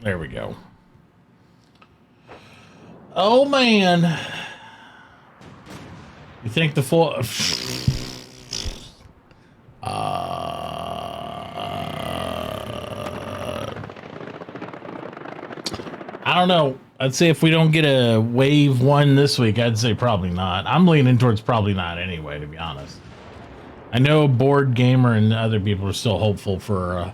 There we go. Oh man. You think the full I don't know. I'd say if we don't get a wave one this week, I'd say probably not. I'm leaning towards probably not anyway, to be honest. I know Board Gamer and other people are still hopeful for a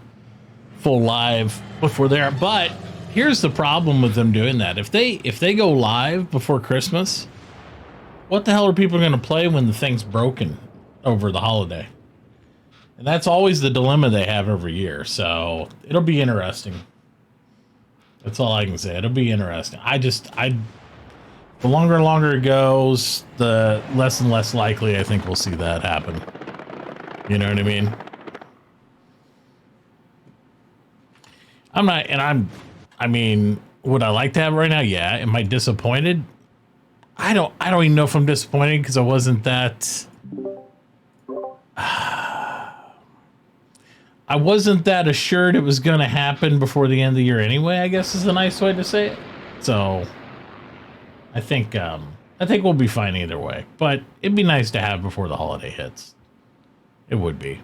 full live before there, but here's the problem with them doing that. If they go live before Christmas, what the hell are people going to play when the thing's broken over the holiday? And that's always the dilemma they have every year. So it'll be interesting. That's all I can say. It'll be interesting. The longer and longer it goes, the less and less likely I think we'll see that happen. You know what I mean? I mean, would I like to have it right now? Yeah. Am I disappointed? I don't even know if I'm disappointed because I wasn't that I wasn't that assured it was going to happen before the end of the year anyway, I guess is a nice way to say it. So I think we'll be fine either way, but it'd be nice to have before the holiday hits. It would be.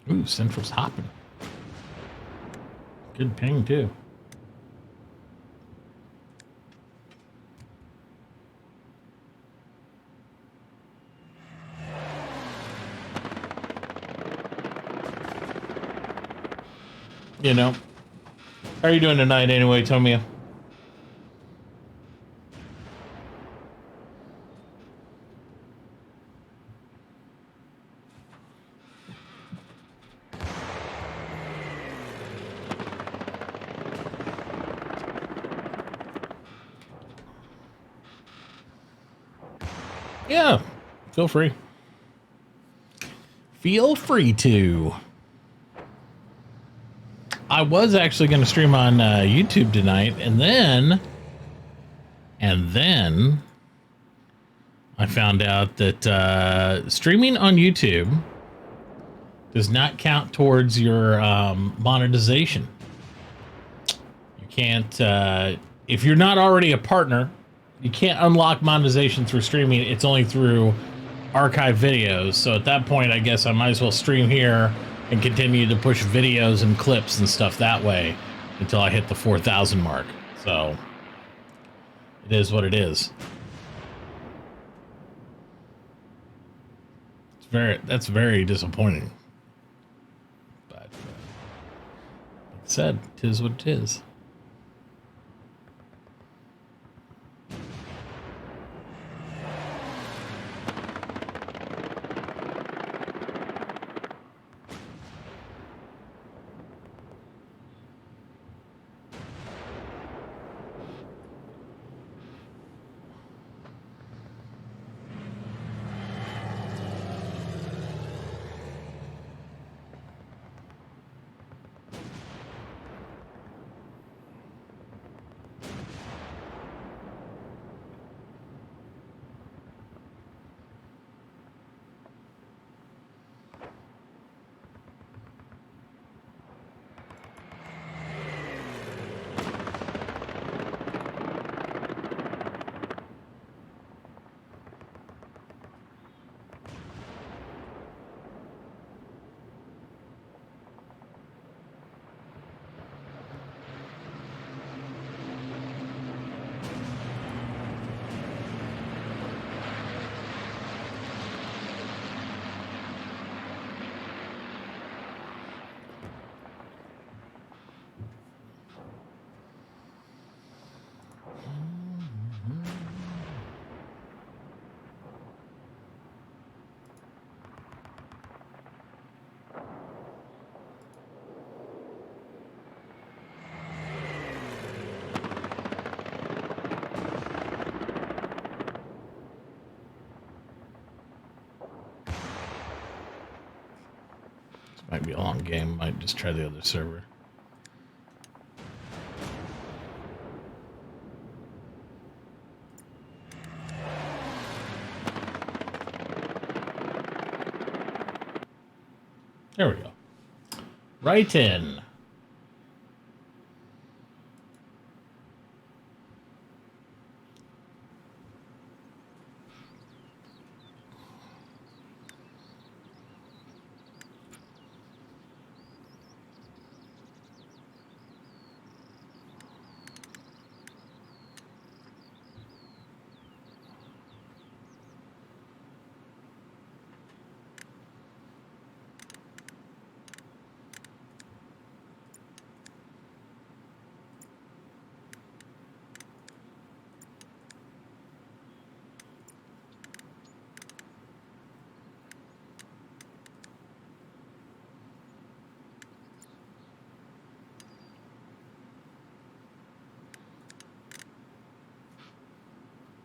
Ooh, Central's hopping. Good ping, too. You know. How are you doing tonight anyway, Tomia? Yeah, feel free. Feel free to. I was actually going to stream on YouTube tonight, and then I found out that streaming on YouTube does not count towards your monetization. You can't, if you're not already a partner, you can't unlock monetization through streaming. It's only through archive videos. So at that point, I guess I might as well stream here and continue to push videos and clips and stuff that way until I hit the 4,000 mark. So it is what it is. That's very disappointing. But like I said, it is what it is. Might be a long game. Might just try the other server. There we go. Right in.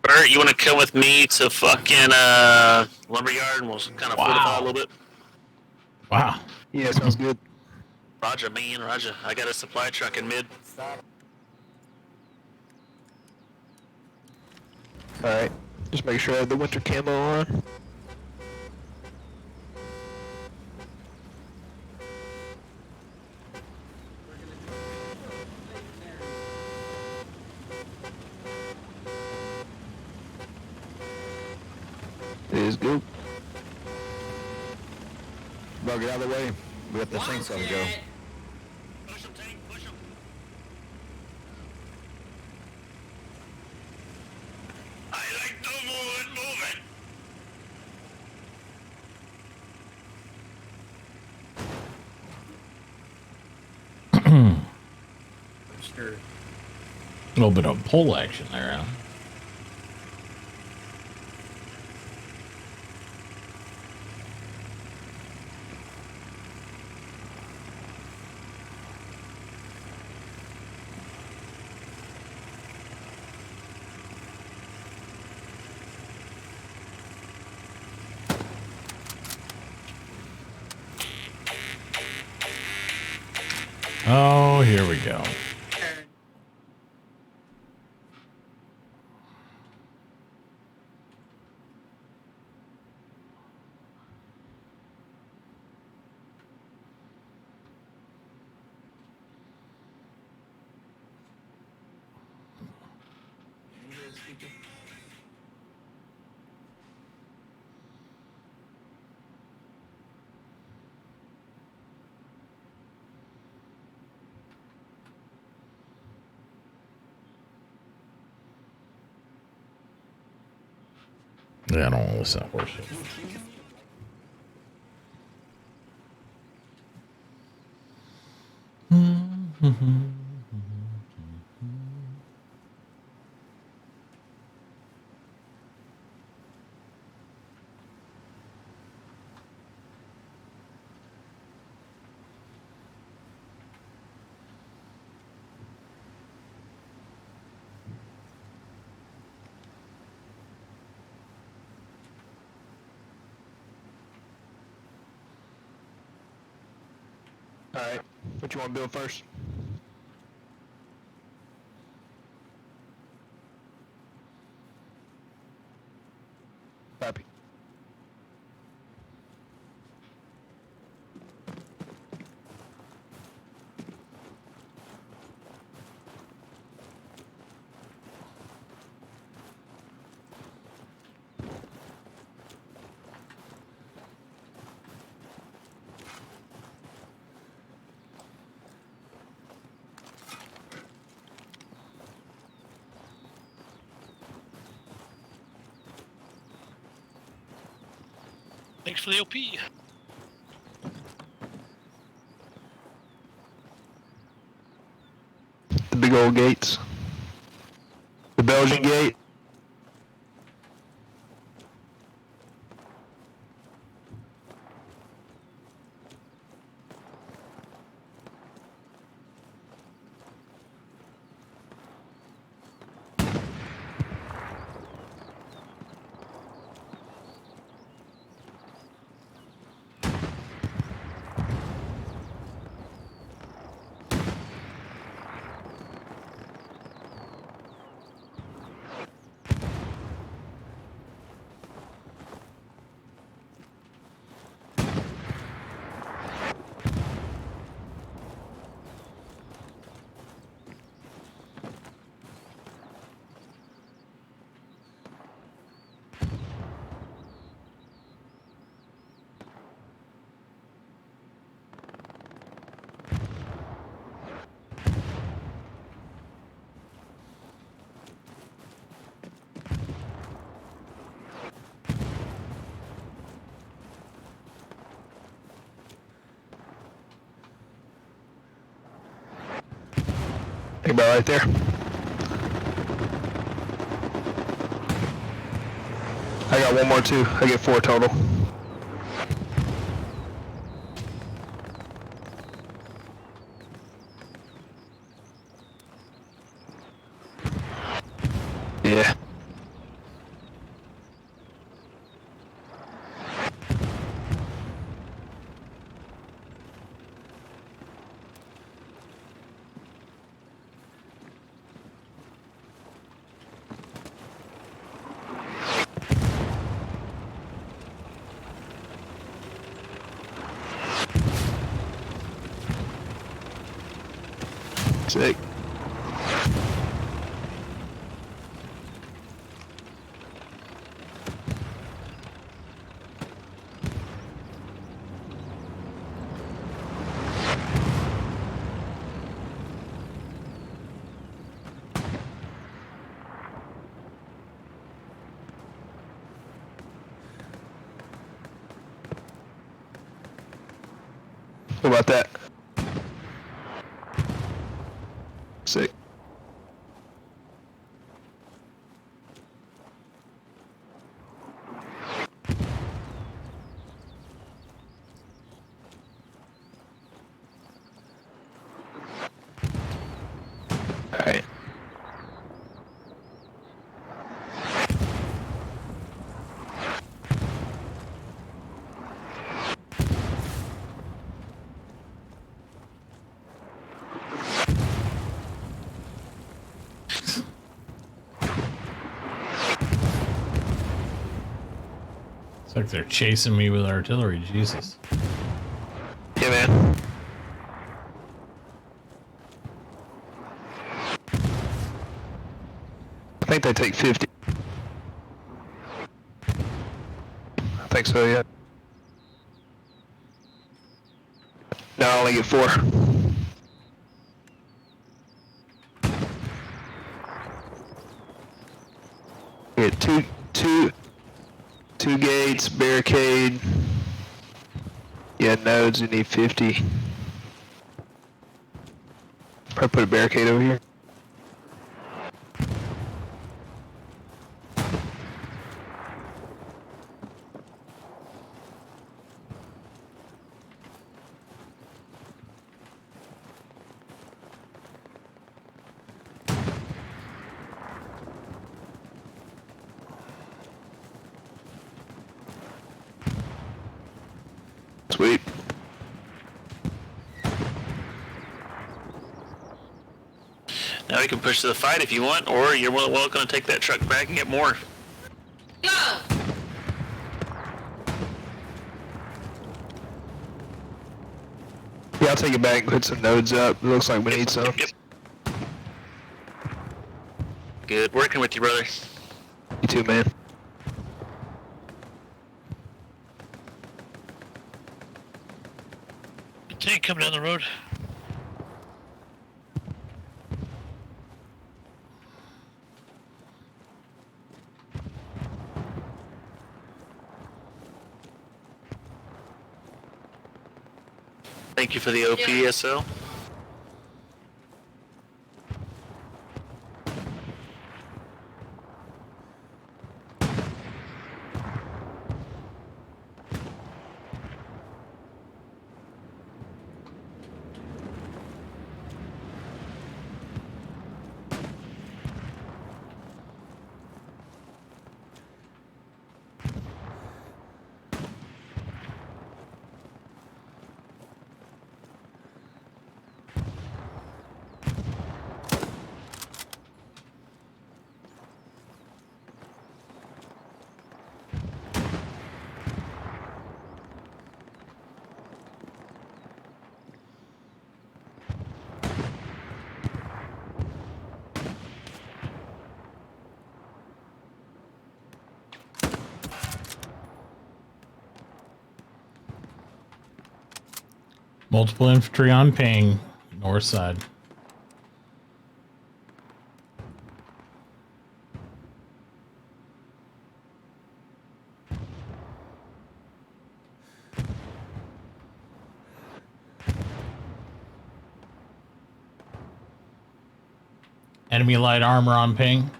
Bert, you want to come with me to fucking lumberyard and we'll kind of fortify a little bit? Wow. Yeah, sounds good. Roger, man, Roger. I got a supply truck in mid. Alright. Just make sure I have the winter camo on. Let's go. Bro, get out of the way. We got the thing to go. Push him, Tank, push him. I like to move it. Sure. A little bit of pole action there, huh? Oh, here we go. Yeah, I don't want to listen to horse shit. Alright. What you want to build first? Copy. Thanks for the OP. The big old gates. The Belgian gate. Anybody right there? I got one more too. I get 4 total. Yeah. Sick. What about that? Sick. Alright. It's like they're chasing me with artillery. Jesus. Yeah, man. I think they take 50. I think so, yeah. No, I only get 4. Get two gates, barricade. Yeah, nodes, you need 50. Probably put a barricade over here. Sweet. Now we can push to the fight if you want, or you're welcome to take that truck back and get more. Go! Yeah, I'll take it back and put some nodes up. It looks like we need some. Yep. Good working with you, brother. You too, man. Tank coming down the road. Thank you for the OPSL. Multiple infantry on ping, north side. Enemy light armor on ping.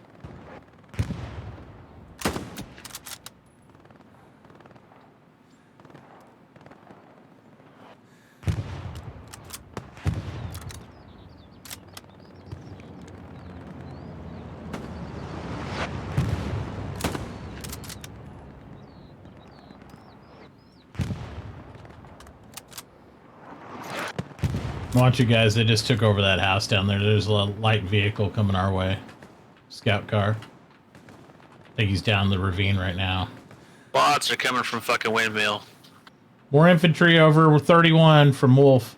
Watch you guys, they just took over that house down there. There's a light vehicle coming our way. Scout car. I think he's down the ravine right now. Bots are coming from fucking Windmill. More infantry over. We're 31 from Wolf.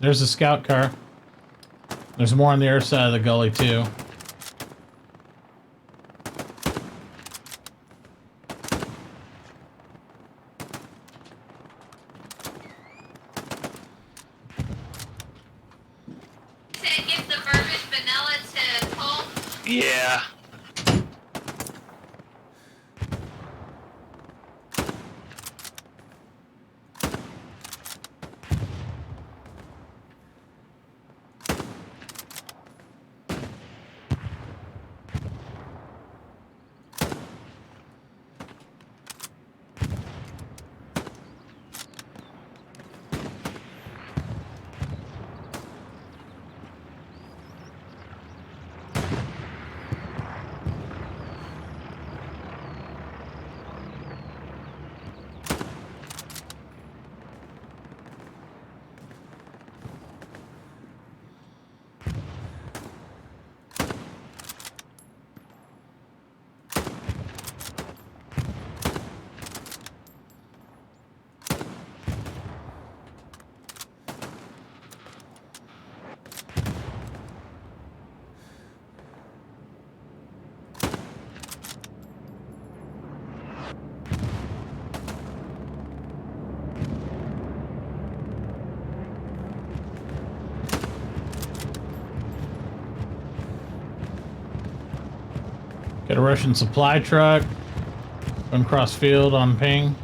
There's a scout car. There's more on the other side of the gully, too. Give the bourbon vanilla to Cole. Yeah. Got a Russian supply truck. Going across field on ping.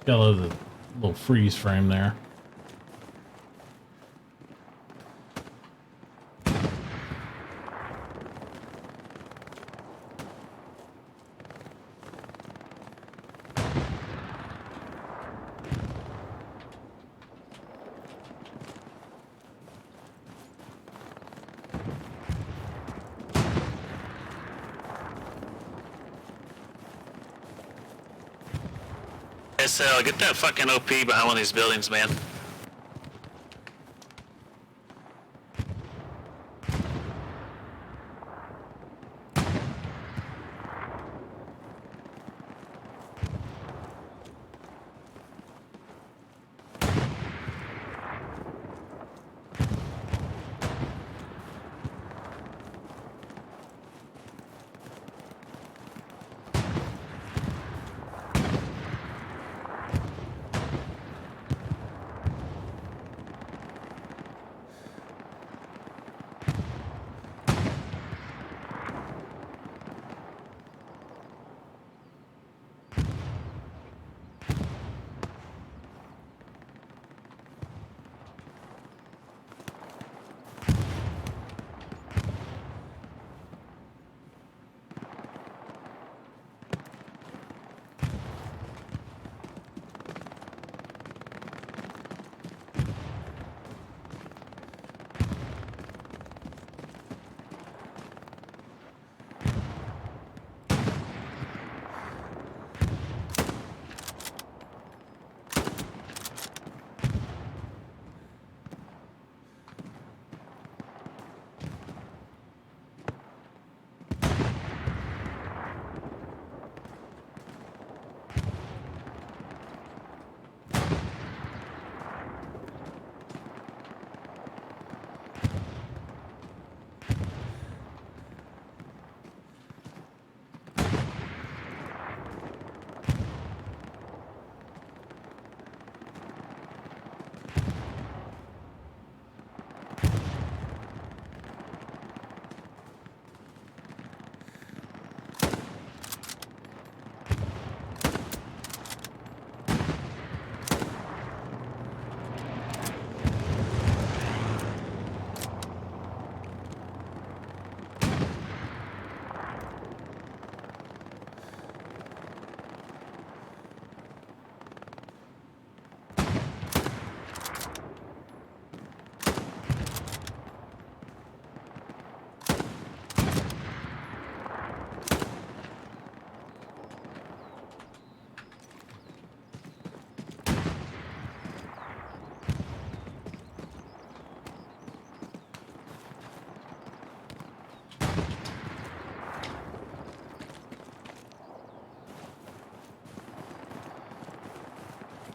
Got a little freeze frame there. SL, get that fucking OP behind one of these buildings, man.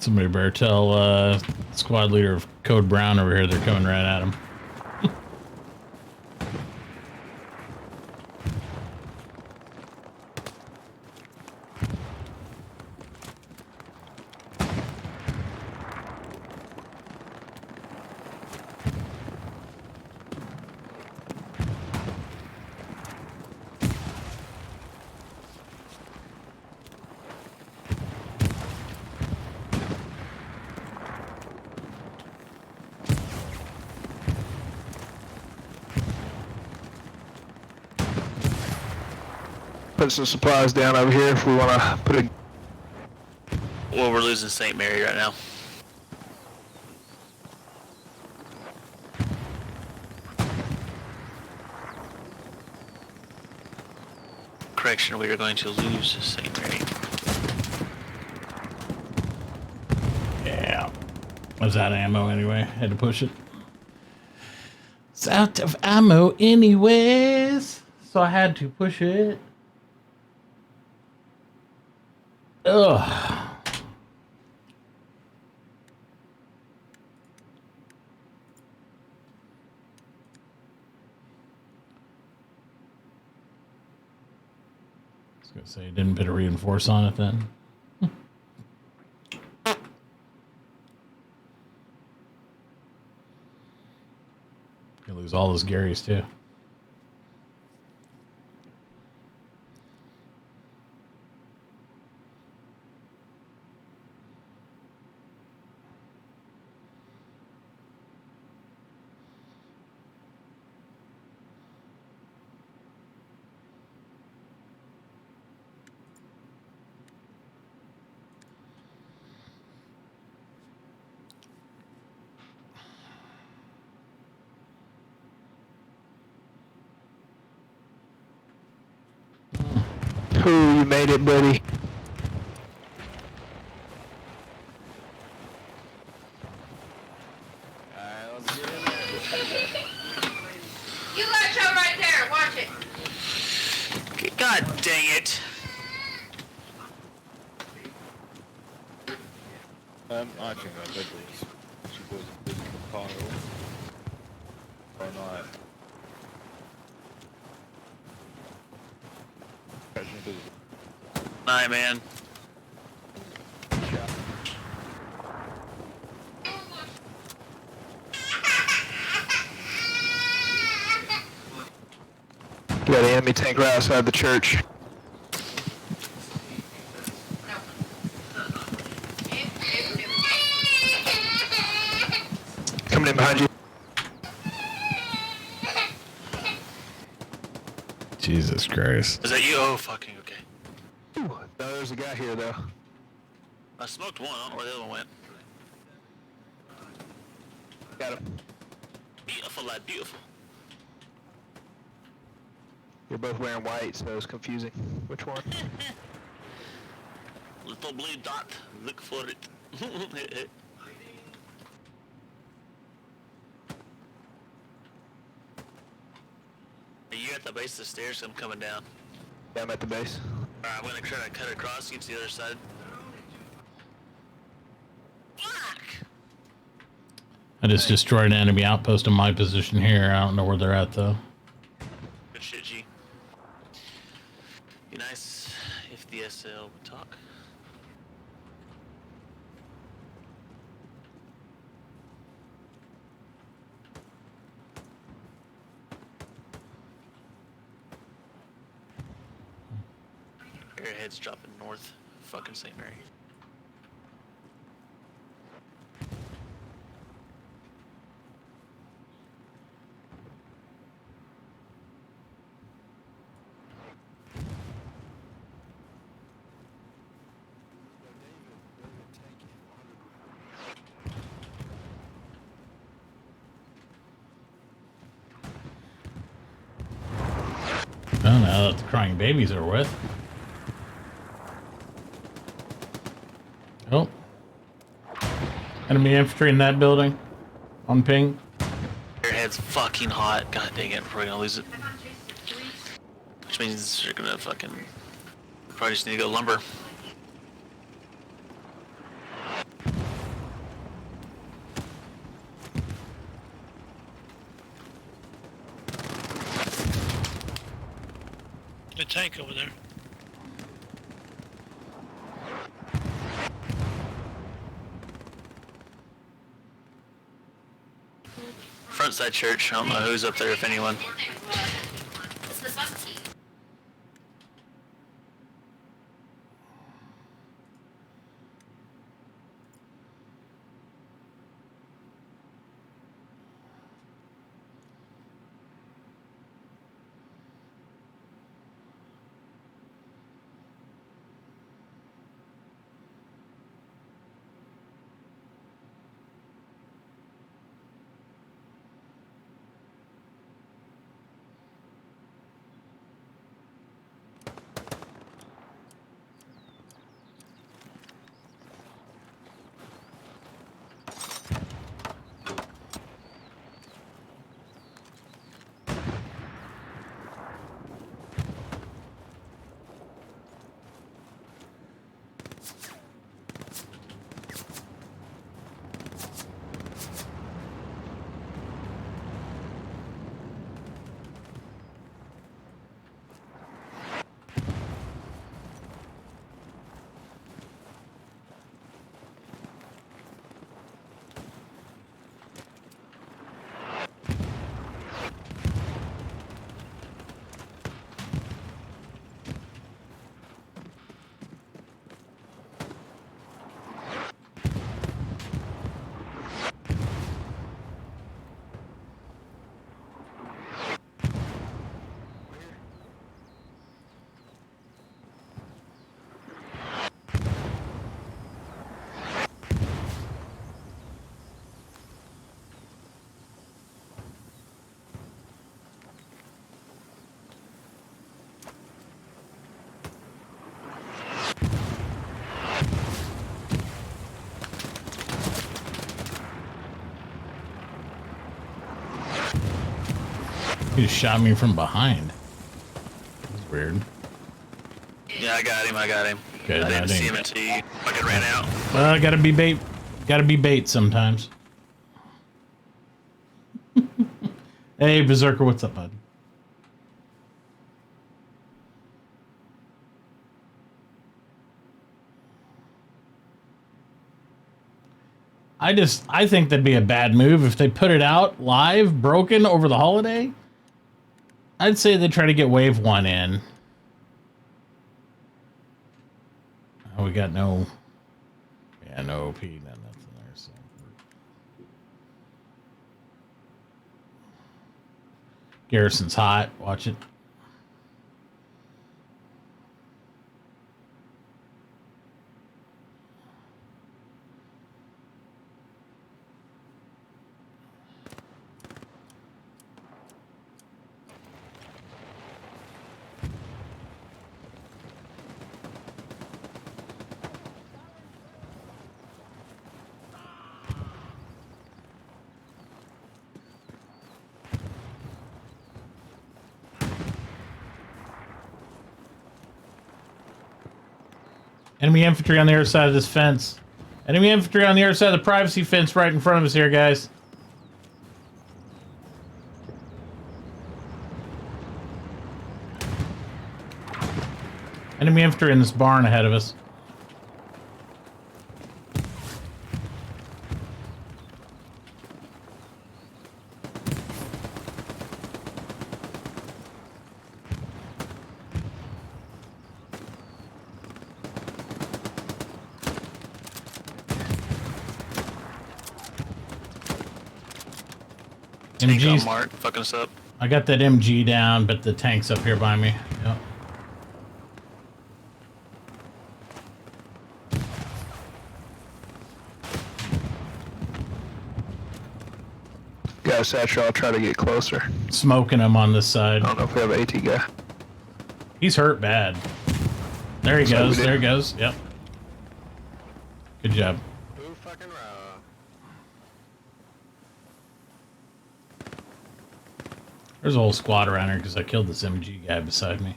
Somebody better tell squad leader of Code Brown over here they're coming right at him. Put some supplies down over here if we want to put a... Well, we're losing St. Mary right now. Correction, we are going to lose St. Mary. Yeah. I was out of ammo anyway. Had to push it. It's out of ammo anyways. So I had to push it. Ugh. I was gonna say, didn't put a reinforce on it then. You lose all those Garys too. Ooh, you made it, buddy. Alright, let's get in there. You got show right there. Watch it. God dang it. I think I bet this. She goes to visit the pile. Or not. Catching a visit. Night, man. You got an enemy tank right outside the church. Coming in behind you. Jesus Christ. Is that you? Oh, fucking okay. Ooh, no, there's a guy here though. I smoked one. I don't know where the other one went. Got him. Beautiful, lad. Beautiful. You're both wearing white, so it's confusing. Which one? Little blue dot. Look for it. Are you at the base of the stairs? I'm coming down. Yeah, I'm at the base. Alright, I'm gonna try to cut across, get to the other side. Fuck! I just destroyed an enemy outpost in my position here. I don't know where they're at though. Good shit, G. Be nice if the SL would talk. Airhead's dropping north. Fucking St. Mary. I don't know what the crying babies are with. Oh. Enemy infantry in that building. On ping. Airhead's fucking hot. God dang it, we're gonna lose it. Which means you're gonna fucking... Probably just need to go lumber. The tank over there. Frontside church. I don't know who's up there, if anyone. It's the substitute. He just shot me from behind. That's weird. Yeah, I got him. I got him. Good, I I didn't see didn't- him until you fucking ran out. Well, gotta be bait. Gotta be bait sometimes. Hey, Berserker, what's up, bud? I think that'd be a bad move if they put it out live, broken over the holiday. I'd say they try to get wave 1 in. Oh, we got no, yeah, no OP, nothing there. So Garrison's hot. Watch it. Enemy infantry on the other side of this fence. Enemy infantry on the other side of the privacy fence right in front of us here, guys. Enemy infantry in this barn ahead of us. Tank on MG's. Mark, fucking us up. I got that MG down, but the tank's up here by me. Yep. Got a satchel, I'll try to get closer. Smoking him on this side. I don't know if we have an AT guy. He's hurt bad. There he So goes. we did- There he goes. Yep. Good job. Who fucking There's a whole squad around here because I killed this MG guy beside me.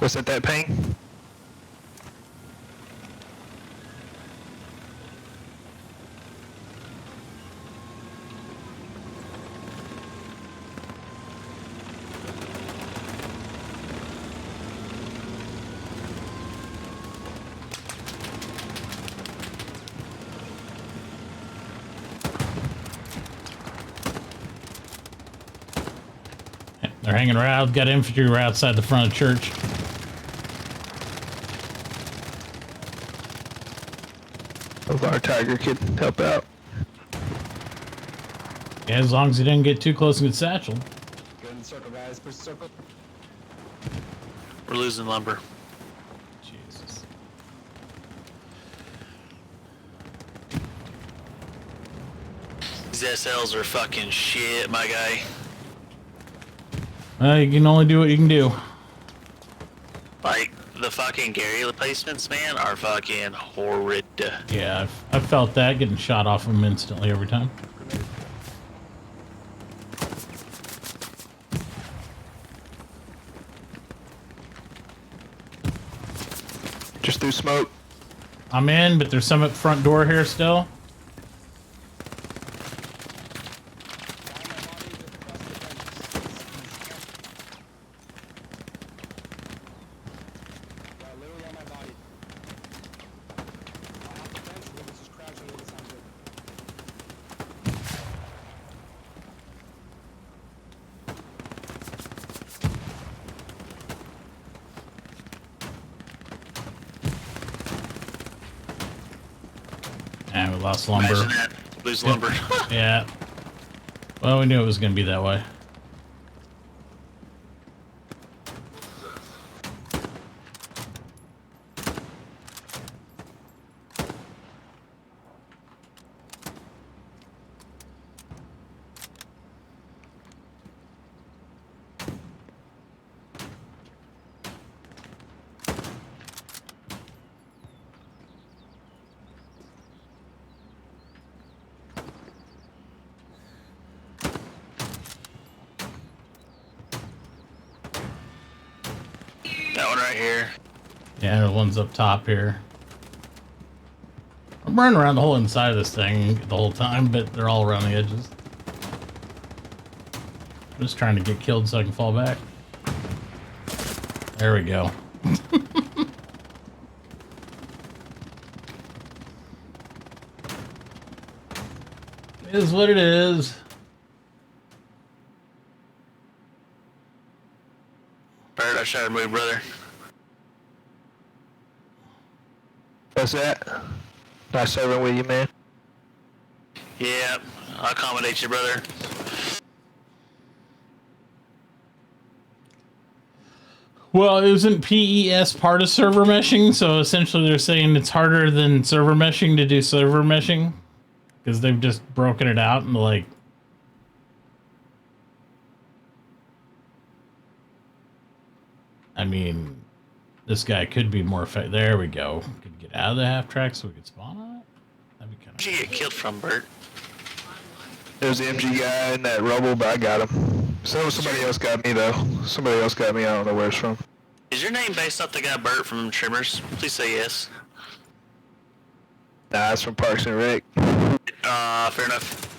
Was that ping? They're hanging around. Got infantry right outside the front of the church. If our tiger could help out. Yeah, as long as he didn't get too close and get satchel. We're losing lumber. Jesus. These SLs are fucking shit, my guy. You can only do what you can do. Like, the fucking Gary replacements, man, are fucking horrid. Yeah, I've felt that, getting shot off him instantly every time. Just through smoke. I'm in, but there's some at the front door here still. And we lost lumber. Imagine that. Lose lumber. Yeah. Well, we knew it was going to be that way. right here. Yeah, the one's up top here. I'm running around the whole inside of this thing the whole time, but they're all around the edges. I'm just trying to get killed so I can fall back. There we go. It is what it is. Bird, I tried to move, brother. What's that? Nice serving with you, man. Yeah, I'll accommodate you, brother. Well, isn't PES part of server meshing? So essentially they're saying it's harder than server meshing to do server meshing? Because they've just broken it out and like... I mean, this guy could be more effective. There we go. Could get out of the half track so we could spawn on it? That'd be kind Where'd you get killed from, Bert? There's the MG guy in that rubble, but I got him. Somebody else got me, though. Somebody else got me. I don't know where it's from. Is your name based off the guy Bert from Trimmers? Please say yes. Nah, it's from Parks and Rec. Fair enough.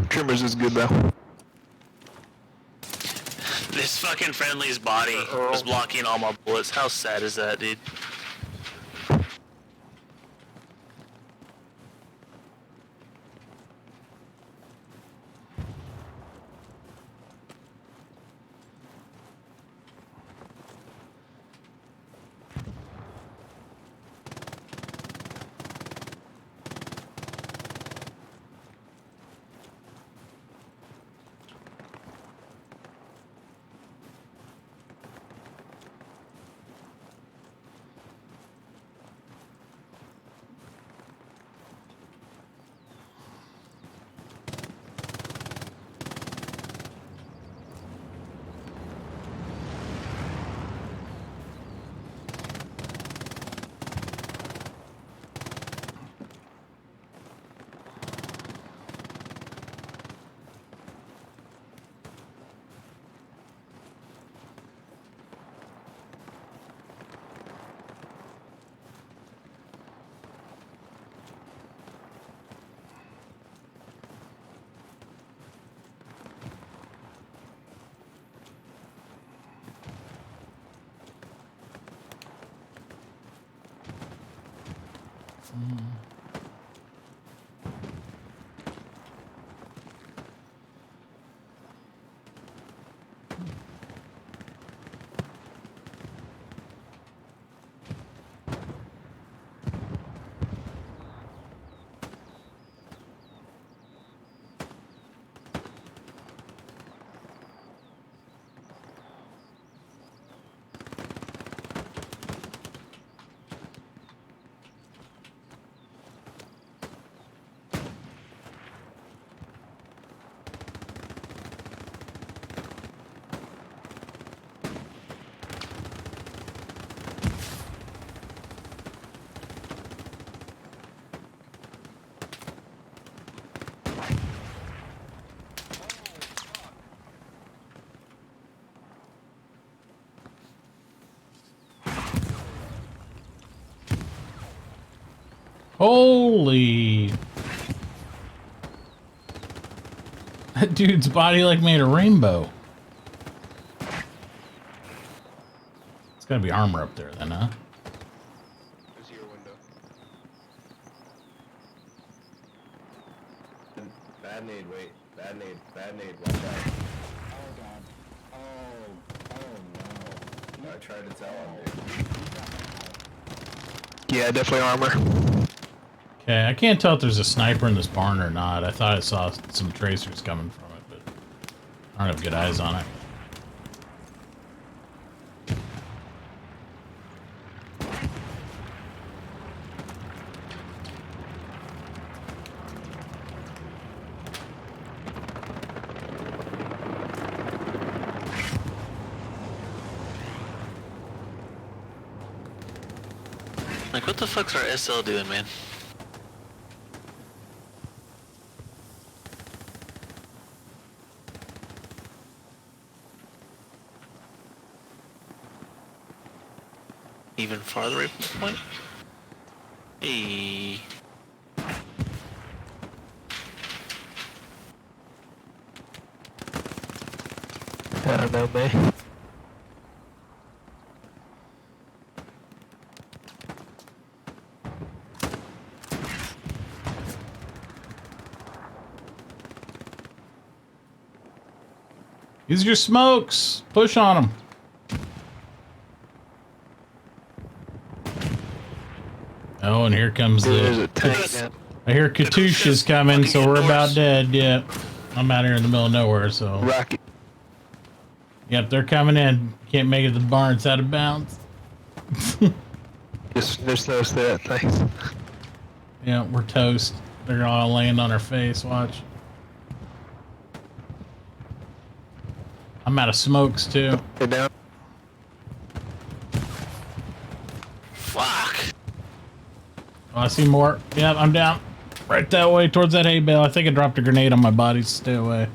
Trimmers is good, though. This fucking friendly's body was blocking all my bullets. How sad is that, dude? Holy... That dude's body like made a rainbow. It's gotta be armor up there then, huh? There's your window. Bad nade, wait. Bad nade, watch out. Oh god. Oh no. I tried to tell him, dude. Yeah, definitely armor. Okay, I can't tell if there's a sniper in this barn or not. I thought I saw some tracers coming from it, but I don't have good eyes on it. Like, what the fuck's our SL doing, man? Even farther away from the point. Hey. I don't know, man. Use your smokes. Push on them. Oh, and here comes There's the... a tank down. I hear Katusha's coming, so we're about dead. Yeah. I'm out here in the middle of nowhere, so... Rocket. Yep, they're coming in. Can't make it to the barn. It's out of bounds. Just noticed that. Thanks. Yeah, we're toast. They're all laying on our face. Watch. I'm out of smokes, too. Get down. Fuck. Oh, I see more. Yeah, I'm down. Right that way, towards that hay bale. I think I dropped a grenade on my body. Stay away.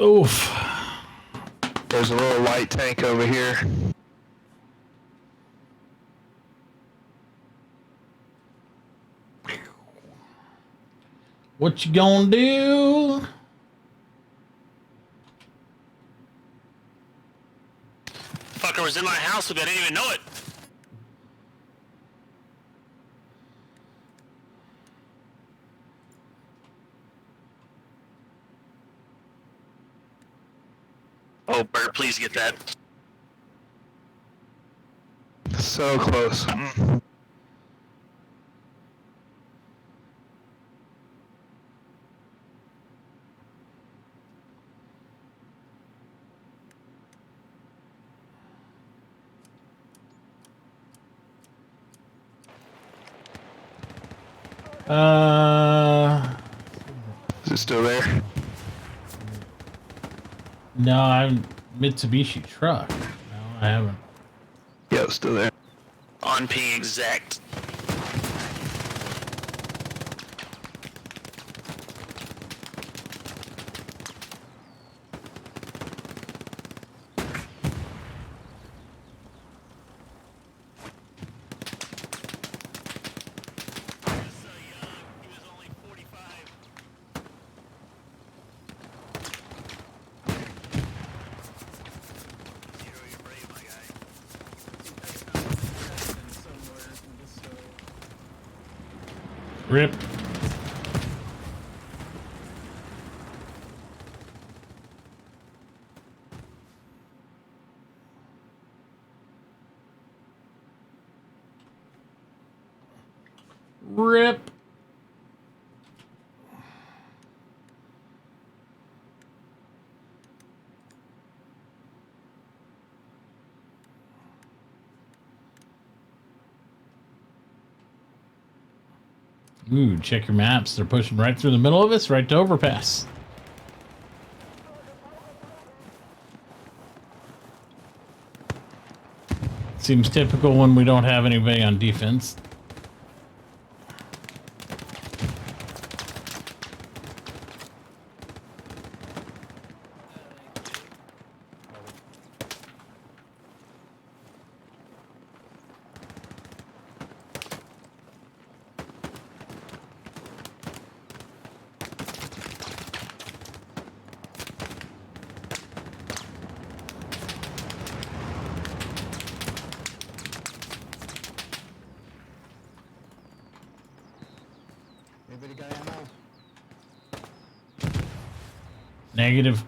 Oof. There's a little light tank over here. What you gonna do? Fucker was in my house, but I didn't even know it. Oh, Bert, please get that. So close. Is it still there? No, I'm Mitsubishi truck. No, I haven't. Yeah, it's still there. On ping exact. Rip. Rip. Ooh, check your maps. They're pushing right through the middle of us, right to overpass. Seems typical when we don't have anybody on defense. Anybody got ammo? Negative.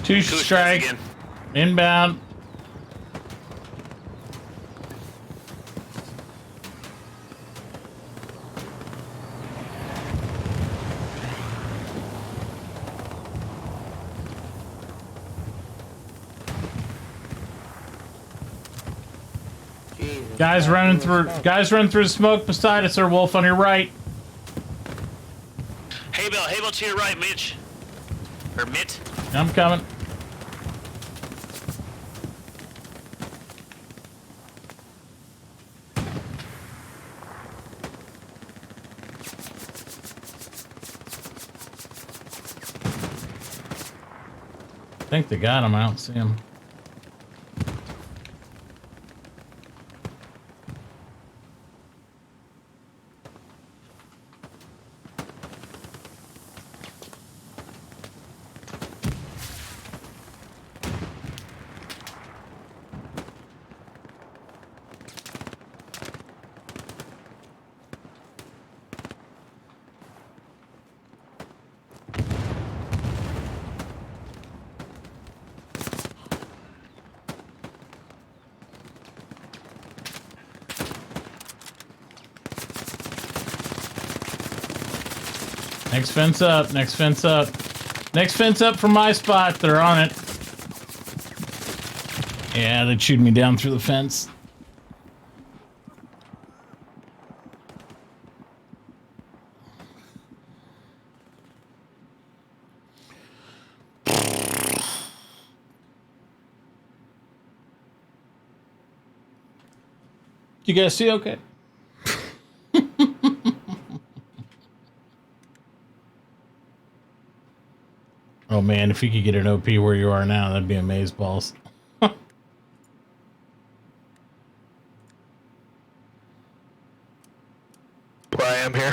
Two Two strike. again. Inbound. Jesus. Guys running through. Guys running through the smoke beside us. Or Wolf on your right. Hay bale to your right, Mitch. Or Mitt. I'm coming. I think they got him. I don't see him. Next fence up. Next fence up. Next fence up from my spot. They're on it. Yeah, they chewed me down through the fence. You guys see okay? Oh man, if you could get an OP where you are now, that'd be amazeballs. Where I am here.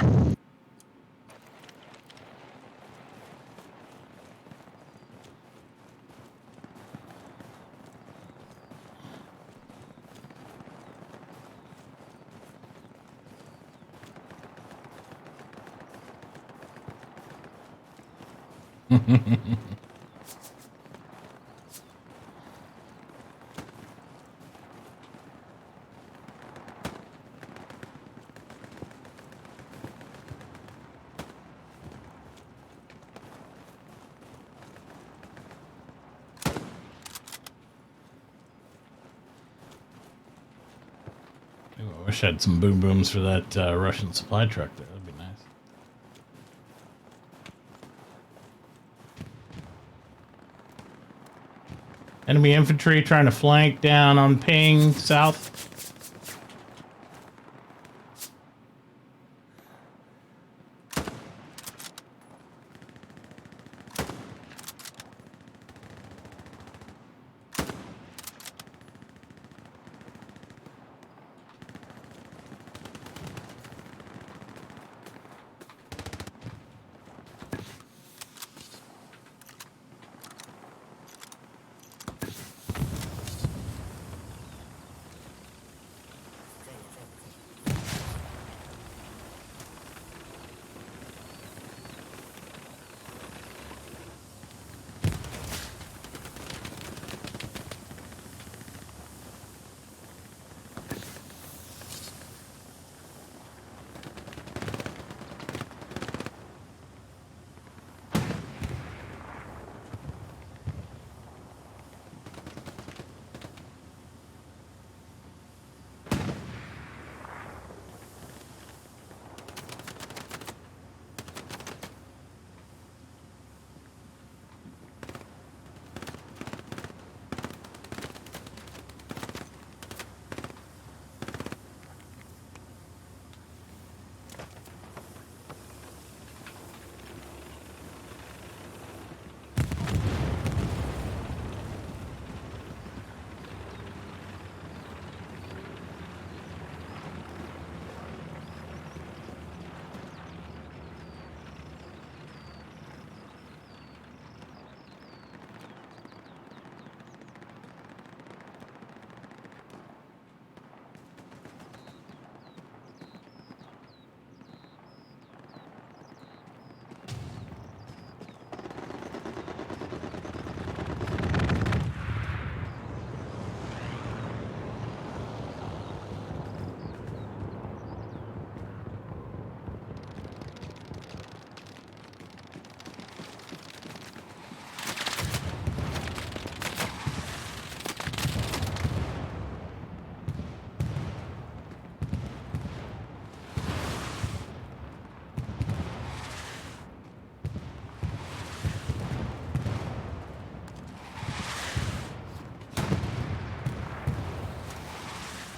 Ooh, I wish I had some boom booms for that Russian supply truck there. That'd be nice. Enemy infantry trying to flank down on ping south.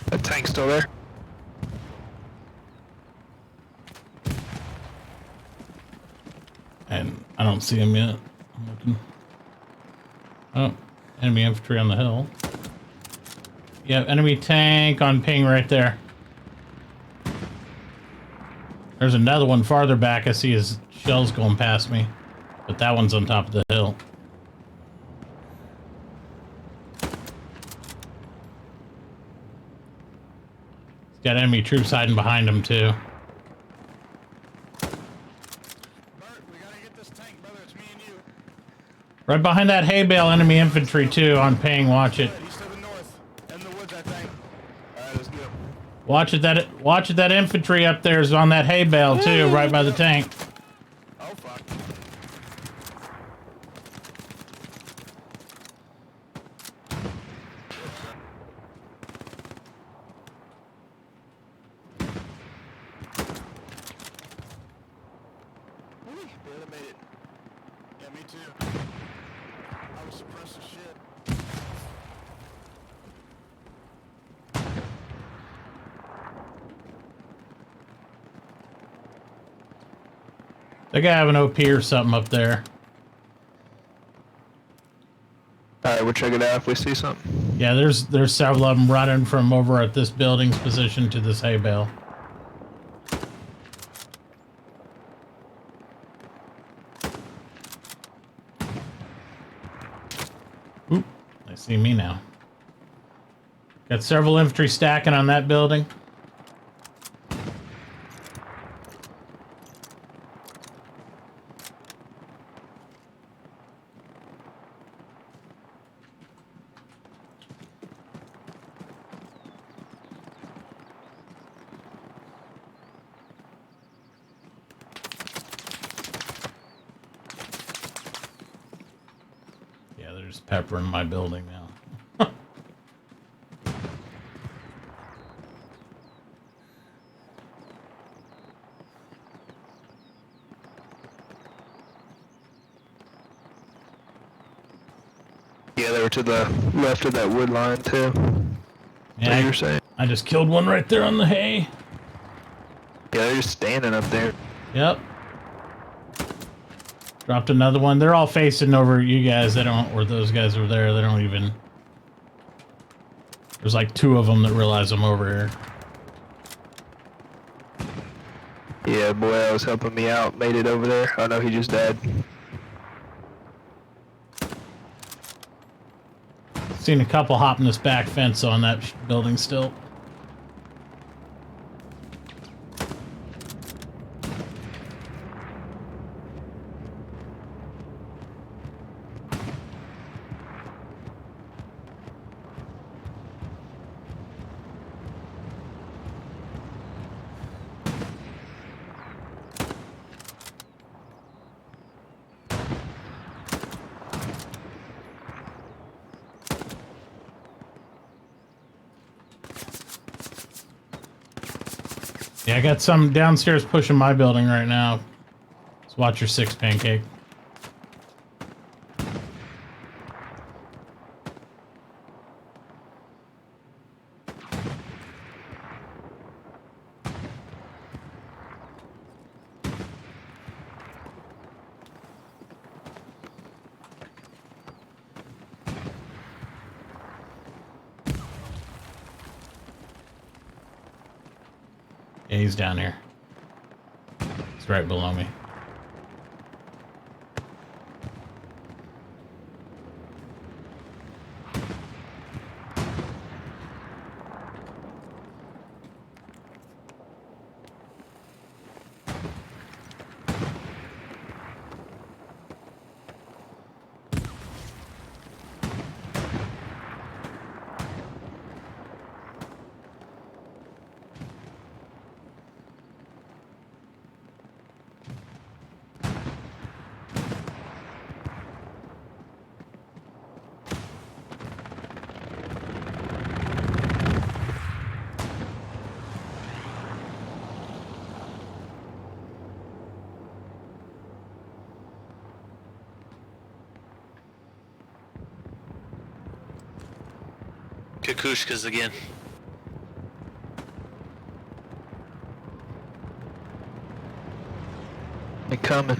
That tank's still there. And I don't see him yet. I'm looking. Oh, enemy infantry on the hill. Yeah, enemy tank on ping right there. There's another one farther back. I see his shells going past me. But that one's on top of the hill. He's got enemy troops hiding behind him, too. Bert, we gotta get this tank, brother. It's me and you. Right behind that hay bale, enemy infantry, too, on ping. Watch it. He's to the north. In the woods, I think. Alright, let's get him. Watch it, that infantry up there is on that hay bale, too, right by the tank. Oh, fuck. Barely made it. Yeah, me too. I was suppressed as shit. They gotta have an OP or something up there. Alright, we'll check it out if we see something. Yeah, there's several of them running from over at this building's position to this hay bale. Oop, they see me now. Got several infantry stacking on that building. Yeah, they're just peppering my building now. Yeah, they were to the left of that wood line too. Yeah, Like you were saying. I just killed one right there on the hay. Yeah, they're just standing up there. Yep. Dropped another one. They're all facing over you guys. They don't, or those guys over there. They don't even. There's like two of them that realize I'm over here. Yeah, boy, that was helping me out. Made it over there. Oh no, he just died. Seen a couple hopping this back fence on that building still. Yeah, I got some downstairs pushing my building right now. So watch your six, Pancake. Yeah, he's down here. He's right below me. Kukushkas again. They coming.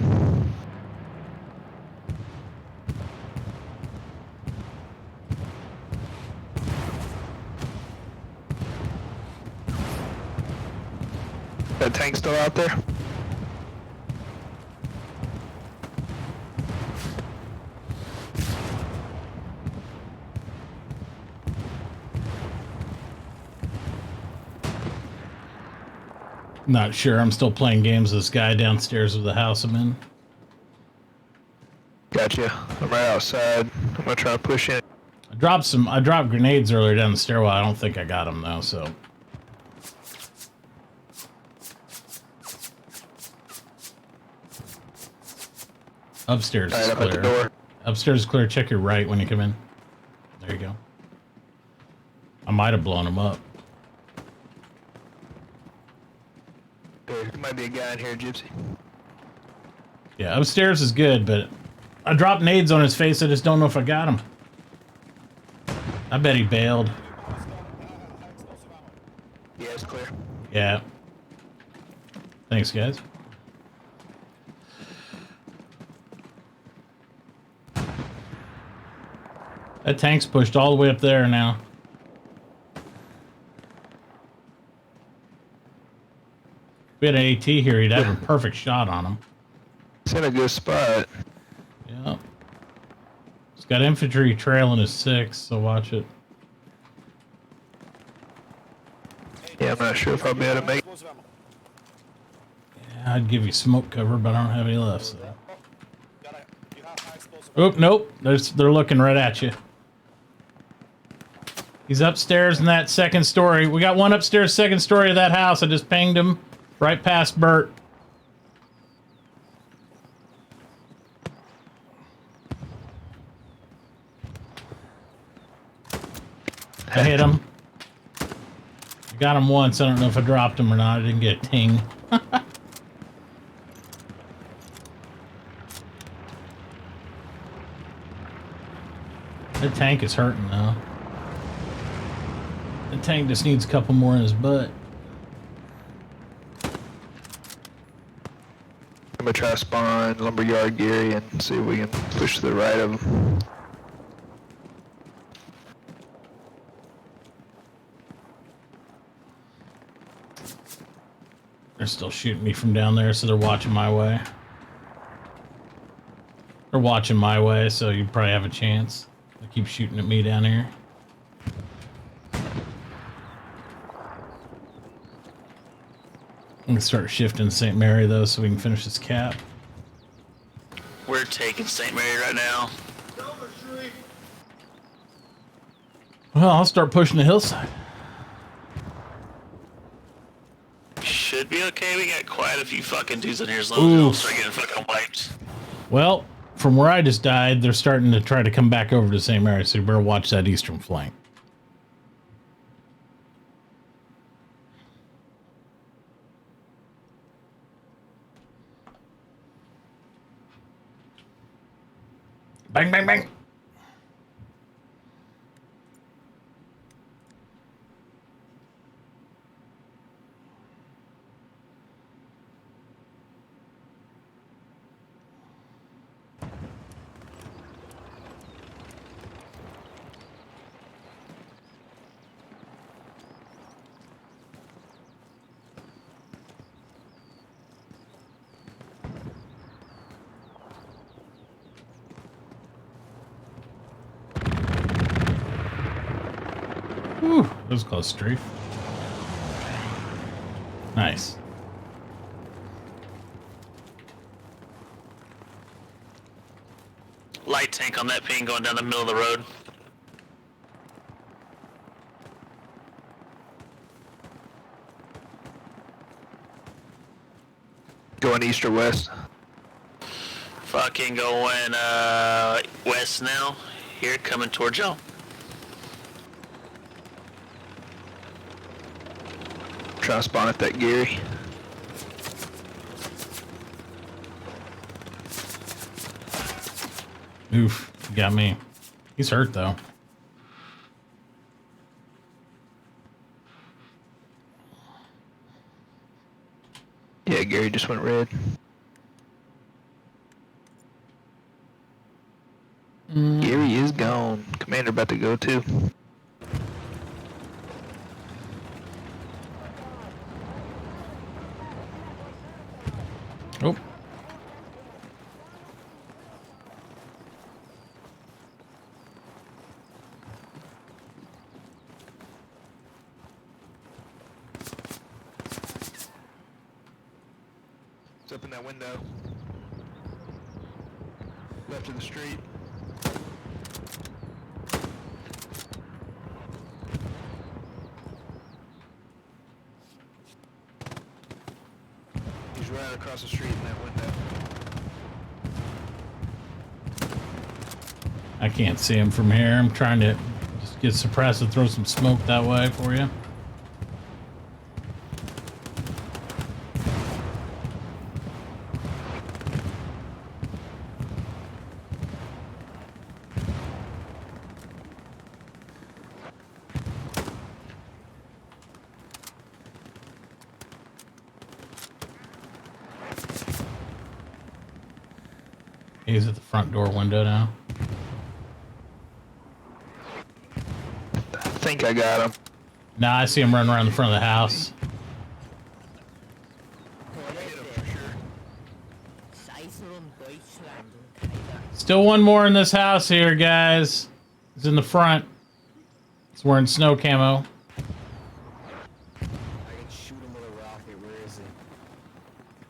That tank still out there? Not sure. I'm still playing games with this guy downstairs of the house I'm in. Gotcha. I'm right outside. I'm gonna try to push in. I dropped grenades earlier down the stairwell. I don't think I got them though, so. Upstairs is Right up at the clear. door. Upstairs is clear. Check your right when you come in. There you go. I might have blown him up. There might be a guy in here, Gypsy. Yeah, upstairs is good, but I dropped nades on his face. I just don't know if I got him. I bet he bailed. Yeah, it's clear. Yeah. Thanks, guys. That tank's pushed all the way up there now. If we had an AT here, he'd have a perfect shot on him. It's in a good spot. Yeah. He's got infantry trailing his 6, so watch it. Yeah, I'm not sure if I'll be able to make it. Yeah, I'd give you smoke cover, but I don't have any left. So. Oop, nope. They're looking right at you. He's upstairs in that second story. We got one upstairs, second story of that house. I just pinged him right past Bert. I hit him. I got him once. I don't know if I dropped him or not. I didn't get a ting. The tank is hurting now. The tank just needs a couple more in his butt. I'm gonna try to spawn Lumberyard Gary and see if we can push to the right of him. They're still shooting me from down there, so they're watching my way. They're watching my way, so you probably have a chance. They keep shooting at me down here. I'm gonna start shifting to St. Mary, though, so we can finish this cap. We're taking St. Mary right now. Well, I'll start pushing the hillside. Should be okay. We got quite a few fucking dudes in here as long as we don't start getting fucking wiped. Well, from where I just died, they're starting to try to come back over to St. Mary, so you better watch that eastern flank. Bang, bang, bang. Whew, that was close, Street. Nice. Light tank on that ping going down the middle of the road. Going east or west? Fucking going west now. Here, coming towards y'all. Try to spawn at that Gary. Oof, you got me. He's hurt, though. Yeah, Gary just went red. about to go too. Oh. It's up in that window. Left of the street. He's right across the street in that window. I can't see him from here. I'm trying to just get suppressed and throw some smoke that way for you. He's at the front door window now. I think I got him. Now I see him running around the front of the house. Still one more in this house here, guys. He's in the front. He's wearing snow camo.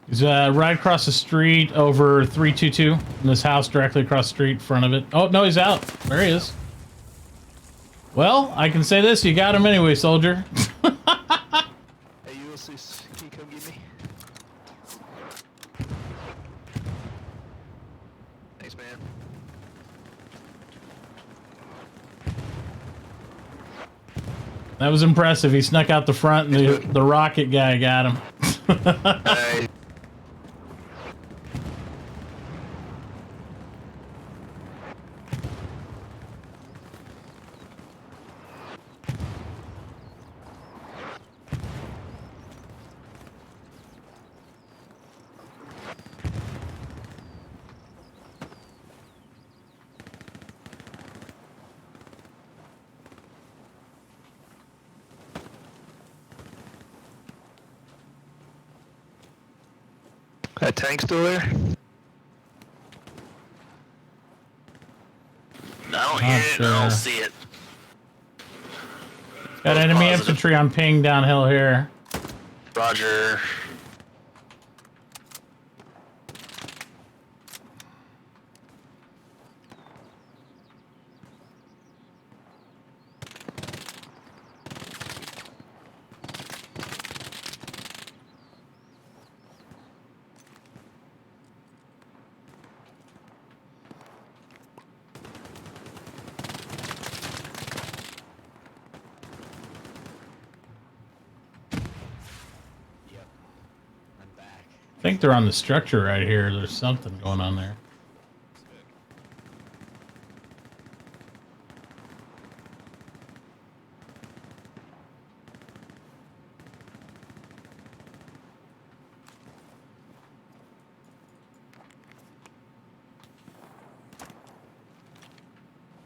He's right across the street over 322 in this house directly across the street in front of it. Oh, no, he's out. There he is. Well, I can say this. You got him anyway, soldier. Hey, Ulysses, can you come get me? Thanks, man. That was impressive. He snuck out the front and the rocket guy got him. Hey. That tank still there? I don't hear it, and I don't see it. Got enemy Positive. infantry on ping downhill here. Roger. I think they're on the structure right here. There's something going on there.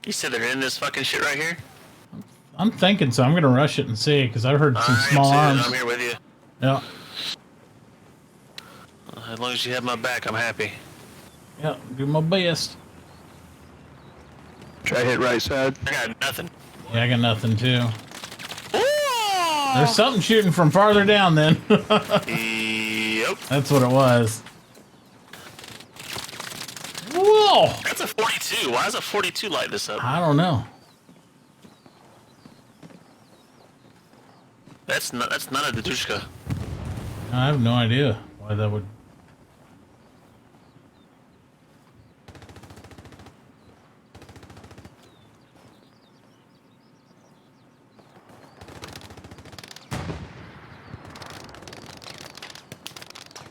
You said they're in this fucking shit right here? I'm thinking so. I'm going to rush it and see because I've heard some I am small too, arms. I'm here with you. Yeah. As long as you have my back, I'm happy. Yeah. Do my best. Try to hit right side. I got nothing. Yeah, I got nothing too. Ooh! There's something shooting from farther down then. Yep. That's what it was. Whoa! That's a 42. Why does a 42 light this up? I don't know. That's not a Dadushka. I have no idea why that would.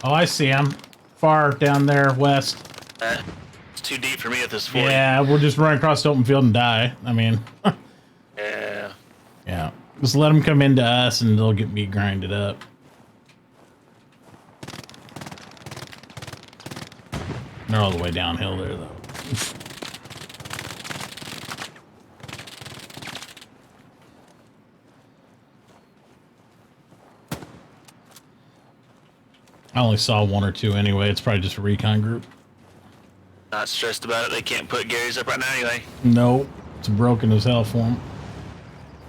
Oh, I see him. Far down there, west. It's too deep for me at this 40. Yeah, we'll just run across the open field and die. I mean, Yeah. yeah. Just let them come into us and they'll get me grinded up. They're all the way downhill there, though. I only saw one or two anyway. It's probably just a recon group. Not stressed about it. They can't put Gary's up right now anyway. Nope. It's broken as hell for him.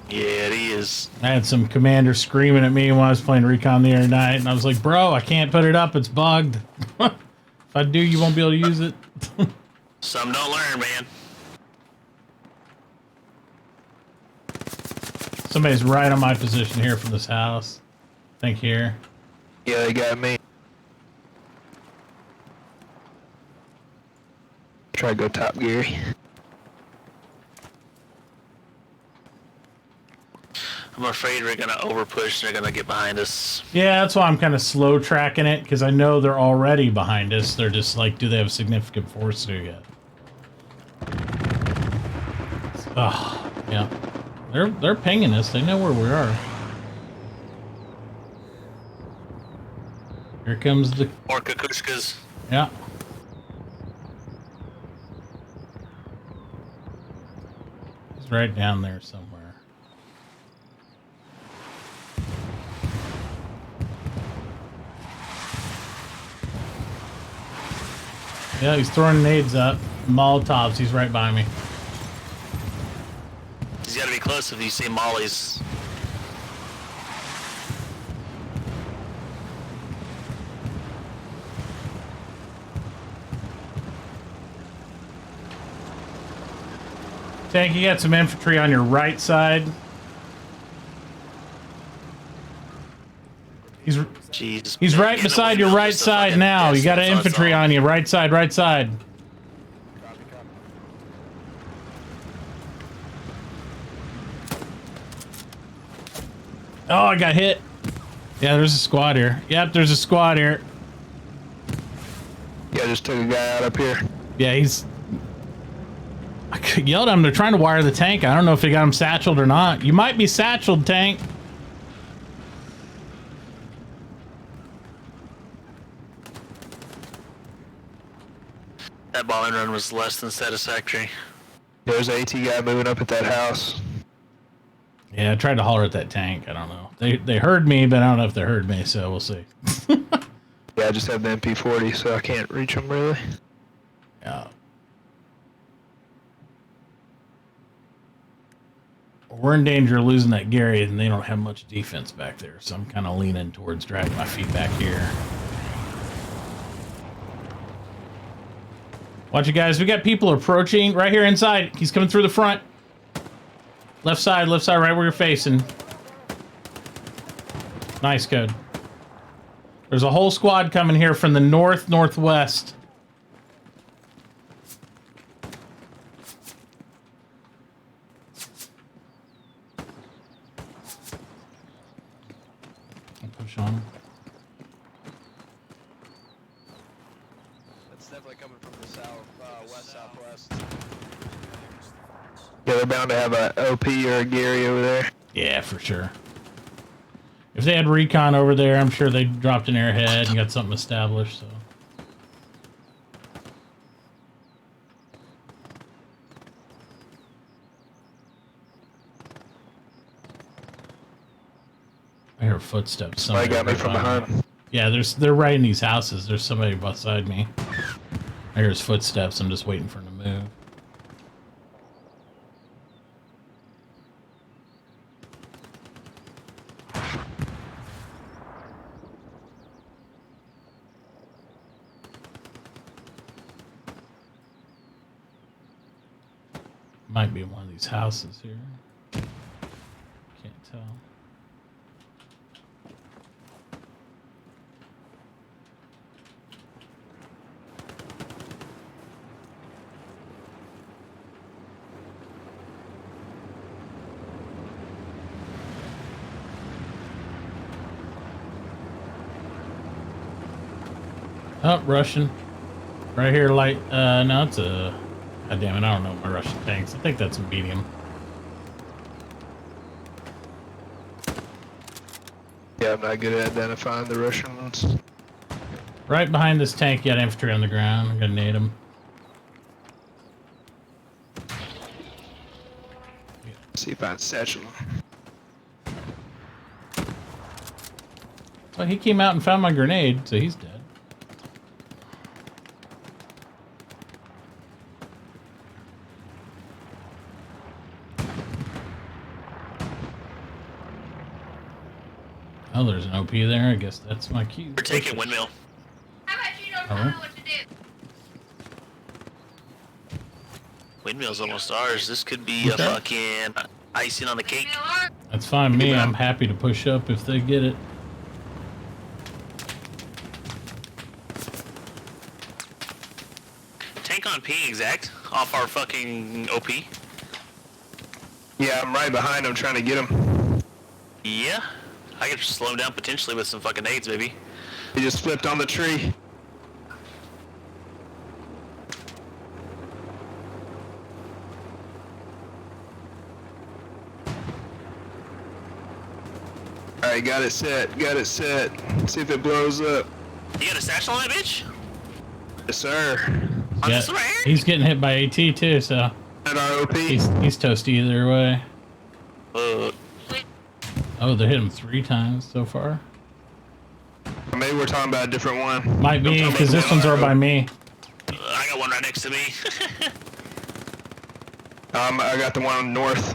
Yeah, it is. I had some commander screaming at me when I was playing recon the other night, and I was like, bro, I can't put it up. It's bugged. If I do, you won't be able to use it. Some don't learn, man. Somebody's right on my position here from this house. I think here. Yeah, they got me. Try to go top, Gary. I'm afraid we're gonna overpush. They're gonna get behind us. Yeah, that's why I'm kind of slow tracking it, because I know they're already behind us. They're just like, do they have significant force to yet? Oh, yeah. They're pinging us. They know where we are. Here comes the... More Kukushkas. Yeah. He's right down there somewhere. Yeah, he's throwing nades up. Molotovs. He's right by me. He's gotta be close if you see mollies. Tank, you got some infantry on your right side. Jeez. He's right beside your right side now. You got an infantry on you. Right side, right side. Oh, I got hit. Yeah, there's a squad here. Yep, there's a squad here. Yeah, I just took a guy out up here. Yeah, he's... I yelled at him. They're trying to wire the tank. I don't know if they got him satcheled or not. You might be satcheled, tank. That bombing run was less than satisfactory. There's an AT guy moving up at that house. Yeah, I tried to holler at that tank. I don't know. They heard me, but I don't know if they heard me, so we'll see. Yeah, I just have the MP40, so I can't reach them really. Yeah. We're in danger of losing that Gary, and they don't have much defense back there, so I'm kind of leaning towards dragging my feet back here. Watch it, guys. We got people approaching right here inside. He's coming through the front. Left side, right where you're facing. Nice, code. There's a whole squad coming here from the northwest. I'll push on. That's definitely coming from the west, southwest. Yeah, they're bound to have a OP or a Gary over there. Yeah, for sure. If they had recon over there, I'm sure they dropped an airhead and got something established, so. I hear footsteps. Somebody got me from behind. Yeah, they're right in these houses. There's somebody beside me. I hear his footsteps. I'm just waiting for him to move. Might be in one of these houses here. Can't tell. Oh, Russian. Right here, light. No, it's a... God damn it, I don't know my Russian tanks. I think that's a medium. Yeah, I'm not good at identifying the Russian ones. Right behind this tank, you got infantry on the ground. I'm gonna nade them. See if I can satchel them. Well, he came out and found my grenade, so he's dead. Oh, there's an OP there. I guess that's my cue. We're taking windmill. How about you don't Uh-huh. know what to do? Windmill's almost ours. This could be a Okay. fucking icing on the cake. Windmill arm. That's fine. Me, I'm happy to push up if they get it. Tank on P exact off our fucking OP. Yeah, I'm right behind him trying to get him. Yeah. I could slow him down potentially with some fucking nades, maybe. He just flipped on the tree. Alright, got it set. Got it set. See if it blows up. You got a satchel on that bitch? Yes, sir. On Yeah, this one right here? he's getting hit by AT too, so At our OP. he's toasty either way. Oh, they hit him 3 times so far. Maybe we're talking about a different one. Might be because this one's over by me. I got one right next to me. I got the one north.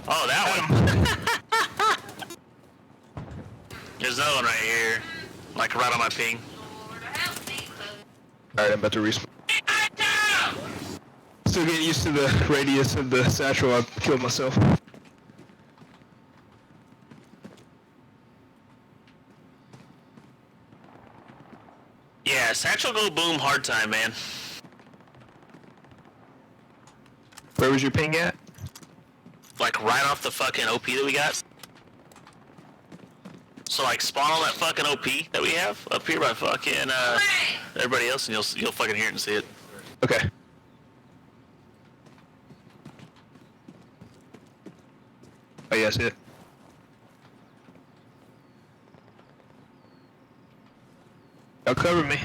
Oh, that one. There's another one right here. Like right on my ping. Alright, I'm about to respawn. Still getting used to the radius of the satchel. I killed myself. Yeah, satchel go boom hard time, man. Where was your ping at? Like right off the fucking OP that we got. So like spawn on that fucking OP that we have up here by fucking everybody else, and you'll fucking hear it and see it. Okay. Oh yeah, I see it. Y'all cover me.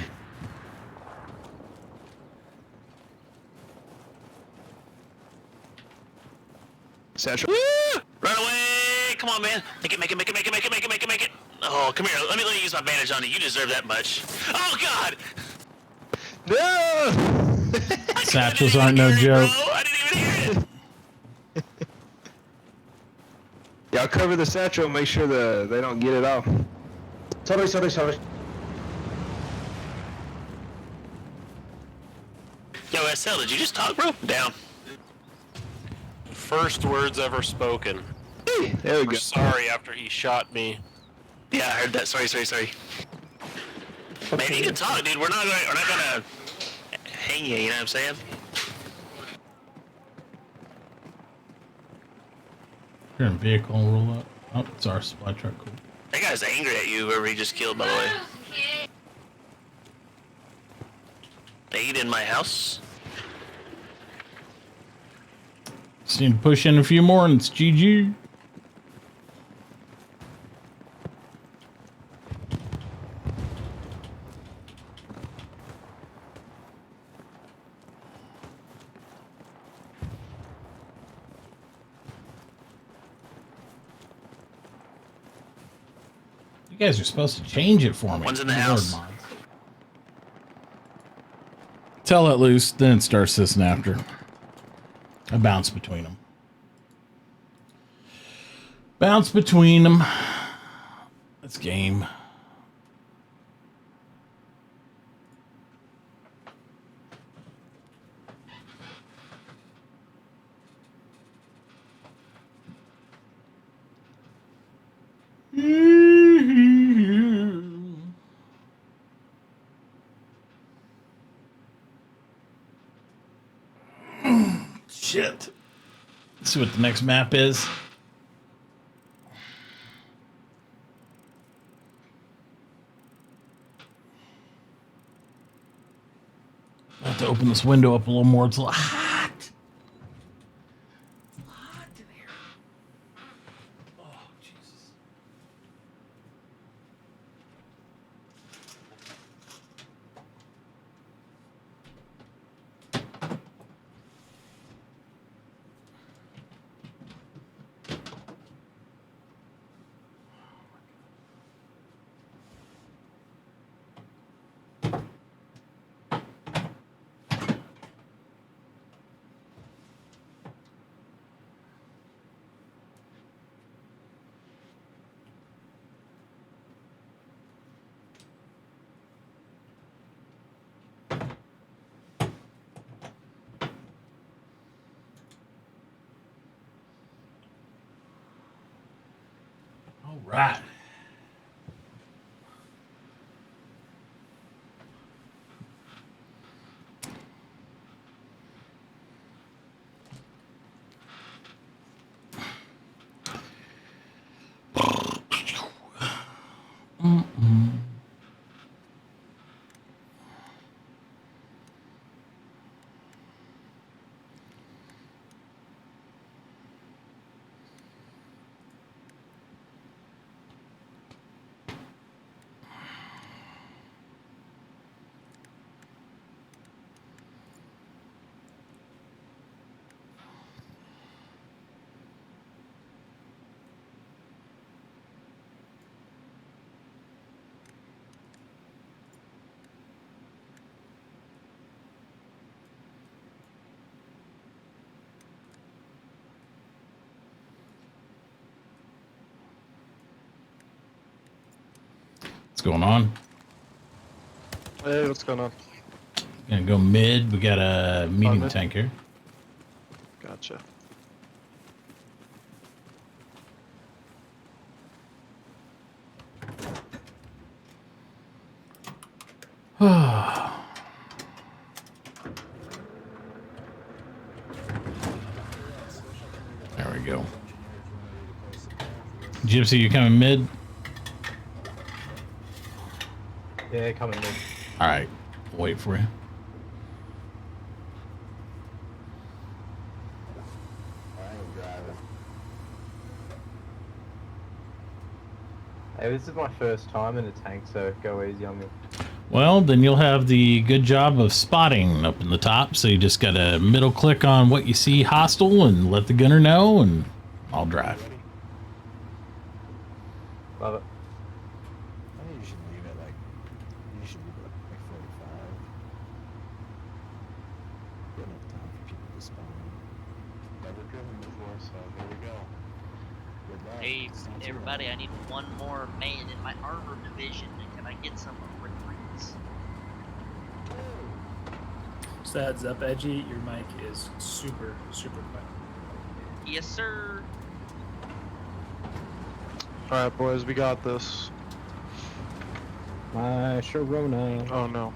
Satchel. Woo! Run away! Come on, man. Make it, make it, make it, make it, make it, make it, make it, make it. Oh, come here. Let me use my bandage on you. You deserve that much. Oh, God! No! Satchels aren't no joke. Bro. I didn't even hear it. Y'all cover the satchel and make sure they don't get it off. Sorry. Yo, SL, did you just talk, bro? Down. First words ever spoken. Hey, there we We're go. sorry after he shot me. Yeah, I heard that. Sorry. Man, you can talk, dude. We're not gonna hang you. You know what I'm saying? You're in vehicle, roll up. Oh, it's our supply truck. Cool. That guy's angry at you, whoever he just killed, by the way. Aid in my house. Just need to push in a few more and it's GG. You guys are supposed to change it for me. One's in the Lord, house. mods. Tell it loose, then it starts sissing after. I bounce between them. Bounce between them. That's game. Shit. Let's see what the next map is. I have to open this window up a little more. It's a little hot. It's hot in here. Oh, Jesus. Right. What's going on? Hey, what's going on? Gonna go mid. We got a medium mid. tank here. Gotcha. There we go. Gypsy, you coming mid? Yeah, coming mid. All right, wait for you. I ain't driving. Hey, this is my first time in a tank, so go easy on me. Well, then you'll have the good job of spotting up in the top. So you just got to middle click on what you see hostile and let the gunner know, and I'll drive. Love it. I think you should leave it like 45. Good enough time for people to spawn. Never driven before, so here we go. Good luck. Hey, See you everybody, tomorrow. I need one more man in my armor division. Can I get some recruits? Just a heads up, Edgy, your mic is super, super quiet. Yes, sir. Alright, boys, we got this. My Sharona. Oh no.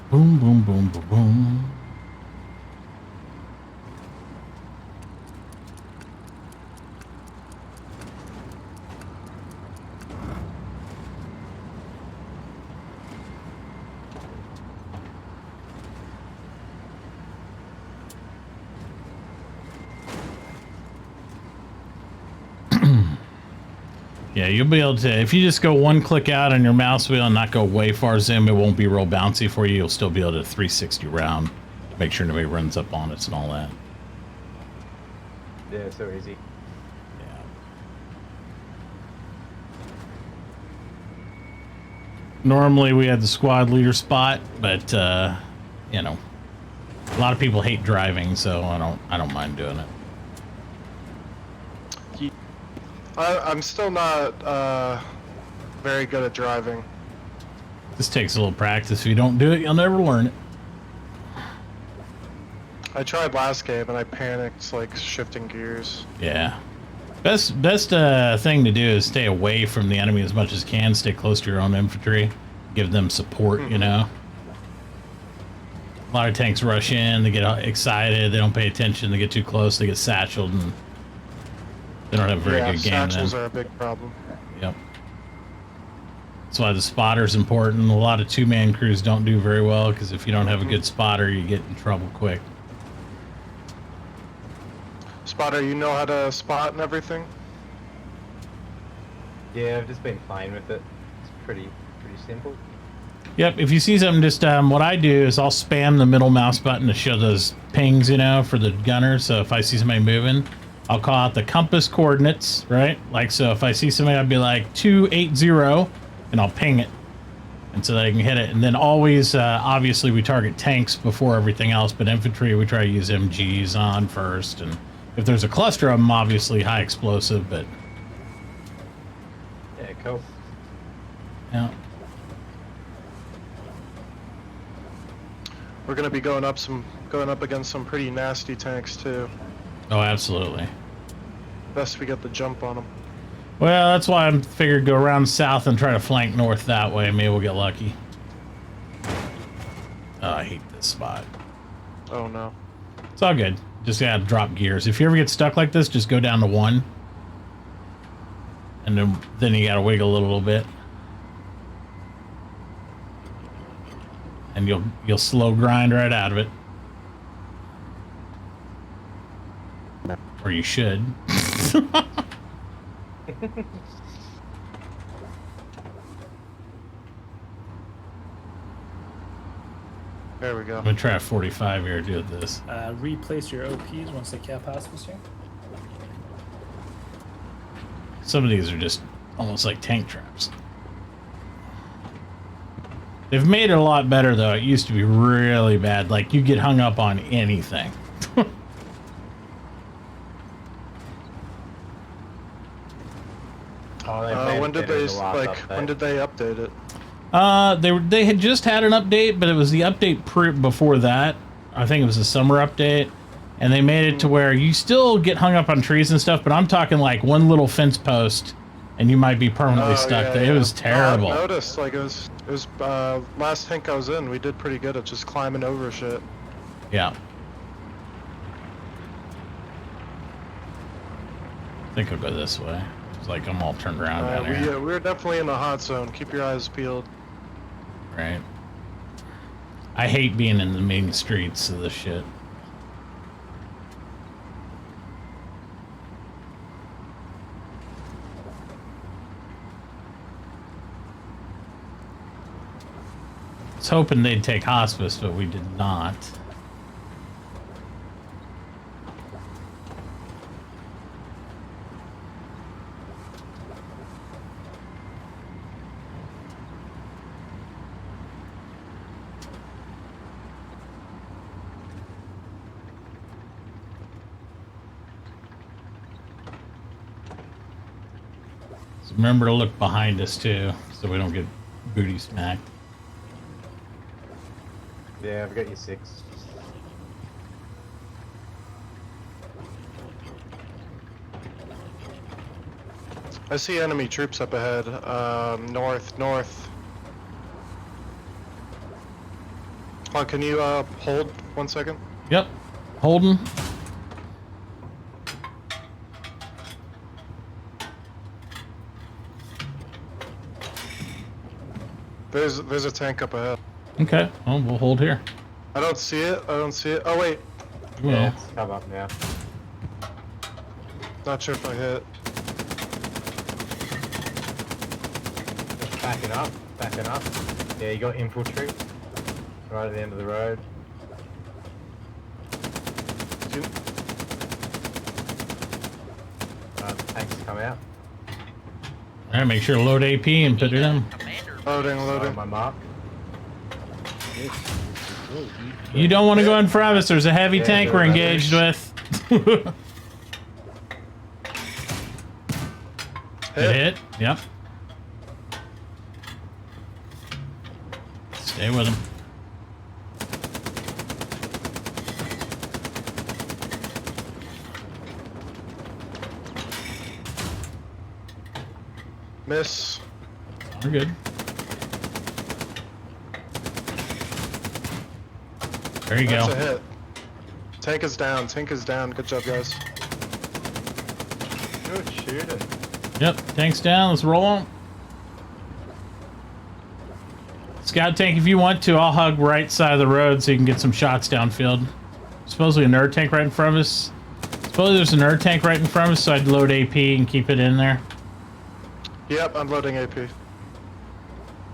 Boom, boom, boom, boom, boom. Yeah, you'll be able to, if you just go one click out on your mouse wheel and not go way far zoom, it won't be real bouncy for you. You'll still be able to 360 round. Make sure nobody runs up on us and all that. Yeah, so easy. Yeah. Normally we had the squad leader spot, but you know, a lot of people hate driving, so I don't mind doing it. I'm still not very good at driving. This takes a little practice. If you don't do it, you'll never learn it. I tried last game and I panicked, like shifting gears. Yeah. Best thing to do is stay away from the enemy as much as you can. Stay close to your own infantry. Give them support, you know. A lot of tanks rush in, they get excited, they don't pay attention, they get too close, they get satcheled, and they don't have a very good game then. satchels are a big problem. Yep. That's why the spotter's important. A lot of two-man crews don't do very well, because if you don't have a good spotter, you get in trouble quick. Spotter, you know how to spot and everything? Yeah, I've just been playing with it. It's pretty simple. Yep, if you see something, just what I do is I'll spam the middle mouse button to show those pings, you know, for the gunner. So if I see somebody moving, I'll call out the compass coordinates, right? Like, so if I see somebody, I'd be like 280, and I'll ping it. and so they can hit it. And then always, obviously, we target tanks before everything else, but infantry we try to use MGs on first. And if there's a cluster of them, obviously high explosive, but Yeah, cool. yeah. We're gonna be going up against some pretty nasty tanks too. Oh, absolutely. Best we get the jump on them. Well, that's why I figured go around south and try to flank north that way. Maybe we'll get lucky. Oh, I hate this spot. Oh no. It's all good. Just gotta drop gears. If you ever get stuck like this, just go down to 1. And then you gotta wiggle a little bit. And you'll slow grind right out of it. Or you should. There we go. I'm gonna try a 45 here to do this. Replace your OPs once they cap hospice here. Some of these are just almost like tank traps. They've made it a lot better though. It used to be really bad. Like you get hung up on anything. When did they update it? They had just had an update, but it was the update before that. I think it was the summer update, and they made it to where you still get hung up on trees and stuff. But I'm talking like one little fence post, and you might be permanently stuck there. It was terrible. I noticed, like it was last tank I was in. We did pretty good at just climbing over shit. Yeah. I think I'll go this way. It's like I'm all turned around down here. We're definitely in the hot zone. Keep your eyes peeled. Right. I hate being in the main streets of this shit. I was hoping they'd take hospice, but we did not. So remember to look behind us too, so we don't get booty smacked. Yeah, I've got you 6. I see enemy troops up ahead. North. Hold on, can you hold 1 second? Yep. Holden. There's a tank up ahead. Okay. Well, we'll hold here. I don't see it. Oh wait. We Yeah, will. it's come up now. Not sure if I hit. Just backing up. Yeah, you got infantry right at the end of the road. Tanks come out. All right, make sure to load AP and put it in. Loading. On my mark. You don't want to go in front of us. There's a heavy tank we're engaged with. Good hit. Yep. Stay with him. Miss. We're good. There you That's go. a hit. Tank is down. Good job, guys. Good shooting. Yep, tank's down. Let's roll on. Scout tank, if you want to, I'll hug right side of the road so you can get some shots downfield. Supposedly a nerd tank right in front of us. Supposedly there's a nerd tank right in front of us, so I'd load AP and keep it in there. Yep, I'm loading AP.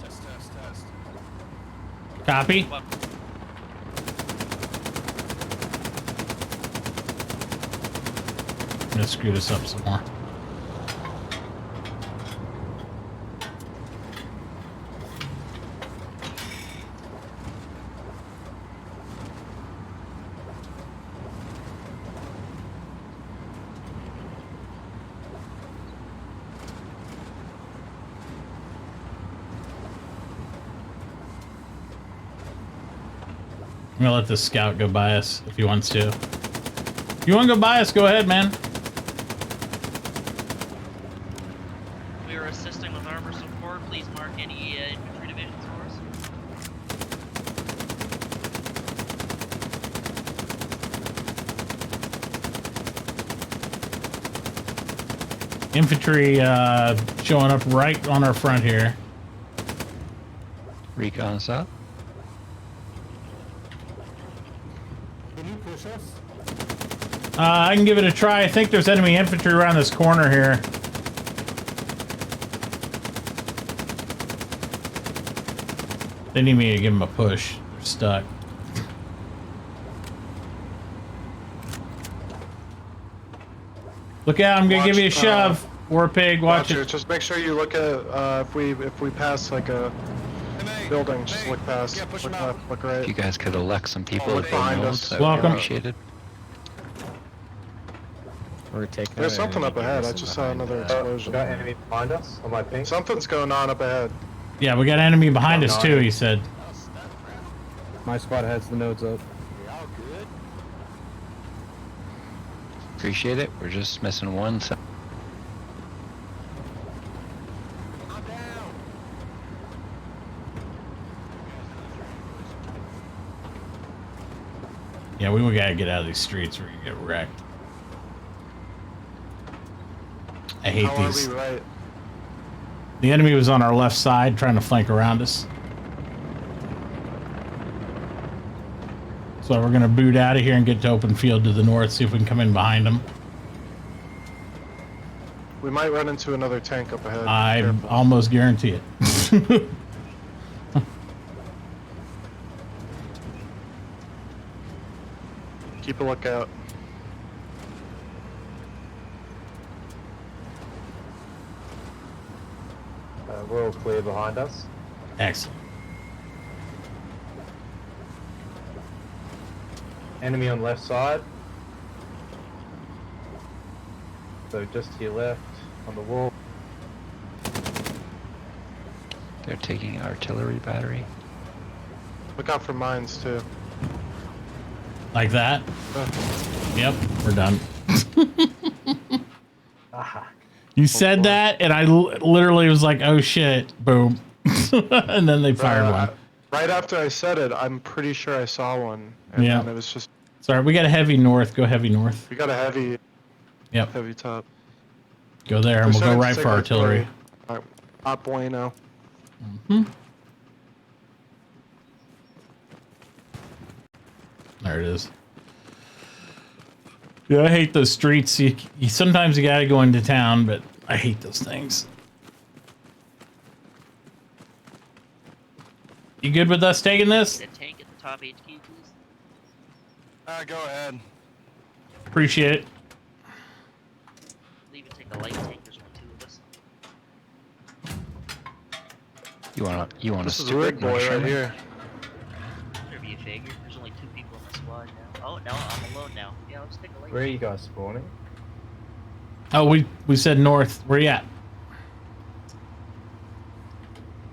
Test. Copy. I'm gonna screw this up some more. I'm gonna let this scout go by us if he wants to. If you want to go by us, go ahead, man. We are assisting with armor support. Please mark any infantry divisions for us. Infantry showing up right on our front here. Recon us up. Can you push us? I can give it a try. I think there's enemy infantry around this corner here. They need me to give them a push. They're stuck. Look out! I'm gonna give you a shove. War pig, watch it. Just make sure you look at if we pass like a building, just look past. Look left, look right. If you guys could elect some people Look at behind the us. notes, that would be Welcome. appreciated. We're taking. There's something up ahead. I just saw another explosion. Got enemy behind us on my ping. Something's going on up ahead. Yeah, we got enemy behind us too. He said. My squad has the nodes up. Appreciate it. We're just missing one. So Yeah, we gotta get out of these streets or we get wrecked. I hate How these. are we right? The enemy was on our left side trying to flank around us. So we're gonna boot out of here and get to open field to the north, see if we can come in behind them. We might run into another tank up ahead. I Careful. almost guarantee it. Keep a lookout. We're all clear behind us. Excellent. Enemy on left side. So just to your left on the wall. they're taking artillery battery. Look out for mines too. Like that? Yep, we're done. You said that, and I literally was like, oh shit, boom. And then they fired one. Right after I said it, I'm pretty sure I saw one. And Yeah. then it was just, Sorry, we got a heavy north. Go heavy north. we got a heavy Yep, top. go there, and we'll go They're right starting to for take artillery. Alright, not bueno. There it is. Yeah, I hate those streets. Sometimes you gotta go into town, but I hate those things. You good with us taking this? The tank at the top HQ, please. Go ahead. Appreciate it. We'll even take a light tank. There's only two of us. You want This us is to a big boy right here. Should be a figure. There's only two people in the squad now. Oh no, I'm alone now. Yeah, let's take a light. Where are you guys spawning? Oh, we said north. Where you at?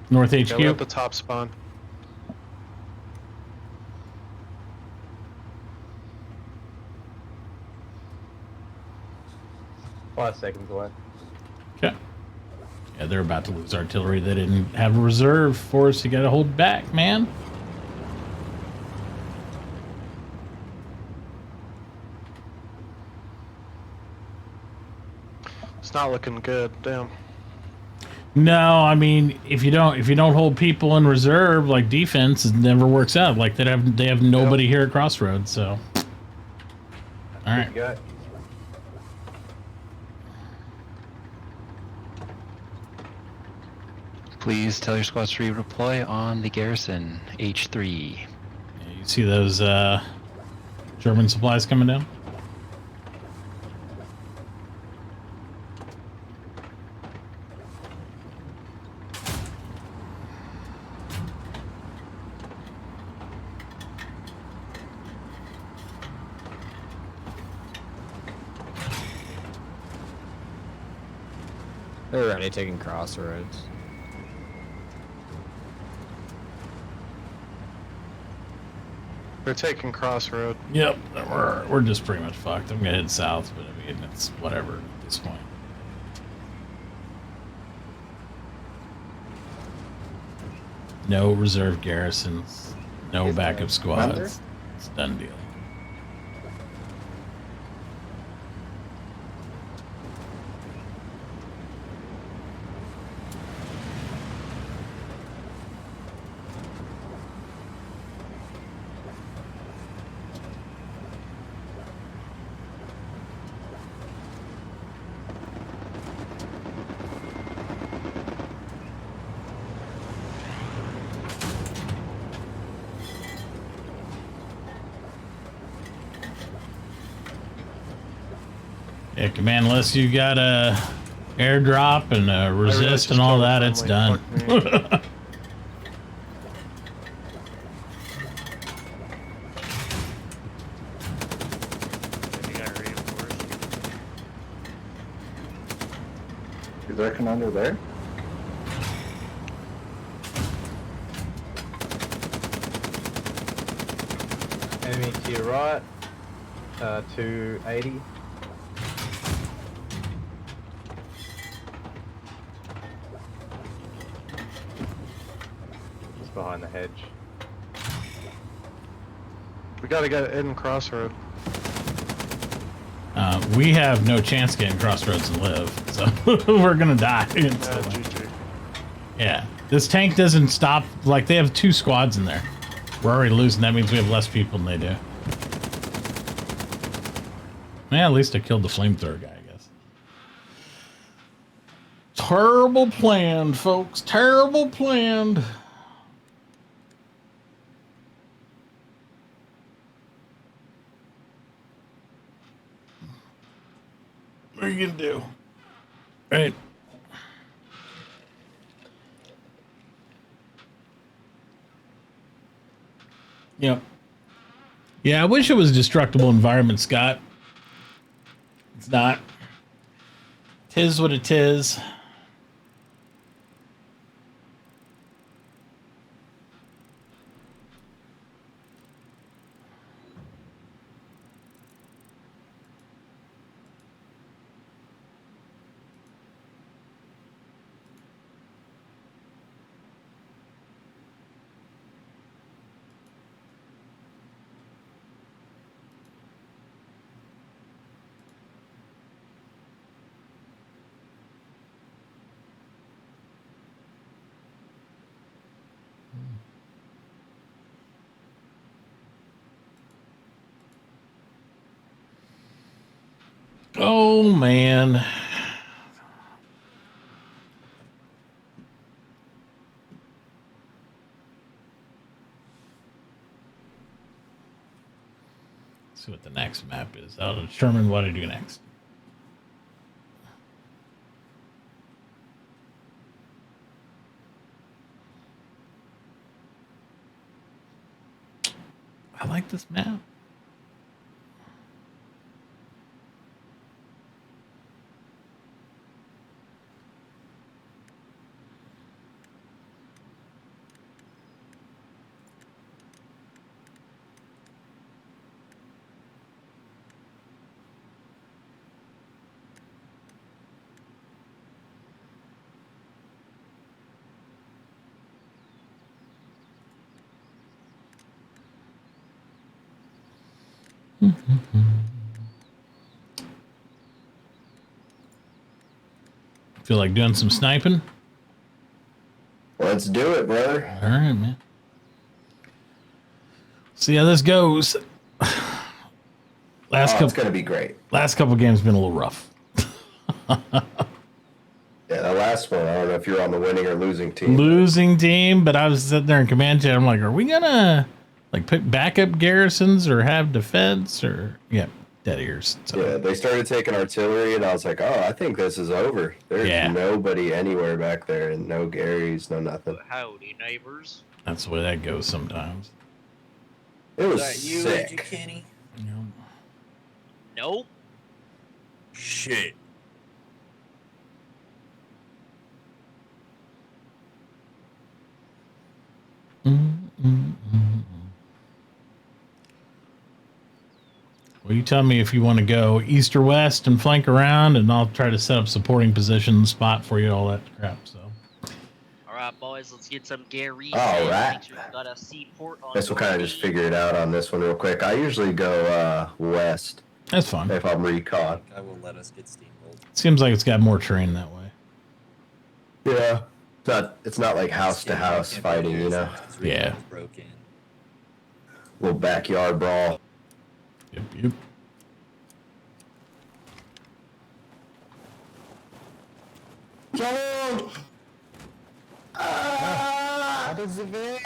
North HQ. Yeah, we're at the top spawn. 5 seconds away. Okay. Yeah, they're about to lose artillery. They didn't have a reserve for us. You got to hold back, man. It's not looking good. Damn. No, I mean, if you don't hold people in reserve, like defense, it never works out. Like they have nobody here at Crossroads. So, all right. Go. Please tell your squads to redeploy on the garrison, H3. Yeah, you see those German supplies coming down? They're already taking Crossroads. They're taking Crossroad. Yep, we're just pretty much fucked. I'm gonna head south, but I mean, it's whatever at this point. No reserve garrisons, no backup squads. It's a done deal. Yeah, command, unless you got a airdrop and a resist and all that, it's done. Is there a commander there? Enemy to your right, 280. Just behind the hedge. We gotta get in Crossroad. We have no chance getting Crossroads and live, so we're gonna die. Yeah, this tank doesn't stop. Like, they have 2 squads in there. We're already losing. That means we have less people than they do. Yeah, at least I killed the flamethrower guy, I guess. Terrible planned, folks. Terrible planned. What are you gonna do? Right. Yep. Yeah, I wish it was destructible environment, Scott. It's not. Tis what it is. Oh, man. Let's see what the next map is. That'll determine what I do next. I like this map. Feel like doing some sniping? Let's do it, brother. All right, man. See how this goes. It's gonna be great. Last couple games been a little rough. Yeah, the last one, I don't know if you're on the winning or losing team. Losing team, but I was sitting there in command chat. I'm like, are we gonna like pick backup garrisons or have defense or dead ears? So. Yeah, they started taking artillery, and I was like, oh, I think this is over. There's nobody anywhere back there, and no Garys, no nothing. Howdy, neighbors. That's the way that goes sometimes. It was that you, sick. Kenny? Nope. Shit. Well, you tell me if you want to go east or west and flank around, and I'll try to set up supporting position spot for you, all that crap. So. Alright, boys, let's get some Gary. Alright. Make sure you got a seaport on Guess we'll board kind of just figure it out on this one real quick. I usually go west. That's fine. If I'm recon. I will let us get steamrolled. Seems like it's got more terrain that way. Yeah. It's not like house to house fighting, you know? Yeah. Broken. Little backyard brawl. Yep. Come on! How does it be?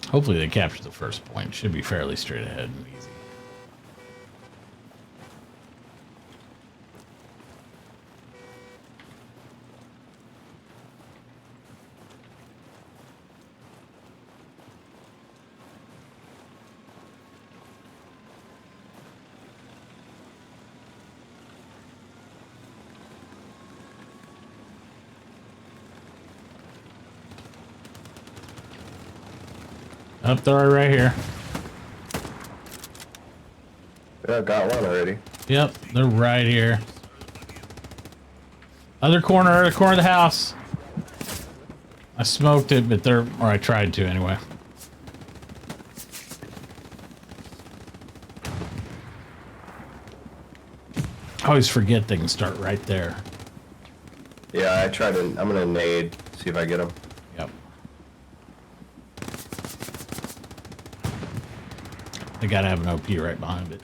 Hopefully they capture the first point. Should be fairly straight ahead and easy. Up there, right here. Yeah, got one already. Yep, they're right here. Other corner of the house. I smoked it, but or I tried to anyway. I always forget they can start right there. Yeah, I'm gonna nade, see if I get him. Yep. They gotta have an OP right behind it.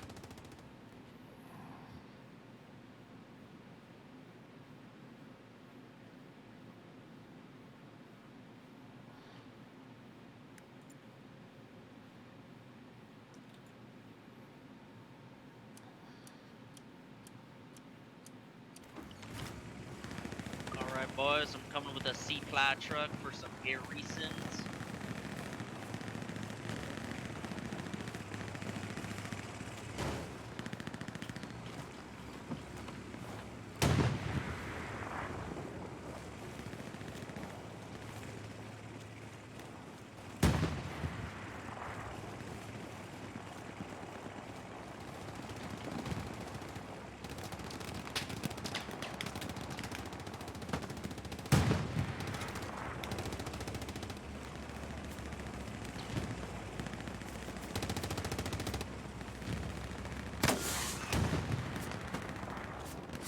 Alright, boys, I'm coming with a C-Fly truck for some garrisons.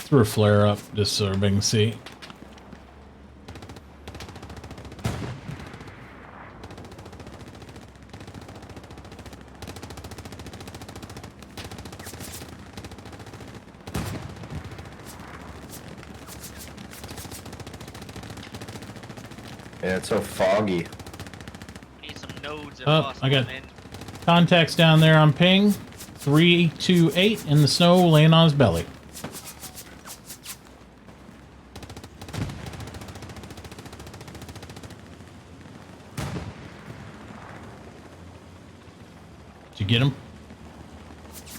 Threw a flare up just so everybody can see. Yeah, it's so foggy. Need some nodes Oh, I got contacts down there on ping. 328 in the snow laying on his belly. Did you get him?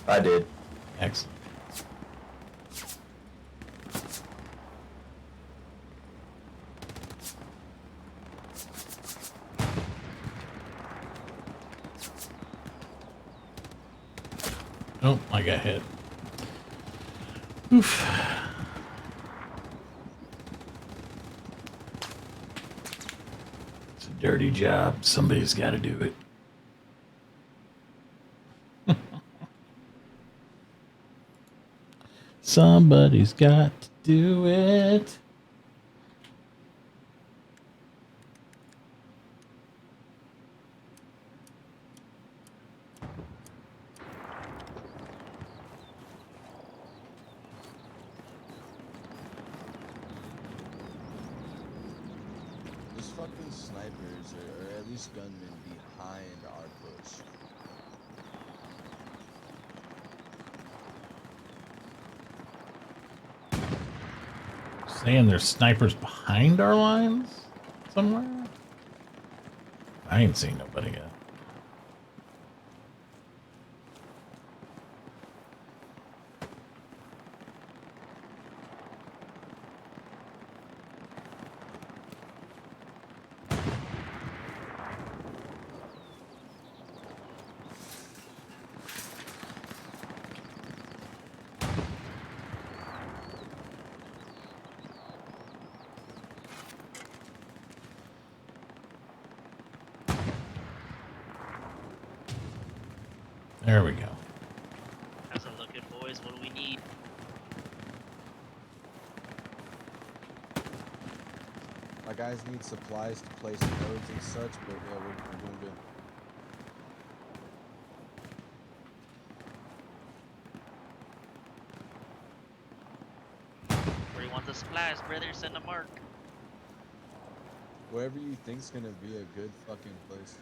I did. Excellent. Oh, I got hit. Oof. It's a dirty job. Somebody's got to do it. Somebody's got to do it. Those fucking snipers, or at least gunmen, behind our push. Saying there's snipers behind our lines somewhere? I ain't seen nobody yet. There we go. How's it looking, boys? What do we need? My guys need supplies to place nodes and such, but yeah, we're doing good. Where do you want the supplies, brother? Send a mark. Wherever you think's gonna be a good fucking place.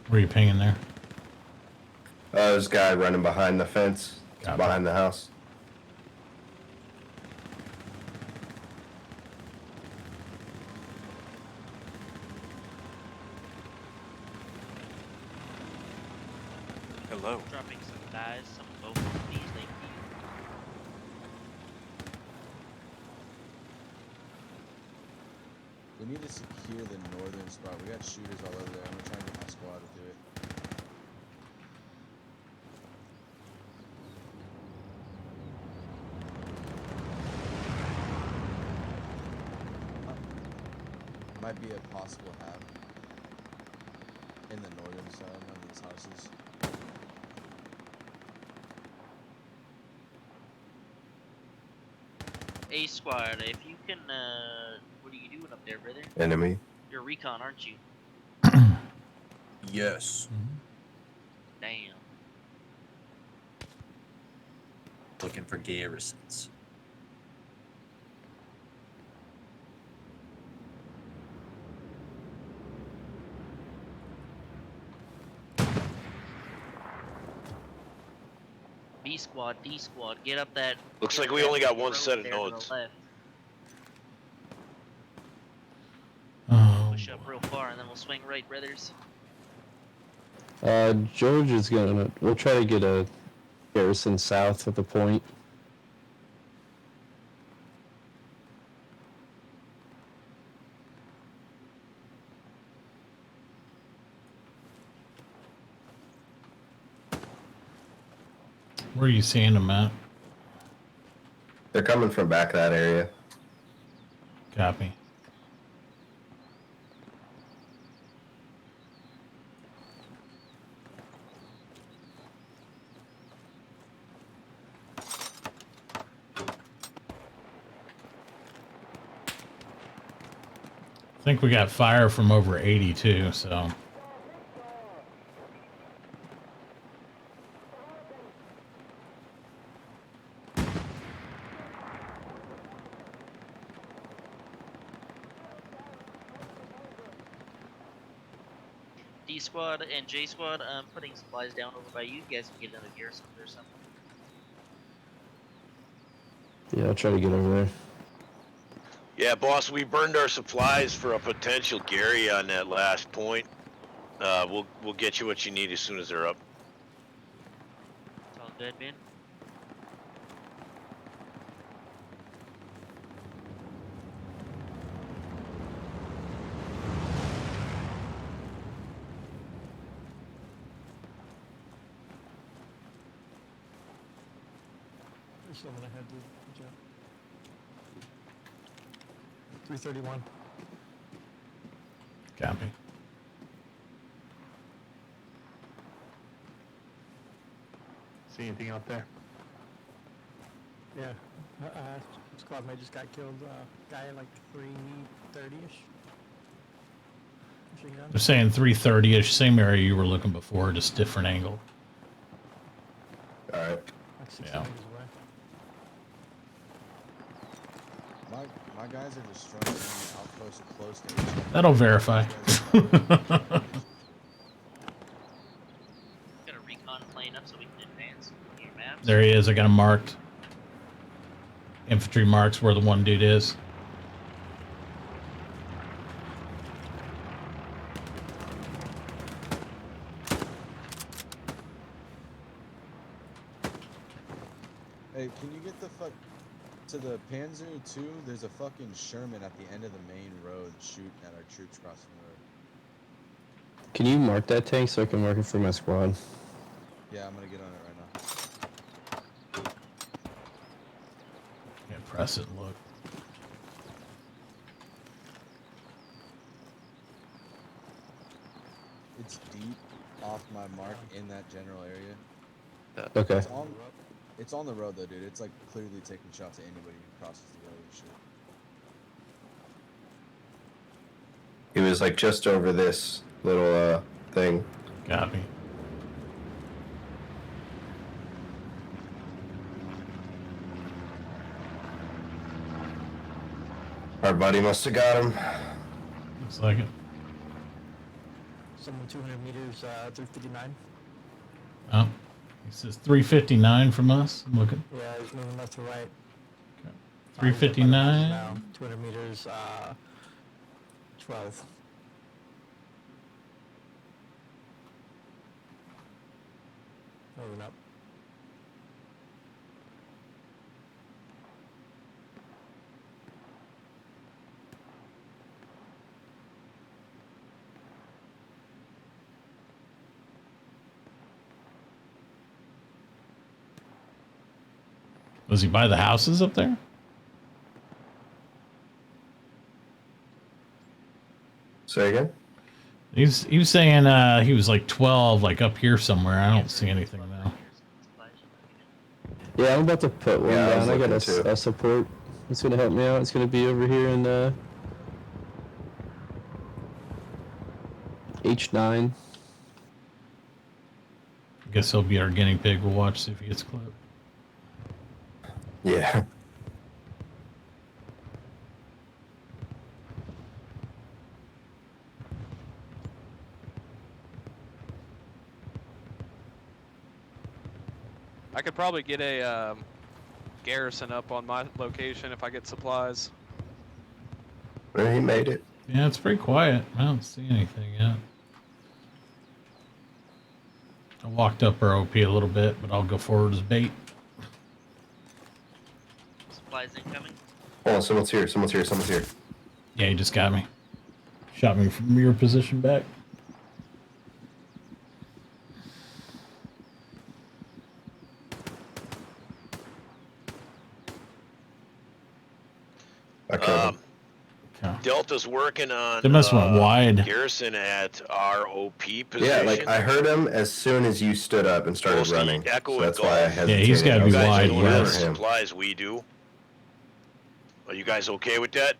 Where are you pinging there? This guy running behind the fence, behind the house. Hello. Dropping supplies, some both of these, thank you. We need to secure the northern spot. We got shooters all over there. I'm gonna try and get my squad to do it. Might be a possible have in the northern side of these houses. A squad, if you can, what are you doing up there, brother? Enemy. You're recon, aren't you? Yes. Damn. Looking for garrisons. B squad, D squad, get up that. Looks get like up we that only got main one road set of there to the nodes. left. Oh. Push up real far and then we'll swing right, brothers. George is gonna. We'll try to get a garrison south of the point. Where are you seeing them at? They're coming from back that area. Copy. I think we got fire from over 82, so. D squad and J squad, putting supplies down over by you. You guys can get another garrison or something. Yeah, I'll try to get over there. Yeah, boss, we burned our supplies for a potential Gary on that last point. We'll get you what you need as soon as they're up. It's all good, man. There's someone ahead, dude. Good job. 331. Copy. See anything out there? Yeah, squad mate just got killed. Guy at like 330-ish. They're saying 330-ish, same area you were looking before, just different angle. All right. Yeah. My guys are destroying the outpost close to each other. That'll verify. Got a recon plane up so we can advance. Your maps. There he is. I got him marked. Infantry marks where the one dude is. Hey, can you get the fuck to the Panzer 2? There's a fucking Sherman at the end of the main road shooting at our troops crossing the road. Can you mark that tank so I can mark it for my squad? Yeah, I'm gonna get on it right now. Yeah, press it and look. woods deep off my mark in that general area. Okay. It's on the road though, dude. It's like clearly taking shots at anybody who crosses the road and shit. He was like just over this little thing. Copy. Our buddy must have got him. Looks like it. Someone 200 meters, 359. Oh, he says 359 from us. I'm looking. Yeah, he's moving left to right. 359. Now, 200 meters, 12. Moving up. Was he by the houses up there? Say again? He was saying he was like 12, like up here somewhere. I don't see anything now. Yeah, I'm about to put one down. I got a support. It's gonna help me out. It's gonna be over here in H9. I guess he'll be our guinea pig. We'll watch, see if he gets clipped. Yeah. I could probably get a garrison up on my location if I get supplies. Well, he made it. Yeah, it's pretty quiet. I don't see anything yet. I walked up our OP a little bit, but I'll go forward as bait. Supplies incoming. Oh, someone's here. Someone's here. Someone's here. Yeah, he just got me. Shot me from your position back. Delta's working on They must went wide. garrison at our OP position. Yeah, like I heard him as soon as you stood up and started Mostly running. Echo So that's and why I Golf. hesitated. Yeah, he's gotta be You guys wide don't have the west. supplies we do. Are you guys okay with that?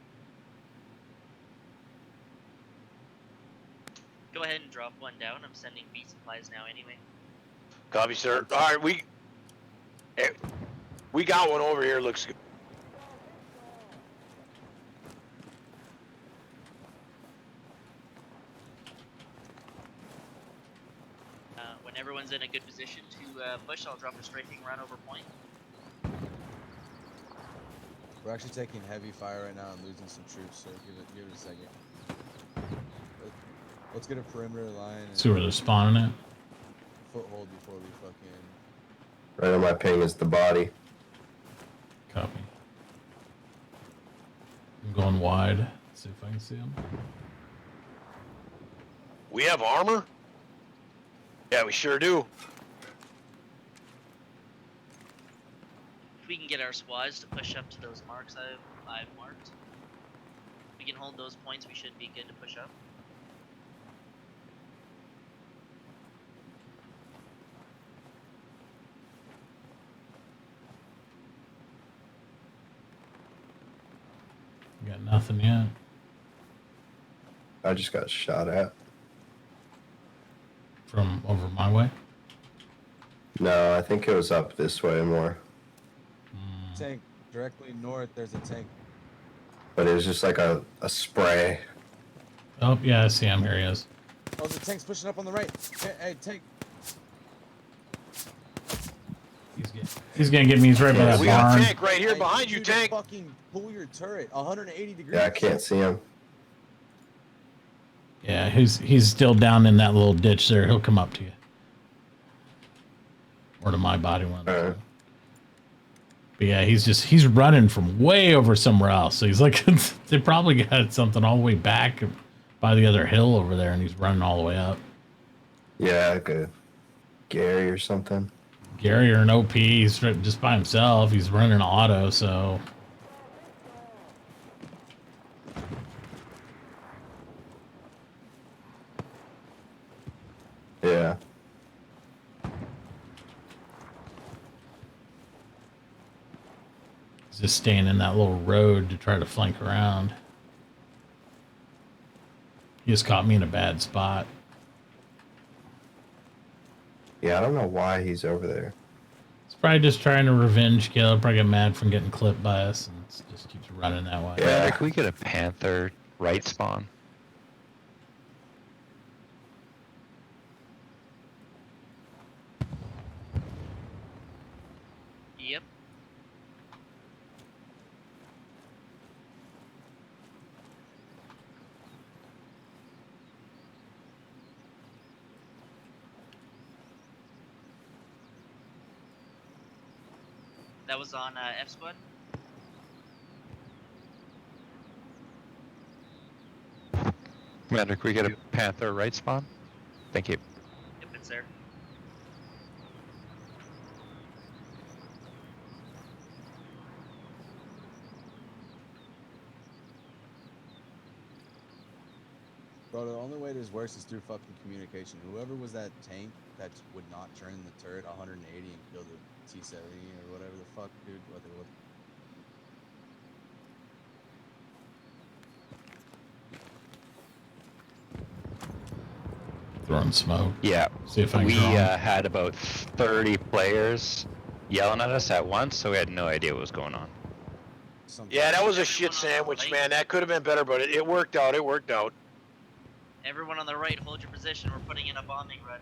Go ahead and drop one down. I'm sending B supplies now anyway. Copy, sir. All right, we got one over here. Looks good. When everyone's in a good position to push, I'll drop a striking run over point. We're actually taking heavy fire right now and losing some troops, so give it a second. Let's get a perimeter line. And See where they're spawning at. foothold before we fucking. Right on my ping is the body. Copy. I'm going wide. See if I can see him. We have armor? Yeah, we sure do. If we can get our squads to push up to those marks I've marked, we can hold those points. We should be good to push up. Got nothing yet. I just got shot at. From over my way? No, I think it was up this way more. Tank directly north. There's a tank. But it was just like a spray. Oh, yeah, I see him. Here he is. Oh, the tank's pushing up on the right. Hey, tank. He's gonna get me. He's right by that We got barn. a tank right here behind you, tank. Fucking pull your turret. 180 degrees. Yeah, I can't see him. Yeah, he's still down in that little ditch there. He'll come up to you. Or to my body one. But yeah, he's running from way over somewhere else. So he's like, they probably got something all the way back by the other hill over there, and he's running all the way up. Yeah, like a Gary or something. Gary or an OP, he's just by himself. He's running auto, so. He's just staying in that little road to try to flank around. He just caught me in a bad spot. Yeah, I don't know why he's over there. He's probably just trying to revenge kill. Probably get mad from getting clipped by us and just keeps running that way. Yeah. Can we get a Panther right spawn? Yep. That was on F squad. Commander, can we get a Panther right spawn? Thank you. Yep, it's there. Bro, the only way this works is through fucking communication. Whoever was that tank that would not turn the turret 180 and kill the T-70 or whatever the fuck, dude. What they would. Throwing smoke. Yeah. See if I can we draw him. had about 30 players yelling at us at once, so we had no idea what was going on. Yeah, that was a shit sandwich, man. That could have been better, but it worked out. It worked out. Everyone on the right, hold your position. We're putting in a bombing run.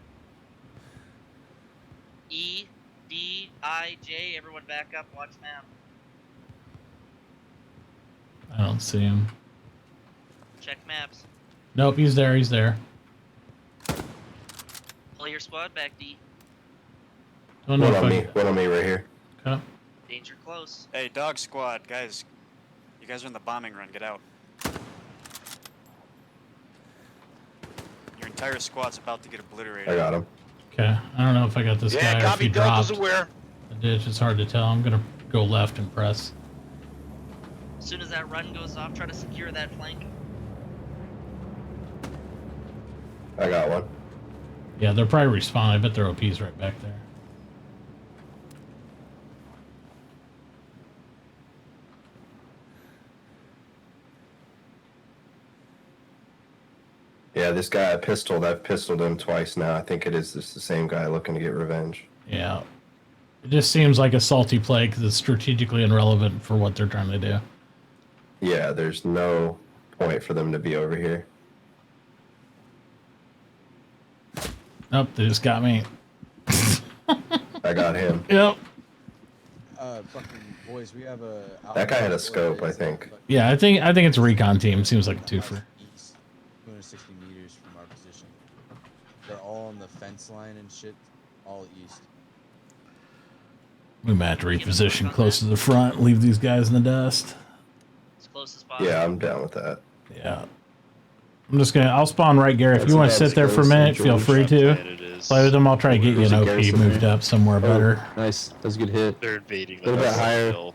E, D, I, J. Everyone back up. Watch map. I don't see him. Check maps. Nope, he's there. He's there. Pull your squad back, D. Don't know One if on I- me. One on me right here. Okay. Danger close. Hey, dog squad, guys. You guys are in the bombing run. Get out. Your entire squad's about to get obliterated. I got him. Okay. I don't know if I got this Yeah, guy or if copy. he Delta's dropped aware. the ditch. It's hard to tell. I'm gonna go left and press. As soon as that run goes off, try to secure that flank. I got one. Yeah, they're probably respawning. I bet their OP's right back there. Yeah, this guy I pistoled. I've pistoled him twice now. I think it is just the same guy looking to get revenge. Yeah. It just seems like a salty play because it's strategically irrelevant for what they're trying to do. Yeah, there's no point for them to be over here. Nope, they just got me. I got him. Yep. Fucking boys, we have a. That guy had a scope, I think. Yeah, I think it's a recon team. Seems like a twofer. East, 260 meters from our position. They're all on the fence line and shit. All east. We might have to reposition close to the front, leave these guys in the dust. As close as possible. Yeah, I'm down with that. Yeah. I'll spawn right, Gary. If That's you want to about sit there as for a close minute, as feel free to. Play with them. I'll try to get you Where's an the OP garrison moved there? up somewhere better. Nice. That's a good hit. They're invading A little bit higher. Enemy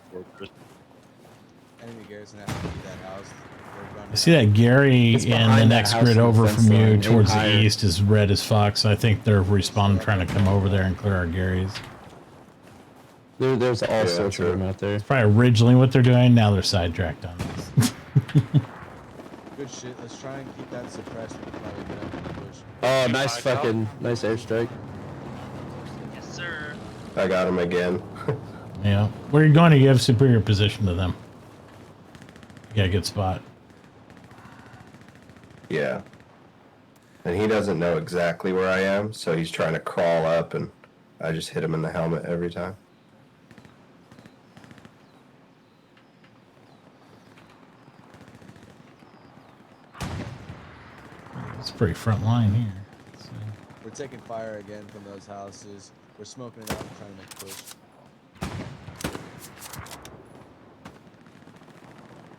garrison has to be that house. They're running I see that Gary It's in the behind that next house grid on the over fence from you line, towards higher. the east is red as fuck, so I think they're respawning trying to come over there and clear our Garys. There's all sorts of them out there. It's probably originally what they're doing, now they're sidetracked on this. Good shit. Let's try and keep that suppressed. We can probably get up and push. Oh, nice nice airstrike. Yes, sir. I got him again. Yeah. Where you're going, you have superior position to them. You got a good spot. Yeah. And he doesn't know exactly where I am, so he's trying to crawl up, and I just hit him in the helmet every time. It's pretty front line here. We're taking fire again from those houses. We're smoking it out and trying to make a push.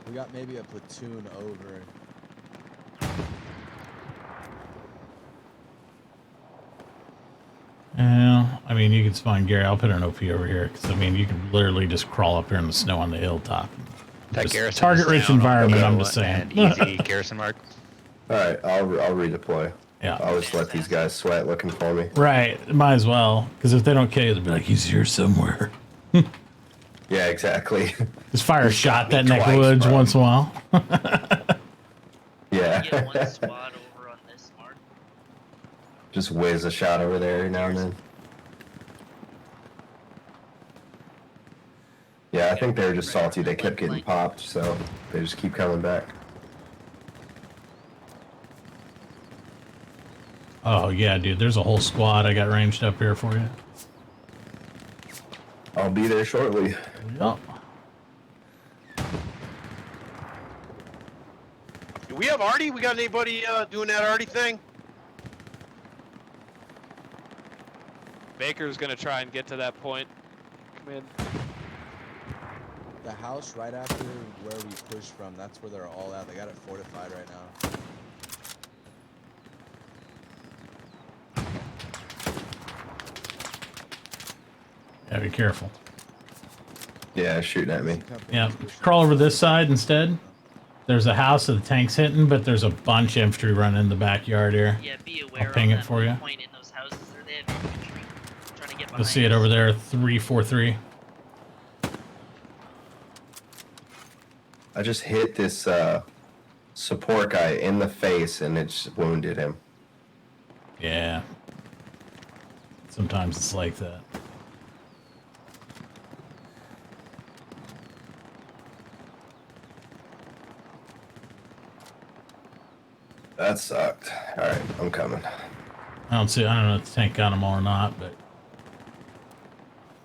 We got maybe a platoon over. Yeah, I mean, you can spawn Gary. I'll put an OP over here because I mean, you can literally just crawl up here in the snow on the hilltop. That Just garrison target-rich is down on environment. the I'm hill just saying. and easy garrison mark. All right, I'll redeploy. Yeah. I'll just let these guys sweat looking for me. Right, might as well because if they don't kill you, they'll be like, he's here somewhere. Yeah, exactly. Just fire a shot me that neck of twice, woods bro. once in a while. Yeah. Get one squad over on this mark. Just whiz a shot over there every now and then. Yeah, I think they were just salty. They kept getting popped, so they just keep coming back. Oh yeah, dude. There's a whole squad I got ranged up here for you. I'll be there shortly. Yep. Do we have Artie? We got anybody doing that Artie thing? Baker's gonna try and get to that point. Come in. The house right after where we pushed from, that's where they're all at. They got it fortified right now. Yeah, be careful. Yeah, shooting at me. Yeah, crawl over this side instead. There's a house that the tank's hitting, but there's a bunch of infantry running in the backyard here. Yeah, be aware I'll ping on it that for you. point in those houses there, they have infantry trying to get behind You'll see it us. over there, 343. I just hit this support guy in the face and it just wounded him. Yeah. Sometimes it's like that. That sucked. Alright, I'm coming. I don't know if the tank got them all or not, but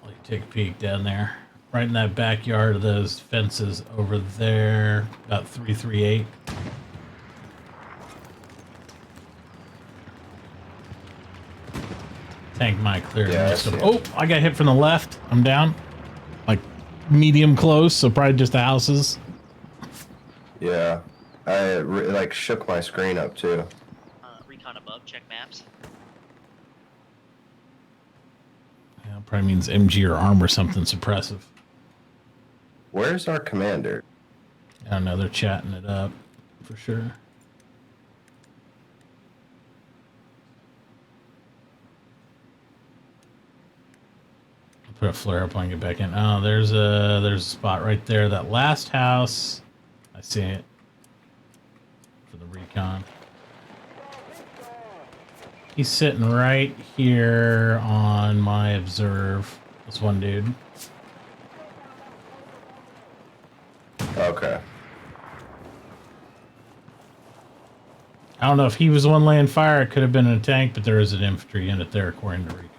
I'll let you take a peek down there. Right in that backyard of those fences over there, about 338. Tank might clear. Yeah, most of I them. see Oh, I got hit from the left. I'm down. Like medium close, so probably just the houses. Yeah. I like shook my screen up too. Recon above, check maps. Yeah, probably means MG or arm or something suppressive. Where's our commander? I don't know, they're chatting it up for sure. I'll put a flare up and get back in. Oh, there's a spot right there. That last house. I see it. For the recon. He's sitting right here on my observe. This one dude. Okay. I don't know if he was the one laying fire. It could have been in a tank, but there is an infantry unit there, according to recon.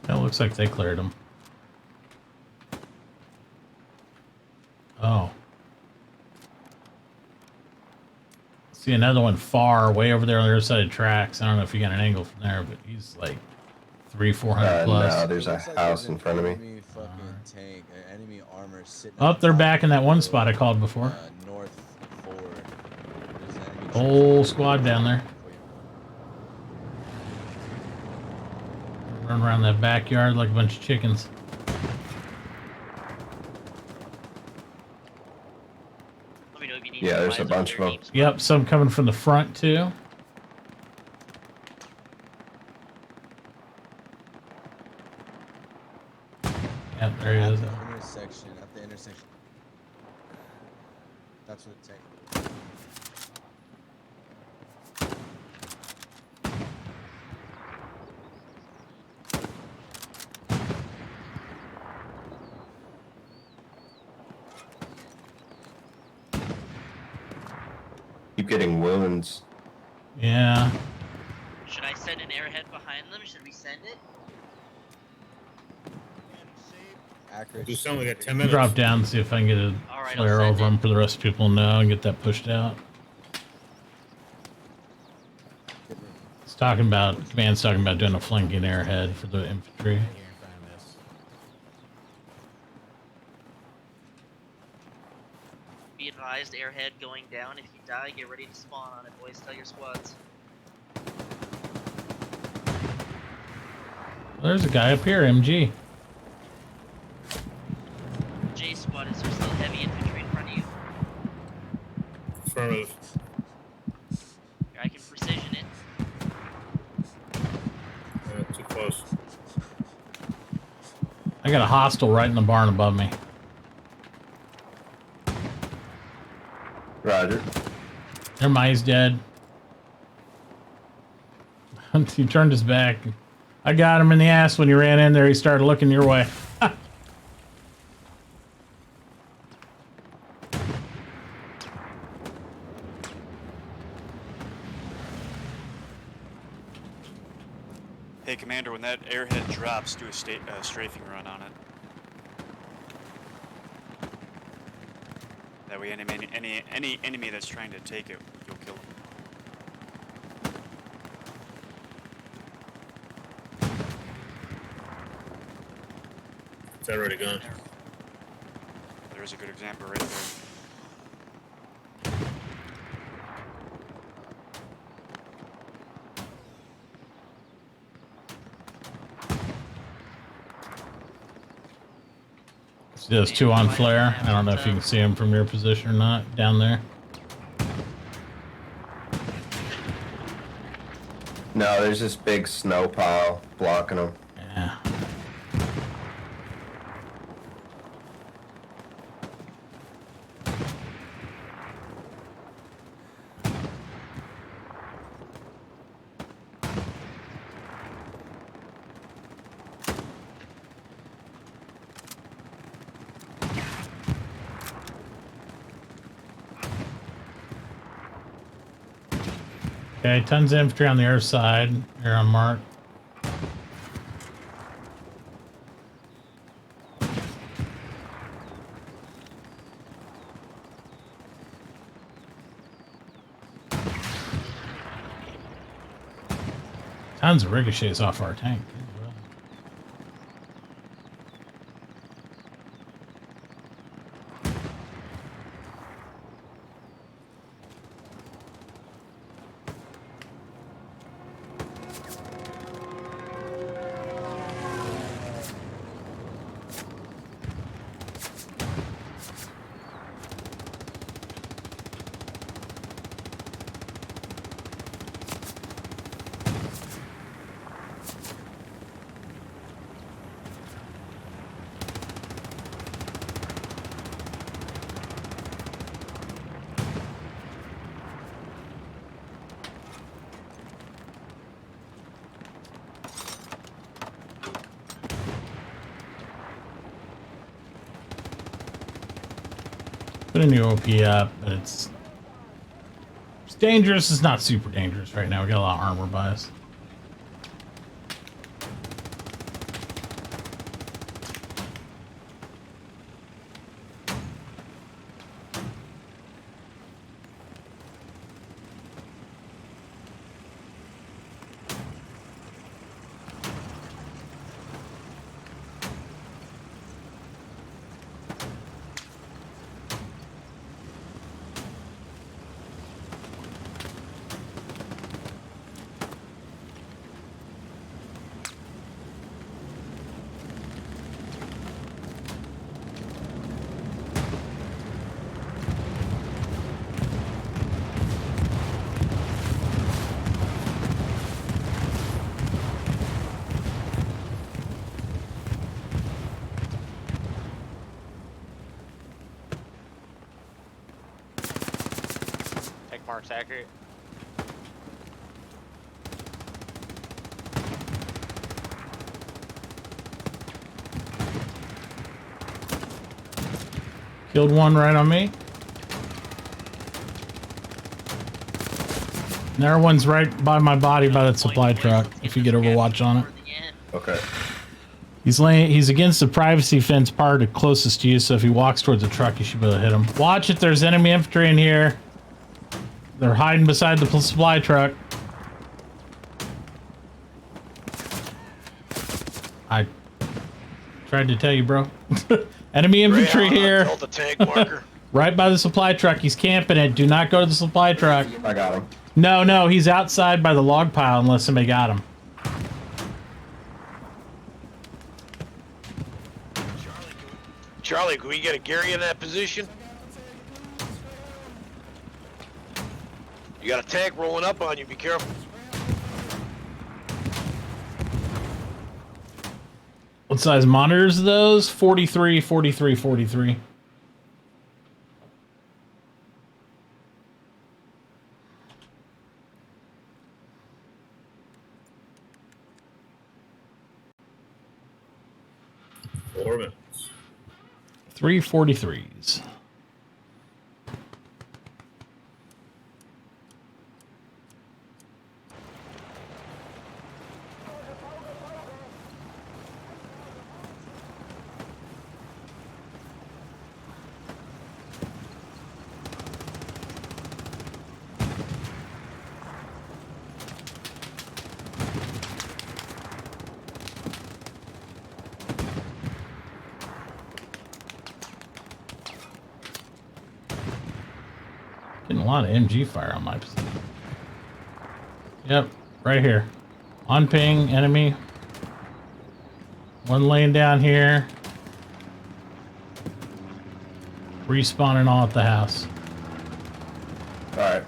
It looks like they cleared them. Oh. See another one far, way over there on the other side of tracks. I don't know if you got an angle from there, but he's like 300-400 plus. No, there's a house in front of me. Enemy fucking tank, enemy armor sitting. Oh, they're back in that one spot I called before. North 4. There's enemy Whole squad down there. Run around that backyard like a bunch of chickens. Let me know if you need Yeah, there's a supplies bunch of over them. your Yep, some coming from the front too. Yep, there he is. At the intersection. At the intersection. That's what the tank. Keep getting wounds. Yeah. Should I send an airhead behind them? Should we send it? Accurate. Do something like 10 minutes. Drop down and see if I can get a Alright, flare I'll send over it. them for the rest of people to know and get that pushed out. It's talking about, command's talking about doing a flanking airhead for the infantry. Be advised, pressurized airhead going down. If you die, get ready to spawn on it, boys. Tell your squads. There's a guy up here, MG. J squad, is there still heavy infantry in front of you? Affirmative. I can precision it. Too close. I got a hostile right in the barn above me. Roger. Never mind, he's dead. He turned his back. I got him in the ass when he ran in there. He started looking your way. Hey, Commander, when that airhead drops, do a strafing run on it. That way, any enemy that's trying to take it, you'll kill them. It's already gone. There's a good example right there. There's two on flare. I don't know if you can see them from your position or not down there. No, there's this big snow pile blocking them. Yeah. Okay, tons of infantry on the other side. Here on mark. Tons of ricochets off our tank. Put a new OP up, but it's dangerous. It's not super dangerous right now. We got a lot of armor by us. Mark's accurate. Killed one right on me. And there one's right by my body by that supply truck. If you get Overwatch on it. Okay. He's against the privacy fence part closest to you, so if he walks towards the truck, you should be able to hit him. Watch it, there's enemy infantry in here. They're hiding beside the supply truck. I tried to tell you, bro. Enemy infantry here. Hold the tank marker. Right by the supply truck. He's camping it. Do not go to the supply truck. I got him. No, he's outside by the log pile unless somebody got him. Charlie, can we get a Gary in that position? You got a tank rolling up on you. Be careful. What size monitors are those? 43, 43, 43. Orbit. 343s. Getting a lot of MG fire on my position. Yep, right here. On ping, enemy. One laying down here. Respawning all at the house. Alright.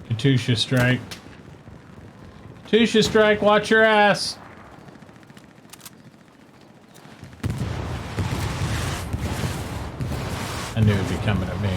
Katusha strike. Katusha strike, watch your ass. I knew it'd be coming at me.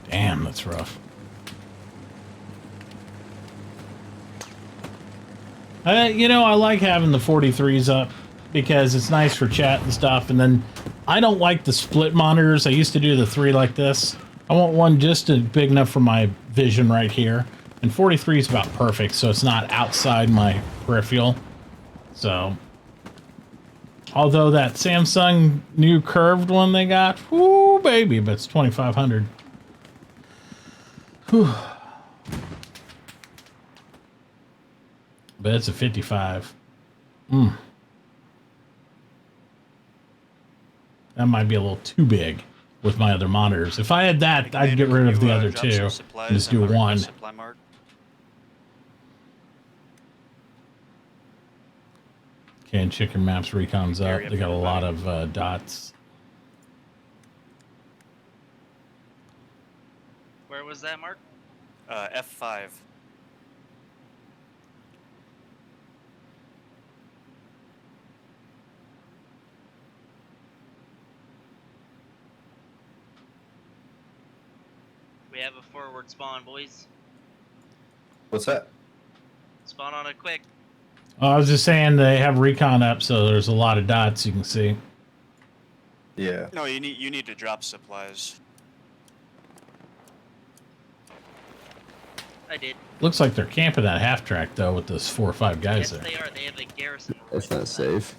Damn, that's rough. You know, I like having the 43s up because it's nice for chat and stuff. And then I don't like the split monitors. I used to do the 3 like this. I want one just big enough for my vision right here. And 43 is about perfect, so it's not outside my peripheral. So, although that Samsung new curved one they got, whoo baby, but it's 2,500. Whew. But it's a 55. That might be a little too big with my other monitors. If I had that, I'd get rid of the other two and just do one. Okay, and Chicken Maps Recon's up. They got a lot of dots. Where was that, Mark? F5. We have a forward spawn, boys. What's that? Spawn on it quick. Oh, I was just saying they have recon up, so there's a lot of dots you can see. Yeah. No, you need to drop supplies. I did. Looks like they're camping that half track though with those 4 or 5 guys Yes, there. they are. They have a garrison. That's not safe.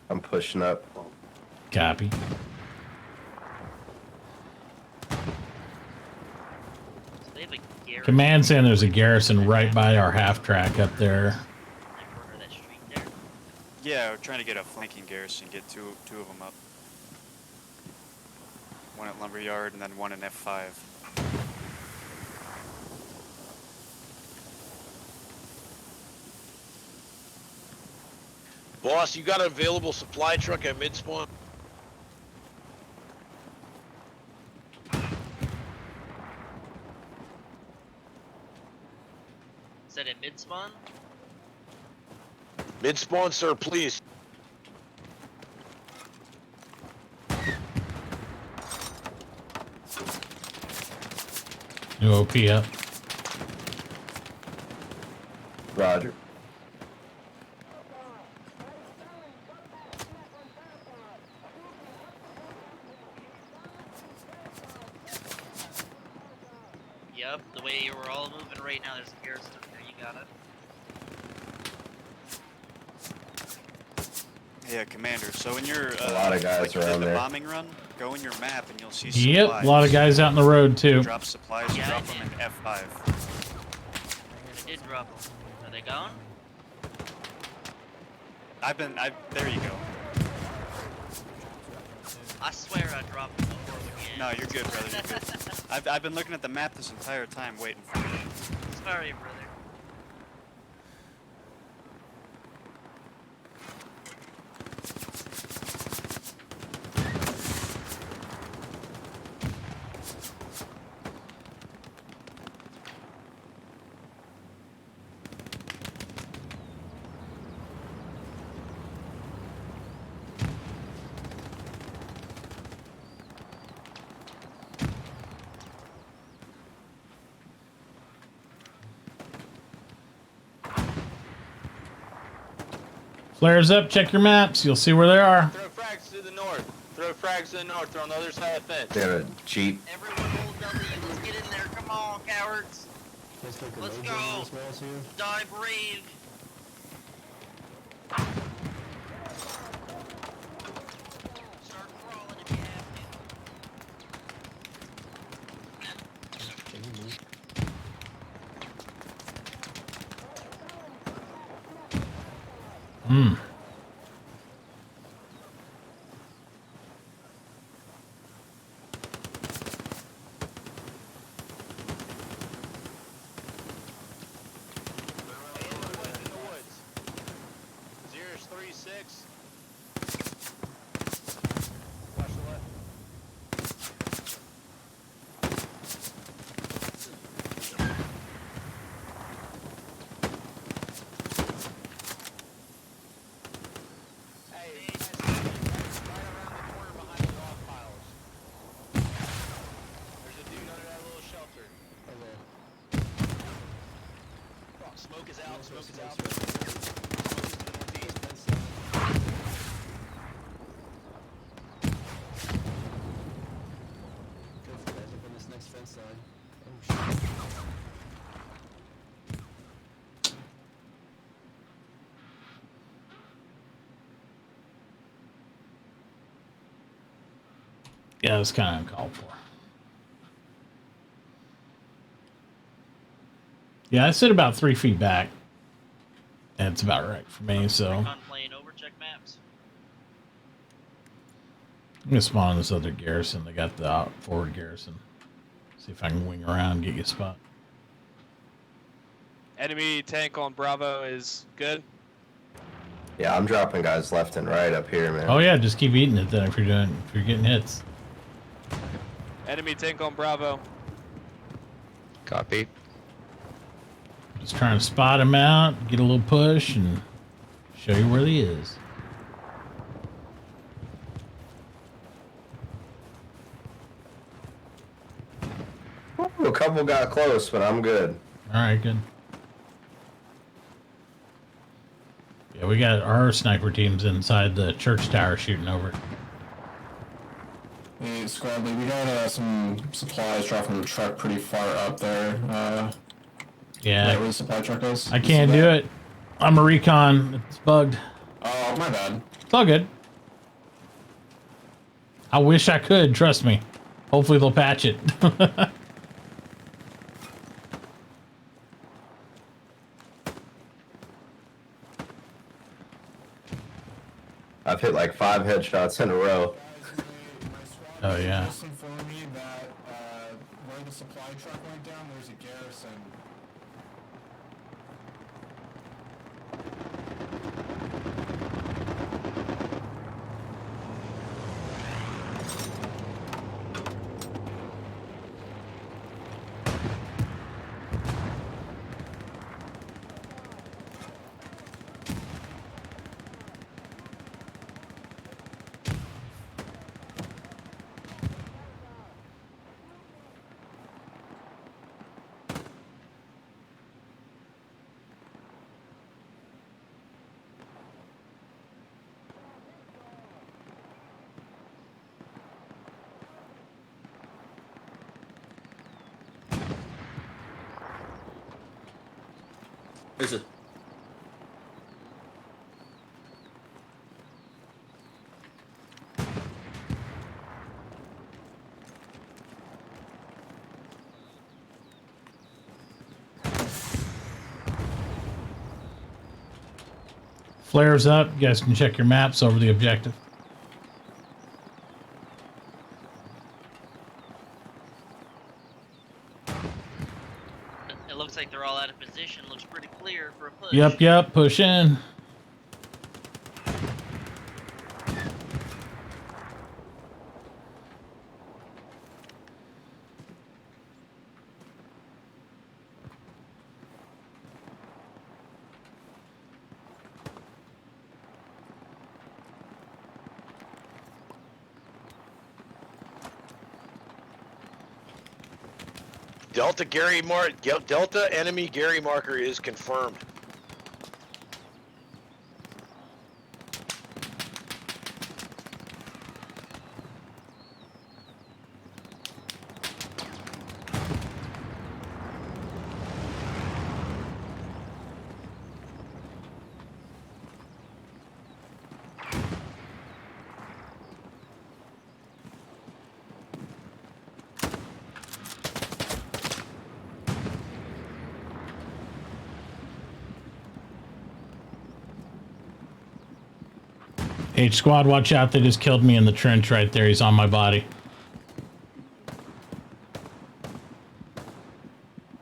I'm pushing up. Copy. So they have a garrison. Command saying there's a garrison right by our half track up there. Corner that street there. Yeah, we're trying to get a flanking garrison, get two of them up. One at Lumberyard and then one in F5. Boss, you got an available supply truck at mid-spawn? Is that at mid spawn? Mid-spawn, sir, please. New OP up. Roger. Yep, the way you were all moving right now, there's a garrison up there. You got it. Yeah, Commander. So in your A lot of guys like you did around the there. bombing run, go in your map and you'll see Yep, supplies. a lot of guys out in the road too. Drop supplies, Yeah, drop I them in F5. I did drop them. Are they gone? There you go. I swear I dropped them before we came. No, you're good, brother. You're good. I've been looking at the map this entire time, waiting for you. Sorry, brother. Flares up, check your maps. You'll see where they are. Throw frags to the north. Throw frags to the north. They're on the other side of the fence. They have a Jeep. Everyone hold W. Let's get in there. Come on, cowards. Let's go. Die brave. Start crawling if you have Hmm. Zero's 3-6. Watch the left. Hey, guys, right around the corner behind the log piles. There's a dude under that little shelter. Oh, smoke is out, smoke is out. Smoke is to the northeast. Yeah, it's kind of uncalled for. Yeah, I sit about 3 feet back. That's about right for me, so I'm Recon playing over. Check maps. gonna spawn on this other garrison. They got the forward garrison. See if I can wing around and get you a spot. Enemy tank on Bravo is good. Yeah, I'm dropping guys left and right up here, man. Oh yeah, just keep eating it then if you're getting hits. Enemy tank on Bravo. Copy. Just trying to spot him out, get a little push, and show you where he is. Ooh, a couple got close, but I'm good. All right, good. Yeah, we got our sniper teams inside the church tower shooting over. Hey, squad lead, we got some supplies dropped from the truck pretty far up there. Yeah. Right where the supply truck is. I can't do it. I'm a recon. It's bugged. Oh, my bad. It's all good. I wish I could, trust me. Hopefully they'll patch it. I've hit like 5 headshots in a row. Oh, yeah. Just informed me that where the supply truck went down, there's a garrison. Is it? Flares up. You guys can check your maps over the objective. It looks like they're all out of position. Looks pretty clear for a push. Yep. Push in. Delta enemy Gary marker is confirmed. H squad, watch out. They just killed me in the trench right there. He's on my body.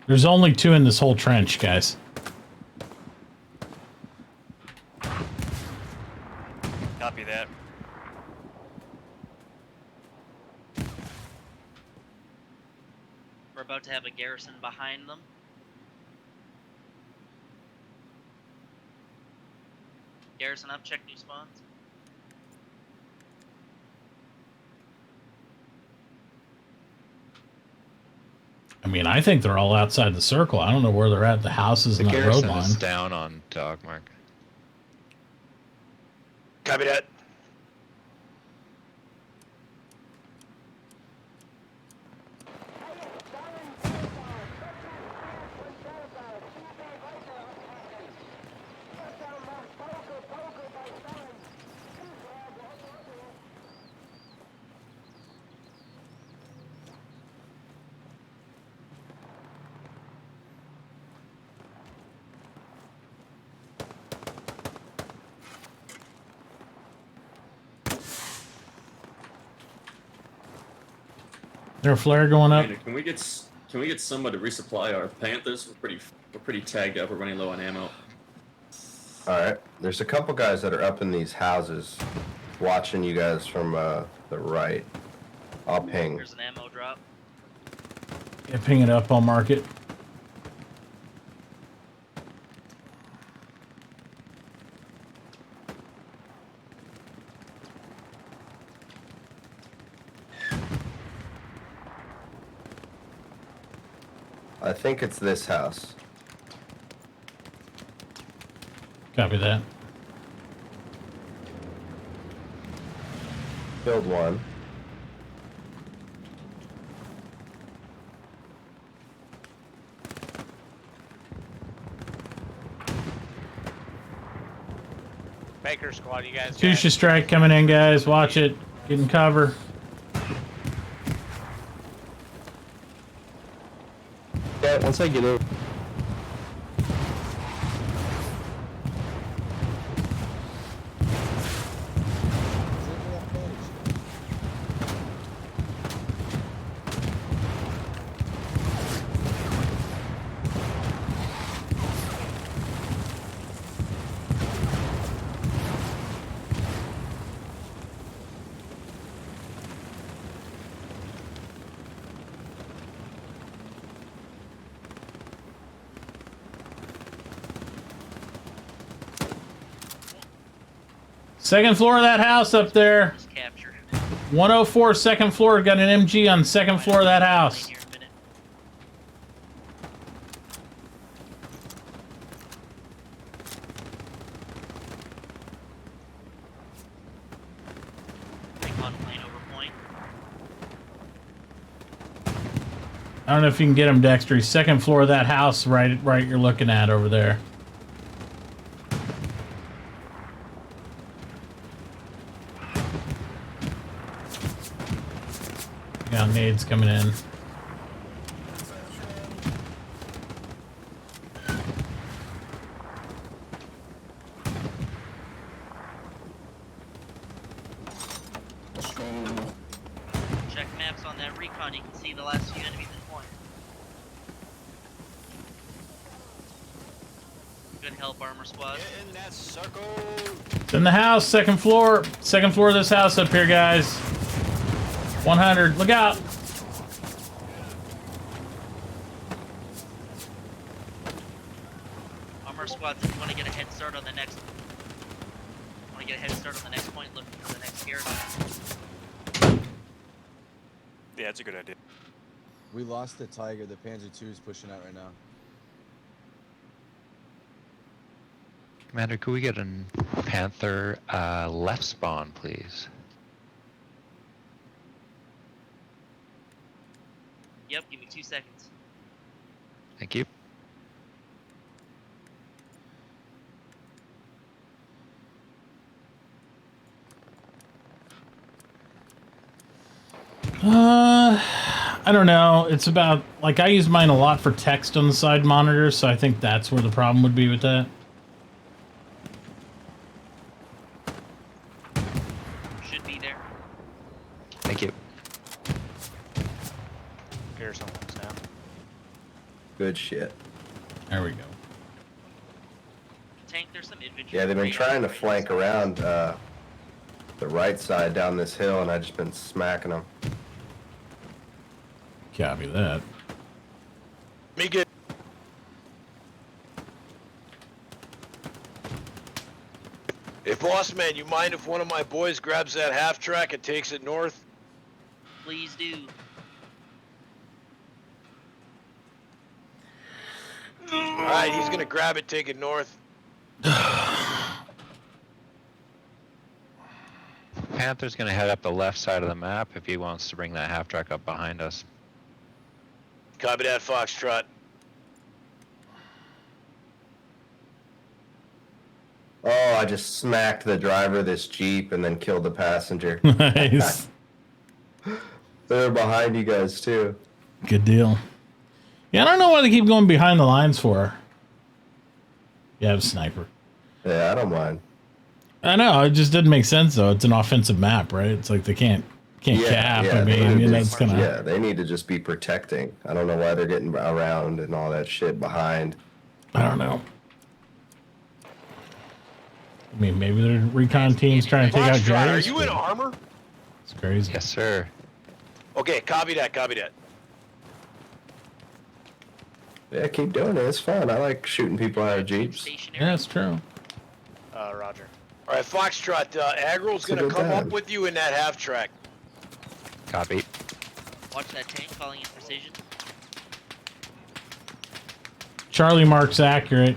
There's only 2 in this whole trench, guys. Copy that. We're about to have a garrison behind them. Garrison up, check new spawns. I mean, I think they're all outside the circle. I don't know where they're at. The houses and The that road garrison line. is down on dog mark. Copy that. There a flare going up? Can we get somebody to resupply our Panthers? We're pretty tagged up. We're running low on ammo. All right, there's a couple guys that are up in these houses, watching you guys from the right. I'll ping. There's an ammo drop. Yeah, ping it up. I'll mark it. I think it's this house. Copy that. Killed one. Baker squad, you guys. Fuchsia strike coming in, guys. Watch it. Getting cover. once I get over. Second floor of that house up there. 104 second floor. Got an MG on second floor of that house. I don't know if you can get him, Dexter. He's second floor of that house, right you're looking at over there. Got nades coming in. Check maps on that recon. You can see the last few enemies in point. Good help, armor squad. Get in that circle. It's in the house, second floor. Second floor of this house up here, guys. 100. Look out. Armor squads, if you want to get a head start on the next point, look for the next gear. Yeah, it's a good idea. We lost the Tiger. The Panzer II is pushing out right now. Commander, could we get a Panther left spawn, please? Yep, give me 2 seconds. Thank you. I don't know. It's about, like, I use mine a lot for text on the side monitor, so I think that's where the problem would be with that. Should be there. Thank you. Garrison one's down. Good shit. There we go. Tank, there's some infantry. Yeah, they've been trying to flank around the right side down this hill, and I've just been smacking them. Copy that. Me get. Hey, boss man, you mind if one of my boys grabs that half track and takes it north? Please do. Alright, he's gonna grab it, take it north. Panther's gonna head up the left side of the map if he wants to bring that half track up behind us. Copy that, Foxtrot. Oh, I just smacked the driver of this Jeep and then killed the passenger. Nice. They're behind you guys, too. Good deal. Yeah, I don't know why they keep going behind the lines for. You have a sniper. Yeah, I don't mind. I know, it just didn't make sense, though. It's an offensive map, right? It's like they can't cap. I mean, you know, it's kind of... Yeah, they need to just be protecting. I don't know why they're getting around and all that shit behind. I don't know. I mean, maybe their recon team's trying to take out Foxtrot, are Jerry's. you in armor? It's crazy. Yes, sir. Okay, copy that, copy that. Yeah, keep doing it. It's fun. I like shooting people out of Jeeps. Yeah, it's true. Roger. Alright, Foxtrot, Aggro's gonna come up with you in that half track. Copy. Watch that tank calling in precision. Charlie mark's accurate.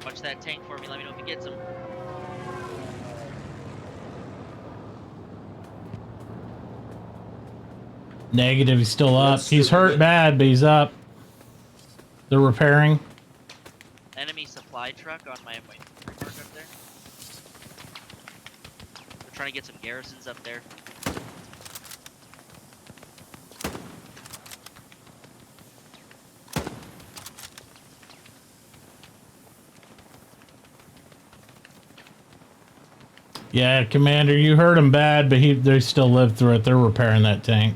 Watch that tank for me. Let me know if he gets him. Negative, he's still up. He's hurt bad, but he's up. They're repairing. Enemy supply truck on my mark up there. trying to get some garrisons up there. Yeah, Commander, you hurt him bad, but they still lived through it. They're repairing that tank.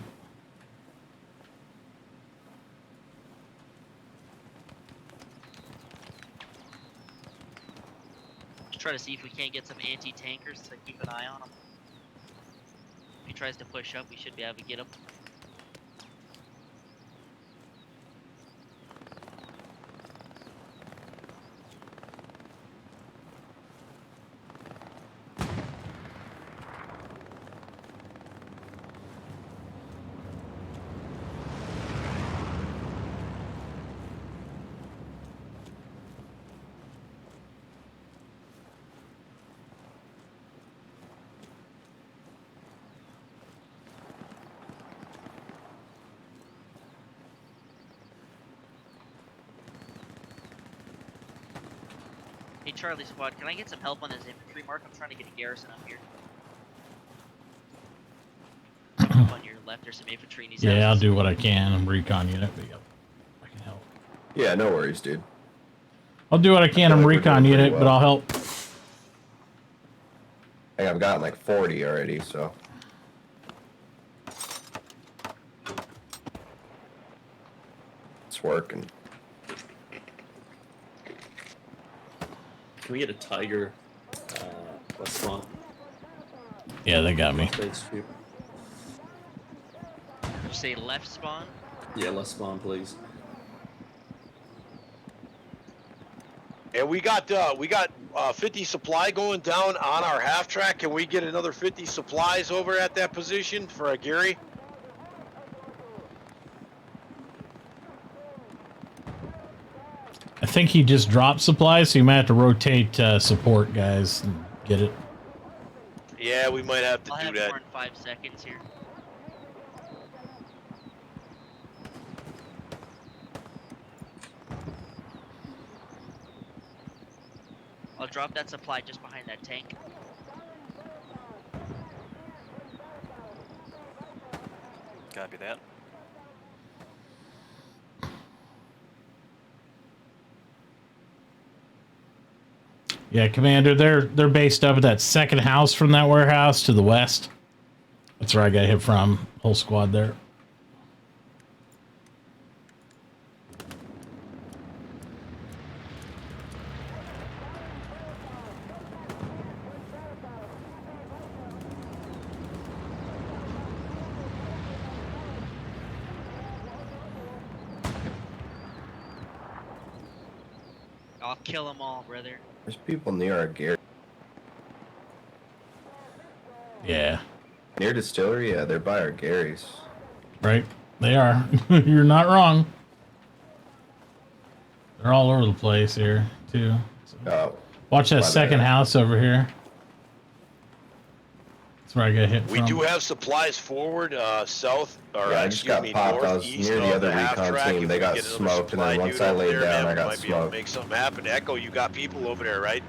Just try to see if we can't get some anti-tankers to keep an eye on him. If he tries to push up, we should be able to get him. Hey Charlie Squad, can I get some help on this infantry mark? I'm trying to get a garrison up here. Up on your left, there's some infantry in these Yeah, I'll houses. do what I can. I'm recon unit, but yep, I can help. Yeah, no worries, dude. I'll do what I can. I'm like we're recon doing unit, pretty but well. I'll help. I think I've gotten like 40 already, so. It's working. Can we get a tiger? Let's spawn. Yeah, they got me. Did you say left spawn? Yeah, let's spawn, please. And we got 50 supply going down on our half track. Can we get another 50 supplies over at that position for Gary? I think he just dropped supplies, so you might have to rotate support guys and get it. Yeah, we might have to I'll do have that. more in 5 seconds here. I'll drop that supply just behind that tank. Copy that. Yeah, Commander, they're based up at that second house from that warehouse to the west. That's where I got hit from. Whole squad there. I'll kill them all, brother. There's people near our gear. Yeah. Near distillery, yeah, they're by our Garys. Right? They are. You're not wrong. They're all over the place here, too. So. Watch that second house over here. That's where I got hit We from. do have supplies forward, south, or Yeah, I just got popped. I was northeast near the of other half recon track. team. If They we got get another smoked, and then supply once dude I over laid there, down, man, I we got might be able to smoked. make something happen. Echo, you got people over there, right?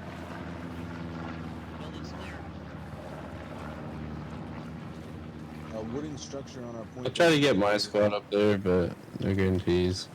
A wooden structure on our point. I tried to get my squad up there, but they're getting teased.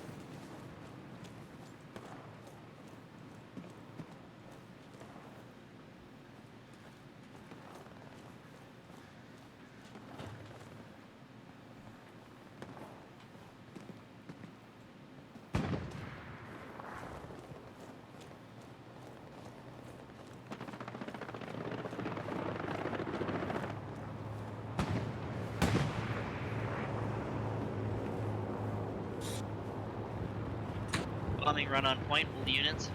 Bombing run on point, hold the units.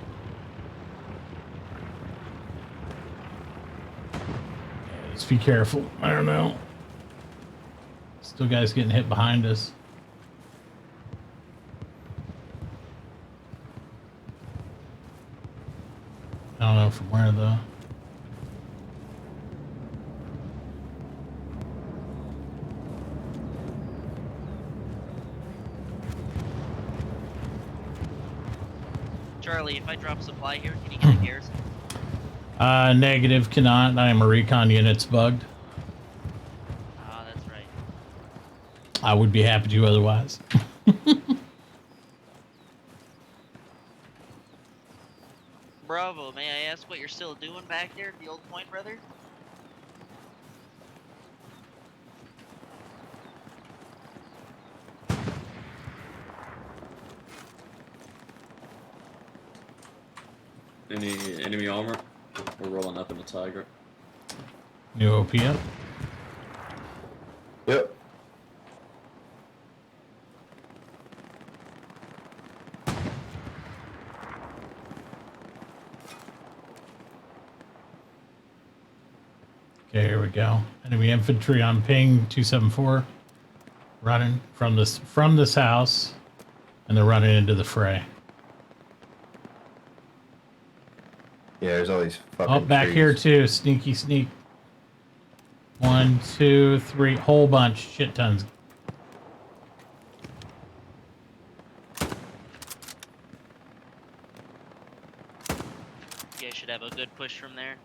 Just be careful. I don't know. Still guys getting hit behind us. I don't know from where though. Charlie, if I drop supply here, can you get a garrison? Negative, cannot. I am a recon unit's bugged. Ah, that's right. I would be happy to otherwise. Bravo, may I ask what you're still doing back there at the old point, brother? Any enemy armor? We're rolling up in the Tiger. New OP up. Yep. Okay, here we go. Enemy infantry on ping 274. Running from this house, and they're running into the fray. Yeah, there's all these fucking Oh, back trees. here too. Sneaky sneak. 1, 2, 3, whole bunch, shit tons. You guys should have a good push from there.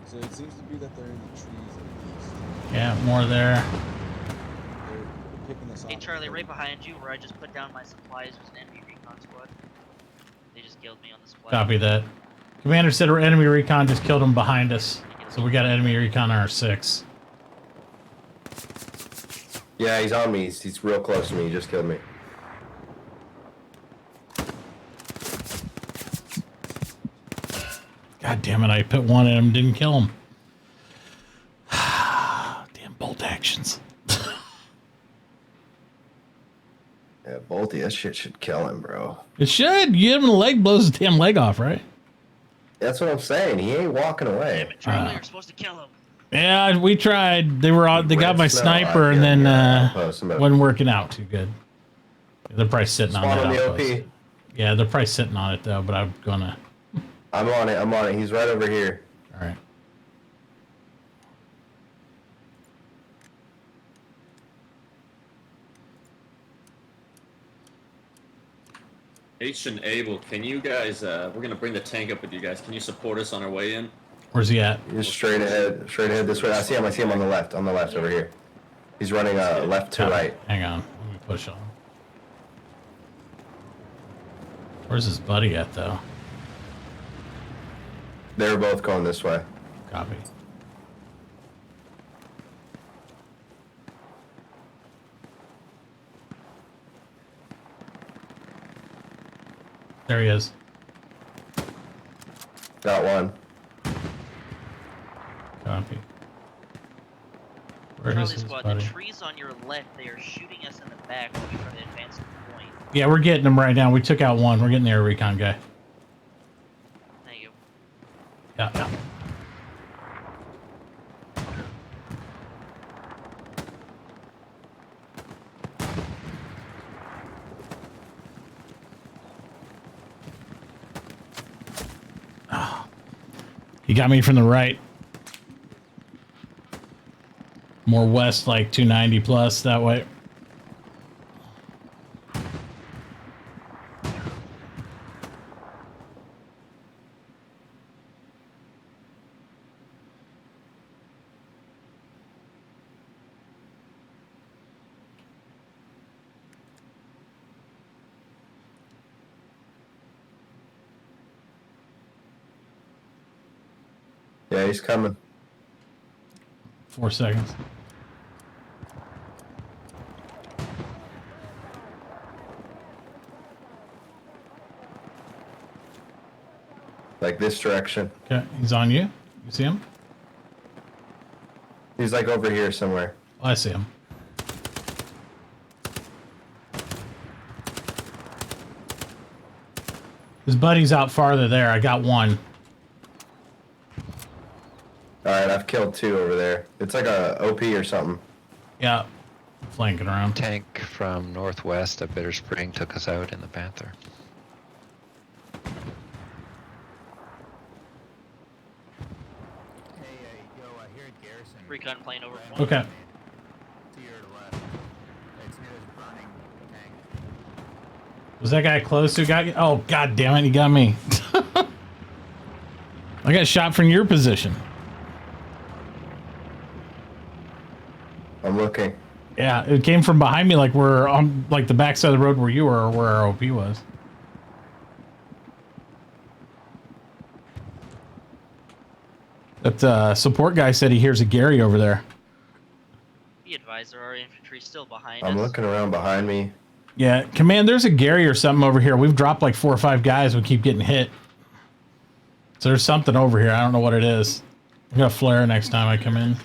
So it seems to be that they're in the trees at least. Yeah, more there. They're picking us off. Hey Charlie, right behind you, where I just put down my supplies, was an enemy recon squad. They just killed me on the supply. Copy that. Commander said our enemy recon just killed him behind us. So we got enemy recon on our 6. Yeah, he's on me. He's real close to me. He just killed me. God damn it, I put one in him, didn't kill him. Damn bolt actions. Yeah, Bolty, that shit should kill him, bro. It should. You hit him in the leg, blows his damn leg off, right? That's what I'm saying. He ain't walking away. Damn it, Charlie, you're supposed to kill him. Yeah, we tried. They were on, they got my Snow, sniper, and then wasn't working out too good. They're probably sitting on Spawn that on the outpost. OP. Yeah, they're probably sitting on it though. But I'm gonna. I'm on it. I'm on it. He's right over here. All right. H and Abel, can you guys? We're gonna bring the tank up with you guys. Can you support us on our way in? Where's he at? He's straight ahead this way. I see him on the left over here. He's running left to right. Hang on, let me push on. Where's his buddy at though? They were both going this way. Copy. There he is. Got one. Copy. Where is Charlie his squad, buddy? the trees on your left, they are shooting us in the back when we try to advance to the point. Yeah, we're getting him right now. We took out one. We're getting the air recon guy. Thank you. Yeah, yeah. He got me from the right. More west, like 290 plus that way. Yeah, he's coming. 4 seconds. Like this direction. Okay, he's on you. You see him? He's like over here somewhere. Oh, I see him. His buddy's out farther there. I got one. Alright, I've killed 2 over there. It's like a OP or something. Yeah. Flanking around. Tank from northwest of Bitter Spring took us out in the Panther. Recon plane over point. Okay. Was that guy close who got you? Oh, god damn it, he got me. I got shot from your position. I'm looking. Yeah, it came from behind me, like we're on like the backside of the road where you were, or where our OP was. That support guy said he hears a Gary over there. Be advised, there are infantry still behind I'm us. looking around behind me. Yeah, command, there's a Gary or something over here. We've dropped like 4 or 5 guys. We keep getting hit. So there's something over here. I don't know what it is. I'm gonna flare next time I come in.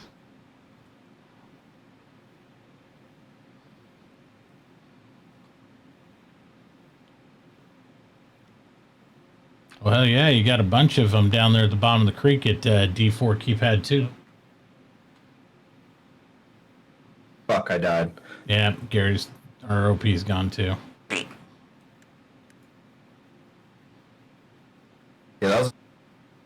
Well, yeah, you got a bunch of them down there at the bottom of the creek at D4 keypad 2. Fuck, I died. Yeah, Gary's, our OP's gone too. Yeah, that was...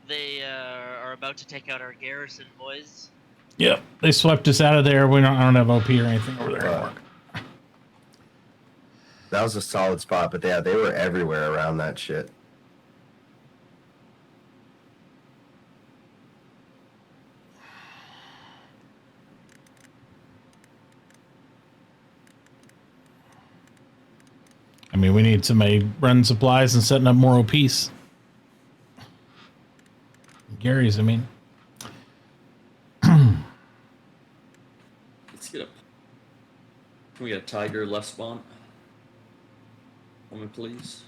They are about to take out our garrison, boys. Yep, they swept us out of there. I don't have OP or anything over there anymore. That was a solid spot, but yeah, they were everywhere around that shit. I mean, we need somebody running supplies and setting up more OPs. Gary's, I mean. Let's get up. Can we get a tiger left spawn? Woman, please.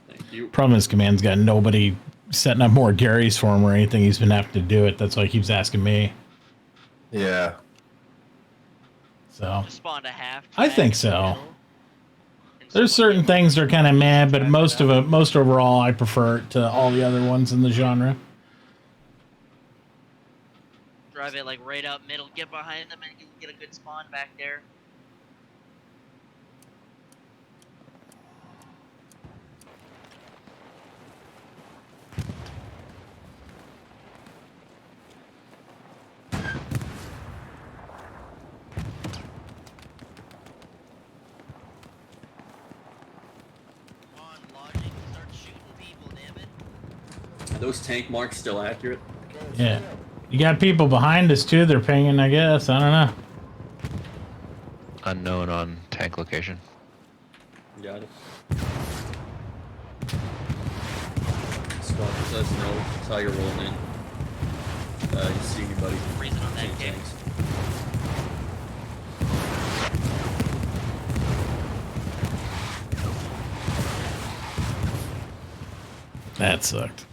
Thank you. Problem is, Command's got nobody setting up more Garys for him or anything. He's been having to do it. That's why he keeps asking me. Yeah. So. Spawned a half. I think so. There's certain things that are kind of mad, but most overall, I prefer it to all the other ones in the genre. Drive it like right out middle, get behind them, and you can get a good spawn back there. Are those tank marks still accurate? Yeah. You got people behind us, too. They're pinging, I guess. I don't know. Unknown on tank location. Got it. Squad says no. Tiger rolling in. You see anybody? Freezing on that kick. That sucked.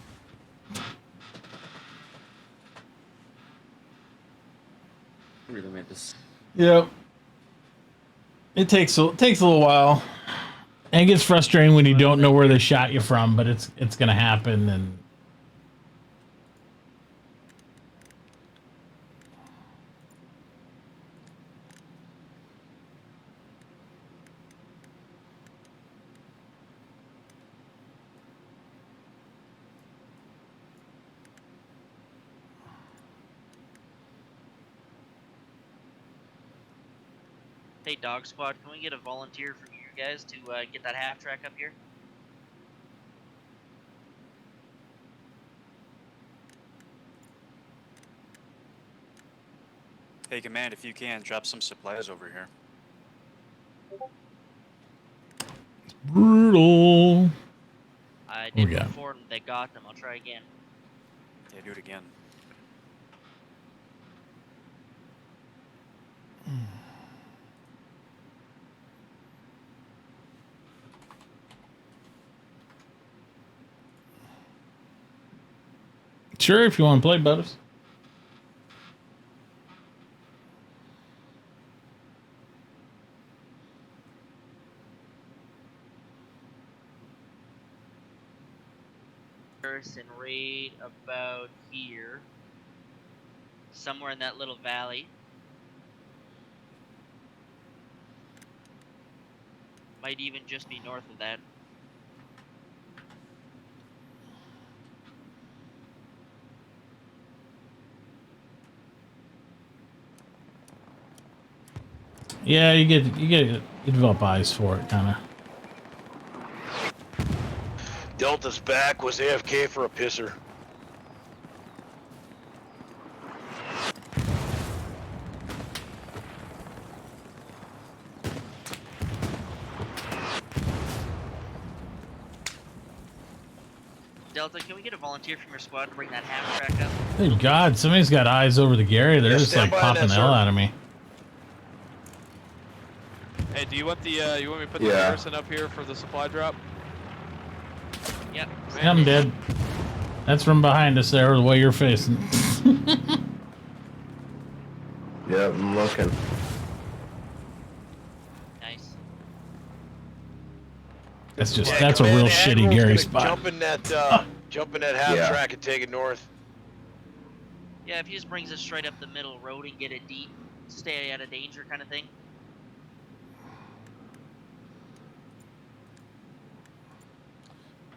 Really made this. Yep. It takes a little while. And it gets frustrating when you don't know where they shot you from, but it's gonna happen. And Hey, Dog Squad, can we get a volunteer from you guys to get that half track up here? Hey, Command, if you can, drop some supplies over here. brutal. I What we did got? before and they got them. I'll try again. Yeah, do it again. Sure, if you want to play, Butters. Garrison right about here. Somewhere in that little valley. Might even just be north of that. Yeah, you develop eyes for it, kind of. Delta's back, was AFK for a pisser. Delta, can we get a volunteer from your squad to bring that half track up? Thank God, somebody's got eyes over the Gary. They're just like popping the hell out of me. Hey, do you want the you want me to put the garrison up here for the supply drop? Yep. Yeah, I'm dead. That's from behind us there, the way you're facing. Yep, I'm looking. Nice. That's a real shitty Gary spot. Jump in that half track and take it north. Yeah, if he just brings us straight up the middle road and get it deep, stay out of danger kind of thing.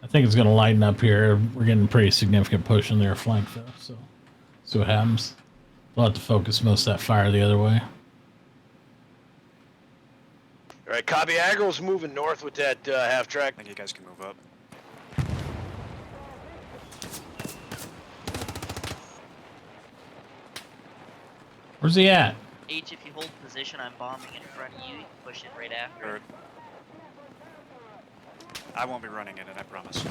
I think it's going to lighten up here. We're getting a pretty significant push in their flank, though. So, see what happens. We'll have to focus most of that fire the other way. All right, copy. Aggro's moving north with that half track. I think you guys can move up. Where's he at? H, if you hold position, I'm bombing in front of you. You can push it right after. Heard. I won't be running in it, I promise.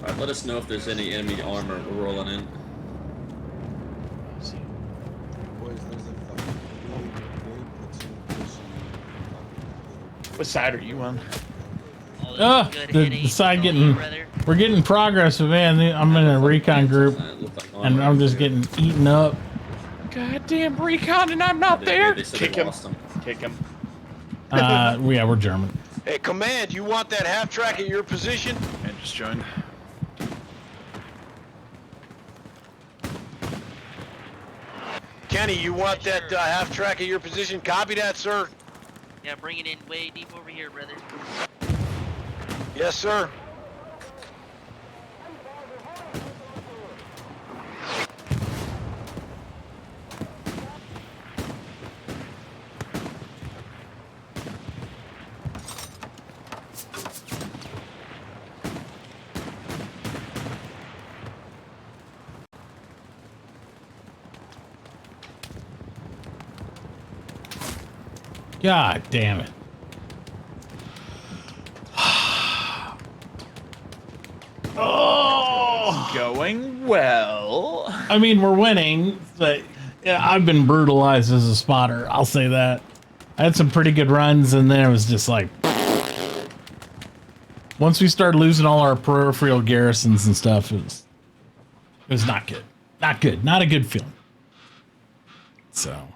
Alright, let us know if there's any enemy armor we're rolling in. Boys, there's a fucking big platoon pushing. What side are you on? Oh, the side getting... We're getting progress, but man, I'm in a recon group, and I'm just getting eaten up. Goddamn recon, and I'm not there. Kick him. Kick him. Yeah, we're German. Hey, command, you want that half track at your position? And just joined. Kenny, you want that half track at your position? Copy that, sir. Yeah, bring it in way deep over here, brother. Yes, sir. God damn it. Oh, going well. I mean, we're winning, but yeah, I've been brutalized as a spotter. I'll say that. I had some pretty good runs, and then it was just like... Once we started losing all our peripheral garrisons and stuff, it was not good. Not good. Not a good feeling. So...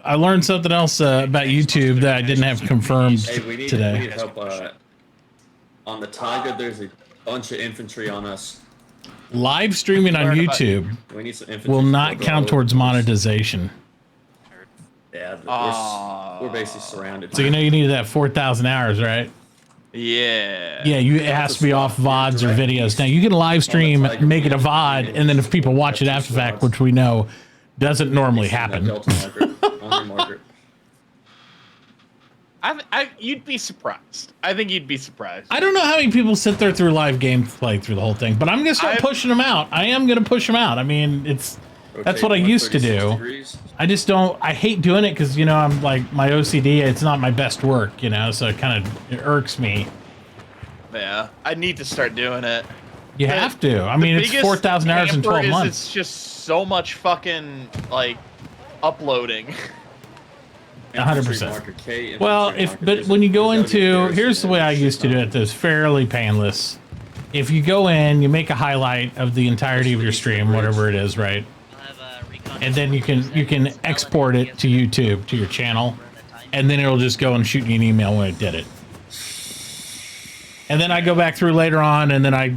I learned something else about YouTube that I didn't have confirmed today. We need help. On the Tiger, there's a bunch of infantry on us. Live streaming on YouTube We need some infantry will not support count all towards over. monetization. Yeah, we're basically surrounded. So you know you need that 4,000 hours, right? Yeah. Yeah, it has to be off VODs or videos. Now you can live stream, make it a VOD, and then if people watch it after the fact, which we know doesn't normally happen. You'd be surprised. I think you'd be surprised. I don't know how many people sit there through live gameplay through the whole thing, but I'm gonna start pushing them out. I am gonna push them out. I mean, that's what I used to do. I just don't. I hate doing it because I'm like my OCD. It's not my best work, so it irks me. Yeah, I need to start doing it. You have to. I mean, it's 4,000 hours in 12 months. It's just so much fucking uploading. 100%. Well, but when you go into, here's the way I used to do it. That's fairly painless. If you go in, you make a highlight of the entirety of your stream, whatever it is, right? And then you can export it to YouTube, to your channel, and then it'll just go and shoot you an email when it did it. And then I go back through later on, and then I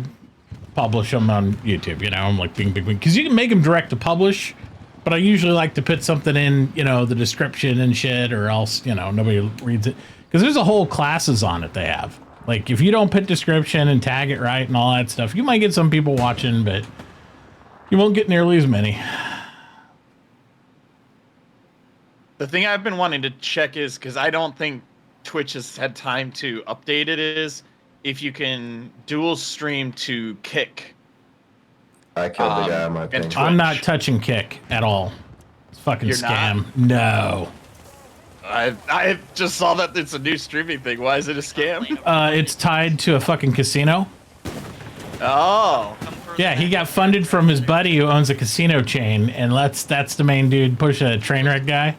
publish them on YouTube. I'm like, bing, bing, bing, because you can make them direct to publish, But I usually like to put something in, you know, the description and shit, or else, you know, nobody reads it. Because there's a whole classes on it they have. Like, if you don't put description and tag it right and all that stuff, you might get some people watching, but you won't get nearly as many. The thing I've been wanting to check is, because I don't think Twitch has had time to update it, is if you can dual stream to Kick. I killed the guy on my ping. I'm not touching Kick at all. It's a fucking You're scam. No. I just saw that it's a new streaming thing. Why is it a scam? It's tied to a fucking casino. Oh. Yeah, he got funded from his buddy who owns a casino chain, and that's the main dude, push a train wreck guy.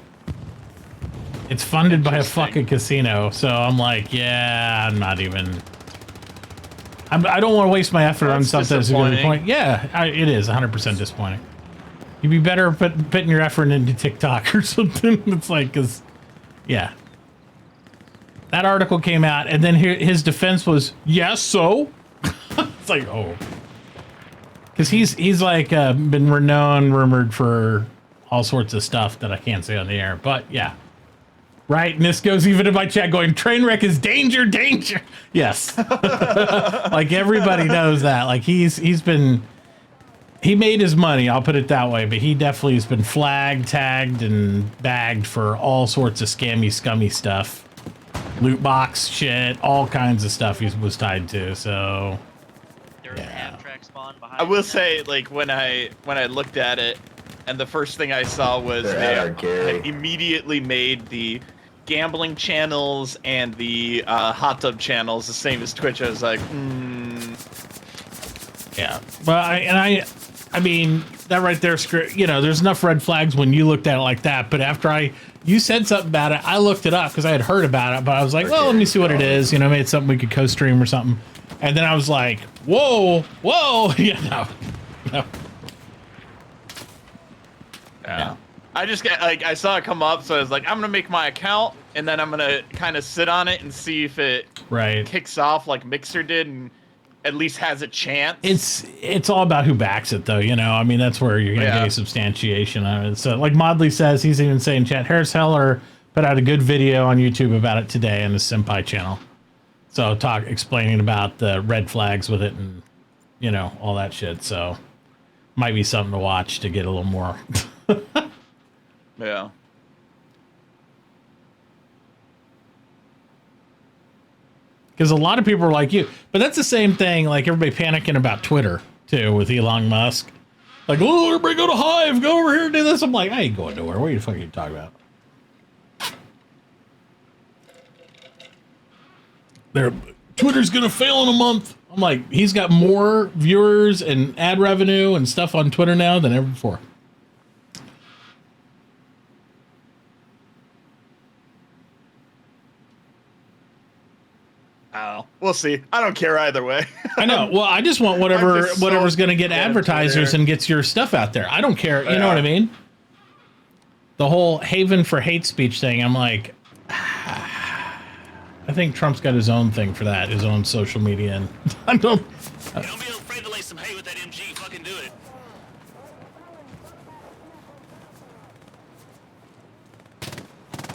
It's funded by a fucking casino, so I'm like, yeah, I'm not even. I don't want to waste my effort on something that's going to be point. Yeah, it is 100% disappointing. You'd be better putting your effort into TikTok or something. It's like, cause, yeah. That article came out, and then his defense was, yes, so. It's like, oh. Because he's like been rumored for all sorts of stuff that I can't say on the air. But yeah, right. And this goes even in my chat going, train wreck is danger, danger. Yes, like everybody knows that. Like he made his money. I'll put it that way. But he definitely has been flagged, tagged, and bagged for all sorts of scammy, scummy stuff, loot box shit, all kinds of stuff he was tied to. So. Yeah. I will say, like, when I looked at it, and the first thing I saw was they had immediately made the gambling channels and the hot tub channels the same as Twitch. I was like, yeah. But I mean, that right there, you know, there's enough red flags when you looked at it like that. But after you said something about it, I looked it up because I had heard about it. But I was like, well, let me see what it is. You know, maybe it's something we could co-stream or something. And then I was like, whoa, yeah, no. Yeah. I just got, like, I saw it come up, so I was like, I'm gonna make my account, and then I'm gonna kind of sit on it and see if it kicks off like Mixer did, and at least has a chance. It's all about who backs it, though. You know, I mean, that's where you're gonna get a substantiation of it. So, like Modley says, he's even saying, chat, Harris Heller put out a good video on YouTube about it today on his Senpai channel. So explaining about the red flags with it and, you know, all that shit. So might be something to watch to get a little more. Yeah. Because a lot of people are like you. But that's the same thing, like everybody panicking about Twitter, too, with Elon Musk. Like, oh, everybody go to Hive, go over here and do this. I'm like, I ain't going nowhere. What are you fucking talking about? Twitter's gonna fail in a month. I'm like, he's got more viewers and ad revenue and stuff on Twitter now than ever before. Oh, we'll see. I don't care either way. I know. Well, I just want whatever's going to get advertisers and gets your stuff out there. I don't care. You know what I mean? The whole haven for hate speech thing. I'm like, I think Trump's got his own thing for that, his own social media, and I don't. Don't be afraid to lay some hay with that MG. Fucking do it.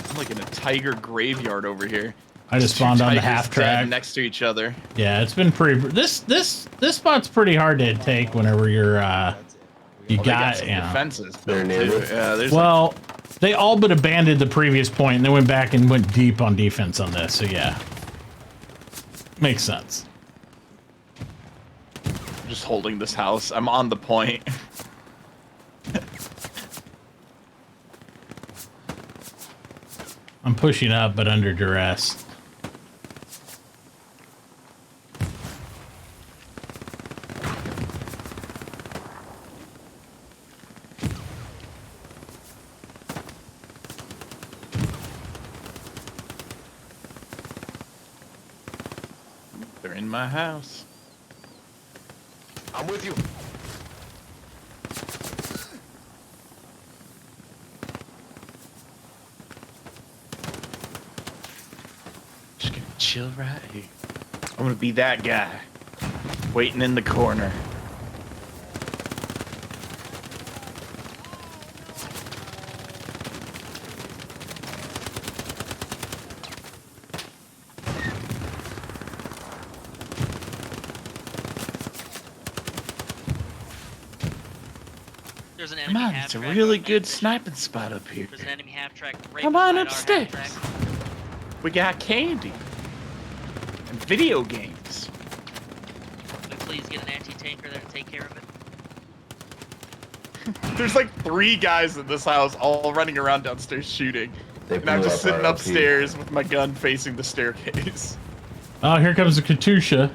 I'm like in a tiger graveyard over here. I just spawned on the half track next to each other. Yeah, it's been pretty. This spot's pretty hard to take whenever you're. You got you know. Defenses. Well, they all but abandoned the previous point and they went back and went deep on defense on this. So yeah, makes sense. I'm just holding this house. I'm on the point. I'm pushing up, but under duress. They're in my house. I'm with you. Just gonna chill right here. I'm gonna be that guy, waiting in the corner. there's an Come enemy on, half it's a track really on good that sniping spot up here. There's an enemy half track right Come on beside our half upstairs. track. We got candy and video games. Can we please get an anti-tanker there to take care of it? There's like 3 guys in this house all running around downstairs shooting. And I'm just sitting upstairs with my gun facing the staircase. Oh, here comes the Katusha.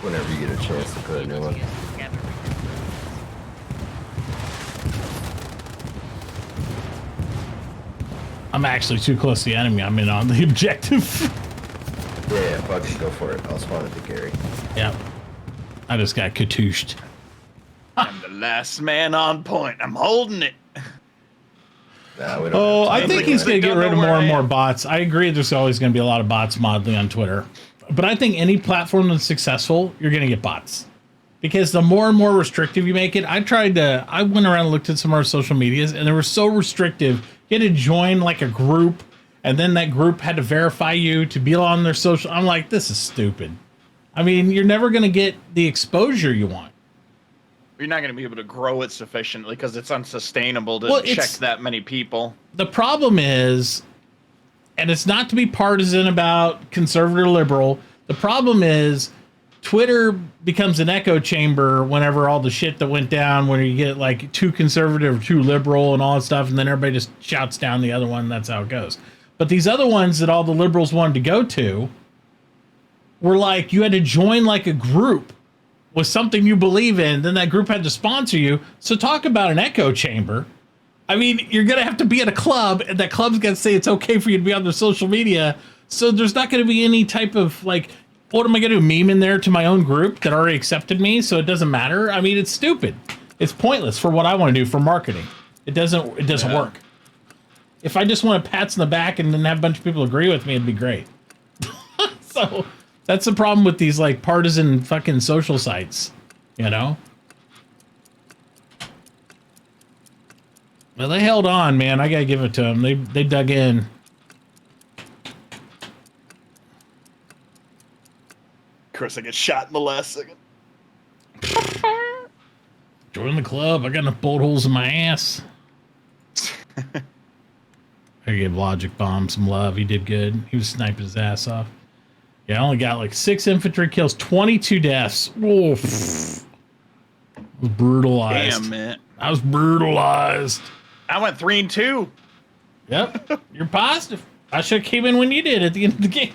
Whenever you get a chance to put a new one. I'm actually too close to the enemy. I'm in on the objective. Yeah, fuck it, go for it. I'll spawn it to Gary. Yep. I just got Katushed. I'm the last man on point. I'm holding it. Nah, we don't Oh, I think he's going to get rid of more and more I bots. I agree there's always going to be a lot of bots modeling on Twitter. But I think any platform that's successful, you're going to get bots. Because the more and more restrictive you make it, I went around and looked at some of our social medias, and they were so restrictive. You had to join like a group, and then that group had to verify you to be on their social. I'm like, this is stupid. I mean, you're never going to get the exposure you want. You're not going to be able to grow it sufficiently because it's unsustainable to check that many people. The problem is, and it's not to be partisan about conservative or liberal, the problem is Twitter becomes an echo chamber whenever all the shit that went down, when you get like too conservative or too liberal and all that stuff, and then everybody just shouts down the other one, and that's how it goes. But these other ones that all the liberals wanted to go to were like, you had to join like a group with something you believe in, then that group had to sponsor you. So talk about an echo chamber. I mean, you're going to have to be at a club, and that club's going to say it's okay for you to be on their social media. So there's not going to be any type of like, what am I going to do? Meme in there to my own group that already accepted me, so it doesn't matter? I mean, it's stupid. It's pointless for what I want to do for marketing. It doesn't work. If I just want pats in the back and then have a bunch of people agree with me, it'd be great. So that's the problem with these like partisan fucking social sites, you know? Well, they held on, man. I gotta give it to them. They dug in. Of course, I get shot in the last second. Join the club. I got enough bullet holes in my ass. I gave Logic Bomb some love. He did good. He was sniping his ass off. Yeah, I only got like 6 infantry kills, 22 deaths. Oof. I was brutalized. Damn, man. I was brutalized. I went 3-2. Yep. You're positive. I should have came in when you did at the end of the game.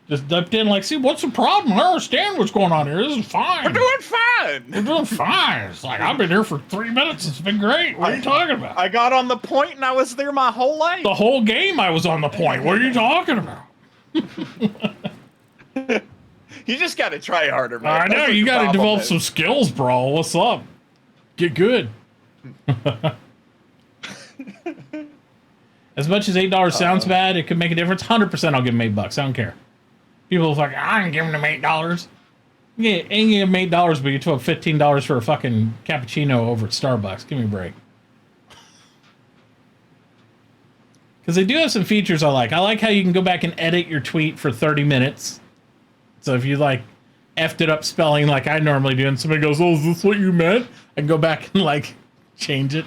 Just ducked in like, see, what's the problem? I don't understand what's going on here. This is fine. We're doing fine. We're doing fine. It's like, I've been here for 3 minutes. It's been great. What are you talking about? I got on the point and I was there my whole life. The whole game I was on the point. What are you talking about? You just got to try harder, man. I know. You got to develop some skills, bro. What's up? Get good. As much as $8 sounds bad, it could make a difference. 100% I'll give them $8. I don't care. People are like, I ain't giving them $8. Yeah, ain't give them $8, but you took $15 for a fucking cappuccino over at Starbucks. Give me a break. Because they do have some features I like. I like how you can go back and edit your tweet for 30 minutes. So if you like effed it up spelling like I normally do, and somebody goes, oh, is this what you meant? I can go back and like change it.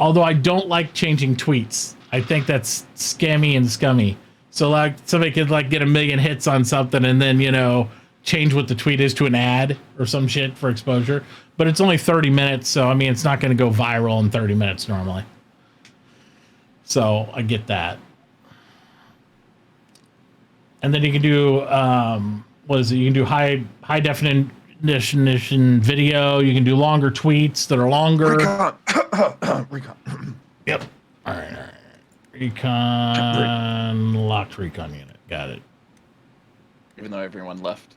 Although I don't like changing tweets. I think that's scammy and scummy. So like somebody could like get 1 million hits on something and then, you know, change what the tweet is to an ad or some shit for exposure. But it's only 30 minutes, so I mean it's not going to go viral in 30 minutes normally. So I get that. And then you can do what is it? You can do high definition video. You can do longer tweets that are longer. Recon. Yep. All right. Recon locked recon unit. Got it. Even though everyone left.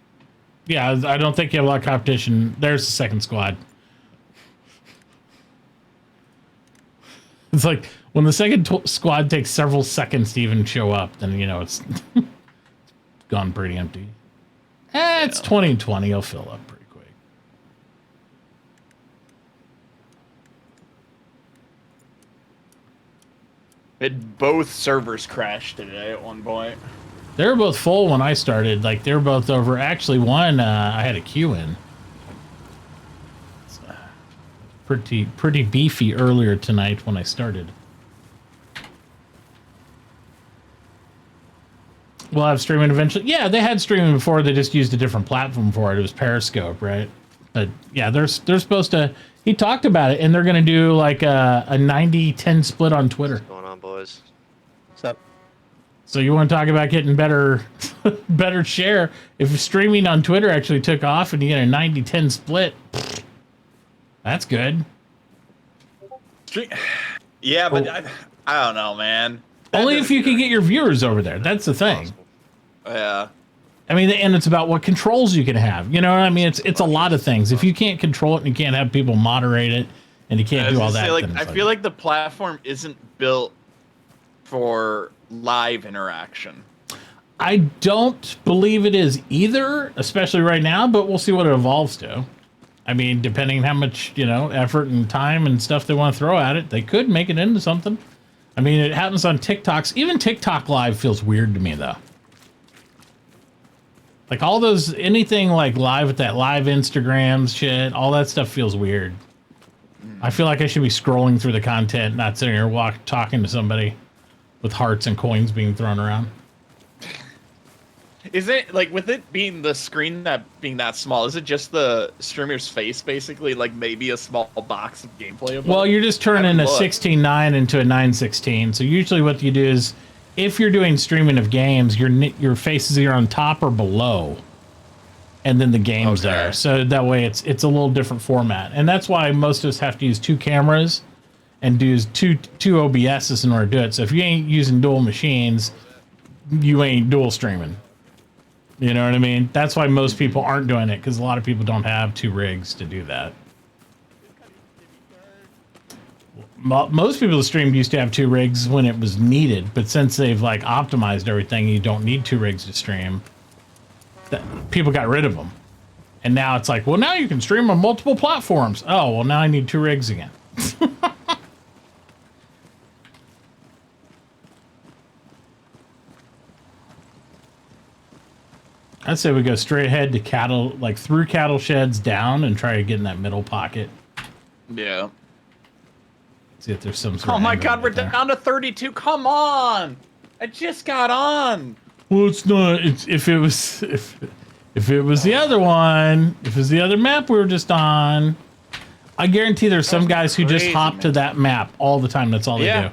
Yeah, I don't think you have a lot of competition. There's the second squad. It's like when the second squad takes several seconds to even show up, then you know it's gone pretty empty. It's 2020. It'll fill up pretty quick. Both servers crashed today at one point. They were both full when I started. Like, they were both over. Actually, one I had a queue in. It's, pretty beefy earlier tonight when I started. We'll have streaming eventually. Yeah, they had streaming before. They just used a different platform for it. It was Periscope, right? But yeah, they're supposed to. He talked about it, and they're going to do like a 90-10 split on Twitter. What's going on, boys? What's up? So you want to talk about getting better share? If streaming on Twitter actually took off and you get a 90-10 split, that's good. Yeah, but I don't know, man. Only if you can get your viewers over there. That's the thing. Yeah. I mean, and it's about what controls you can have. You know what I mean? It's a lot of things. If you can't control it and you can't have people moderate it and you can't do all that. Like, I feel like the platform isn't built for live interaction. I don't believe it is either, especially right now, but we'll see what it evolves to. I mean, depending on how much, effort and time and stuff they want to throw at it, they could make it into something. I mean, it happens on TikToks. Even TikTok Live feels weird to me, though. Like, all those, anything like live with that live Instagrams shit, all that stuff feels weird. I feel like I should be scrolling through the content, not sitting here talking to somebody with hearts and coins being thrown around. Is it, like, with it being the screen being that small, is it just the streamer's face, basically? Like, maybe a small box of gameplay? Well, you're just turning a 16:9 into a 9:16. So usually what you do is, if you're doing streaming of games, your face is either on top or below, and then the game's there. So that way it's a little different format. And that's why most of us have to use two cameras and do two OBSs in order to do it. So if you ain't using dual machines, you ain't dual streaming. You know what I mean? That's why most people aren't doing it, because a lot of people don't have two rigs to do that. Most people who streamed used to have two rigs when it was needed, but since they've like optimized everything, you don't need two rigs to stream. People got rid of them, and now it's like, well, now you can stream on multiple platforms. Oh, well, now I need two rigs again. I'd say we go straight ahead to cattle, like through cattle sheds down, and try to get in that middle pocket. Yeah. See if there's some sort Oh of my god, we're down to 32. Come on! I just got on. Well, it's not. If it was the other one, if it was the other map we were just on, I guarantee there's some guys who just hop to that map all the time. That's all they do. And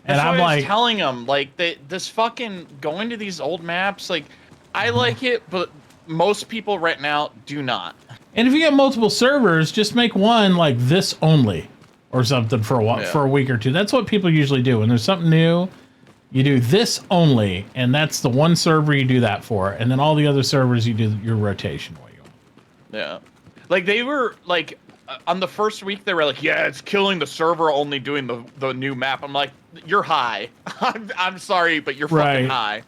That's I'm what I like, was telling them, like, this fucking going to these old maps, like, I like it, but most people right now do not. and if you get multiple servers, just make one like this only, or something for a while, for a week or two. That's what people usually do when there's something new. You do this only, and that's the one server you do that for, and then all the other servers you do your rotation while you want. Yeah, like they were like on the first week they were like, yeah, it's killing the server only doing the new map. I'm like, you're high. I'm sorry, but you're fucking high.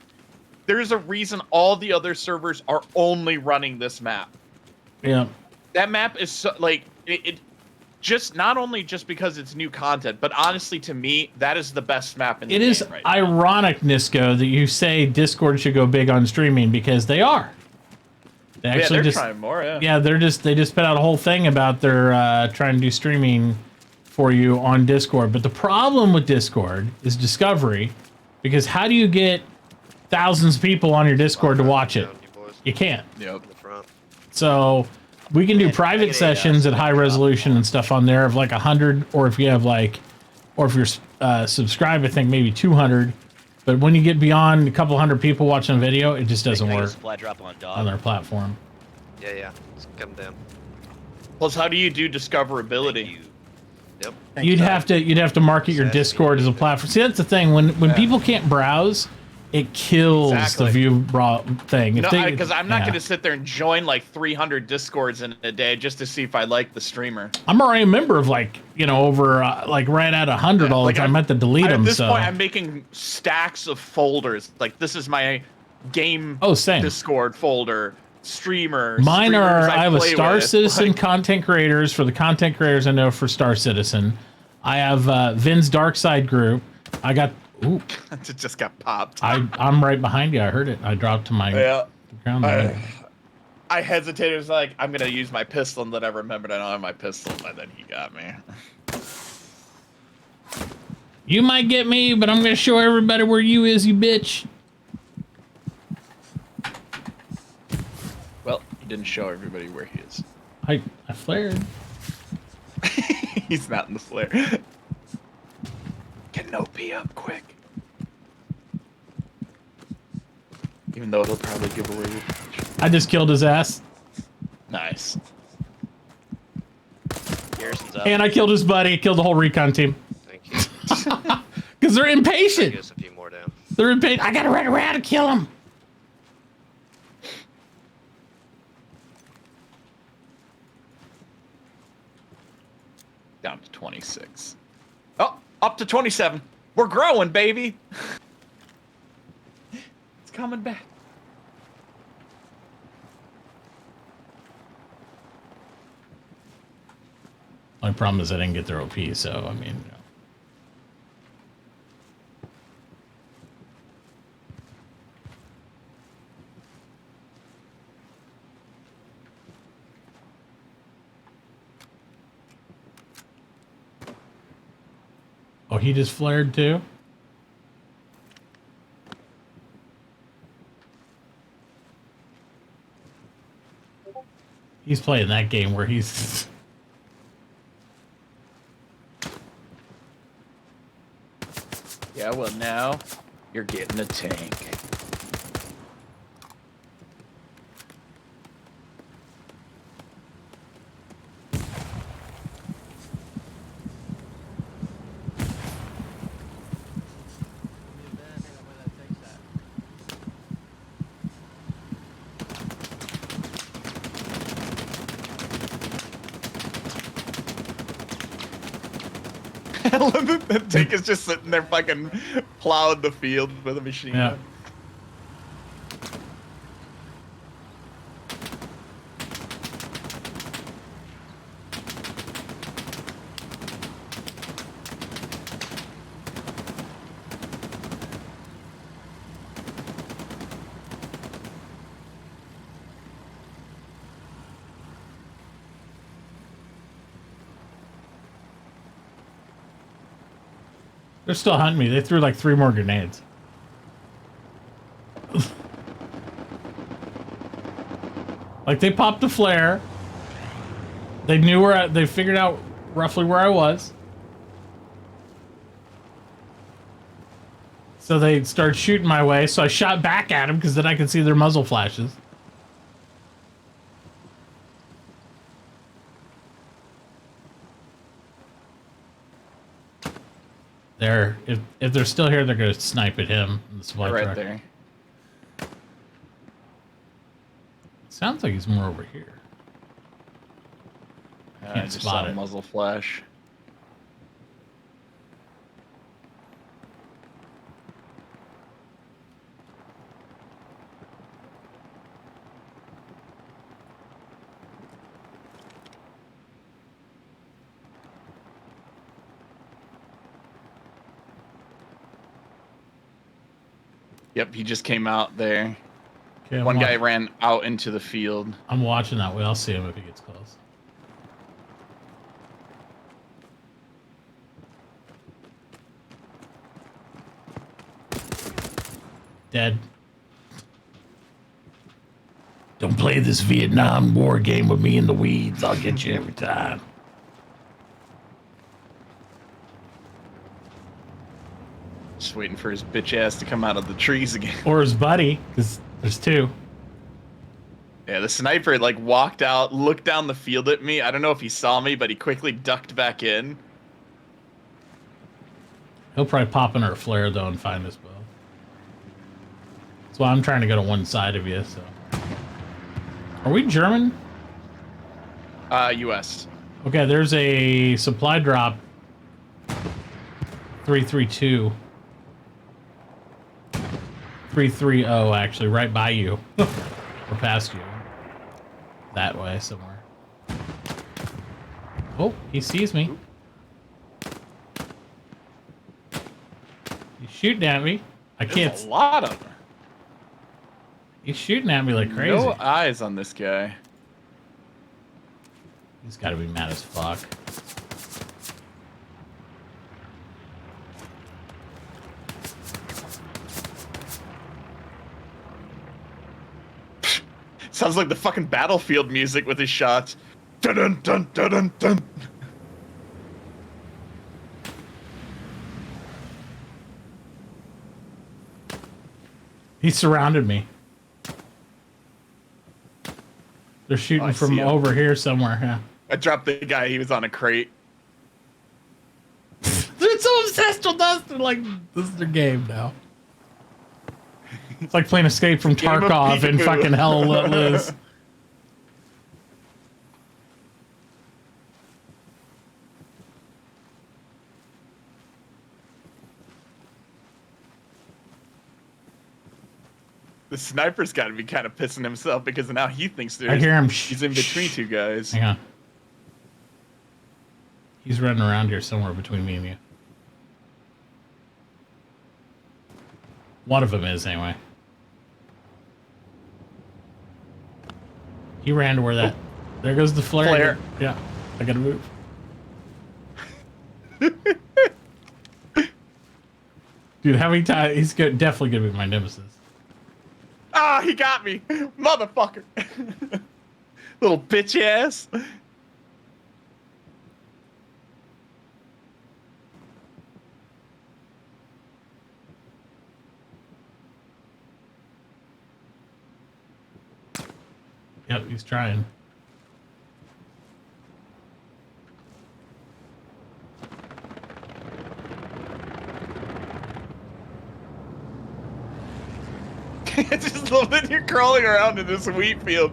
There's a reason all the other servers are only running this map. Yeah. That map is so, like it just not only just because it's new content, but honestly to me that is the best map in the game. It is right ironic, Nisco, that you say Discord should go big on streaming, because they are. They actually they're just trying more. Yeah, they just put out a whole thing about their trying to do streaming for you on Discord. But the problem with Discord is discovery, because how do you get thousands of people on your Discord to watch it? You can't. Yep. So we can do private sessions at high resolution and stuff on there of like 100, or if you have like, or if you're subscribed, I think maybe 200. But when you get beyond a couple hundred people watching a video, it just doesn't work Supply drop on their platform. Yeah. It's coming down. Plus, how do you do discoverability? Yep. You'd have to market your Discord as a platform. See, that's the thing. When people can't browse, it kills the view thing. No, because I'm not going to sit there and join like 300 Discords in a day just to see if I like the streamer. I'm already a member of like, over like right at 100 all the time. I have to delete them. At this point, I'm making stacks of folders. Like, this is my game Discord folder. Streamers. Mine are, I have a Star Citizen like, content creators for the content creators I know for Star Citizen. I have Vin's Dark Side group. I got Ooh. It just got popped. I'm right behind you. I heard it. I dropped to my ground. I hesitated. I was like, I'm gonna use my pistol, and then I remembered I don't have my pistol, but then he got me. You might get me, but I'm gonna show everybody where you is, you bitch. Well, he didn't show everybody where he is. I flared. He's not in the flare. Get an OP up quick. Even though it'll probably give away your punch. I just killed his ass. Nice. Garrison's up. And I killed his buddy. Killed the whole recon team. Thank you. Because they're impatient. Give us a few more down. They're impatient. I gotta run around and kill him. Down to 26. Oh, up to 27. We're growing, baby. It's coming back. My problem is I didn't get their OP, so I mean. Oh, he just flared too? He's playing that game where he's... Yeah, well now, you're getting a tank. The tank is just sitting there fucking plowing the field with a machine gun. They're still hunting me. They threw like 3 more grenades. Like they popped a flare. They knew where they figured out roughly where I was. So they started shooting my way. So I shot back at them because then I could see their muzzle flashes. If they're still here, they're gonna snipe at him in the supply right truck. there. Sounds like he's more over here. I Can't just spot saw a it. muzzle flash. Yep, he just came out there. Okay, One guy ran out into the field. I'm watching that way. I'll see him if he gets close. Dead. Don't play this Vietnam War game with me in the weeds. I'll get you every time. Just waiting for his bitch ass to come out of the trees again. Or his buddy, because there's 2. Yeah, the sniper like walked out, looked down the field at me. I don't know if he saw me, but he quickly ducked back in. He'll probably pop in our flare though and find us both. That's why I'm trying to go to one side of you. So, are we German? U.S. Okay, there's a supply drop. 332. 330 actually, right by you. Or past you. That way somewhere. Oh, he sees me. He's shooting at me. I can't. There's a lot of them. He's shooting at me like crazy. No eyes on this guy. He's got to be mad as fuck. Sounds like the fucking Battlefield music with his shots. Dun dun dun dun dun dun. He surrounded me. They're shooting I from see him. over here somewhere. Yeah. I dropped the guy. He was on a crate. They're so obsessed with us. They're like, this is their game now. It's like playing Escape from Game of Tarkov and Peekaboo. fucking Hell Let Loose. The sniper's got to be kind of pissing himself because now he thinks I hear him. he's in between two guys. Hang on. He's running around here somewhere between me and you. One of them is, anyway. He ran to where that... There goes the flare. Flare. Yeah. I gotta move. Dude, how many times... He's definitely gonna be my nemesis. Ah, he got me, motherfucker. Little bitch ass. Yep, he's trying. I just love that you're crawling around in this wheat field.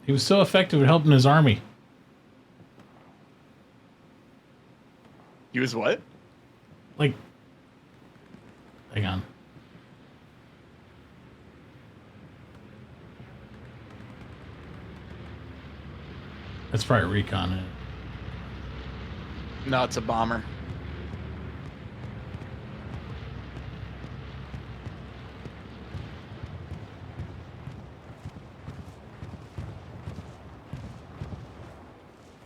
He was so effective at helping his army. He was what? Like... Hang on. That's probably recon it. No, it's a bomber.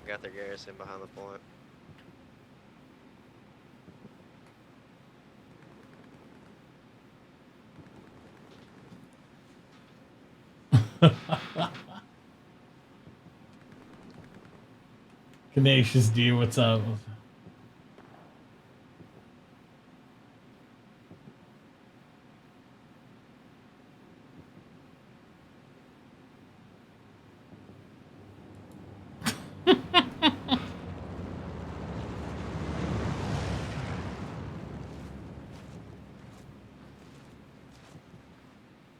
Got their garrison behind the point. Tenacious D, what's up?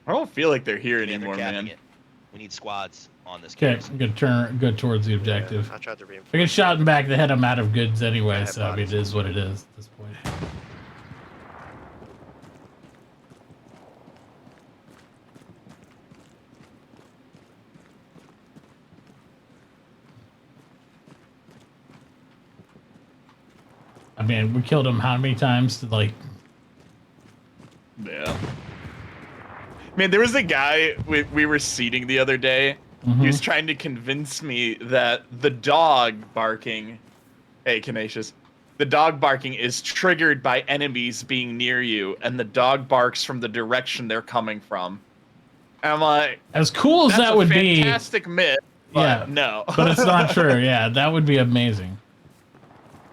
I don't feel like they're here Yeah, they're anymore, capping man. it. We need squads on this. Okay, garrison. I'm gonna go towards the objective. I tried to reinforce. If I get shot in the back of the head, I'm out of goods anyway, Yeah, so I mean, it is what it is at this point. I mean, we killed him how many times? Like, Yeah. Man, there was a guy we were seating the other day. Mhm. He was trying to convince me that the dog barking, hey, Canisius, the dog barking is triggered by enemies being near you, and the dog barks from the direction they're coming from. And I'm like, as cool as that's that a would be, fantastic myth, but yeah, no. but it's not true. Yeah, that would be amazing.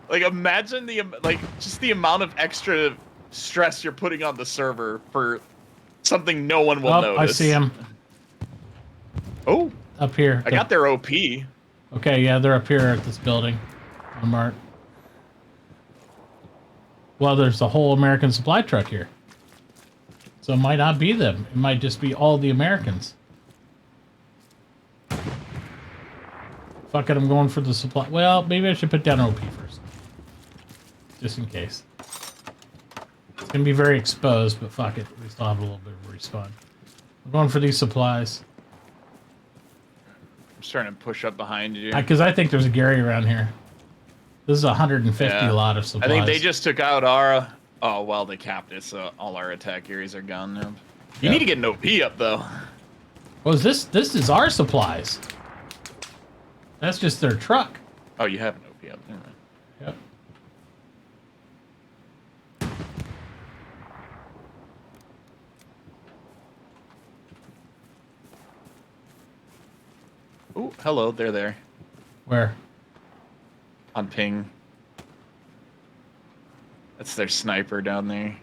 Like, imagine just the amount of extra stress you're putting on the server for something no one will Oh, notice. I see them. Oh, up here. I got their OP. Okay, yeah, they're up here at this building. On Mark. Well, there's a whole American supply truck here. So it might not be them. It might just be all the Americans. Fuck it, I'm going for the supply. Well, maybe I should put down OP first. Just in case. It's going to be very exposed, but fuck it. We still have a little bit of respawn. I'm going for these supplies. I'm starting to push up behind you. Because I think there's a Gary around here. This is 150 lot of supplies. I think they just took out our... Oh, well, they capped it, so all our attack areas are gone now. You need to get an OP up, though. Well, this is our supplies. That's just their truck. Oh, you have an OP up. Never mind. Yep. Oh, hello, they're there. Where? On ping. That's their sniper down there.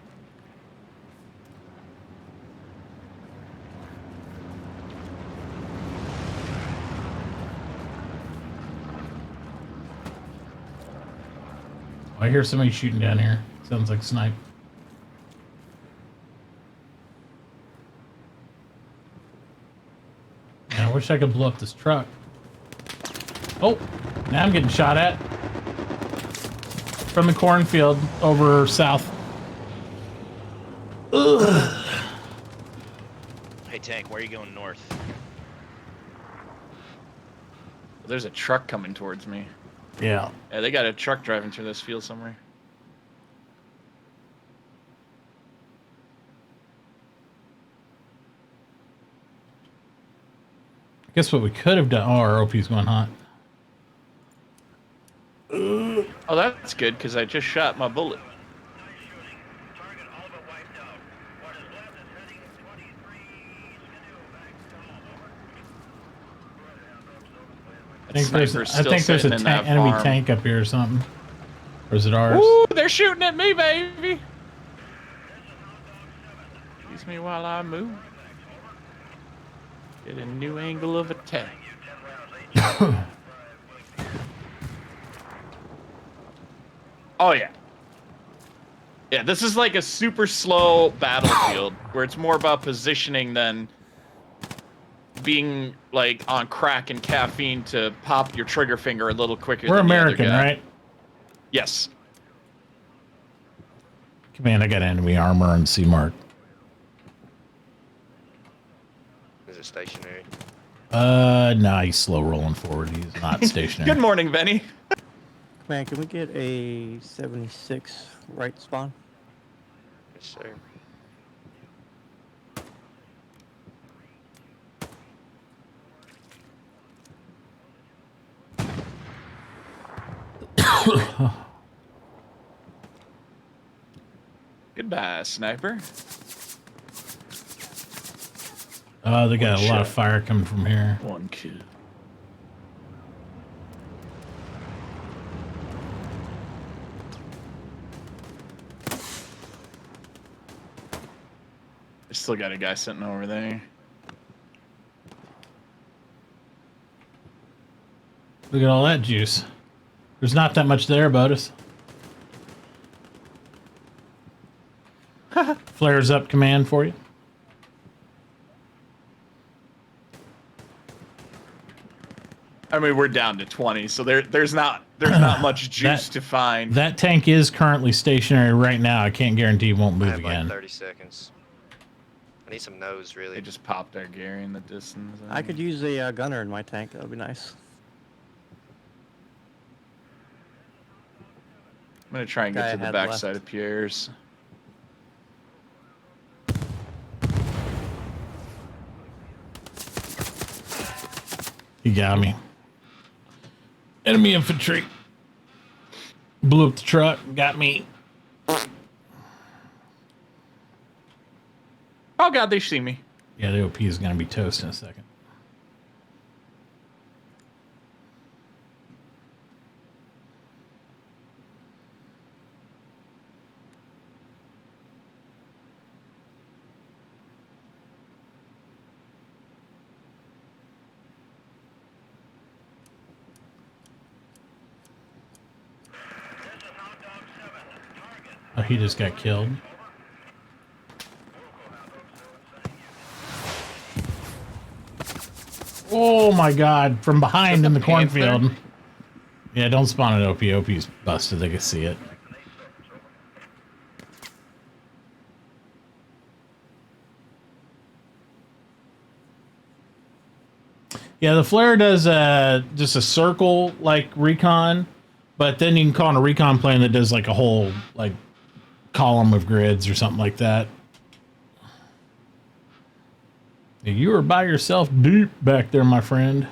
I hear somebody shooting down here. Sounds like snipe. Man, I wish I could blow up this truck. Oh, now I'm getting shot at. From the cornfield over south. Ugh. Hey, Tank, where are you going north? There's a truck coming towards me. Yeah. Yeah, they got a truck driving through this field somewhere. Guess what we could have done? Oh, our OP's going hot. Oh, that's good, because I just shot my bullet. I think there's a enemy tank up here or something. Or is it ours? Ooh, they're shooting at me, baby! Excuse me while I move. Get a new angle of attack. Oh, yeah. Yeah, this is like a super slow battlefield where it's more about positioning than being like on crack and caffeine to pop your trigger finger a little quicker. We're than the other American, guy. right? Yes. Command, I got enemy armor on C Mark. Is it stationary? No, he's slow rolling forward. He's not stationary. Good morning, Benny. Man, can we get a 76 right spawn? Yes, sir. Goodbye, sniper. Oh, they got One a lot of shot. fire coming from here. One kill. I still got a guy sitting over there. Look at all that juice. There's not that much there, Botus. Flares up command for you. I mean, we're down to 20, so there's not much juice to find. That tank is currently stationary right now. I can't guarantee it won't I move have again. like 30 seconds. I need some nose, really. They just popped our Gary in the distance. I could use a gunner in my tank. That would be nice. I'm gonna try and Guy get I to the had backside left. of Pierre's. He got me. Enemy infantry. Blew up the truck. Got me. Oh god, they see me. Yeah, the OP is going to be toast in a second. Oh, he just got killed. Oh my god, from behind in the cornfield. Yeah, don't spawn at OP. OP's busted, they can see it. Yeah, the flare does just a circle like recon, but then you can call on a recon plane that does like a whole like column of grids or something like that. You are by yourself deep back there, my friend.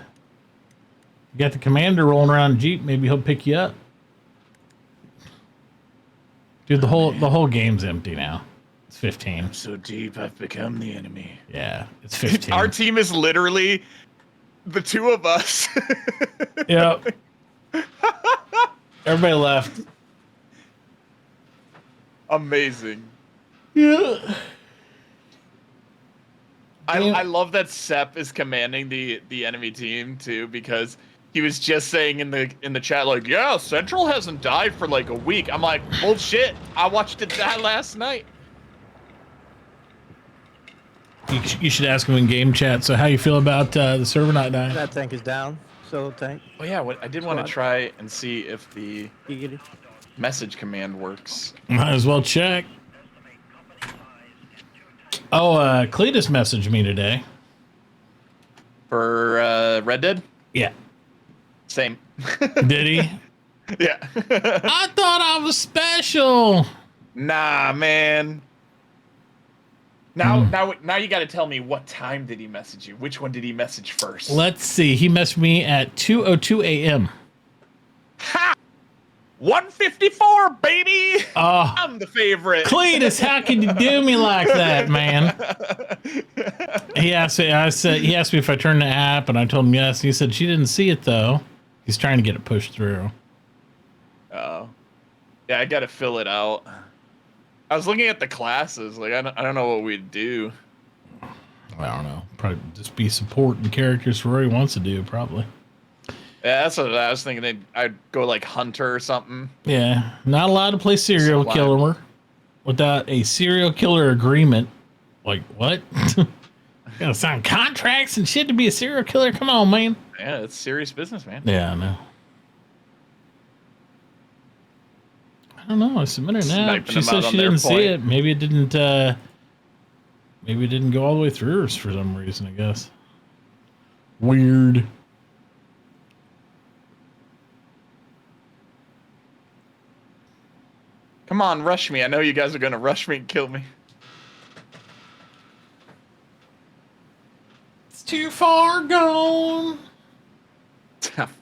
You got the commander rolling around a Jeep, maybe he'll pick you up. Dude, the whole game's empty now. It's 15. I'm so deep, I've become the enemy. Yeah, it's 15. Our team is literally the two of us. Yep. Everybody left. Amazing. Yeah. I love that Sepp is commanding the enemy team too, because he was just saying in the chat like, yeah, Central hasn't died for like a week. I'm like, bullshit. I watched it die last night. You should ask him in game chat. So how you feel about the server not dying? That tank is down. Solo tank. Oh yeah, I did want to try and see if the Giggity. message command works. Might as well check. Oh, Cletus messaged me today. For Red Dead? Yeah. Same. Did he? Yeah. I thought I was special. Nah, man. Now you got to tell me, what time did he message you? Which one did he message first? Let's see. He messaged me at 2:02 a.m. Ha! 154, baby. Oh, I'm the favorite. Cletus, how can you do me like that, man? He asked me. He asked me if I turned the app, and I told him yes. And he said she didn't see it though. He's trying to get it pushed through. Oh, yeah, I got to fill it out. I was looking at the classes. Like, I don't know what we'd do. I don't know. Probably just be supporting characters for what he wants to do. Probably. Yeah, that's what I was thinking. I'd go like Hunter or something. Yeah, not allowed to play serial killer without a serial killer agreement. Like what? Gotta sign contracts and shit to be a serial killer? Come on, man. Yeah, it's serious business, man. Yeah, I know. I don't know. I submitted an app. She said she didn't see it. Maybe it didn't. Maybe it didn't go all the way through for some reason. I guess. Weird. Come on, rush me. I know you guys are gonna rush me and kill me. It's too far gone.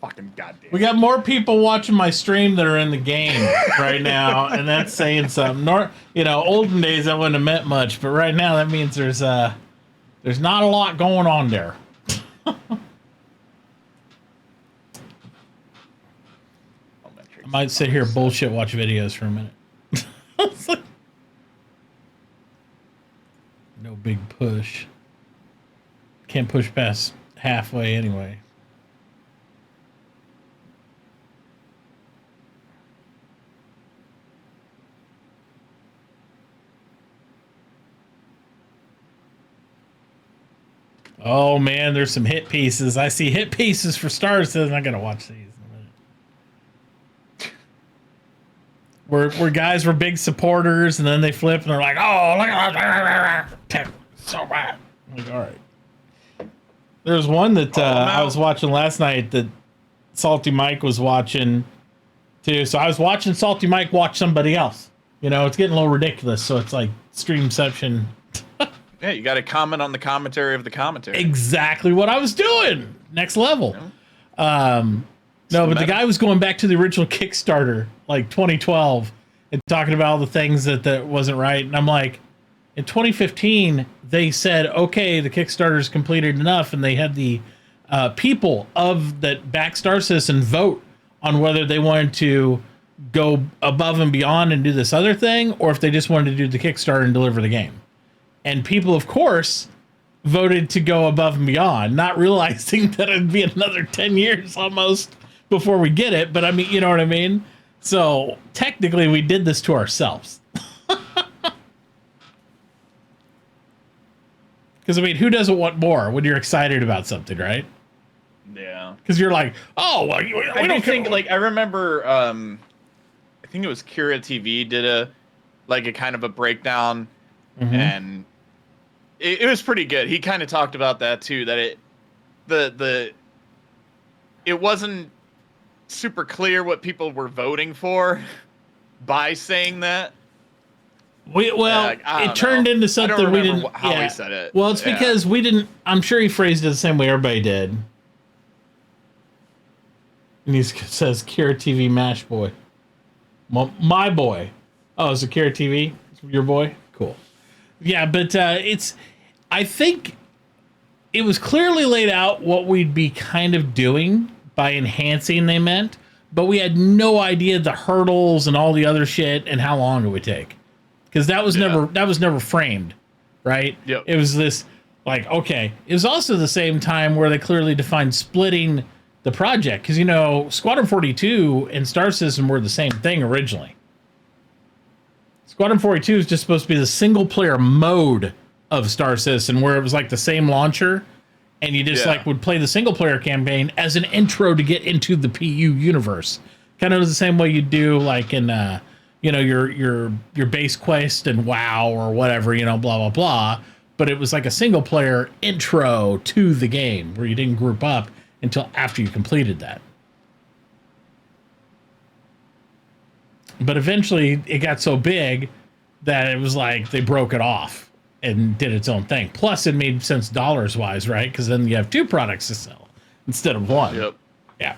Fucking goddamn. We got more people watching my stream that are in the game right now, and that's saying something. Olden days that wouldn't have meant much, but right now that means there's not a lot going on there. I might sit here bullshit watch videos for a minute. No big push. Can't push past halfway anyway. Oh man, there's some hit pieces. I see hit pieces for Star Citizen. I'm gonna watch these in a minute. Where guys were big supporters and then they flip and they're like, oh, look at that. So bad. I'm like, all right. There's one that I was watching last night that Salty Mike was watching too. So I was watching Salty Mike watch somebody else. It's getting a little ridiculous. So it's like streamception. Yeah, you got to comment on the commentary of the commentary. Exactly what I was doing. Next level. No, but the guy was going back to the original Kickstarter, like 2012, and talking about all the things that wasn't right. And I'm like, in 2015, they said, okay, the Kickstarter's completed enough, and they had the people of that back Star Citizen vote on whether they wanted to go above and beyond and do this other thing, or if they just wanted to do the Kickstarter and deliver the game. And people, of course, voted to go above and beyond, not realizing that it'd be another 10 years almost before we get it. But I mean, you know what I mean? So technically we did this to ourselves. Because I mean, who doesn't want more when you're excited about something, right? Yeah. Because you're like, oh, well, I don't think like I remember. I think it was Kira TV did a kind of a breakdown, and it was pretty good. He kind of talked about that too. That it wasn't super clear what people were voting for by saying that. It turned into something we didn't. How he said it. Well, it's because we didn't. I'm sure he phrased it the same way everybody did. And he says, "Kira TV Mash Boy." My boy. Oh, is it Kira TV? Your boy? Cool. Yeah, but I think it was clearly laid out what we'd be kind of doing by enhancing, they meant, but we had no idea the hurdles and all the other shit and how long it would take. Because that was never framed, right? Yep. It was this, like, okay. It was also the same time where they clearly defined splitting the project. Because, Squadron 42 and Star Citizen were the same thing originally. Squadron 42 is just supposed to be the single-player mode of Star Citizen, where it was like the same launcher, and you just would play the single-player campaign as an intro to get into the PU universe. Kind of the same way you do like in your base quest and WoW or whatever, blah blah blah. But it was like a single-player intro to the game where you didn't group up until after you completed that. But eventually it got so big that it was like they broke it off and did its own thing. Plus it made sense dollars-wise, right? Because then you have 2 products to sell instead of 1. Yep. Yeah.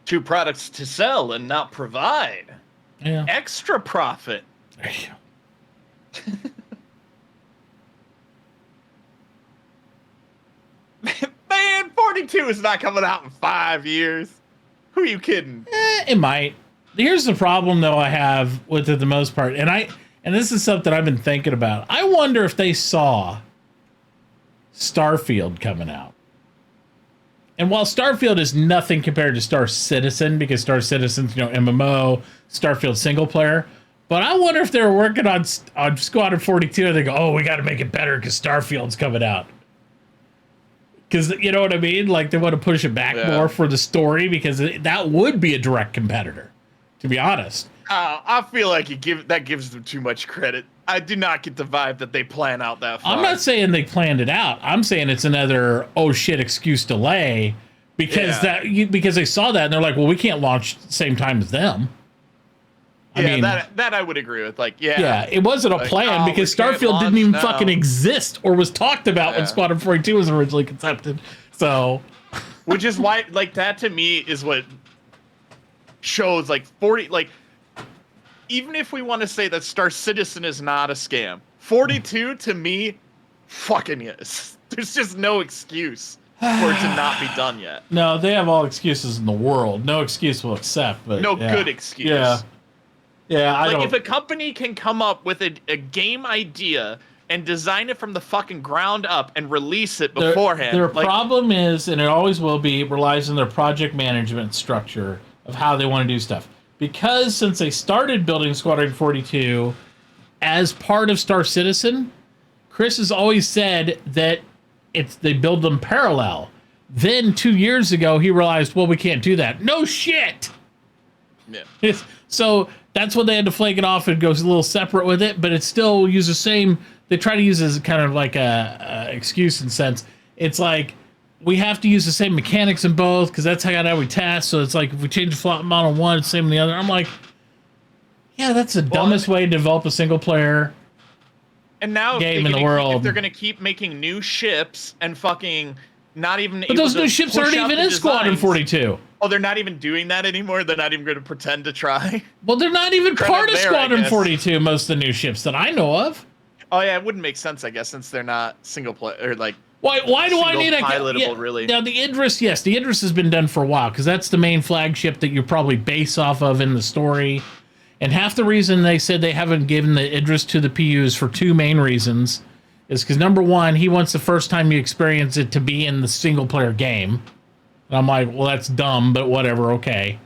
2 products to sell and not provide. Yeah. Extra profit. There you go. Man, 42 is not coming out in 5 years. Who are you kidding? It might. Here's the problem, though, I have with it the most part, and this is something I've been thinking about. I wonder if they saw Starfield coming out. And while Starfield is nothing compared to Star Citizen, because Star Citizen's, MMO, Starfield single player, but I wonder if they were working on Squadron 42 and they go, oh, we got to make it better because Starfield's coming out. Because, you know what I mean? Like, they want to push it back more for the story, because that would be a direct competitor, to be honest. I feel like that gives them too much credit. I do not get the vibe that they plan out that far. I'm not saying they planned it out. I'm saying it's another, oh shit, excuse delay, because because they saw that and they're like, well, we can't launch the same time as them. I mean, that I would agree with. Like, yeah, it wasn't a plan, because Starfield didn't even fucking exist or was talked about when Squadron 42 was originally concepted. So, which is why, like, that to me is what shows, like, 40, like, even if we want to say that Star Citizen is not a scam, 42 to me fucking is. There's just no excuse for it to not be done yet. No, they have all excuses in the world. No excuse will accept, but no good excuse. Yeah, if a company can come up with a game idea and design it from the fucking ground up and release it beforehand. Their problem is, and it always will be, relies on their project management structure of how they want to do stuff. Because since they started building Squadron 42 as part of Star Citizen, Chris has always said that they build them parallel. Then 2 years ago, he realized, well, we can't do that. No shit! Yeah. So that's when they had to flake it off and go a little separate with it, but it still use the same. They try to use it as kind of like a excuse in sense. It's like, we have to use the same mechanics in both because that's how we test. So it's like, if we change the flight model on one, it's the same on the other. I'm like, yeah, that's the dumbest way to develop a single player game in the world. If they're gonna keep making new ships and fucking not even. But those new ships aren't even in Squadron 42. Oh, they're not even doing that anymore? They're not even going to pretend to try? Well, they're not even part of Squadron 42, most of the new ships that I know of. Oh, yeah, it wouldn't make sense, I guess, since they're not single player, or like... Why do I need a... pilotable, really? Now, the Idris, yes, the Idris has been done for a while, because that's the main flagship that you probably base off of in the story. And half the reason they said they haven't given the Idris to the PUs for 2 main reasons is because, number one, he wants the first time you experience it to be in the single-player game. And I'm like, well, that's dumb, but whatever, okay.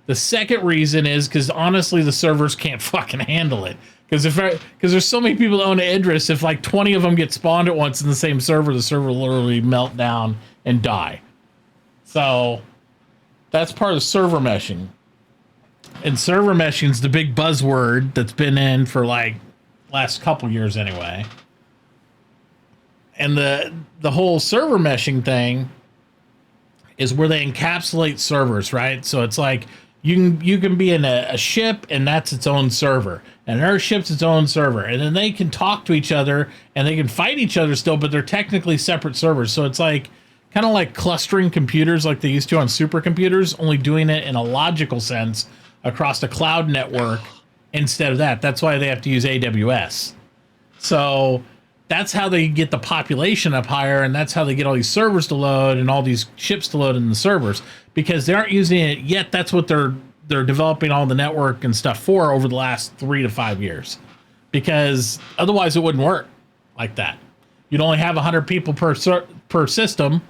The second reason is because, honestly, the servers can't fucking handle it. Because there's so many people that own Idris, if like 20 of them get spawned at once in the same server, the server will literally melt down and die. So that's part of server meshing. And server meshing is the big buzzword that's been in for like last couple years anyway. And the whole server meshing thing is where they encapsulate servers, right? So it's like you can be in a ship and that's its own server, and our ship's its own server, and then they can talk to each other and they can fight each other still, but they're technically separate servers. So it's like kind of like clustering computers like they used to on supercomputers, only doing it in a logical sense across a cloud network instead of that. That's why they have to use AWS. So that's how they get the population up higher, and that's how they get all these servers to load and all these ships to load in the servers, because they aren't using it yet. That's what they're developing all the network and stuff for over the last 3 to 5 years, because otherwise it wouldn't work like that. You'd only have 100 people per system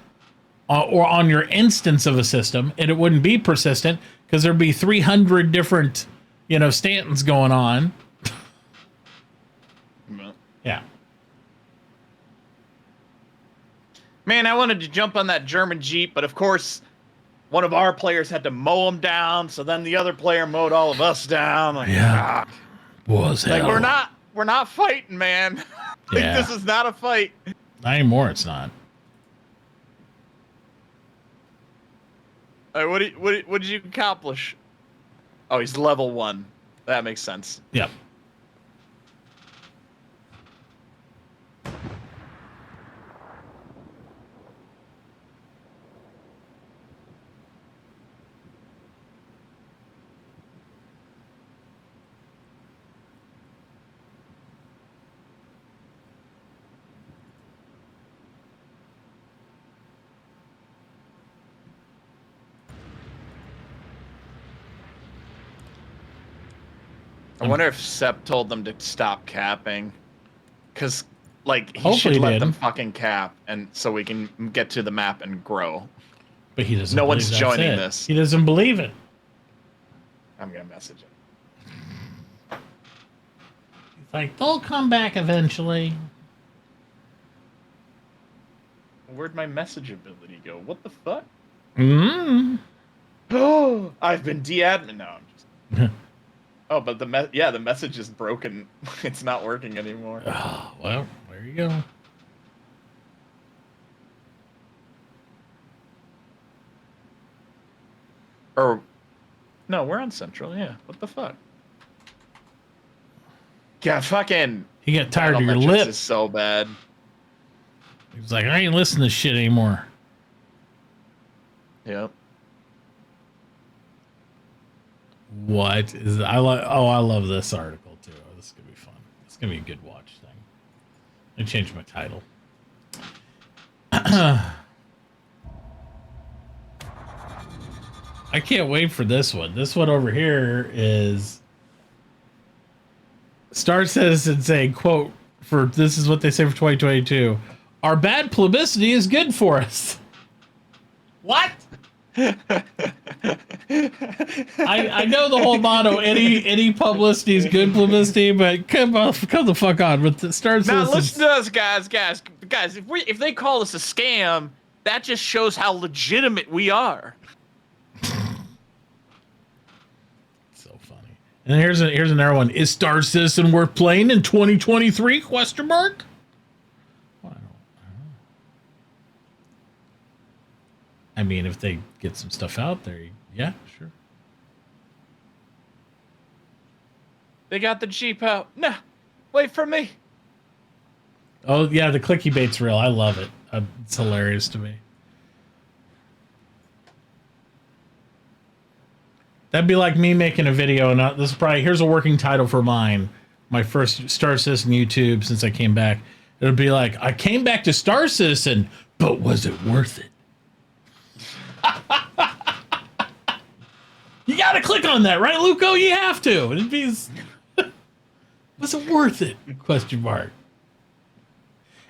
or on your instance of a system, and it wouldn't be persistent because there'd be 300 different, Stantons going on. Yeah. Man, I wanted to jump on that German Jeep, but of course, one of our players had to mow him down, so then the other player mowed all of us down. Like, yeah. Was like hell. we're not fighting, man. Like, Yeah. this is not a fight. Not anymore, it's not. What did you accomplish? Oh, he's level 1. That makes sense. Yep. I wonder if Sep told them to stop capping, because like he Hopefully should he let did. them fucking cap, and so we can get to the map and grow. But he doesn't. No believe one's that's joining it. this. He doesn't believe it. I'm gonna message him. It's like, they'll come back eventually. Where'd my message ability go? What the fuck? Oh, I've been de-admin. No, I'm just. Oh, but the message is broken. It's not working anymore. Oh, well, there you go. Or, no, we're on Central. Yeah. What the fuck? Yeah, fucking. He got tired of your Biometrics lip. is so bad. He was like, I ain't listening to shit anymore. Yep. What is I love this article too. Oh, this is gonna be fun. It's gonna be a good watch thing. I changed my title. I can't wait for this one. This one over here is Star Citizen saying, quote, for this is what they say for 2022. Our bad publicity is good for us. What? I know the whole motto, any publicity is good publicity, but come the fuck on with the Star Citizen. Now listen to us, guys. If they call us a scam, that just shows how legitimate we are. So funny. And here's another one. Is Star Citizen worth playing in 2023? Question mark. I mean, if they get some stuff out there, yeah, sure. They got the Jeep out. Nah, wait for me. Oh, yeah, the clicky bait's real. I love it. It's hilarious to me. That'd be like me making a video, and this is probably, here's a working title for mine. My first Star Citizen YouTube since I came back. It'll be like, I came back to Star Citizen, but was it worth it? You gotta click on that, right, Luco? You have to. It'd be, was it worth it? Question mark.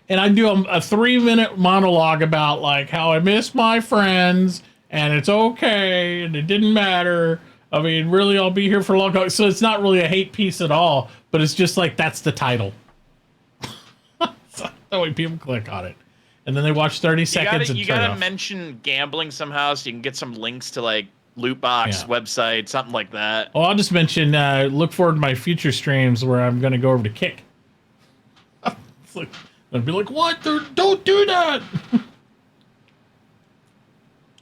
And I do a 3-minute monologue about like how I miss my friends and it's okay and it didn't matter. I mean, really, I'll be here for a long time. So it's not really a hate piece at all, but it's just like that's the title. So that way people click on it, and then they watch 30 seconds. You gotta mention gambling somehow, so you can get some links to like loot box website, something like that. Oh, I'll just mention. Look forward to my future streams where I'm gonna go over to Kick. It's like, I'd be like, "What? Don't do that!" All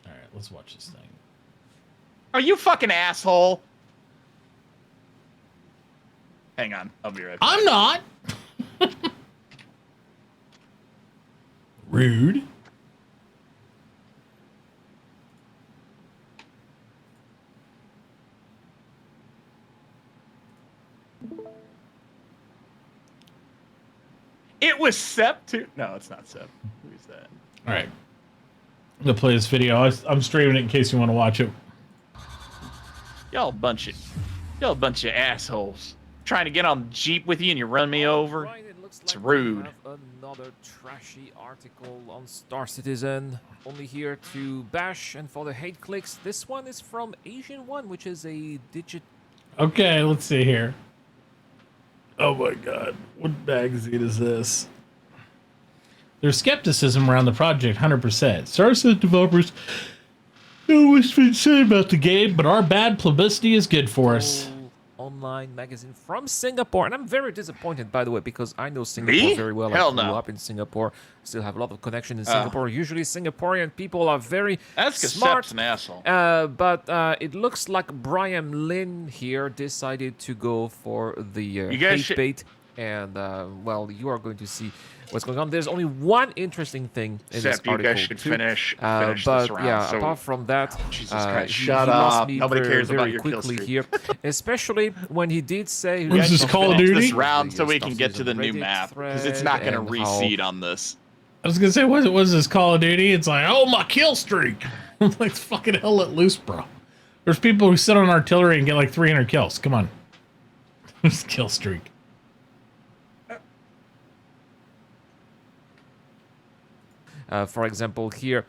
right, let's watch this thing. Are you fucking asshole? Hang on, I'll be right back. I'm not. Rude. It was Sep too. No, it's not Sep. Who is that? All right. I'm gonna play this video. I'm streaming it in case you want to watch it. Y'all a bunch of assholes. Trying to get on the Jeep with you and you run me over. Right, it looks It's like rude. We have another trashy article on Star Citizen. Only here to bash and for the hate clicks. This one is from Asian One, which is a digit. Okay, let's see here. Oh my god. What magazine is this? There's skepticism around the project, 100%. Star Citizen developers know what's been said about the game, but our bad publicity is good for us. Online magazine from Singapore, and I'm very disappointed, by the way, because I know Singapore very well. Hell I grew no. up in Singapore, still have a lot of connection in Singapore. Usually, Singaporean people are very smart. Sep's an asshole. But it looks like Brian Lin here decided to go for the You guys hate bait, and well, you are going to see what's going on. There's only one interesting thing in this Sep, you article guys should too. finish But this round. yeah, So- apart from that, Jesus Christ, he shut lost up. me Nobody very, cares about very your kill quickly streak. here, especially when he did say. What is this, Call of Finish Duty? this round so we Stuff can get is to the on new Reddit map because it's not going to thread and how- reseed on this. I was gonna say, what is this Call of Duty? It's like, oh, my kill streak. I'm like, fucking hell let loose, bro. There's people who sit on artillery and get like 300 kills. Come on. This kill streak. For example, here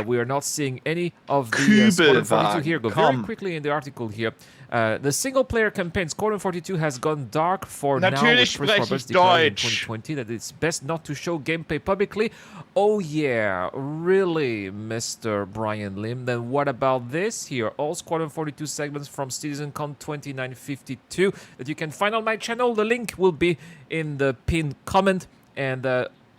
we are not seeing any of the Squadron 42 here. Go very quickly in the article here. The single-player campaign Squadron 42 has gone dark for now, with Natürlich Chris spreche Roberts ich declaring in Deutsch. 2020 that it's best not to show gameplay publicly. Oh yeah, really, Mr. Brian Lim? Then what about this here? All Squadron 42 segments from CitizenCon 2952 that you can find on my channel. The link will be in the pinned comment. And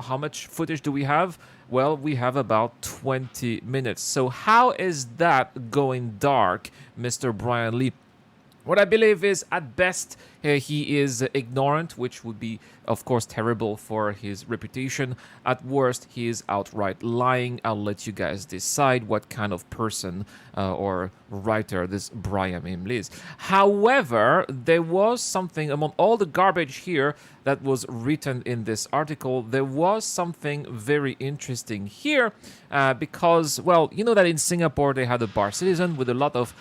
how much footage do we have? Well, we have about 20 minutes. So how is that going dark, Mr. Brian Lee? What I believe is, at best, he is ignorant, which would be, of course, terrible for his reputation. At worst, he is outright lying. I'll let you guys decide what kind of person or writer this Brian Lim is. However, there was something among all the garbage here that was written in this article. There was something very interesting here because, well, you know that in Singapore they had a bar citizen with a lot of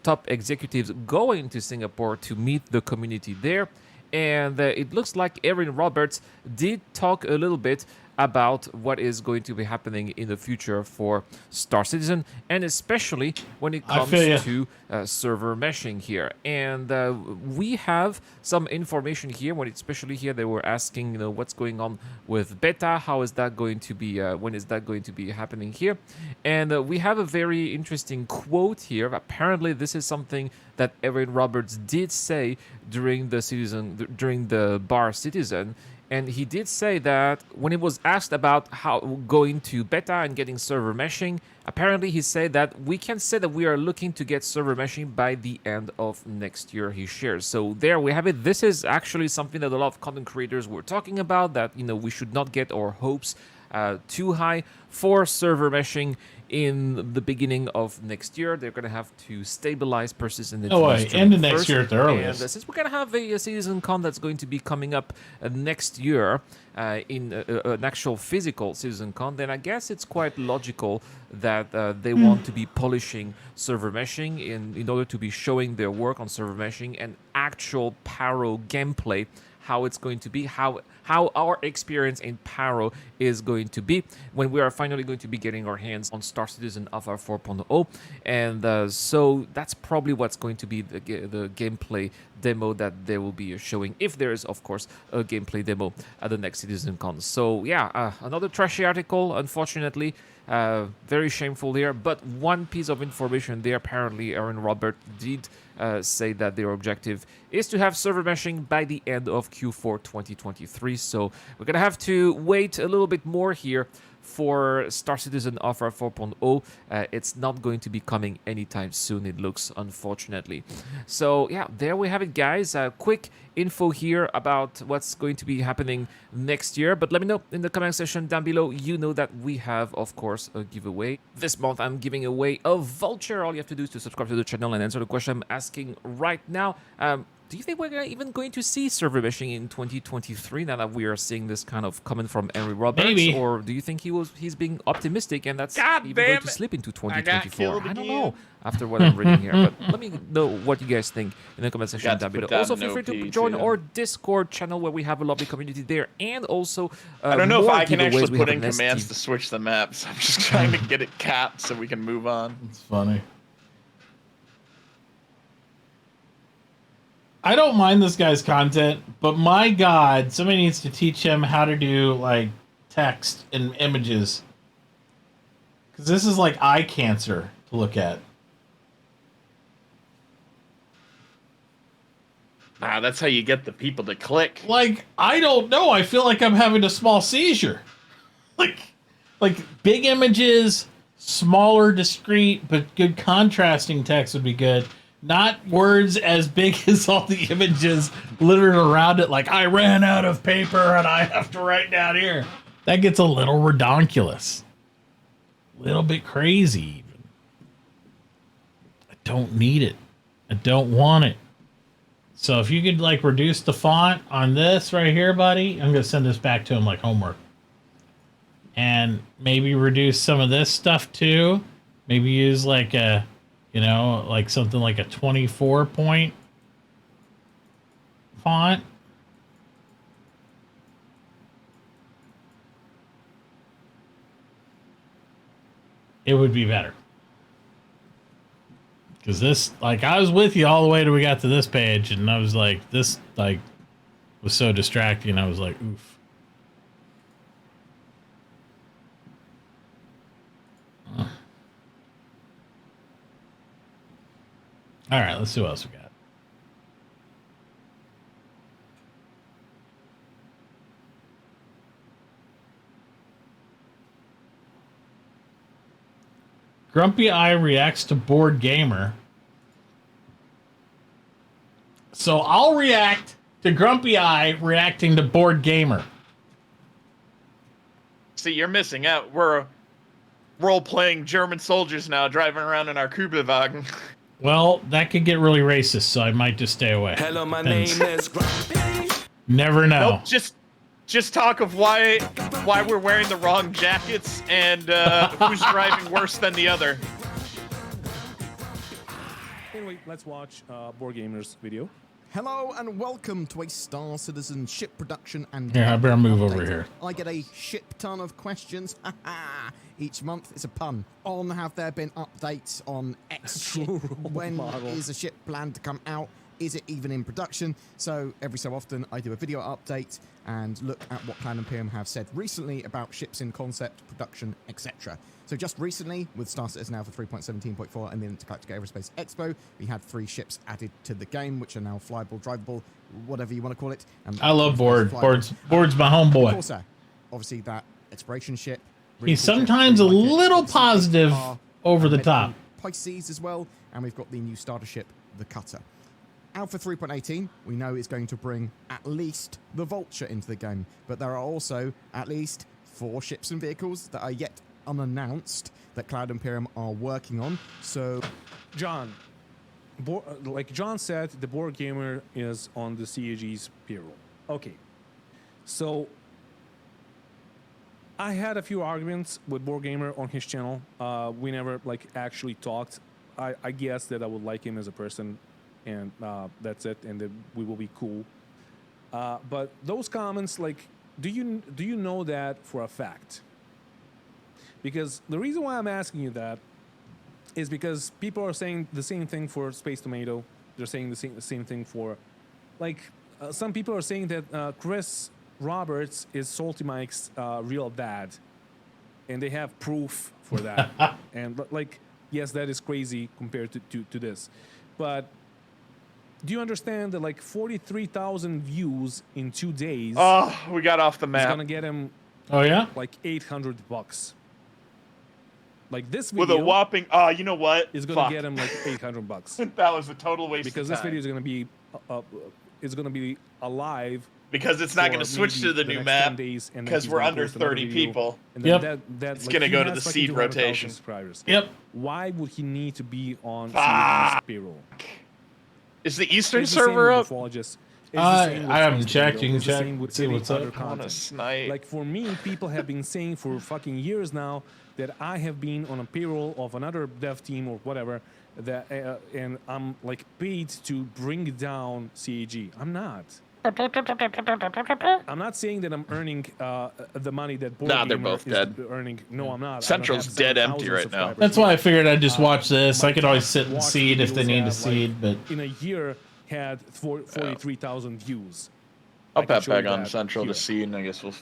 top executives going to Singapore to meet the community there. And it looks like Erin Roberts did talk a little bit about what is going to be happening in the future for Star Citizen, and especially when it comes to server meshing here. And we have some information here. When especially here, they were asking, you know, what's going on with beta? How is that going to be? When is that going to be happening here? And we have a very interesting quote here. Apparently, this is something that Erin Roberts did say during the Bar Citizen. And he did say that when he was asked about how going to beta and getting server meshing, apparently he said that we can say that we are looking to get server meshing by the end of next year, he shares. So there we have it. This is actually something that a lot of content creators were talking about, that, you know, we should not get our hopes too high for server meshing in the beginning of next year. They're going to have to stabilize persistent internet end of next first. year at the earliest. And since we're going to have a CitizenCon that's going to be coming up next year in an actual physical CitizenCon, then I guess it's quite logical that they want to be polishing server meshing in order to be showing their work on server meshing and actual Paro gameplay, how it's going to be, how our experience in Paro is going to be when we are finally going to be getting our hands on Star Citizen Alpha 4.0. And so that's probably what's going to be the gameplay demo that they will be showing, if there is, of course, a gameplay demo at the next CitizenCon. So yeah, another trashy article, unfortunately. Very shameful here, but one piece of information there. Apparently, Aaron Robert did say that their objective is to have server meshing by the end of Q4 2023. So we're gonna have to wait a little bit more here for Star Citizen Offer 4.0. It's not going to be coming anytime soon, it looks, unfortunately. So yeah, there we have it, guys. Quick info here about what's going to be happening next year, but let me know in the comment section down below. You know that we have, of course, a giveaway. This month I'm giving away a voucher. All you have to do is to subscribe to the channel and answer the question I'm asking right now. Do you think we're even going to see server meshing in 2023 now that we are seeing this kind of comment from Henry Roberts? Maybe. Or do you think he's being optimistic and that's God even damn going to it. slip into I got 2024? killed I don't again. know after what I'm reading here, but let me know what you guys think in the comment section Got to down put below. that Also, in feel free to OP join too. our Discord channel where we have a lovely community there, and also I don't know if more I can giveaways. actually We put have in an commands ST. to switch the maps. I'm just trying to get it capped so we can move on. It's funny. I don't mind this guy's content, but my God, somebody needs to teach him how to do like text and images. Because this is like eye cancer to look at. Nah, that's how you get the people to click. Like, I don't know. I feel like I'm having a small seizure. Like big images, smaller, discrete, but good contrasting text would be good. Not words as big as all the images littered around it, like I ran out of paper and I have to write down here. That gets a little redonkulous. A little bit crazy, even. I don't need it. I don't want it. So if you could, like, reduce the font on this right here, buddy, I'm going to send this back to him like homework. And maybe reduce some of this stuff, too. Maybe use, like, a... You know, like something like a 24-point font. It would be better. Because this, like, I was with you all the way till we got to this page, and I was like, this, like, was so distracting. I was like, oof. All right, let's see what else we got. Grumpy Eye reacts to Bored Gamer. So I'll react to Grumpy Eye reacting to Bored Gamer. See, you're missing out. We're role-playing German soldiers now, driving around in our Kübelwagen. Well, that could get really racist, so I might just stay away. Hello, my Depends. name is Grumpy. Never know. Nope, just talk of why we're wearing the wrong jackets and who's driving worse than the other. Anyway, let's watch Board Gamer's video. Hello and welcome to a Star Citizen ship production and... Here, I better move update. over here. I get a ship ton of questions. Each month it's a pun. On have there been updates on X ship? When is a ship planned to come out? Is it even in production? So every so often I do a video update and look at what Clan Imperium have said recently about ships in concept, production, etc. So just recently, with Star Citizen Alpha 3.17.4 and the Intergalactic Aerospace Expo, we had 3 ships added to the game, which are now flyable, drivable, whatever you want to call it. I love Bored. Bored's my homeboy. Corsair, obviously that exploration ship. He's sometimes a little positive over the top. Pisces as well, and we've got the new starter ship, the Cutter. Alpha 3.18, we know is going to bring at least the Vulture into the game, but there are also at least 4 ships and vehicles that are yet unannounced that Cloud Imperium are working on. So, John, like John said, the Board Gamer is on the CAG's payroll. Okay, so I had a few arguments with Board Gamer on his channel. We never like actually talked. I guess that I would like him as a person, and that's it, and that we will be cool. But those comments, like, do you know that for a fact? Because the reason why I'm asking you that is because people are saying the same thing for Space Tomato. They're saying the same thing for like some people are saying that Chris Roberts is Salty Mike's real dad, and they have proof for that. And like, yes, that is crazy compared to this, but do you understand that like 43,000 views in 2 days? Oh, we got off the map. Is gonna get him. Oh yeah, like $800. Like this video with a whopping. You know what? Is gonna get him like $800. That was a total waste. Because of this time. video is gonna be alive. Because it's not going to switch to the new map. Because we're under 30 people. And then it's going to go to the seed rotation. Subscribers. Yep. Why would he need to be on CD's payroll? Is the Eastern server up? I haven't checked. You can check. See what's up. Like for me, people have been saying for fucking years now that I have been on a payroll of another dev team or whatever, that and I'm like paid to bring down CAG. I'm not. I'm not saying that I'm earning the money that Board they're Gamer both is dead. earning. No, I'm not. Central's dead empty right now. That's why I figured I'd just watch this. I could always sit and seed if they need to seed, but in a year had 43,000 views. I'll pat back on Central to seed, and I guess we'll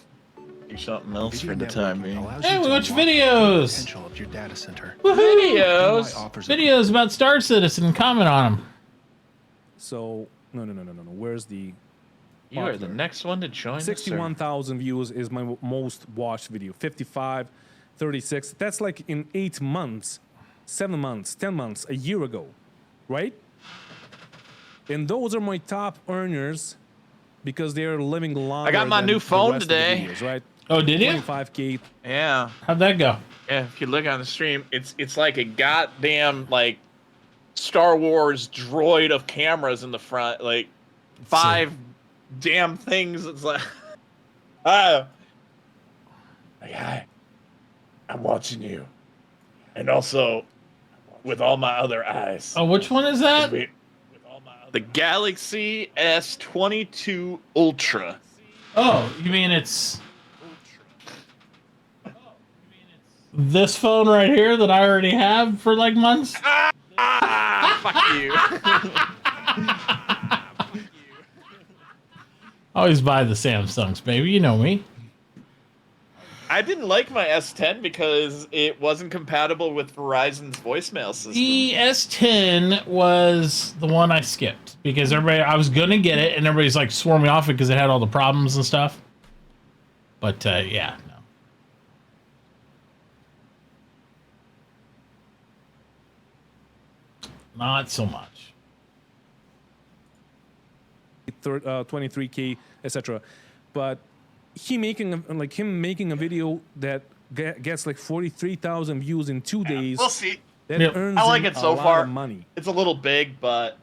do something else for the time being. Hey, we watch videos. Of your data center. Videos. Videos about Star Citizen. Comment on them. So no. Where's the? You are the next one to join. 61,000 views is my most watched video. 55, 36. That's like in 8 months, 7 months, 10 months, a year ago, right? And those are my top earners because they are living longer. I got my new phone today. Videos, right? Oh, did you? 25K. Yeah. How'd that go? Yeah, if you look on the stream, it's like a goddamn like Star Wars droid of cameras in the front, like 5 damn things. It's like, I'm watching you, and also with all my other eyes. Oh, which one is that? The Galaxy S22 Ultra. Oh, you mean it's this phone right here that I already have for like months? Fuck you. Always buy the Samsungs, baby. You know me. I didn't like my S10 because it wasn't compatible with Verizon's voicemail system. The S10 was the one I skipped because I was gonna get it, and everybody's like swore me off it because it had all the problems and stuff. But yeah, no. Not so much. 23K, etc. But him making a video that gets like 43,000 views in 2 days. We'll see. That earns I like him it so a lot far. of money. It's a little big, but.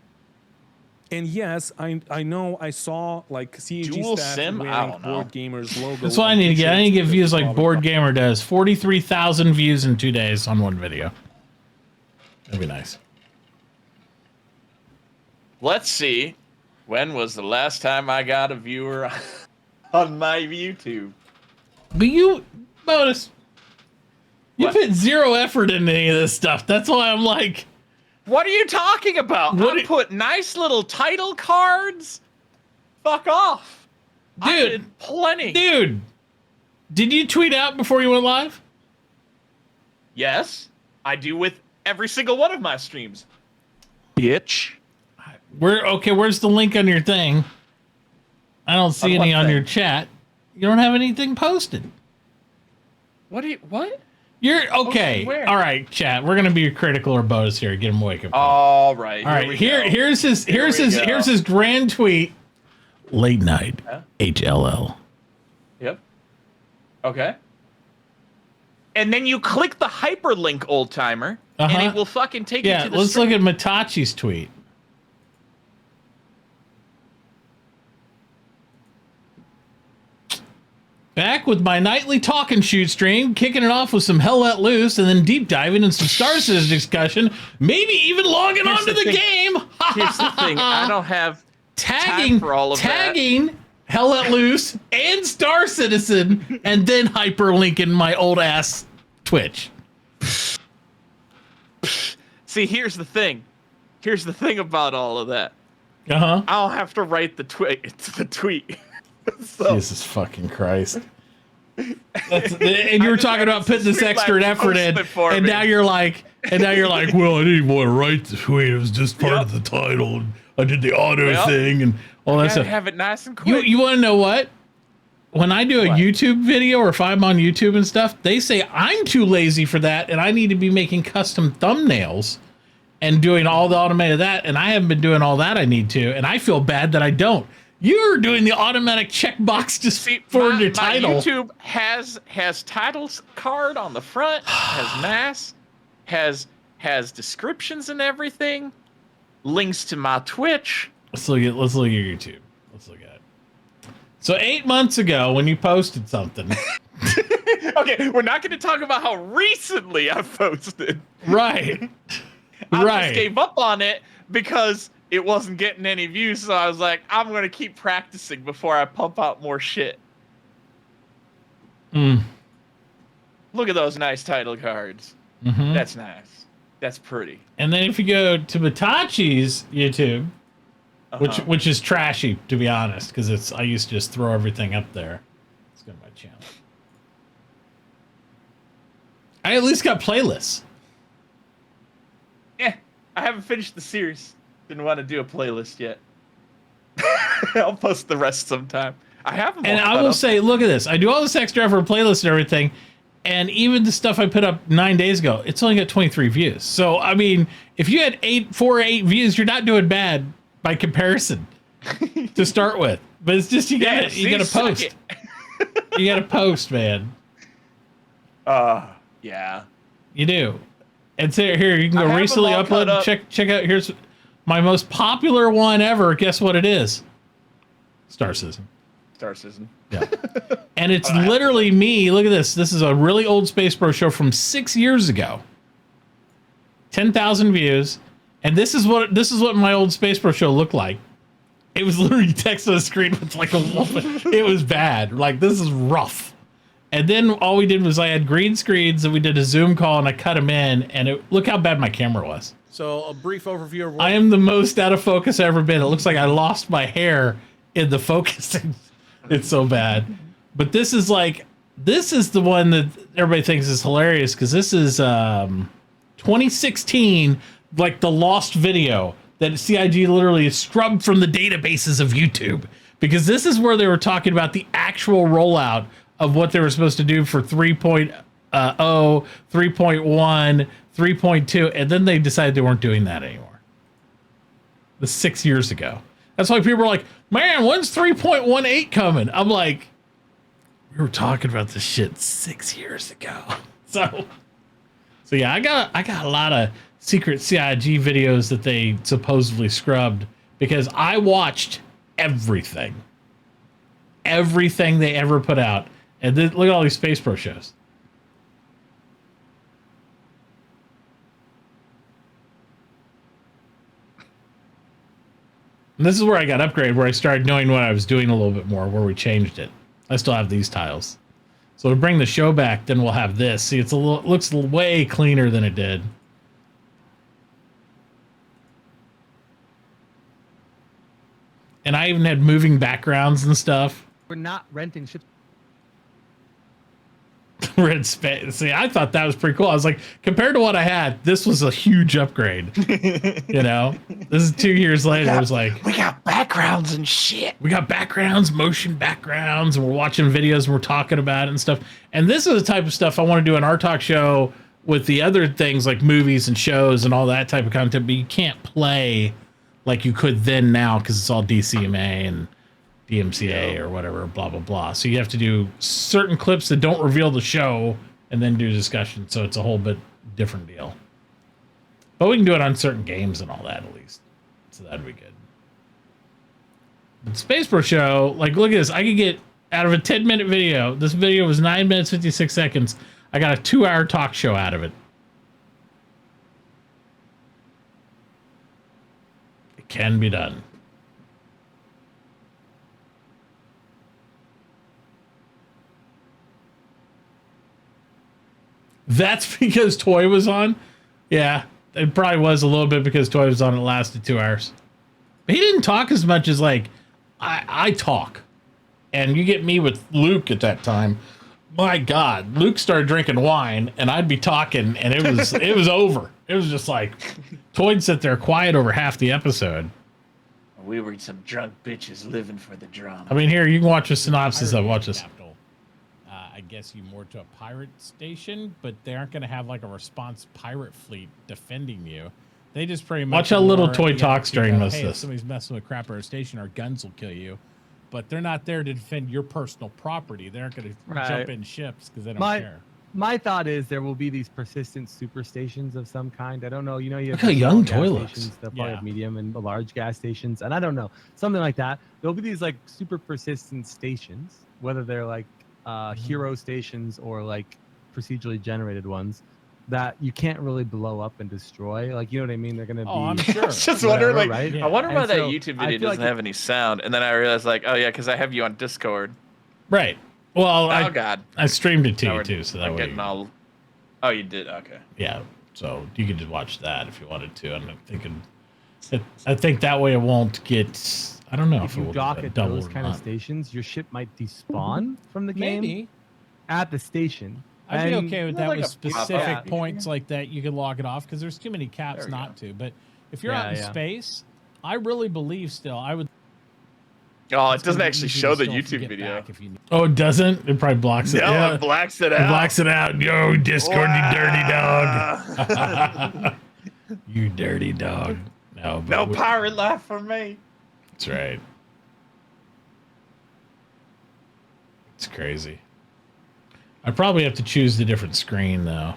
And yes, I know I saw like CAG Dual staff SIM? I wearing don't know. Board Gamers logo. That's what I need to get. I need to get views like Board Gamer does. 43,000 views in 2 days on one video. That'd be nice. Let's see. When was the last time I got a viewer on my YouTube? But you, Modus, you put zero effort into any of this stuff. That's why I'm like, what are you talking about? I put nice little title cards. Fuck off. Dude, I did plenty. Dude, did you tweet out before you went live? Yes, I do with every single one of my streams. Bitch. Where's the link on your thing? I don't see any on your chat. You don't have anything posted. What? You're okay. Where? All right, chat. We're gonna be critical or bonus here. Get him awake up. All right. All right. Here's his grand tweet. Late night. HLL. Yep. Okay. And then you click the hyperlink, old timer, and it will fucking take you to the. Let's look at Matachi's tweet. Back with my nightly talk and shoot stream, kicking it off with some Hell Let Loose, and then deep diving into some Star Citizen discussion, maybe even logging onto the game. Here's the thing, I don't have time for all of tagging Hell Let Loose and Star Citizen, and then hyperlinking my old ass Twitch. See, here's the thing. Here's the thing about all of that. I'll have to write the tweet. So, Jesus fucking Christ. And you were talking about putting this extra effort in, and now you're like, well, I didn't even want to write the tweet. It was just part of the title. And I did the auto thing and all that gotta stuff. have it nice and quick. You want to know what? When I do a YouTube video or if I'm on YouTube and stuff, they say I'm too lazy for that, and I need to be making custom thumbnails and doing all the automated that, and I haven't been doing all that I need to, and I feel bad that I don't. You're doing the automatic checkbox just for your title. My YouTube has titles card on the front, has mass, has descriptions and everything, links to my Twitch. Let's look at your YouTube. Let's look at it. So 8 months ago, when you posted something. Okay, we're not going to talk about how recently I posted. Right. I just gave up on it because it wasn't getting any views, so I was like, I'm going to keep practicing before I pump out more shit. Look at those nice title cards. That's nice. That's pretty. And then if you go to Batachi's YouTube, which is trashy, to be honest, because I used to just throw everything up there. Let's go to my channel. I at least got playlists. Yeah, I haven't finished the series. Didn't want to do a playlist yet. I'll post the rest sometime. I have them. And I will say, look at this. I do all this extra effort for playlists and everything, and even the stuff I put up 9 days ago, it's only got 23 views. So I mean, if you had 4 or 8 views, you're not doing bad by comparison to start with. But it's just you gotta post. You gotta post, man. Yeah. You do. And so here you can go recently upload. Check out. Here's my most popular one ever. Guess what it is? Star Citizen. Yeah. And it's literally me. Look at this. This is a really old Space Bro show from 6 years ago. 10,000 views. And this is what my old Space Bro show looked like. It was literally text on the screen with like a wolf. It was bad. Like, this is rough. And then all we did was I had green screens and we did a Zoom call and I cut them in, and look how bad my camera was. So a brief overview of what I am the most out of focus I've ever been. It looks like I lost my hair in the focusing. It's so bad. But this is the one that everybody thinks is hilarious because this is 2016, like the lost video that CIG literally scrubbed from the databases of YouTube, because this is where they were talking about the actual rollout of what they were supposed to do for 3.0, 3.1, 3.2, and then they decided they weren't doing that anymore. It was 6 years ago. That's why people were like, man, when's 3.18 coming? I'm like, we were talking about this shit 6 years ago. So yeah, I got a lot of secret CIG videos that they supposedly scrubbed because I watched everything they ever put out. And then look at all these Space Pro shows. And this is where I got upgraded, where I started knowing what I was doing a little bit more, where we changed it. I still have these tiles. So to bring the show back, then we'll have this. See, it looks way cleaner than it did. And I even had moving backgrounds and stuff. we're not renting ships. Red space. See, I thought that was pretty cool. I was like, compared to what I had, this was a huge upgrade. You know, this is 2 years later. It was like, we got backgrounds and shit. We got backgrounds, motion backgrounds, and we're watching videos and we're talking about it and stuff. And this is the type of stuff I want to do in our talk show with the other things like movies and shows and all that type of content. But you can't play like you could then now because it's all DCMA and DMCA or whatever, blah, blah, blah. So you have to do certain clips that don't reveal the show and then do discussion. So it's a whole bit different deal. But we can do it on certain games and all that at least. So that'd be good. But Space Pro Show, like, look at this. I could get out of a 10-minute video. This video was 9 minutes, 56 seconds. I got a 2-hour talk show out of it. It can be done. That's because Toy was on? Yeah, it probably was a little bit because Toy was on. It lasted 2 hours. But he didn't talk as much as like I talk. And you get me with Luke at that time. My God, Luke started drinking wine, and I'd be talking, and it was over. It was just like Toyd sit there quiet over half the episode. We were some drunk bitches living for the drama. I mean, here you can watch a synopsis of watch this. I guess you more to a pirate station, but they aren't going to have like a response pirate fleet defending you. They just pretty much watch how little Toyd talks during this. Hey, if somebody's messing with crap at our station, our guns will kill you. But they're not there to defend your personal property. They aren't going to jump in ships because they don't care. My thought is there will be these persistent super stations of some kind. I don't know. You know, you have look how young gas Toy looks. Stations, they'll probably have medium and large gas stations, and I don't know, something like that. There'll be these like super persistent stations, whether they're like hero stations or like procedurally generated ones that you can't really blow up and destroy. Like, you know what I mean? They're gonna be. I'm sure. I was just wondering, like, right? I wonder why And that so YouTube I video feel doesn't like have any sound, and then I realized, like, oh yeah, because I have you on Discord. Right. Well, God, I streamed it to you too, so that way. Getting all. Oh, you did. Okay. Yeah. So you could just watch that if you wanted to. I'm thinking. I think that way it won't get. I don't know if you dock at those kind of stations, your ship might despawn from the game. Maybe. At the station. I'd be okay with that like with a specific pop-up. points like that. You can log it off because there's too many caps not to. But if you're out in space, I really believe still I would. Oh, it doesn't actually show the YouTube video. Oh, it doesn't? It probably blocks it. No, Yeah. it blacks it out. It blocks it out. Yo, Discord, you dirty dog. You dirty dog. No, but No pirate life for me. That's right. It's crazy. I probably have to choose the different screen though.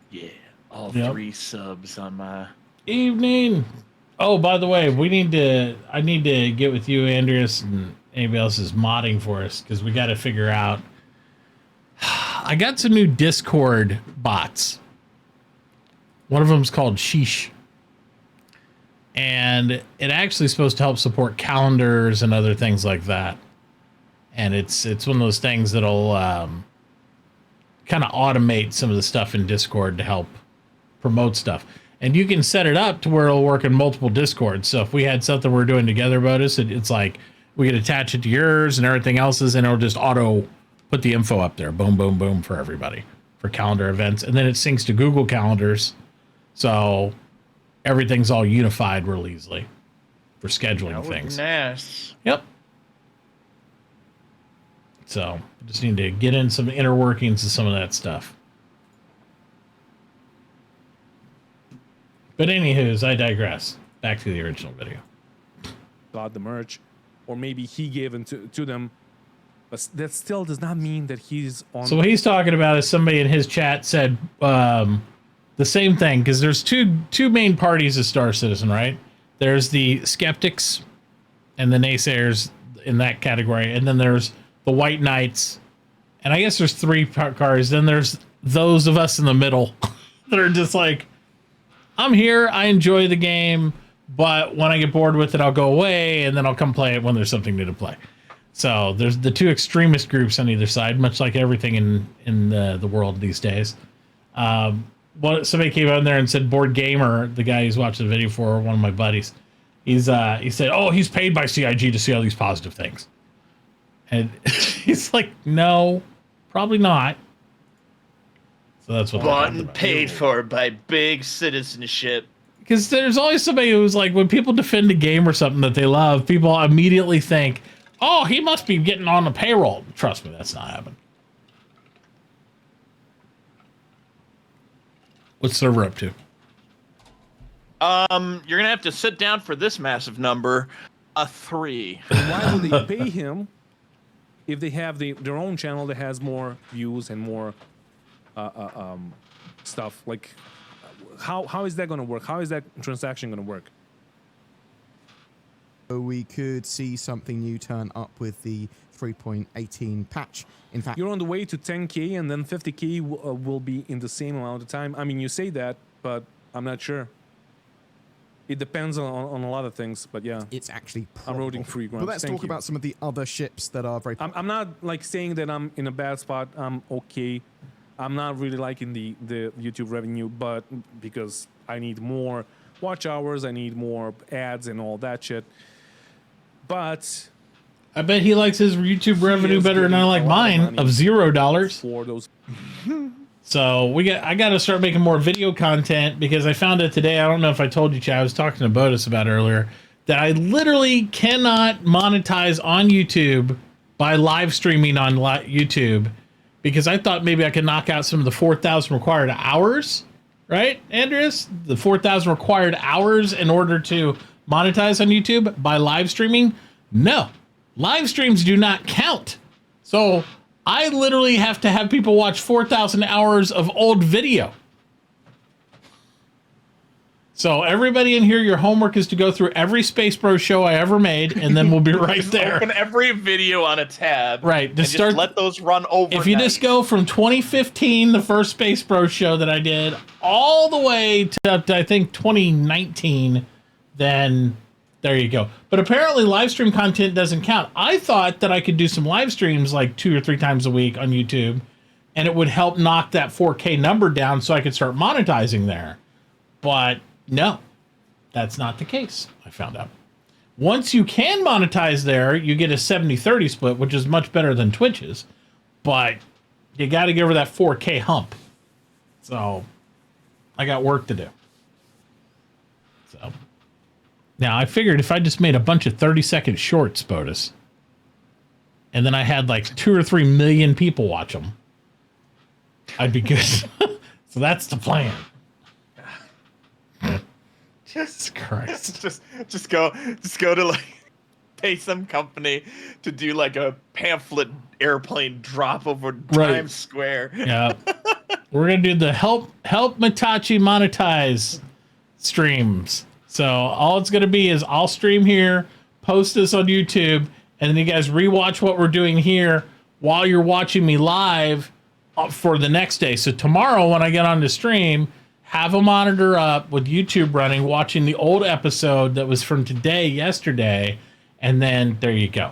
Yeah, all Yep. 3 subs on my. Evening. Oh, by the way, I need to get with you, Andreas, and anybody else is modding for us because we got to figure out. I got some new Discord bots. One of them is called Sheesh. And it actually is supposed to help support calendars and other things like that. And it's one of those things that'll kind of automate some of the stuff in Discord to help promote stuff. And you can set it up to where it'll work in multiple Discords. So if we had something we're doing together about us, it's like we could attach it to yours and everything else's, and it'll just auto put the info up there. Boom, boom, boom for everybody for calendar events. And then it syncs to Google calendars. So everything's all unified real easily for scheduling things. Nice. Yep. So just need to get in some inner workings of some of that stuff. But anywho's, I digress. Back to the original video. Got the merch, or maybe he gave it to them, but that still does not mean that he's on. So what he's talking about is somebody in his chat said the same thing, because there's two main parties of Star Citizen, right? There's the skeptics and the naysayers in that category, and then there's the White Knights, and I guess there's 3 cars. Then there's those of us in the middle that are just like, I'm here, I enjoy the game, but when I get bored with it, I'll go away, and then I'll come play it when there's something new to play. So there's the 2 extremist groups on either side, much like everything in the world these days. Somebody came out there and said, Board Gamer, the guy who's watching the video for, one of my buddies, he said, oh, he's paid by CIG to see all these positive things. And he's like, no, probably not. So that's what Bought and paid for by big citizenship. Because there's always somebody who's like, when people defend a game or something that they love, people immediately think, oh, he must be getting on the payroll. Trust me, that's not happening. What's server up to? You're gonna have to sit down for this massive number, a 3. Why would they pay him if they have their own channel that has more views and more stuff? Like, how is that going to work? How is that transaction going to work? We could see something new turn up with the 3.18 patch. In fact, You're on the way to 10K, and then 50K will be in the same amount of time. I mean, you say that, but I'm not sure. It depends on a lot of things, but yeah. It's actually I'm rooting for you, Grumps. But let's talk about some of the other ships that are very... I'm not like saying that I'm in a bad spot. I'm okay. I'm not really liking the YouTube revenue, but because I need more watch hours, I need more ads and all that shit. But I bet he likes his YouTube revenue better than I like mine of $0 for those. So I got to start making more video content because I found out today. I don't know if I told you, Chad. I was talking to Bodus about earlier that I literally cannot monetize on YouTube by live streaming on YouTube because I thought maybe I could knock out some of the 4,000 required hours, right, Andreas? The 4,000 required hours in order to monetize on YouTube by live streaming. No, live streams do not count. So I literally have to have people watch 4,000 hours of old video. So everybody in here, your homework is to go through every Space Bros show I ever made, and then we'll be right there. Open every video on a tab. Right. And just let those run over. If you just go from 2015, the first Space Bros show that I did, all the way to up to, I think, 2019, then there you go. But apparently live stream content doesn't count. I thought that I could do some live streams like 2 or 3 times a week on YouTube, and it would help knock that 4K number down so I could start monetizing there. But no, that's not the case, I found out. Once you can monetize there, you get a 70-30 split, which is much better than Twitch's. But you got to get over that 4K hump. So I got work to do. So now I figured if I just made a bunch of 30-second shorts, Bodus, and then I had like 2 or 3 million people watch them, I'd be good. So that's the plan. Jesus Christ! just go to like pay some company to do like a pamphlet airplane drop over Times Square. Yeah, we're gonna do the help Mitachi monetize streams. So all it's gonna be is I'll stream here, post this on YouTube, and then you guys rewatch what we're doing here while you're watching me live for the next day. So tomorrow when I get on the stream, have a monitor up with YouTube running, watching the old episode that was from yesterday, and then there you go.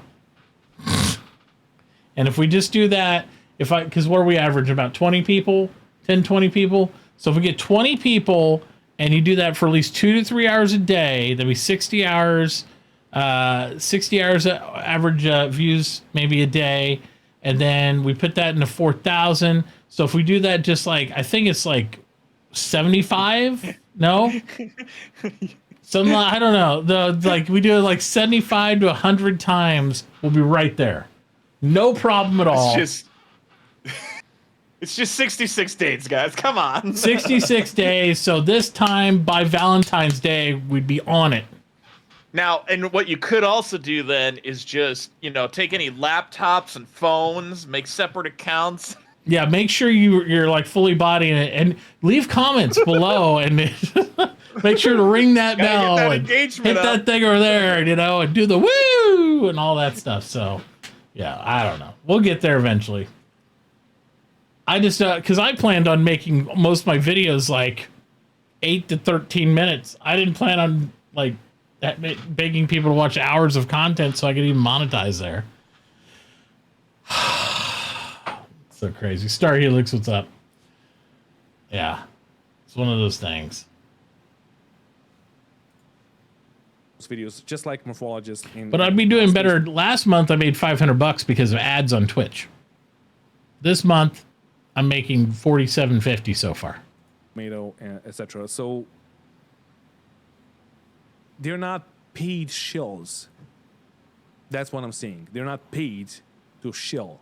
And if we just do that, because what are we average, about 20 people, 10, 20 people? So if we get 20 people and you do that for at least 2 to 3 hours a day, that'd be 60 hours, 60 hours average views maybe a day. And then we put that into 4,000. So if we do that just like, I think it's like 75? No? Some, I don't know. Like we do it like 75 to 100 times, we'll be right there. No problem at all. It's just 66 days, guys. Come on. 66 days. So this time by Valentine's Day, we'd be on it. Now, and what you could also do then is just, take any laptops and phones, make separate accounts. Yeah, make sure you're like fully bodying it and leave comments below and make sure to ring that bell and hit that thing over there, and do the woo and all that stuff. So, yeah, I don't know. We'll get there eventually. I just, because I planned on making most of my videos like 8 to 13 minutes. I didn't plan on like begging people to watch hours of content so I could even monetize there. So crazy. Star Helix, what's up? Yeah, it's one of those things. Videos just like Morphologist. But I'd be doing better. Last month I made $500 because of ads on Twitch. This month I'm making $47.50 so far. Tomato, etc. So they're not paid shills. That's what I'm saying. They're not paid to shill.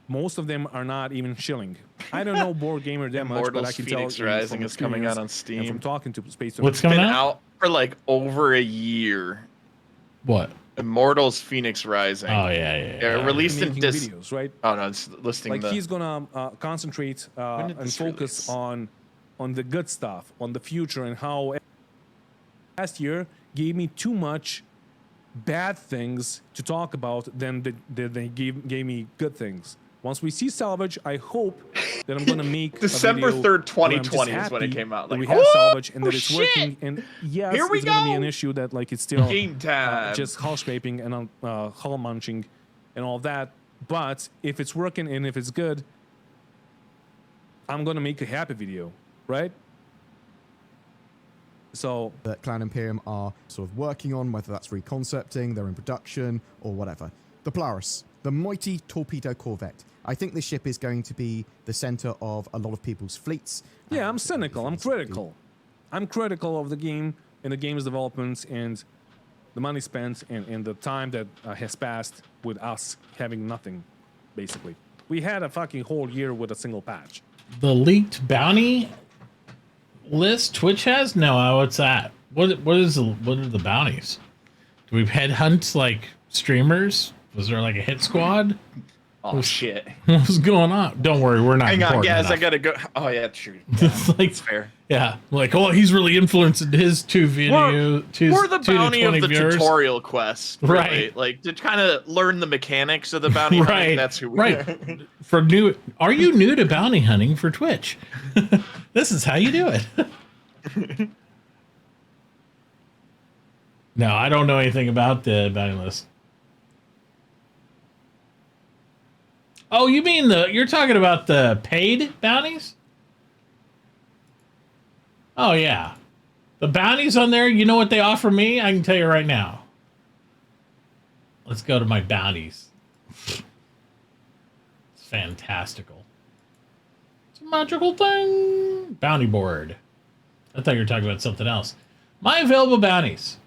Most of them are not even shilling. I don't know Board Gamer that much, but I can Phoenix tell Rising is coming out on Steam. And from talking to Space, what's coming out for like over a year. What? Immortals Phoenix Rising. Oh yeah. Released in videos, right? Oh no, it's listing like he's gonna concentrate and focus on the good stuff, on the future, and how last year gave me too much bad things to talk about than they gave me good things. Once we see salvage, I hope that I'm gonna make December 3rd, 2020 is when it came out. Like, we have salvage and that it's working. And yes, it's gonna be an issue that like it's still game time, just hull scraping and hull munching and all that. But if it's working and if it's good, I'm gonna make a happy video, right? So that Clan Imperium are sort of working on, whether that's reconcepting, they're in production, or whatever. The Polaris, the mighty torpedo corvette. I think this ship is going to be the center of a lot of people's fleets. yeah, I'm cynical. I'm critical. I'm critical of the game and the game's developments and the money spent and the time that has passed with us having nothing, basically. We had a fucking whole year with a single patch. The leaked bounty list Twitch has? No, what's that? What are the bounties? Do we headhunt like streamers? Was there like a hit squad? Oh shit! What was going on? Don't worry, we're not. Hang on, important guys. enough. I gotta go. Oh yeah, true. Yeah, like it's fair. Yeah, like he's really influenced his two video. We're the bounty of the viewers. tutorial quest, really. Right? Like to kind of learn the mechanics of the bounty Right. hunting. That's who we Right. For new, are you new to bounty hunting for Twitch? This is how you do it. No, I don't know anything about the bounty list. Oh, you mean you're talking about the paid bounties? Oh, yeah. The bounties on there, you know what they offer me? I can tell you right now. Let's go to my bounties. It's fantastical. It's a magical thing. Bounty board. I thought you were talking about something else. My available bounties.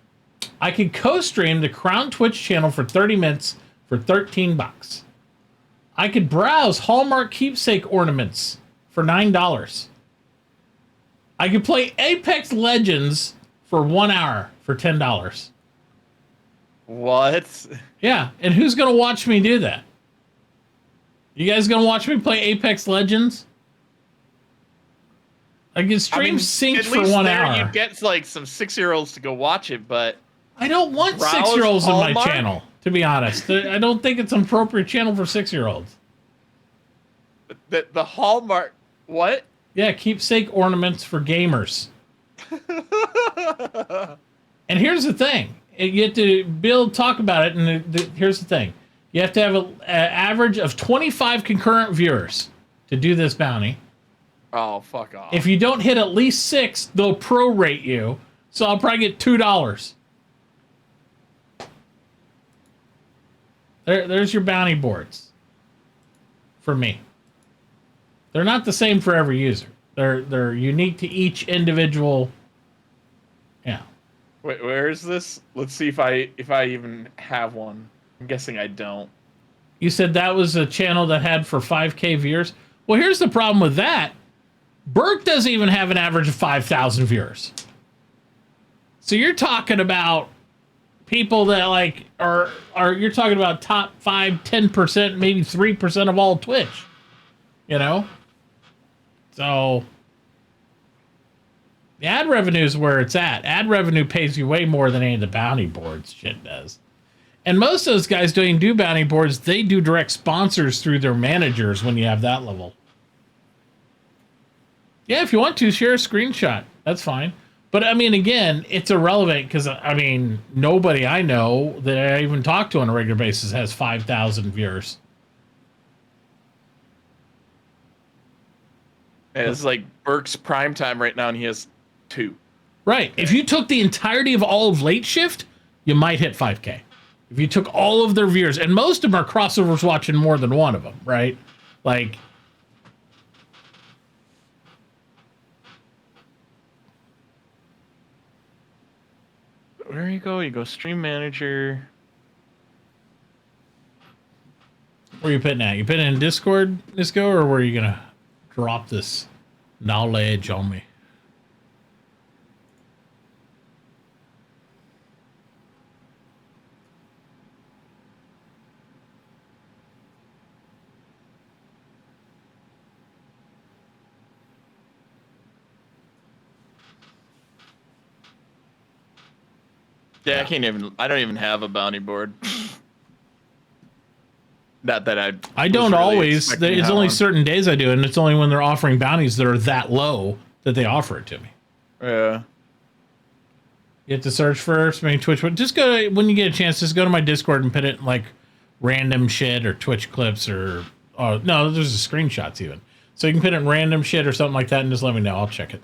I can co-stream the Crown Twitch channel for 30 minutes for $13. I could browse Hallmark keepsake ornaments for $9. I could play Apex Legends for 1 hour for $10. What? Yeah, and who's gonna watch me do that? You guys gonna watch me play Apex Legends? I can stream synced for 1 hour. You get like some 6-year-olds to go watch it, but I don't want 6-year-olds in my channel, to be honest. I don't think it's an appropriate channel for 6-year-olds. The Hallmark, what? Yeah, keepsake ornaments for gamers. And here's the thing. You have to talk about it, and here's the thing. You have to have an average of 25 concurrent viewers to do this bounty. Oh, fuck off. If you don't hit at least 6, they'll prorate you. So I'll probably get $2. There's your bounty boards. For me. They're not the same for every user. They're unique to each individual. Yeah. Wait, where is this? Let's see if I even have one. I'm guessing I don't. You said that was a channel that had for 5K viewers? Well, here's the problem with that. Burke doesn't even have an average of 5,000 viewers. So you're talking about people that like are you're talking about top 5, 10%, maybe 3% of all Twitch. You know? So the ad revenue is where it's at. Ad revenue pays you way more than any of the bounty boards shit does. And most of those guys don't even do bounty boards. They do direct sponsors through their managers when you have that level. Yeah, if you want to, share a screenshot. That's fine. But, I mean, again, it's irrelevant because, I mean, nobody I know that I even talk to on a regular basis has 5,000 viewers. And it's like Burke's prime time right now, and he has 2. Right. If you took the entirety of all of Late Shift, you might hit 5K. If you took all of their viewers, and most of them are crossovers watching more than one of them, right? Like, where you go? You go stream manager. where are you putting that? You putting it in Discord, Nisco, or where are you going to drop this knowledge on me? Yeah, I don't even have a bounty board. Not that I don't always. It's only certain days I do, and it's only when they're offering bounties that are that low that they offer it to me. Yeah. You have to search first, maybe Twitch. Just go when you get a chance. Just go to my Discord and put it in, like random shit or Twitch clips or no, there's the screenshots even. So you can put in random shit or something like that and just let me know. I'll check it.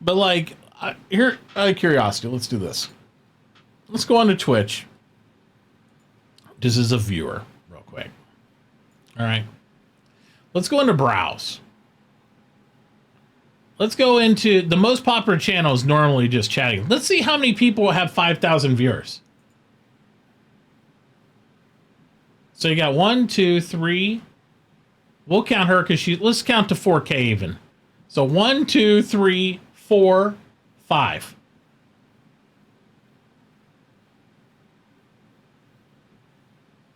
But like, here, out of curiosity, let's do this. Let's go on to Twitch. This is a viewer, real quick. All right. Let's go into browse. Let's go into the most popular channel is normally just chatting. Let's see how many people have 5,000 viewers. So you got 1, 2, 3. We'll count her because let's count to 4K even. So 1, 2, 3, 4, 5.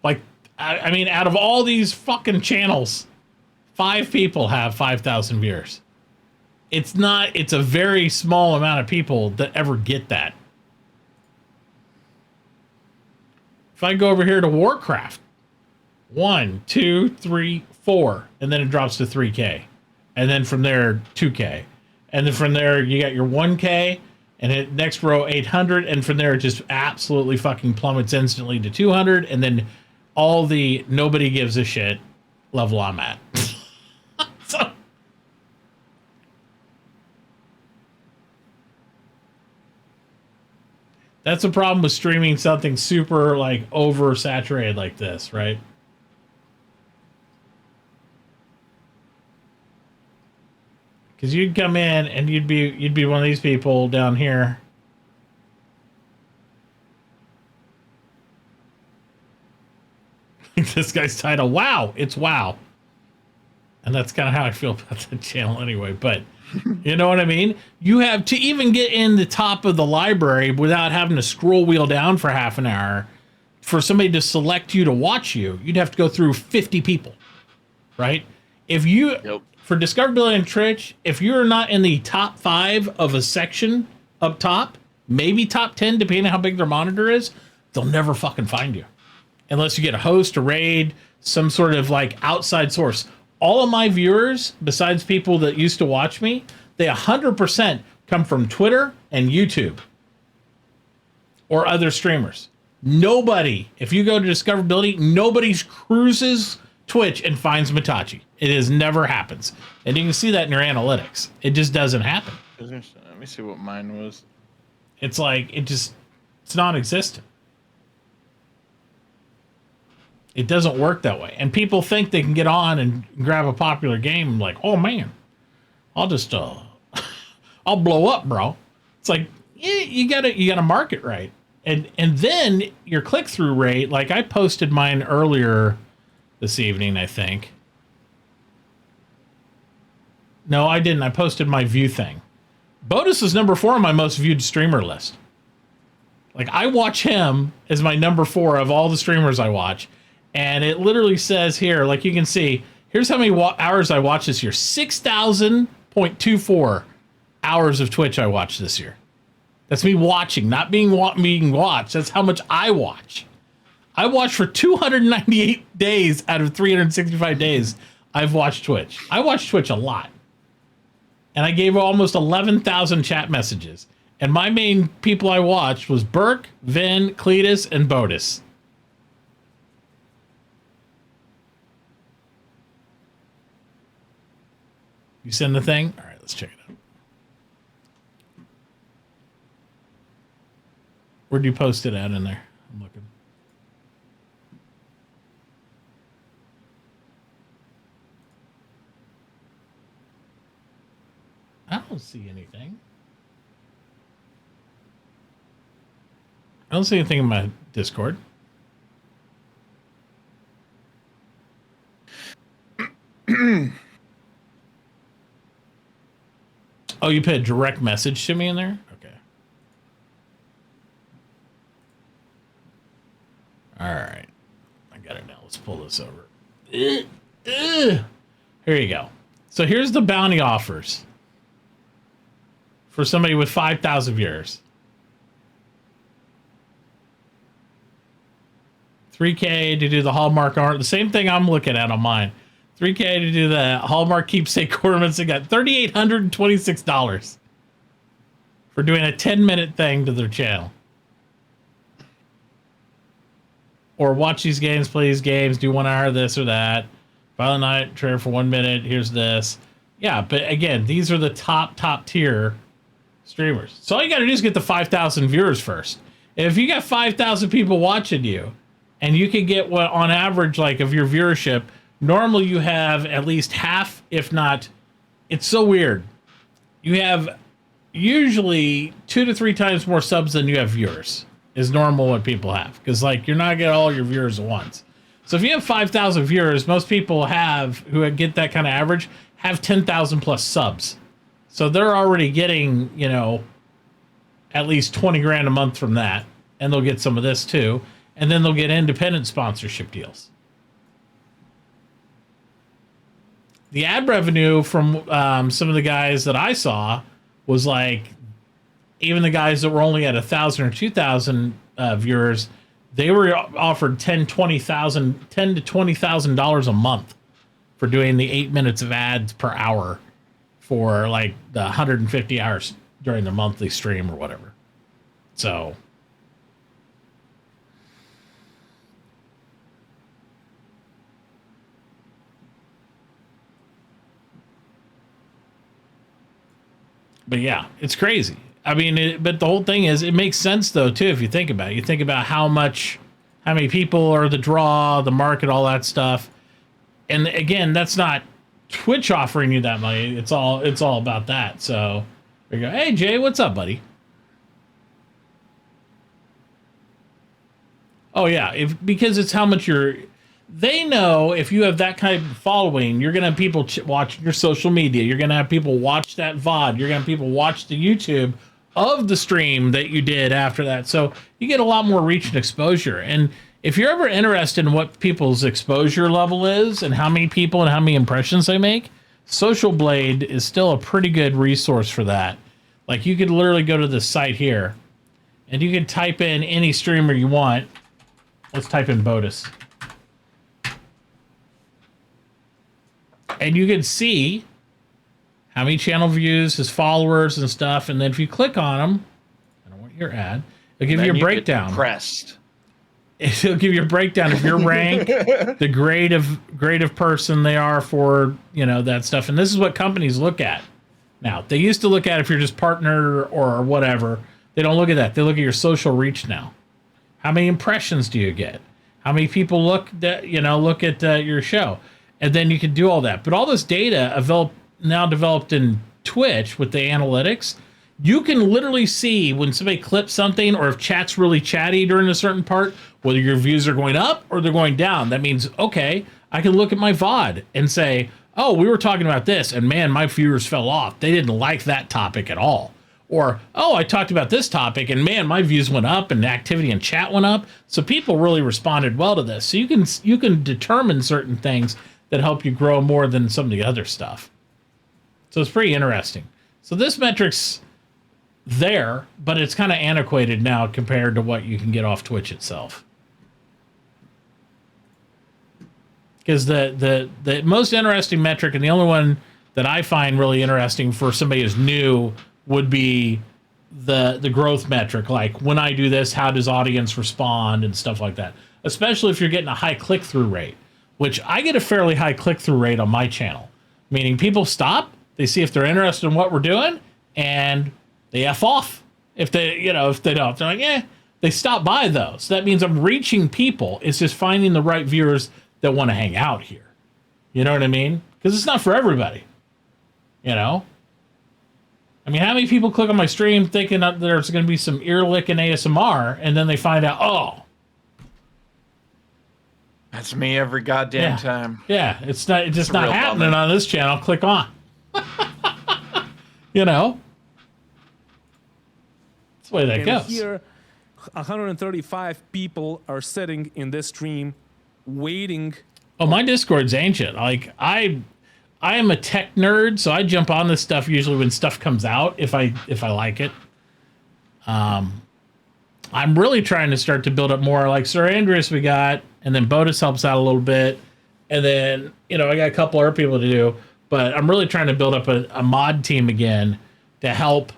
Like, I mean, out of all these fucking channels, 5 people have 5,000 viewers. It's a very small amount of people that ever get that. If I go over here to Warcraft, 1, 2, 3, 4, and then it drops to 3K. And then from there, 2K. And then from there, you got your 1K, and it next row, 800, and from there, it just absolutely fucking plummets instantly to 200, and then all the nobody gives a shit level I'm at. So, that's the problem with streaming something super, like, oversaturated like this, right? Because you'd come in and you'd be one of these people down here. This guy's title, wow, it's wow. And that's kind of how I feel about the channel anyway, but you know what I mean? You have to even get in the top of the library without having to scroll wheel down for half an hour for somebody to select you to watch you. You'd have to go through 50 people, right? If you, for discoverability and Twitch, if you're not in the top 5 of a section up top, maybe top 10, depending on how big their monitor is, they'll never fucking find you. Unless you get a host, a raid, some sort of like outside source. All of my viewers, besides people that used to watch me, they 100% come from Twitter and YouTube or other streamers. Nobody, if you go to discoverability, nobody cruises Twitch and finds Matachi. It has never happens. And you can see that in your analytics. It just doesn't happen. Let me see what mine was. It's like, it's non-existent. It doesn't work that way. And people think they can get on and grab a popular game like, oh man, I'll just, I'll blow up, bro. It's like, yeah, you gotta market right. And then your click-through rate, like I posted mine earlier this evening, I think. No, I didn't. I posted my view thing. Bodus is number 4 on my most viewed streamer list. Like I watch him as my number 4 of all the streamers I watch. And it literally says here, like you can see, here's how many hours I watched this year. 6,000.24 hours of Twitch I watched this year. That's me watching, not being watched. That's how much I watch. I watch for 298 days out of 365 days. I've watched Twitch. I watch Twitch a lot. And I gave almost 11,000 chat messages. And my main people I watched was Burke, Vin, Cletus, and Bodus. You send the thing? All right, let's check it out. Where'd you post it at in there? I'm looking. I don't see anything. I don't see anything in my Discord. Oh, you put a direct message to me in there? Okay. All right. I got it now. Let's pull this over. Here you go. So here's the bounty offers for somebody with 5,000 viewers. 3K to do the Hallmark art. The same thing I'm looking at on mine. 3K to do the Hallmark keepsake ornaments. They got $3,826 for doing a 10-minute thing to their channel. Or watch these games, play these games, do 1 hour of this or that. Violent Night trailer for 1 minute. Here's this. Yeah, but again, these are the top tier streamers. So all you got to do is get the 5,000 viewers first. If you got 5,000 people watching you, and you can get what on average, like of your viewership, normally you have at least half, if not, it's so weird. You have usually 2 to 3 times more subs than you have viewers is normal what people have. Because like you're not getting all your viewers at once. So if you have 5,000 viewers, most people have, who get that kind of average, have 10,000 plus subs. So they're already getting, you know, at least 20 grand a month from that. And they'll get some of this too. And then they'll get independent sponsorship deals. The ad revenue from some of the guys that I saw was like, even the guys that were only at 1,000 or 2,000 viewers, they were offered $10,000 to $20,000 a month for doing the 8 minutes of ads per hour for like the 150 hours during the monthly stream or whatever. So. But yeah, it's crazy. I mean, but the whole thing is, it makes sense though too if you think about it. You think about how many people are the draw, the market, all that stuff. And again, that's not Twitch offering you that money. It's all about that. So there you go. Hey Jay, what's up, buddy? Oh yeah, because it's how much they know if you have that kind of following, you're going to have people watch your social media. You're going to have people watch that VOD. You're going to have people watch the YouTube of the stream that you did after that. So you get a lot more reach and exposure. And if you're ever interested in what people's exposure level is and how many people and how many impressions they make, Social Blade is still a pretty good resource for that. Like you could literally go to this site here and you can type in any streamer you want. Let's type in Bodus. And you can see how many channel views, his followers and stuff. And then if you click on them, I don't want your ad, it'll give you a breakdown. Pressed. It'll give you a breakdown of your rank, the grade of person they are for, you know, that stuff. And this is what companies look at. Now, they used to look at if you're just partner or whatever. They don't look at that. They look at your social reach now. How many impressions do you get? How many people look at your show? And then you can do all that. But all this data now developed in Twitch with the analytics, you can literally see when somebody clips something or if chat's really chatty during a certain part, whether your views are going up or they're going down. That means, okay, I can look at my VOD and say, oh, we were talking about this, and man, my viewers fell off. They didn't like that topic at all. Or, oh, I talked about this topic, and man, my views went up and activity in chat went up. So people really responded well to this. So you can determine certain things that help you grow more than some of the other stuff. So it's pretty interesting. So this metric's there, but it's kind of antiquated now compared to what you can get off Twitch itself. Because the most interesting metric, and the only one that I find really interesting for somebody who's new, would be the growth metric. Like when I do this, how does audience respond and stuff like that? Especially if you're getting a high click-through rate, which I get a fairly high click-through rate on my channel. Meaning people stop, they see if they're interested in what we're doing, and they F off. If they don't, they're like, eh. They stop by though. So that means I'm reaching people. It's just finding the right viewers that want to hang out here. You know what I mean? Because it's not for everybody. You know? I mean, how many people click on my stream thinking that there's going to be some ear licking ASMR, and then they find out, oh, that's me every goddamn time. Yeah, it's just not happening on this channel. Click on. You know? That's the way that goes. Here, 135 people are sitting in this stream waiting. Oh, my Discord's ancient. Like, I am a tech nerd, so I jump on this stuff usually when stuff comes out, if I like it. I'm really trying to start to build up more. Like Sir Andreas we got, and then Bodus helps out a little bit. And then, I got a couple other people to do. But I'm really trying to build up a mod team again to help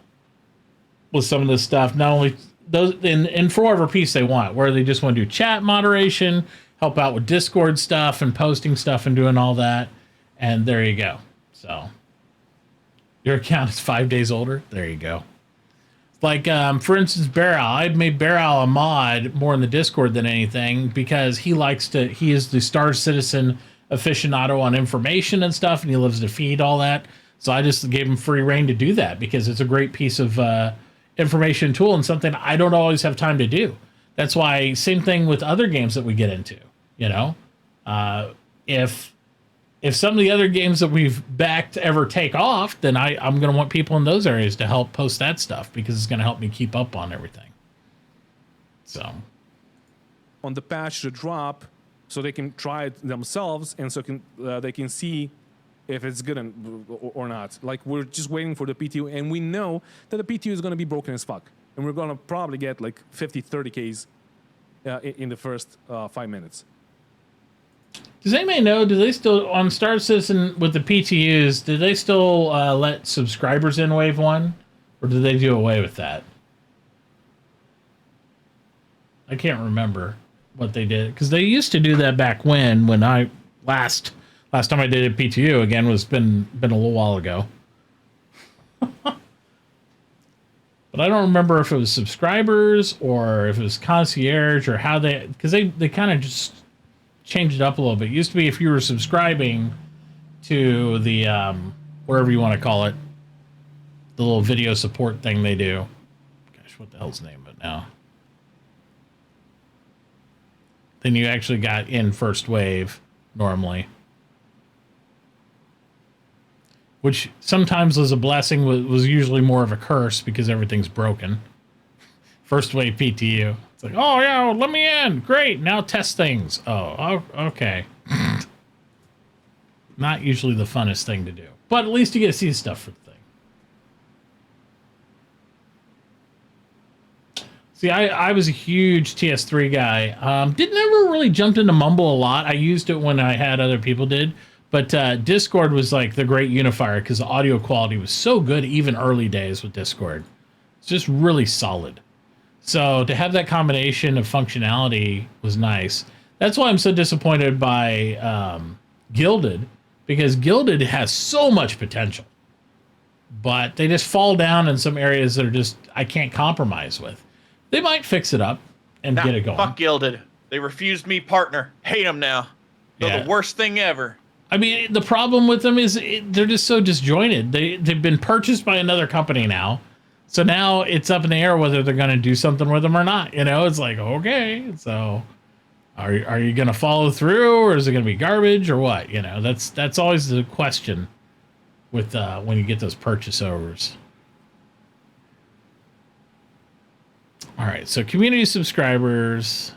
with some of this stuff. Not only those, and for whatever piece they want, where they just want to do chat moderation, help out with Discord stuff and posting stuff and doing all that. And there you go. So your account is 5 days older. There you go. Like, for instance, Beryl. I'd made Beryl a mod more in the Discord than anything because he is the Star Citizen aficionado on information and stuff, and he loves to feed all that. So I just gave him free reign to do that because it's a great piece of information tool and something I don't always have time to do. That's why, same thing with other games that we get into, you know? If some of the other games that we've backed ever take off, then I'm going to want people in those areas to help post that stuff because it's going to help me keep up on everything. So, on the patch to drop, so they can try it themselves, and so they can see if it's good or not. Like, we're just waiting for the PTU, and we know that the PTU is going to be broken as fuck, and we're going to probably get like 50, 30Ks in the first 5 minutes. Does anybody know, do they still, on Star Citizen with the PTUs, do they still let subscribers in Wave 1? Or do they do away with that? I can't remember what they did. Because they used to do that back when I last time I did a PTU, again, was been a little while ago. But I don't remember if it was subscribers or if it was concierge or how they, because they kind of just changed it up a little bit. It used to be if you were subscribing to the whatever you want to call it, the little video support thing they do. Gosh, what the hell's the name of it now? Then you actually got in first wave normally, which sometimes was a blessing, was usually more of a curse because everything's broken. First wave PTU. It's like, oh, yeah, well, let me in. Great. Now test things. Oh, okay. Not usually the funnest thing to do. But at least you get to see stuff for the thing. See, I was a huge TS3 guy. Didn't ever really jump into Mumble a lot. I used it when I had other people did. But Discord was like the great unifier because the audio quality was so good even early days with Discord. It's just really solid. So to have that combination of functionality was nice. That's why I'm so disappointed by Gilded, because Gilded has so much potential, but they just fall down in some areas that are just I can't compromise with. They might fix it up and get it going. Fuck Gilded. They refused me partner. Hate them now. They're the worst thing ever. I mean, the problem with them is they're just so disjointed. They've been purchased by another company now. So now it's up in the air whether they're going to do something with them or not. You know, it's like, okay, so are you going to follow through, or is it going to be garbage or what? You know, that's always the question with when you get those purchase overs. All right, so community subscribers,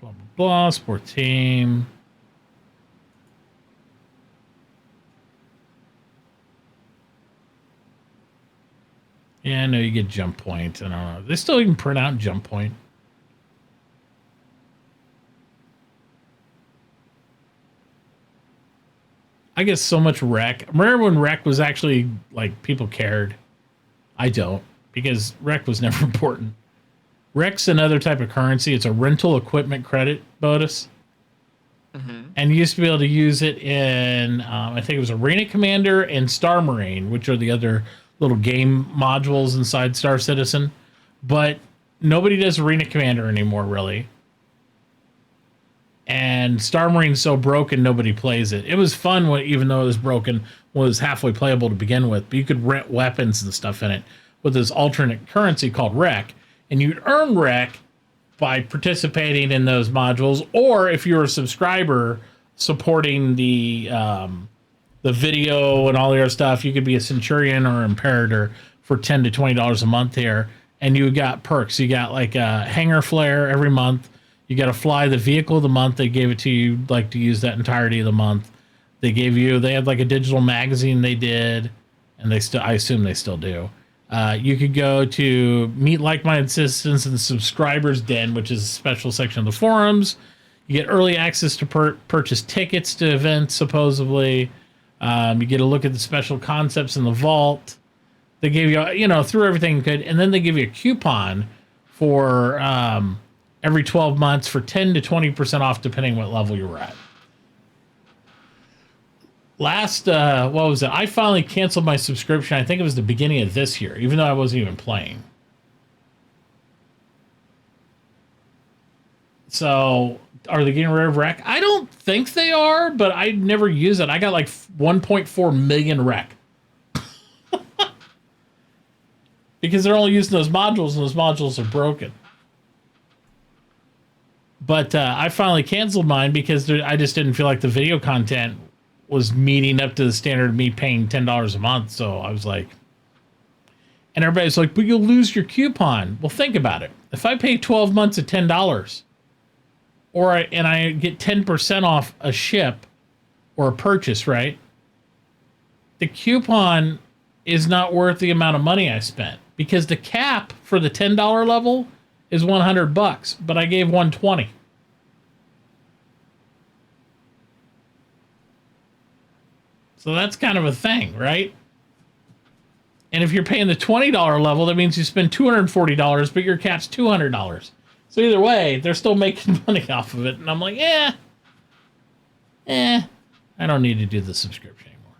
blah, blah, blah, sport team. Yeah, I know you get jump point. I don't know. They still even print out jump point. I get so much rec. Remember when rec was actually, like, people cared? I don't, because rec was never important. Rec's another type of currency. It's a rental equipment credit bonus. Mm-hmm. And you used to be able to use it in, I think it was Arena Commander and Star Marine, which are the other little game modules inside Star Citizen, but nobody does Arena Commander anymore, really. And Star Marine's so broken, nobody plays it. It was fun, even though it was broken, was halfway playable to begin with, but you could rent weapons and stuff in it with this alternate currency called Rec, and you'd earn Rec by participating in those modules, or if you're a subscriber supporting the video and all the other stuff, you could be a Centurion or Imperator for $10 to $20 a month here, and you got perks. You got like a hangar flare every month. You got to fly the vehicle of the month. They gave it to you, like, to use that entirety of the month. They had like a digital magazine they did, and I assume they still do. You could go to meet like-minded citizens in the subscribers den, which is a special section of the forums. You get early access to purchase tickets to events, supposedly. You get a look at the special concepts in the vault. They gave you, through everything you could, and then they give you a coupon for every 12 months for 10 to 20% off, depending what level you were at. Last, what was it? I finally canceled my subscription. I think it was the beginning of this year, even though I wasn't even playing. So, are they getting rid of rec? I don't think they are, but I never use it. I got like 1.4 million rec. Because they're only using those modules, and those modules are broken. But I finally canceled mine because I just didn't feel like the video content was meeting up to the standard of me paying $10 a month. So I was like, and everybody's like, but you'll lose your coupon. Well, think about it. If I pay 12 months at $10, and I get 10% off a ship or a purchase, right? The coupon is not worth the amount of money I spent, because the cap for the $10 level is $100, but I gave $120. So that's kind of a thing, right? And if you're paying the $20 level, that means you spend $240, but your cap's $200. So either way, they're still making money off of it. And I'm like, I don't need to do the subscription anymore.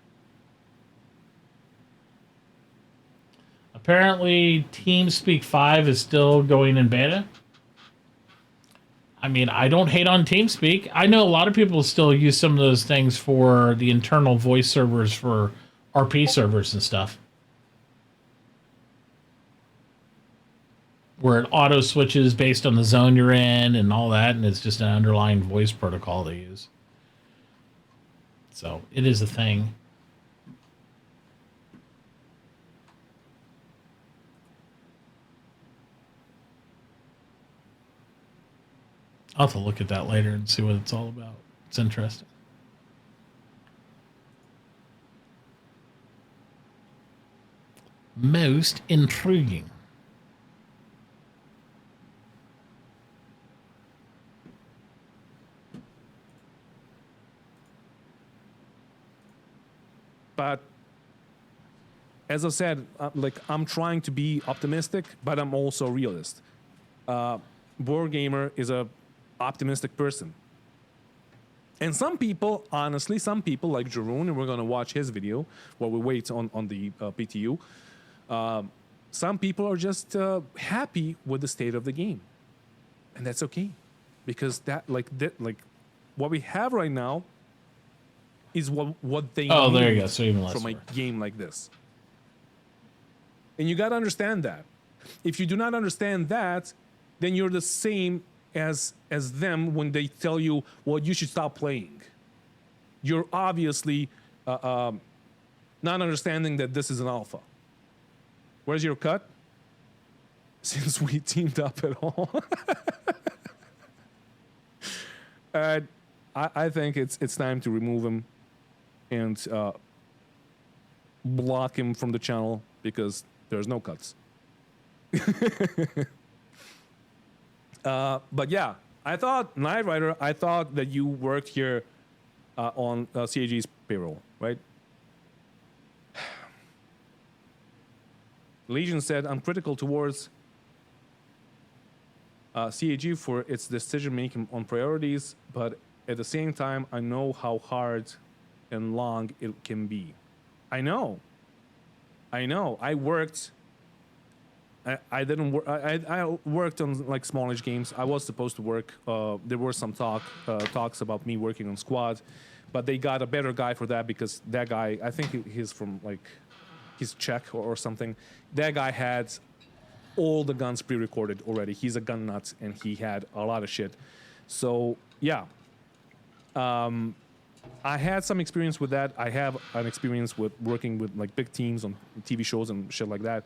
Apparently, TeamSpeak 5 is still going in beta. I mean, I don't hate on TeamSpeak. I know a lot of people still use some of those things for the internal voice servers for RP servers and stuff, where it auto switches based on the zone you're in and all that, and it's just an underlying voice protocol they use. So it is a thing. I'll have to look at that later and see what it's all about. It's interesting. Most intriguing. But as I said, I'm trying to be optimistic, but I'm also a realist. Board Gamer is a optimistic person. And some people, honestly, some people like Jeroen, and we're going to watch his video while we wait on the PTU. Some people are just happy with the state of the game. And that's okay. Because what we have right now is what they need there you go. So even less from a game like this. And you got to understand that. If you do not understand that, then you're the same as them when they tell you, well, you should stop playing. You're obviously not understanding that this is an alpha. Where's your cut? Since we teamed up at all. I think it's time to remove him and block him from the channel because there's no cuts. But yeah, I thought, Knight Rider, I thought that you worked here on CAG's payroll, right? Legion said, I'm critical towards CAG for its decision-making on priorities, but at the same time, I know how hard and long it can be. I know. I worked... I didn't work. I worked on like smallish games. I was supposed to work. There were some talks about me working on squad, but they got a better guy for that because that guy, I think he's from like, he's Czech or something. That guy had all the guns pre-recorded already. He's a gun nut and he had a lot of shit. So yeah, I had some experience with that. I have an experience with working with like big teams on TV shows and shit like that,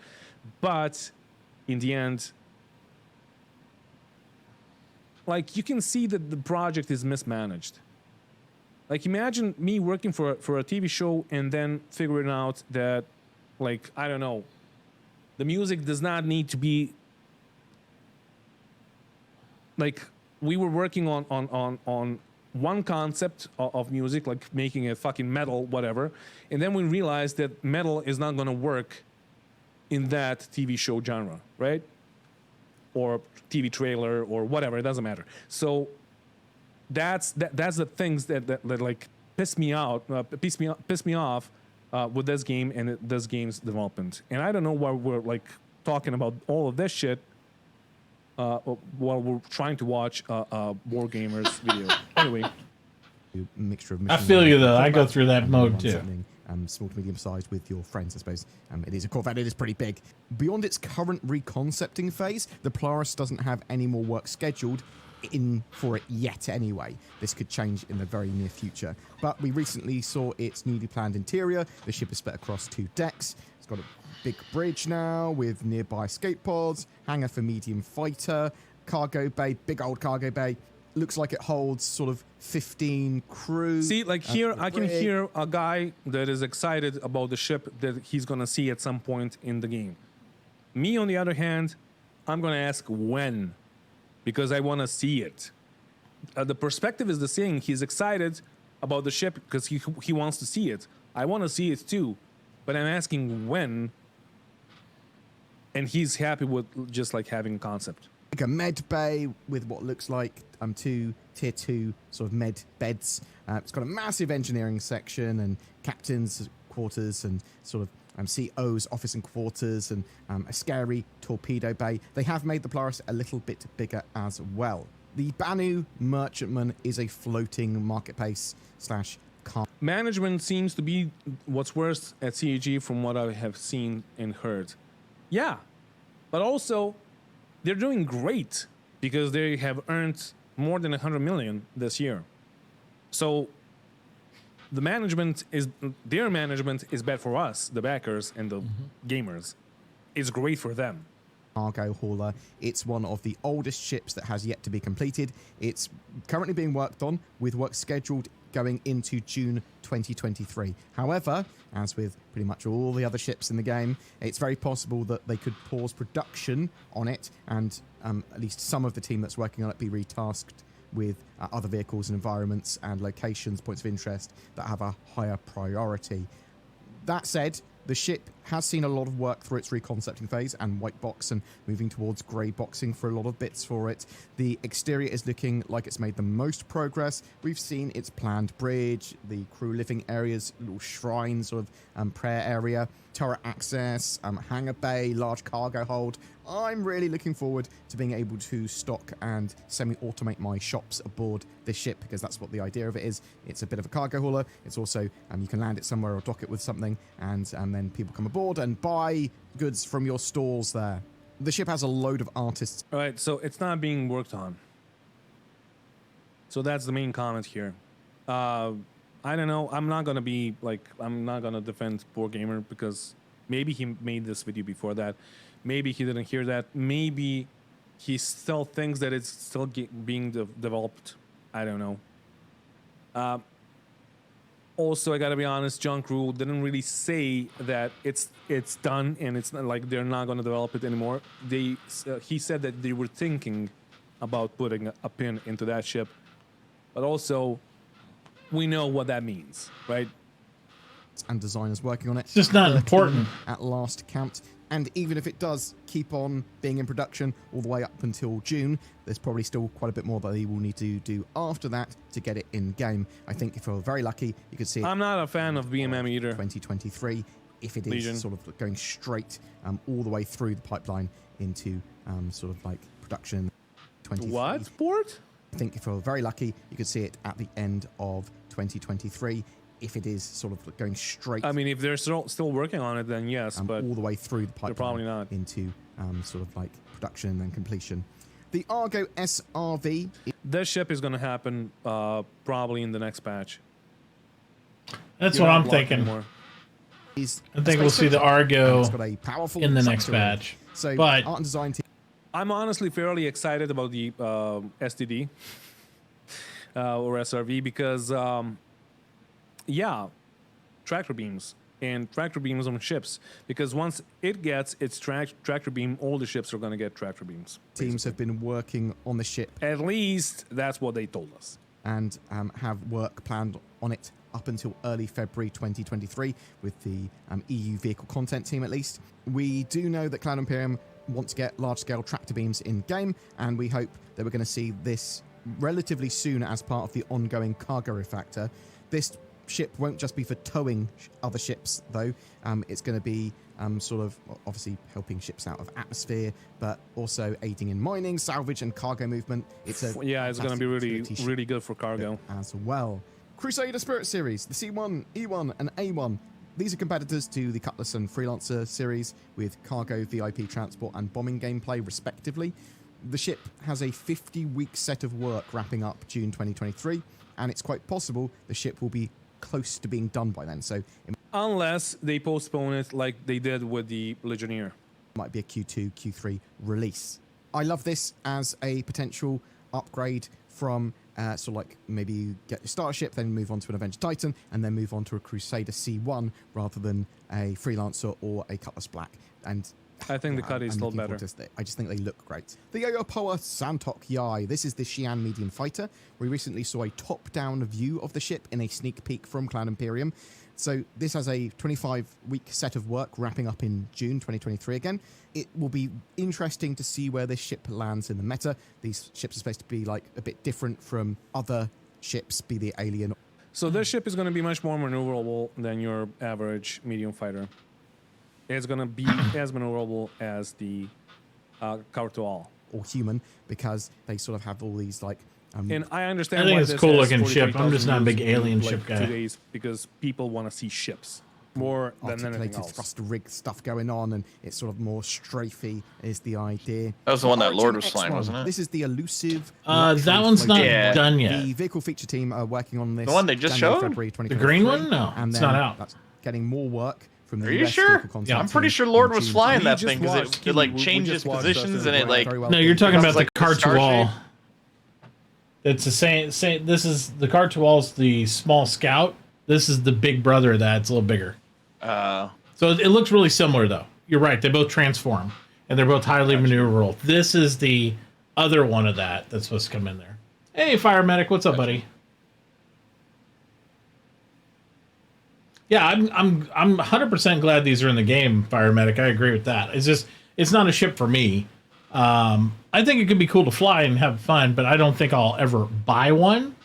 but in the end, like you can see that the project is mismanaged. Like imagine me working for a TV show and then figuring out that, like, I don't know, the music does not need to be like we were working on one concept of music, like making a fucking metal, whatever, and then we realized that metal is not gonna work in that TV show genre, right? or TV trailer or whatever. It doesn't matter. So that's the things that like piss me off with this game and this game's development. And I don't know why we're like talking about all of this shit while we're trying to watch War Gamers video. Anyway, mixture of I feel you though. I go through that mode too. Small to medium sized with your friends, I suppose. It is a Corvette, it is pretty big. Beyond its current reconcepting phase, the Polaris doesn't have any more work scheduled in for it yet anyway. This could change in the very near future. But we recently saw its newly planned interior. The ship is split across 2 decks. It's got a big bridge now with nearby escape pods, hangar for medium fighter, cargo bay, big old cargo bay. Looks like it holds sort of 15 crew. See, like here, I can hear a guy that is excited about the ship that he's gonna see at some point in the game. Me, on the other hand, I'm gonna ask when, because I want to see it. The perspective is the same. He's excited about the ship because he wants to see it. I want to see it too, but I'm asking when, and he's happy with just like having a concept. Like a med bay with what looks like 2 tier 2 sort of med beds. It's got a massive engineering section and captain's quarters and sort of CO's office and quarters and a scary torpedo bay. They have made the Polaris a little bit bigger as well. The Banu Merchantman is a floating marketplace / car. Management seems to be what's worse at CAG from what I have seen and heard. Yeah, but also they're doing great because they have earned more than 100 million this year. So their management is bad for us, the backers and the gamers. It's great for them. Cargo hauler. It's one of the oldest ships that has yet to be completed. It's currently being worked on with work scheduled going into June 2023. However, as with pretty much all the other ships in the game, it's very possible that they could pause production on it and at least some of the team that's working on it be retasked with other vehicles and environments and locations, points of interest that have a higher priority. That said, the ship has seen a lot of work through its reconcepting phase and white box and moving towards grey boxing for a lot of bits for it. The exterior is looking like it's made the most progress. We've seen its planned bridge, the crew living areas, little shrine sort of prayer area, turret access, hangar bay, large cargo hold. I'm really looking forward to being able to stock and semi-automate my shops aboard this ship because that's what the idea of it is. It's a bit of a cargo hauler. It's also, you can land it somewhere or dock it with something and then people come aboard and buy goods from your stalls there. The ship has a load of artists. All right, so it's not being worked on. So that's the main comment here. I don't know. I'm not going to defend Poor Gamer because maybe he made this video before that. Maybe he didn't hear that. Maybe he still thinks that it's still being developed. I don't know. Also, I gotta be honest, John Crew didn't really say that it's done and it's not like they're not gonna develop it anymore. He said that they were thinking about putting a pin into that ship, but also we know what that means, right? And designers working on it. It's just not important at last count. And even if it does keep on being in production all the way up until June, there's probably still quite a bit more that they will need to do after that to get it in game. I think if you're very lucky, you could see it. I'm not a fan of BMM either. 2023, if it is Legion. sort of going straight all the way through the pipeline into sort of like production. What sport? I think if you're very lucky, you could see it at the end of 2023. If it is sort of going straight. I mean, if they're still working on it, then yes, but all the way through the pipeline, they're probably not into sort of like production and completion. The Argo SRV. This ship is going to happen probably in the next patch. That's what I'm thinking. I think we'll see the Argo in the next patch. So, but art and design team. I'm honestly fairly excited about the STD or SRV because. Yeah, tractor beams and tractor beams on ships because once it gets its tractor beam, all the ships are going to get tractor beams. Teams have been working on the ship. At least that's what they told us. And have work planned on it up until early February 2023 with the EU vehicle content team at least. We do know that Cloud Imperium want to get large-scale tractor beams in game, and we hope that we're going to see this relatively soon as part of the ongoing cargo refactor. This ship won't just be for towing other ships, though. It's going to be sort of obviously helping ships out of atmosphere, but also aiding in mining, salvage, and cargo movement. It's going to be really good for cargo as well. Crusader Spirit series, the C1, E1, and A1. These are competitors to the Cutlass and Freelancer series with cargo, VIP transport, and bombing gameplay, respectively. The ship has a 50-week set of work wrapping up June 2023, and it's quite possible the ship will be close to being done by then. So, unless they postpone it like they did with the Legionnaire, might be a Q2, Q3 release. I love this as a potential upgrade from sort of like maybe you get your starter ship, then move on to an Avenger Titan, and then move on to a Crusader C1 rather than a Freelancer or a Cutlass Black. And I think the cut is still better. I just think they look great. The Yoyopoa Santok Yai. This is the Xi'an medium fighter. We recently saw a top-down view of the ship in a sneak peek from Cloud Imperium. So this has a 25-week set of work wrapping up in June 2023 again. It will be interesting to see where this ship lands in the meta. These ships are supposed to be like a bit different from other ships, be they alien. So this ship is going to be much more maneuverable than your average medium fighter. It's going to be as maneuverable as the Cartual. Or human, because they sort of have all these like... and I understand I think why it's a this cool has looking ship. I'm just not a big 43,000 alien views in, ship guy. 2 days, because people want to see ships more than anything articulated else. thruster rig stuff going on, and it's sort of more strafey is the idea. That was the one that Lord was Origin flying, X1. wasn't it? This is the elusive. That one's not done yet. The vehicle feature team are working on this. The one they just January, showed? February The green one? No, and it's then not out. That's getting more work from the Are you US sure? vehicle content Yeah, I'm team pretty sure in Lord was June. flying that We thing just because watched- it like we changes just watched positions that, and it like. very well No, you're talking about like the Cartual. Starship? It's the same. This is the Cartual's the small scout. This is the big brother of that. It's a little bigger. So it looks really similar, though. You're right. They both transform, and they're both highly maneuverable. This is the other one of that's supposed to come in there. Hey, Fire Medic, what's up, buddy? Yeah, I'm 100% glad these are in the game, Fire Medic. I agree with that. It's just it's not a ship for me. I think it could be cool to fly and have fun, but I don't think I'll ever buy one.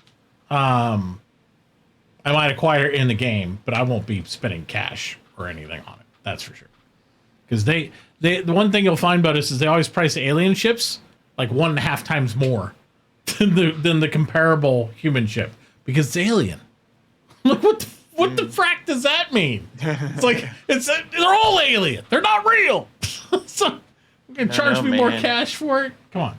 I might acquire it in the game, but I won't be spending cash or anything on it. That's for sure. Because the one thing you'll find about this is they always price alien ships like 1.5 times more than the comparable human ship because it's alien. Like what the frack does that mean? It's like they're all alien. They're not real. So you're gonna charge me more cash for it? Come on.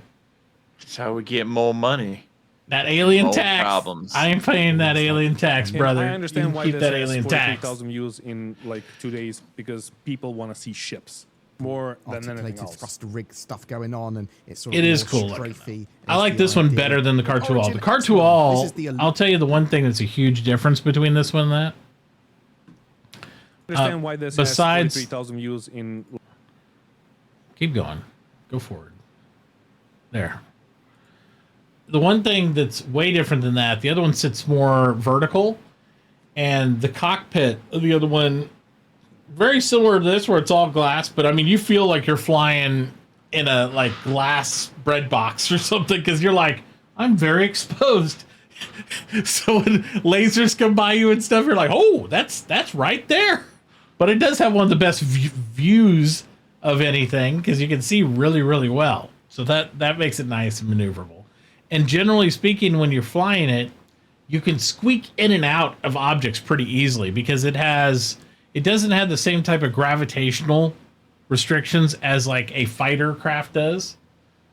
That's how we get more money. That alien No tax. problems. I ain't paying that alien tax, And brother. I understand You why keep this that has alien tax. 43,000 views in like 2 days, because people want to see ships more than anything articulated else. thruster rig stuff going on, and it's sort It of is more cool looking, strafey I is like the this one idea. better than the With Cartual. Origin The X1, Cartual, this is the I'll tell you the one thing that's a huge difference between this one and that. I understand why this besides- has 43,000 views in. Keep going. Go forward. There. The one thing that's way different than that, the other one sits more vertical, and the cockpit of the other one, very similar to this, where it's all glass, but I mean, you feel like you're flying in a like glass bread box or something, because you're like, I'm very exposed. So when lasers come by you and stuff, you're like, oh, that's right there. But it does have one of the best views of anything, because you can see really, really well. So that makes it nice and maneuverable. And generally speaking, when you're flying it, you can squeak in and out of objects pretty easily, because it doesn't have the same type of gravitational restrictions as like a fighter craft does.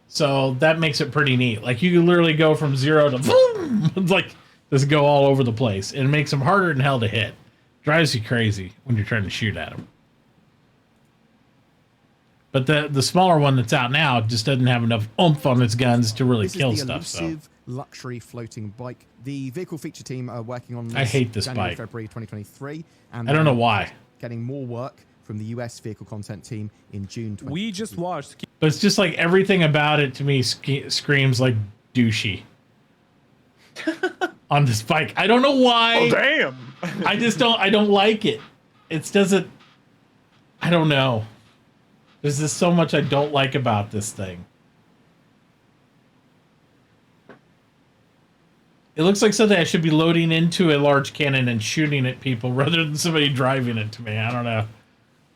So that makes it pretty neat. Like you can literally go from 0 to boom, like just go all over the place, and it makes them harder than hell to hit. Drives you crazy when you're trying to shoot at them. But the smaller one that's out now just doesn't have enough oomph on its guns to really This kill is the stuff. So elusive luxury floating bike. The vehicle feature team are working on this I hate this January, bike. February 2023. And I don't know then why. Getting more work from the US vehicle content team in June 2023. We just watched. But it's just like everything about it to me screams like douchey. On this bike, I don't know why. Oh damn! I don't like it. It doesn't. I don't know. There's just so much I don't like about this thing. It looks like something I should be loading into a large cannon and shooting at people rather than somebody driving it to me. I don't know.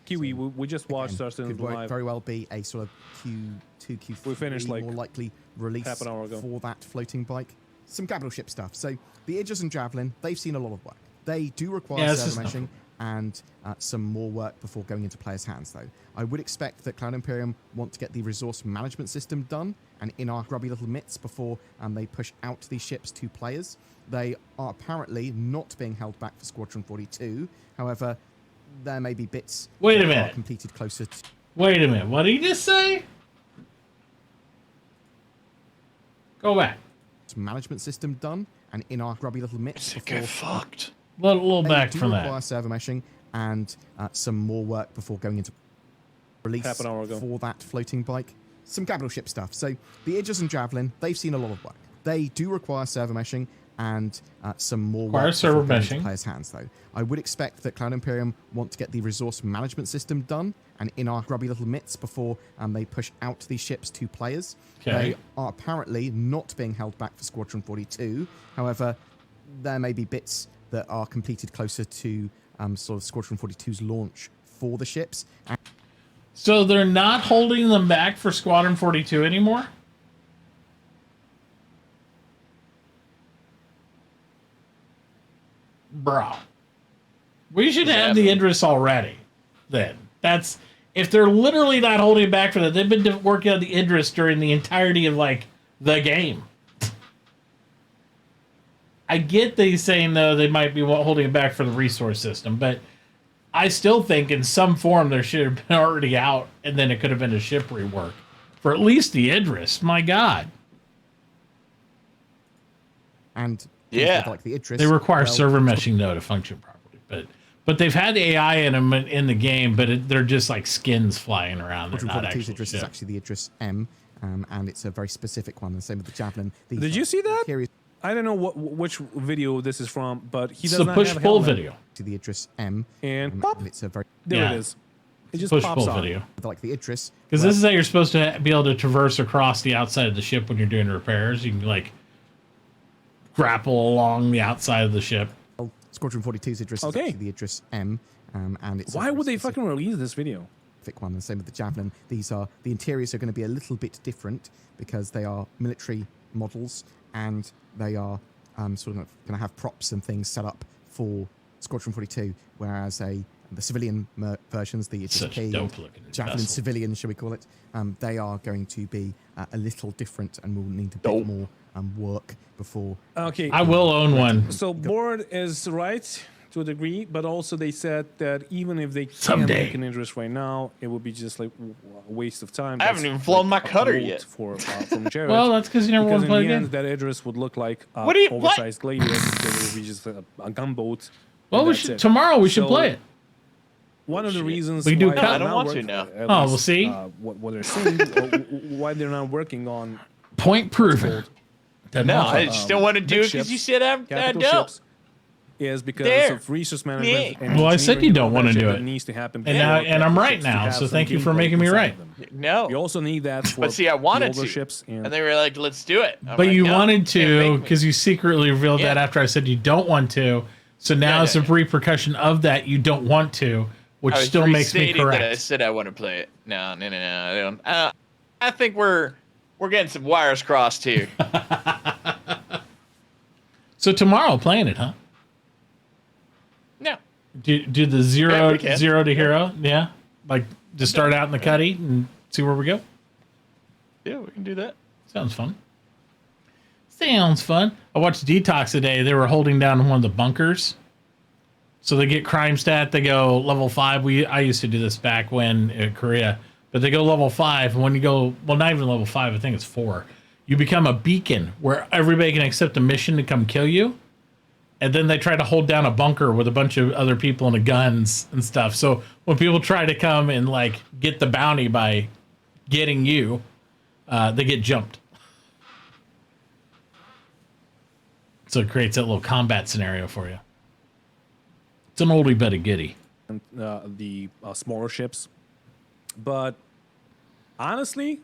Kiwi, we just watched Thurston Could live. very well be a sort of Q2, Q3 We finished, like, more likely release half an hour ago. for that floating bike. Some capital ship stuff. So the Idris and Javelin, they've seen a lot of work. They do require server meshing and some more work before going into players' hands, though. I would expect that Cloud Imperium want to get the resource management system done and in our grubby little mitts before they push out these ships to players. They are apparently not being held back for Squadron 42. However, there may be bits Wait a that minute. are completed closer to... Wait a minute. What did he just say? Go back. Management system done and in our grubby little mitts. Get fucked. A little back do from require that. server meshing and some more work before going into release Half an hour ago. for that floating bike. Some capital ship stuff. So the Idris and Javelin, they've seen a lot of work. They do require server meshing and some more Require work server before going into meshing. players' hands, though. I would expect that Cloud Imperium want to get the resource management system done and in our grubby little mitts before they push out these ships to players. Okay. They are apparently not being held back for Squadron 42. However, there may be bits that are completed closer to sort of Squadron 42's launch for the ships. So they're not holding them back for Squadron 42 anymore? Bro. We should have the Idris already, then. That's... If they're literally not holding back for that, they've been working on the Idris during the entirety of, like, the game. I get that he's saying, though, they might be holding it back for the resource system, but I still think in some form there should have been already out, and then it could have been a ship rework. For at least the Idris. My God. And yeah, like the Idris, they require well, server meshing, though, to function properly. But they've had the AI in them in the game, but they're just like skins flying around. They're not 42's actual Idris is ships. actually the Idris M, and it's a very specific one. The same with the Javelin. These Did are you see that? interiors I don't know which video this is from, but he It's does the not have a push-pull helmet. video. to the Idris M, And pop. and it's a very There it is. It just Push-pull pops on. video. like the Idris. Because well, this is how you're supposed to be able to traverse across the outside of the ship when you're doing repairs. You can, like, grapple along the outside of the ship. Squadron 42's Idris is Okay. actually the Idris M, and it's a Why very would they specific fucking release this video? one. The same with the Javelin. These are the interiors are going to be a little bit different because they are military models and they are sort of going to have props and things set up for Squadron 42, whereas the civilian versions, the Idris Such a P, dope-looking Javelin vessel. civilian, shall we call it? They are going to be a little different and will need a bit more work before. Okay. I will own one. So board is right to a degree, but also they said that even if they can Someday. make an interest right now, it would be just like a waste of time. I haven't That's even flown like my a cutter vote yet. from Jared. Well, that's 'cause you never Because wanna play in the the game. end, that Idris would look like What do you- what? oversized Gladiator because it would be just a gunboat. Well, and we that's should it. tomorrow. We should So, play it. One of the reasons We can do why cut. they're I don't not want to work- now. at Oh, we'll least, see. What they're saying, why they're not working on Point proven. No, I just don't want to do big it because ships, you said I capital don't. ships, is because There. of resource management. Yeah. And Well, I said you don't want to do that it. needs to happen. And now, before and I'm capital right ships to now. have So some thank you for gameplay making me inside right. of them. No. We also need that for But see, I the wanted older to. ships. And they were like, let's do it. I'm But like, you no, wanted can't make to me. because you secretly revealed that Yeah. after I said you don't want to. So now Yeah, it's a yeah. repercussion of that you don't want to, which I was still makes me restating that I correct. said I want to play it. No. I don't. I think we're getting some wires crossed here. So tomorrow playing it, huh? No. Do the zero Yeah, we can. zero to hero? Yeah, like just start out in the cutty and see where we go. Yeah, we can do that. Sounds fun. Sounds fun. I watched Detox today. They were holding down one of the bunkers. So they get crime stat. They go level 5. I used to do this back when in Korea. But they go level 5. And when you go, well, not even level 5. I think it's 4. You become a beacon where everybody can accept a mission to come kill you. And then they try to hold down a bunker with a bunch of other people and the guns and stuff. So when people try to come and like get the bounty by getting you, they get jumped. So it creates that little combat scenario for you. It's an oldie but a goodie. the smaller ships, but honestly,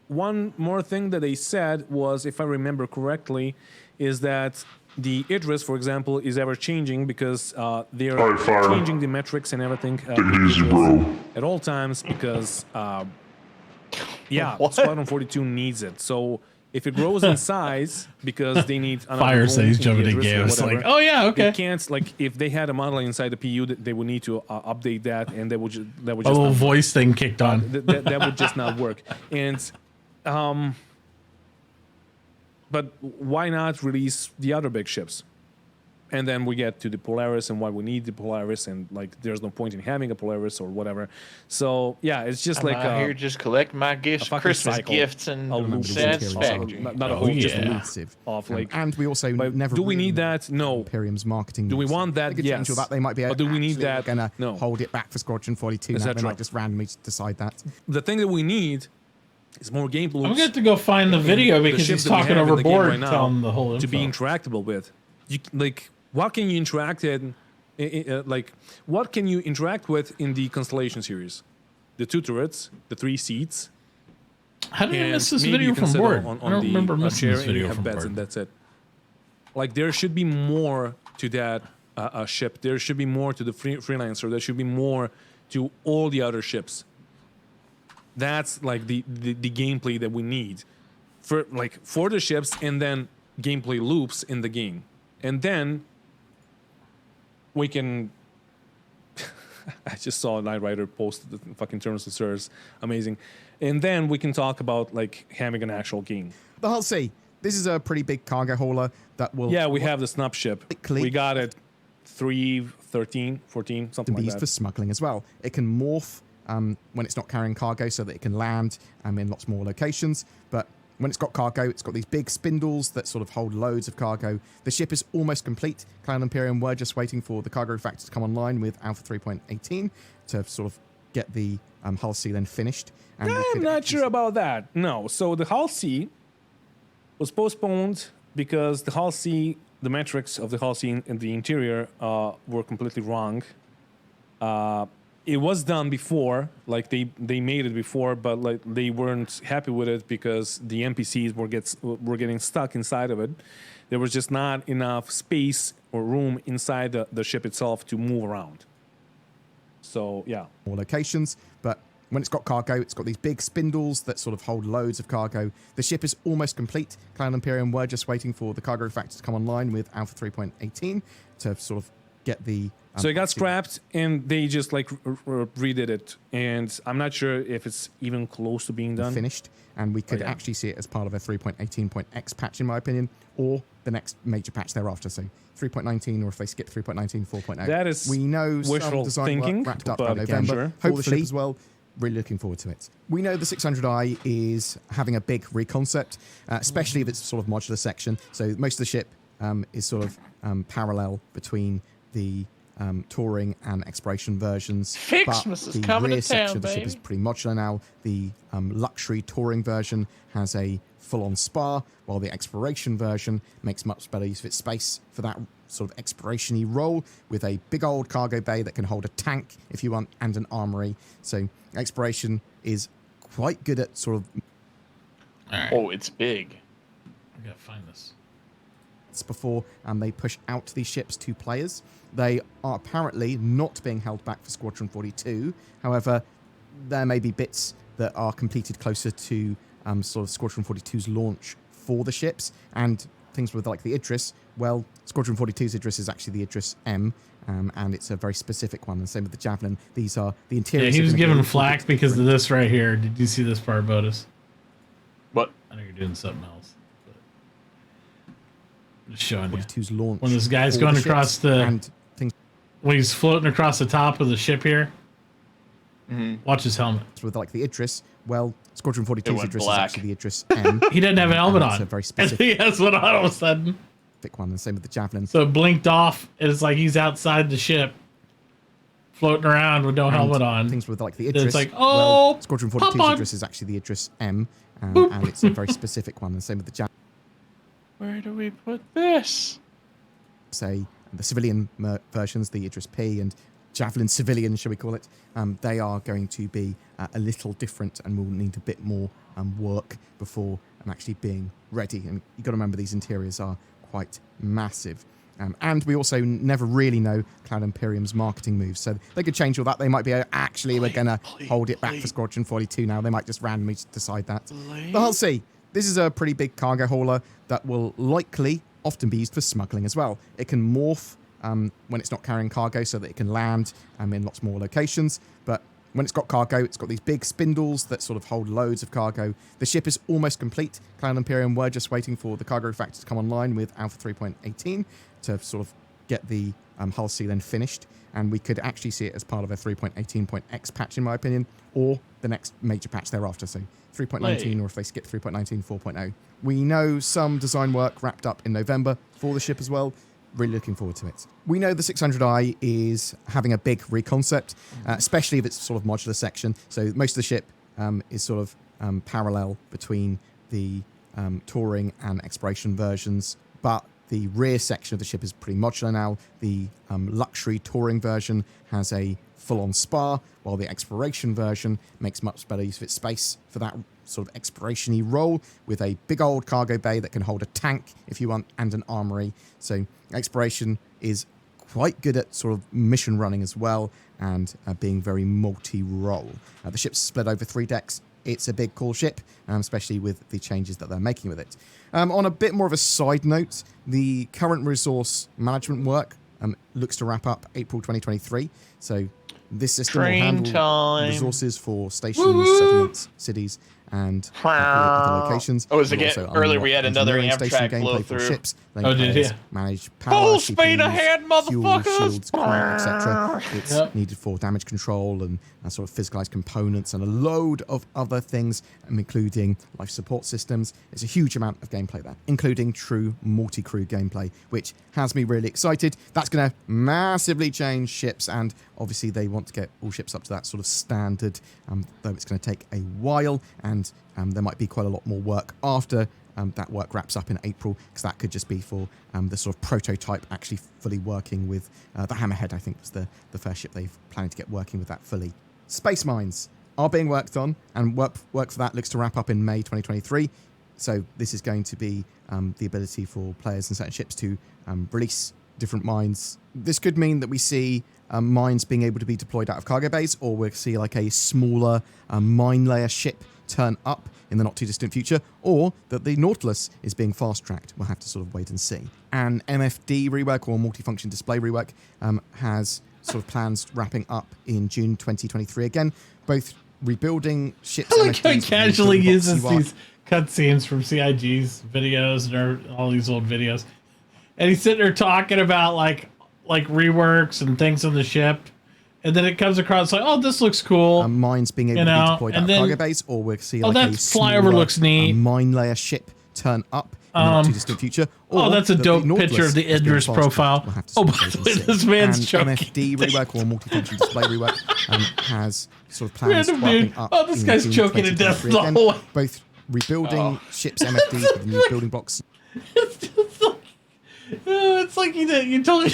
one more thing that they said was, if I remember correctly, is that the Idris, for example, is ever changing because they're changing the metrics and everything at all times because, Squadron 42 needs it. So if it grows in size because they need another Fire room says in jumping the to Idris or Gale. It's like, whatever, oh yeah, okay. They can't, like, if they had a model inside the PU, they would need to update that, and that would just A little voice thing kicked on. that would just not work. And but why not release the other big ships? And then we get to the Polaris and why we need the Polaris, and like there's no point in having a Polaris or whatever. So yeah, it's just I'm like out here just collect my gifts, Christmas gifts, and satisfaction. Not a loop, just a loop of like. And we also never. Do we need that? No. Imperium's marketing. Do we want that? The good Yes. potential that they might be. But do we need that? Gonna No. hold it back for Squadron 42. Now. They might just randomly decide that. The thing that we need is more game loops. I'm gonna have to go find the video because he's talking overboard, telling the whole info. To be interactable with. You, like, what can you interact in like, what can you interact with in the Constellation series? The 2 turrets, the 3 seats. How did I miss this maybe video you can from sit board? on I don't the remember missing chair this and you video have from beds board. and that's it. Like, there should be more to that ship. There should be more to the Freelancer. There should be more to all the other ships. That's like the gameplay that we need for the ships, and then gameplay loops in the game, and then we can. I just saw a Knight Rider post the fucking Terminus of Sirs, amazing, and then we can talk about like having an actual game. The Hull C. This is a pretty big cargo hauler that will. Yeah, we have the snub ship. We got it 3, 13, 14, something be like used that. for smuggling as well. It can morph when it's not carrying cargo, so that it can land in lots more locations. But when it's got cargo, it's got these big spindles that sort of hold loads of cargo. The ship is almost complete. Clan Imperium were just waiting for the cargo factor to come online with Alpha 3.18 to sort of get the Hull C then finished. And I'm not sure about that. No. So the Hull C was postponed because the Hull C, the metrics of the Hull C in the interior were completely wrong. It was done before, like they made it before, but like they weren't happy with it because the NPCs were getting stuck inside of it. There was just not enough space or room inside the ship itself to move around. So yeah, more locations, but when it's got cargo, it's got these big spindles that sort of hold loads of cargo. The ship is almost complete. Clan Imperium were just waiting for the cargo factor to come online with Alpha 3.18 to sort of get the. So it got scrapped, and they just like redid it, and I'm not sure if it's even close to being done. Finished, and we could actually see it as part of a 3.18.x patch, in my opinion, or the next major patch thereafter. So 3.19, or if they skip 3.19, 4.0. That is we know wishful some design thinking, work wrapped up but by November. sure. Hopefully, for the ship as well. Really looking forward to it. We know the 600i is having a big reconcept, especially if it's sort of modular section. So most of the ship is sort of parallel between the touring and exploration versions. Fixmas is the coming rear to section town, of the ship baby. is pretty modular now. The luxury touring version has a full-on spar, while the exploration version makes much better use of its space for that sort of exploration-y role, with a big old cargo bay that can hold a tank if you want, and an armory. So exploration is quite good at sort of. Oh, it's big. I gotta find this. Before they push out these ships to players. They are apparently not being held back for Squadron 42. However, there may be bits that are completed closer to sort of Squadron 42's launch for the ships, and things with like the Idris. Well, Squadron 42's Idris is actually the Idris M, and it's a very specific one. And same with the Javelin. These are the interior. Yeah, he was given flack because of this right here. Did you see this part, Botus? What? I know you're doing something else. Just showing you. 42's launch. When this guy's for going the across ships the, and things. When he's floating across the top of the ship here. Watch his helmet. With like the Idris, well, Squadron 42's Idris black. is actually the Idris M. He doesn't have an helmet and on. It's a very And specific. he has one on all of a sudden. One, and same with the Javelin. So it blinked off. And it's like he's outside the ship, floating around with no helmet on. Things with like the And Idris. it's like, oh, well, Squadron pop 42's on. Idris is actually the Idris M, Boop. and it's a very specific one. And same with the Javelin. Where do we put this? Say the civilian versions, the Idris P, and Javelin civilian, shall we call it, they are going to be a little different and will need a bit more work before actually being ready. And you've got to remember these interiors are quite massive. And we also never really know Cloud Imperium's marketing moves. So they could change all that. They might be, actually, we're going to hold it back for Squadron 42 now. They might just randomly decide that. But I'll see. This is a pretty big cargo hauler that will likely often be used for smuggling as well. It can morph when it's not carrying cargo so that it can land in lots more locations. But when it's got cargo, it's got these big spindles that sort of hold loads of cargo. The ship is almost complete. Cloud Imperium were just waiting for the cargo factor to come online with Alpha 3.18 to sort of get the hull sealant finished. And we could actually see it as part of a 3.18.x patch, in my opinion, or the next major patch thereafter. So 3.19, or if they skip 3.19, 4.0. We know some design work wrapped up in November for the ship as well. Really looking forward to it. We know the 600i is having a big reconcept, especially if it's sort of modular section. So most of the ship is sort of parallel between the touring and exploration versions, but the rear section of the ship is pretty modular now. The luxury touring version has a full-on spar, while the exploration version makes much better use of its space for that sort of exploration-y role, with a big old cargo bay that can hold a tank, if you want, and an armory. So exploration is quite good at sort of mission running as well, and being very multi-role. The ship's split over 3 decks. It's a big, cool ship, especially with the changes that they're making with it. On a bit more of a side note, the current resource management work looks to wrap up April 2023. So this system will handle resources for stations, settlements, cities, and other locations. Oh, earlier we had another Amtrak blow through. Ships, Oh, did you? Manage power, Full speed ahead, motherfuckers! Fuel, shields, crew, etc. It's needed for damage control and sort of physicalized components and a load of other things, including life support systems. It's a huge amount of gameplay there, including true multi-crew gameplay, which has me really excited. That's going to massively change ships, and obviously they want to get all ships up to that sort of standard, though it's going to take a while, and there might be quite a lot more work after that work wraps up in April, because that could just be for the sort of prototype actually fully working with the Hammerhead. I think was the first ship they've planning to get working with that fully. Space mines are being worked on, and work for that looks to wrap up in May 2023. So this is going to be the ability for players and certain ships to release different mines. This could mean that we see mines being able to be deployed out of cargo bays, or we'll see like a smaller mine layer ship turn up in the not too distant future, or that the Nautilus is being fast-tracked. We'll have to sort of wait and see. An MFD rework, or multifunction display rework, has sort of plans wrapping up in June 2023 again, both rebuilding ships. I like how he casually uses these cutscenes from CIG's videos and all these old videos, and he's sitting there talking about like reworks and things on the ship, and then it comes across like, oh, this looks cool. Mines being able to be deployed out of cargo base, or we'll see like that a flyover looks neat. Mine layer ship turn up in the not too distant future. Oh, that's a dope picture of the Idris profile. Oh, by the way, this man's choking. MFD rework, or multifunction display rework, has sort of plans Random wrapping dude. up. Oh, this guy's June choking to death 2023 the again, whole way. both rebuilding ships MFDs with the new building blocks. It's just like, it's like you told me.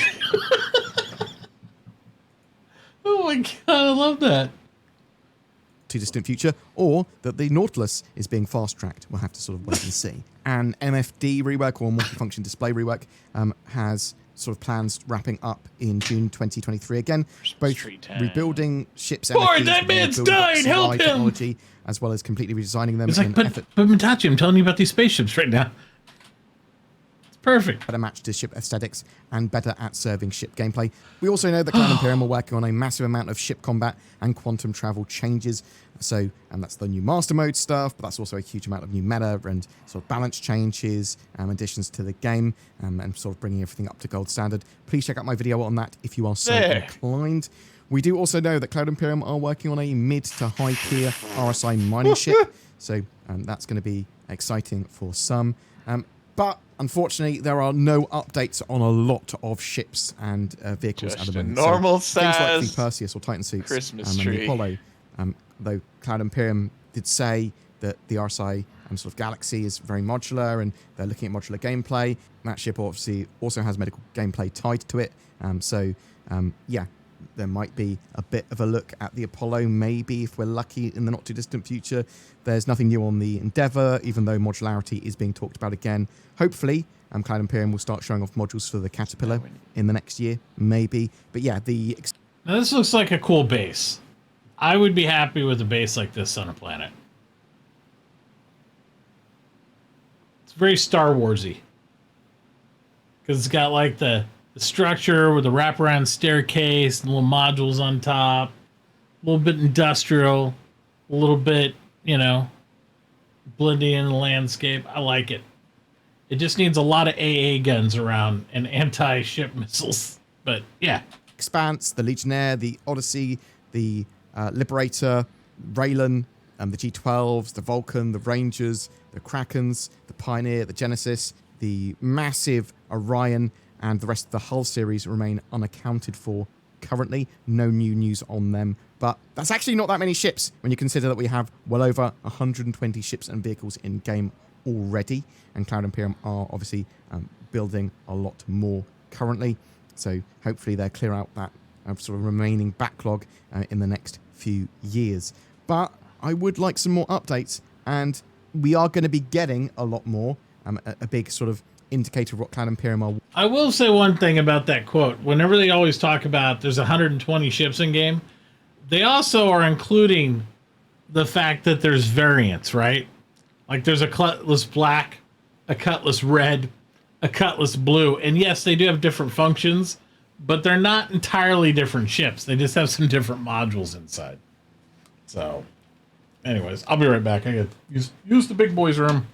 Oh my god, I love that. Too distant future, or that the Nautilus is being fast-tracked. We'll have to sort of wait and see. An MFD rework, or multifunction display rework, has sort of plans wrapping up in June 2023 again. Both rebuilding ships Boy, that man's dying, help him! Technology, as well as completely redesigning them. It's like, but Mitachi, I'm telling you about these spaceships right now. Perfect. Better match to ship aesthetics and better at serving ship gameplay. We also know that Cloud Imperium are working on a massive amount of ship combat and quantum travel changes. So, and that's the new master mode stuff, but that's also a huge amount of new meta and sort of balance changes, additions to the game, and sort of bringing everything up to gold standard. Please check out my video on that if you are so inclined. We do also know that Cloud Imperium are working on a mid to high tier RSI mining ship. So that's going to be exciting for some. But unfortunately, there are no updates on a lot of ships and vehicles at the moment. Normal size things like the Perseus or Titan suits Christmas and tree. the Apollo. Though Cloud Imperium did say that the RSI sort of Galaxy is very modular, and they're looking at modular gameplay. That ship obviously also has medical gameplay tied to it. Yeah, There might be a bit of a look at the Apollo, maybe, if we're lucky, in the not-too-distant future. There's nothing new on the Endeavour, even though modularity is being talked about again. Hopefully, Cloud Imperium will start showing off modules for the Caterpillar in the next year, maybe. But yeah, Now, this looks like a cool base. I would be happy with a base like this on a planet. It's very Star Warsy. Because it's got like the structure with the wraparound staircase and little modules on top. A little bit industrial. A little bit, you know, blending in the landscape. I like it. It just needs a lot of AA guns around and anti-ship missiles. But yeah. Expanse, the Legionnaire, the Odyssey, the Liberator, Raylan, the G12s, the Vulcan, the Rangers, the Krakens, the Pioneer, the Genesis, the massive Orion, and the rest of the Hull series remain unaccounted for currently. No new news on them, but that's actually not that many ships when you consider that we have well over 120 ships and vehicles in game already, and Cloud Imperium are obviously building a lot more currently. So hopefully they'll clear out that sort of remaining backlog in the next few years. But I would like some more updates, and we are going to be getting a lot more. A big sort of indicator of what Cloud Imperium are. I will say one thing about that quote. Whenever they always talk about there's 120 ships in game, they also are including the fact that there's variants, right? Like there's a Cutlass Black, a Cutlass Red, a Cutlass Blue, and yes, they do have different functions, but they're not entirely different ships. They just have some different modules inside. So, anyways, I'll be right back. I gotta use the big boys' room.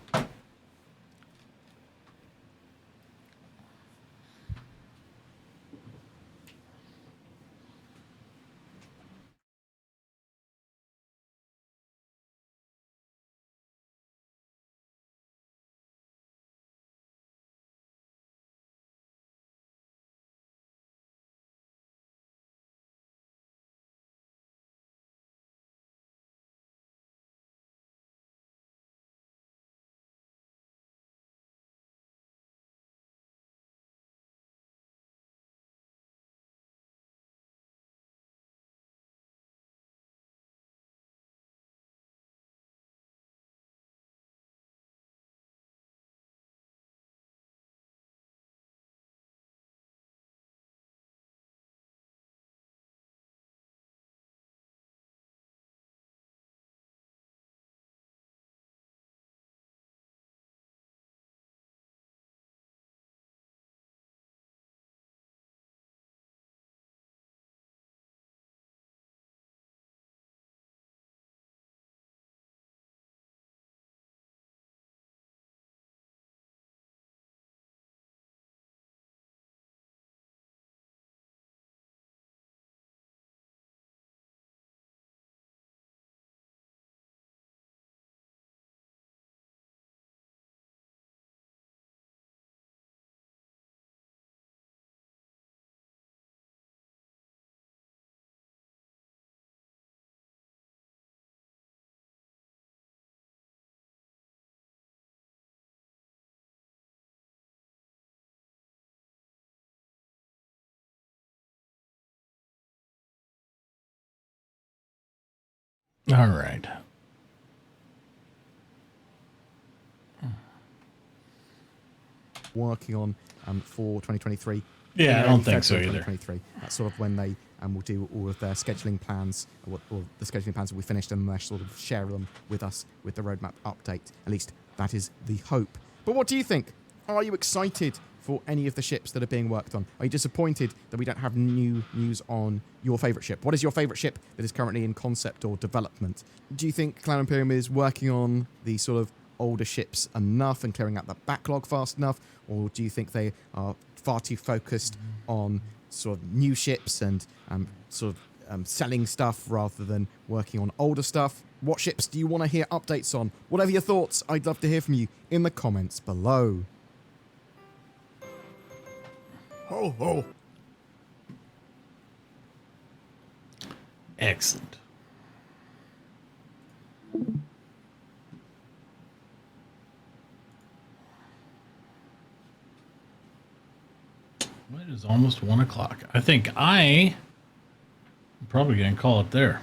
All right. Working on for 2023. Yeah, I don't think so either. 2023. That's sort of when they will do all of their scheduling plans, or the scheduling plans will be finished, and they'll sort of share them with us with the roadmap update. At least that is the hope. But what do you think? Are you excited for any of the ships that are being worked on? Are you disappointed that we don't have new news on your favourite ship? What is your favourite ship that is currently in concept or development? Do you think Cloud Imperium is working on the sort of older ships enough and clearing out that backlog fast enough? Or do you think they are far too focused on sort of new ships and selling stuff rather than working on older stuff? What ships do you want to hear updates on? Whatever your thoughts, I'd love to hear from you in the comments below. Ho, ho. Excellent. It is almost 1 o'clock. I think I I'm probably gonna call it there.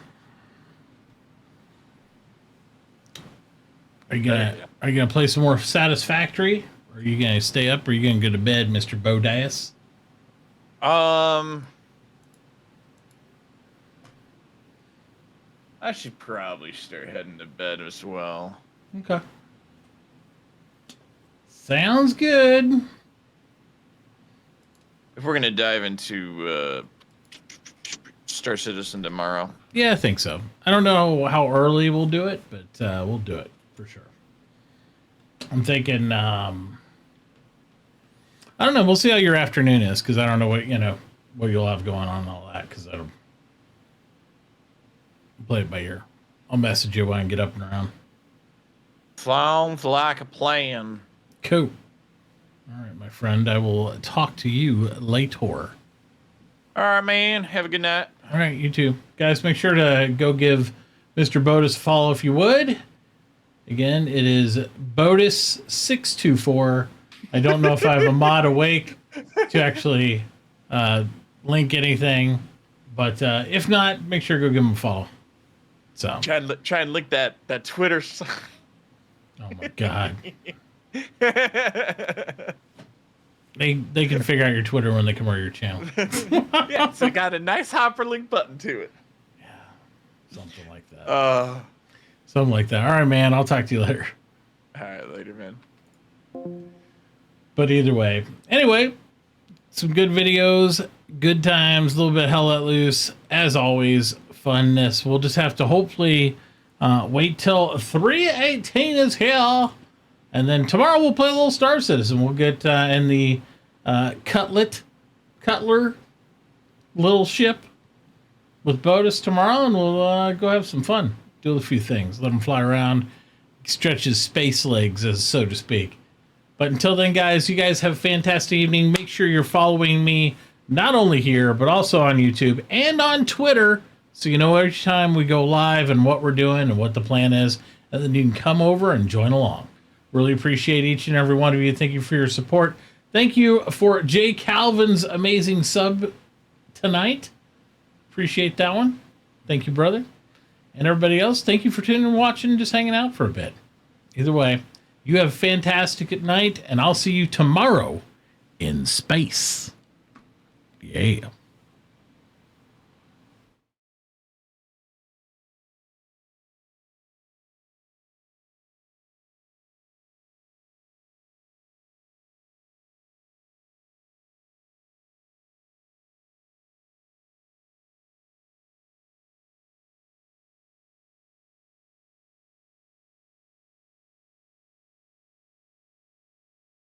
Are you gonna play some more Satisfactory? Or are you gonna stay up? Or are you gonna go to bed, Mr. Bodias? I should probably start heading to bed as well. Okay. Sounds good. If we're gonna dive into Star Citizen tomorrow. Yeah, I think so. I don't know how early we'll do it, but we'll do it for sure. I'm thinking, I don't know. We'll see how your afternoon is, because I don't know what you'll have going on and all that, because I don't play it by ear. I'll message you when I get up and around. Sounds like a plan. Cool. All right, my friend. I will talk to you later. All right, man. Have a good night. All right, you too. Guys, make sure to go give Mr. Bodis a follow if you would. Again, it is Bodis624. I don't know if I have a mod awake to actually link anything, but if not, make sure to go give him a follow. So try and link that Twitter. Oh my god. They can figure out your Twitter when they come over your channel. Yeah, so got a nice hyperlink button to it. Yeah, something like that. Something like that. All right, man. I'll talk to you later. All right, later, man. But either way, anyway, some good videos, good times, a little bit hell let loose. As always, funness. We'll just have to hopefully wait till 318 is here. And then tomorrow we'll play a little Star Citizen. We'll get in the Cutler little ship with Bodis tomorrow, and we'll go have some fun. Do a few things. Let him fly around, stretch his space legs, as so to speak. But until then, guys, you guys have a fantastic evening. Make sure you're following me not only here, but also on YouTube and on Twitter, so you know each time we go live and what we're doing and what the plan is, and then you can come over and join along. Really appreciate each and every one of you. Thank you for your support. Thank you for Jay Calvin's amazing sub tonight. Appreciate that one. Thank you, brother. And everybody else, thank you for tuning and watching and just hanging out for a bit. Either way, you have a fantastic night, and I'll see you tomorrow in space. Yeah.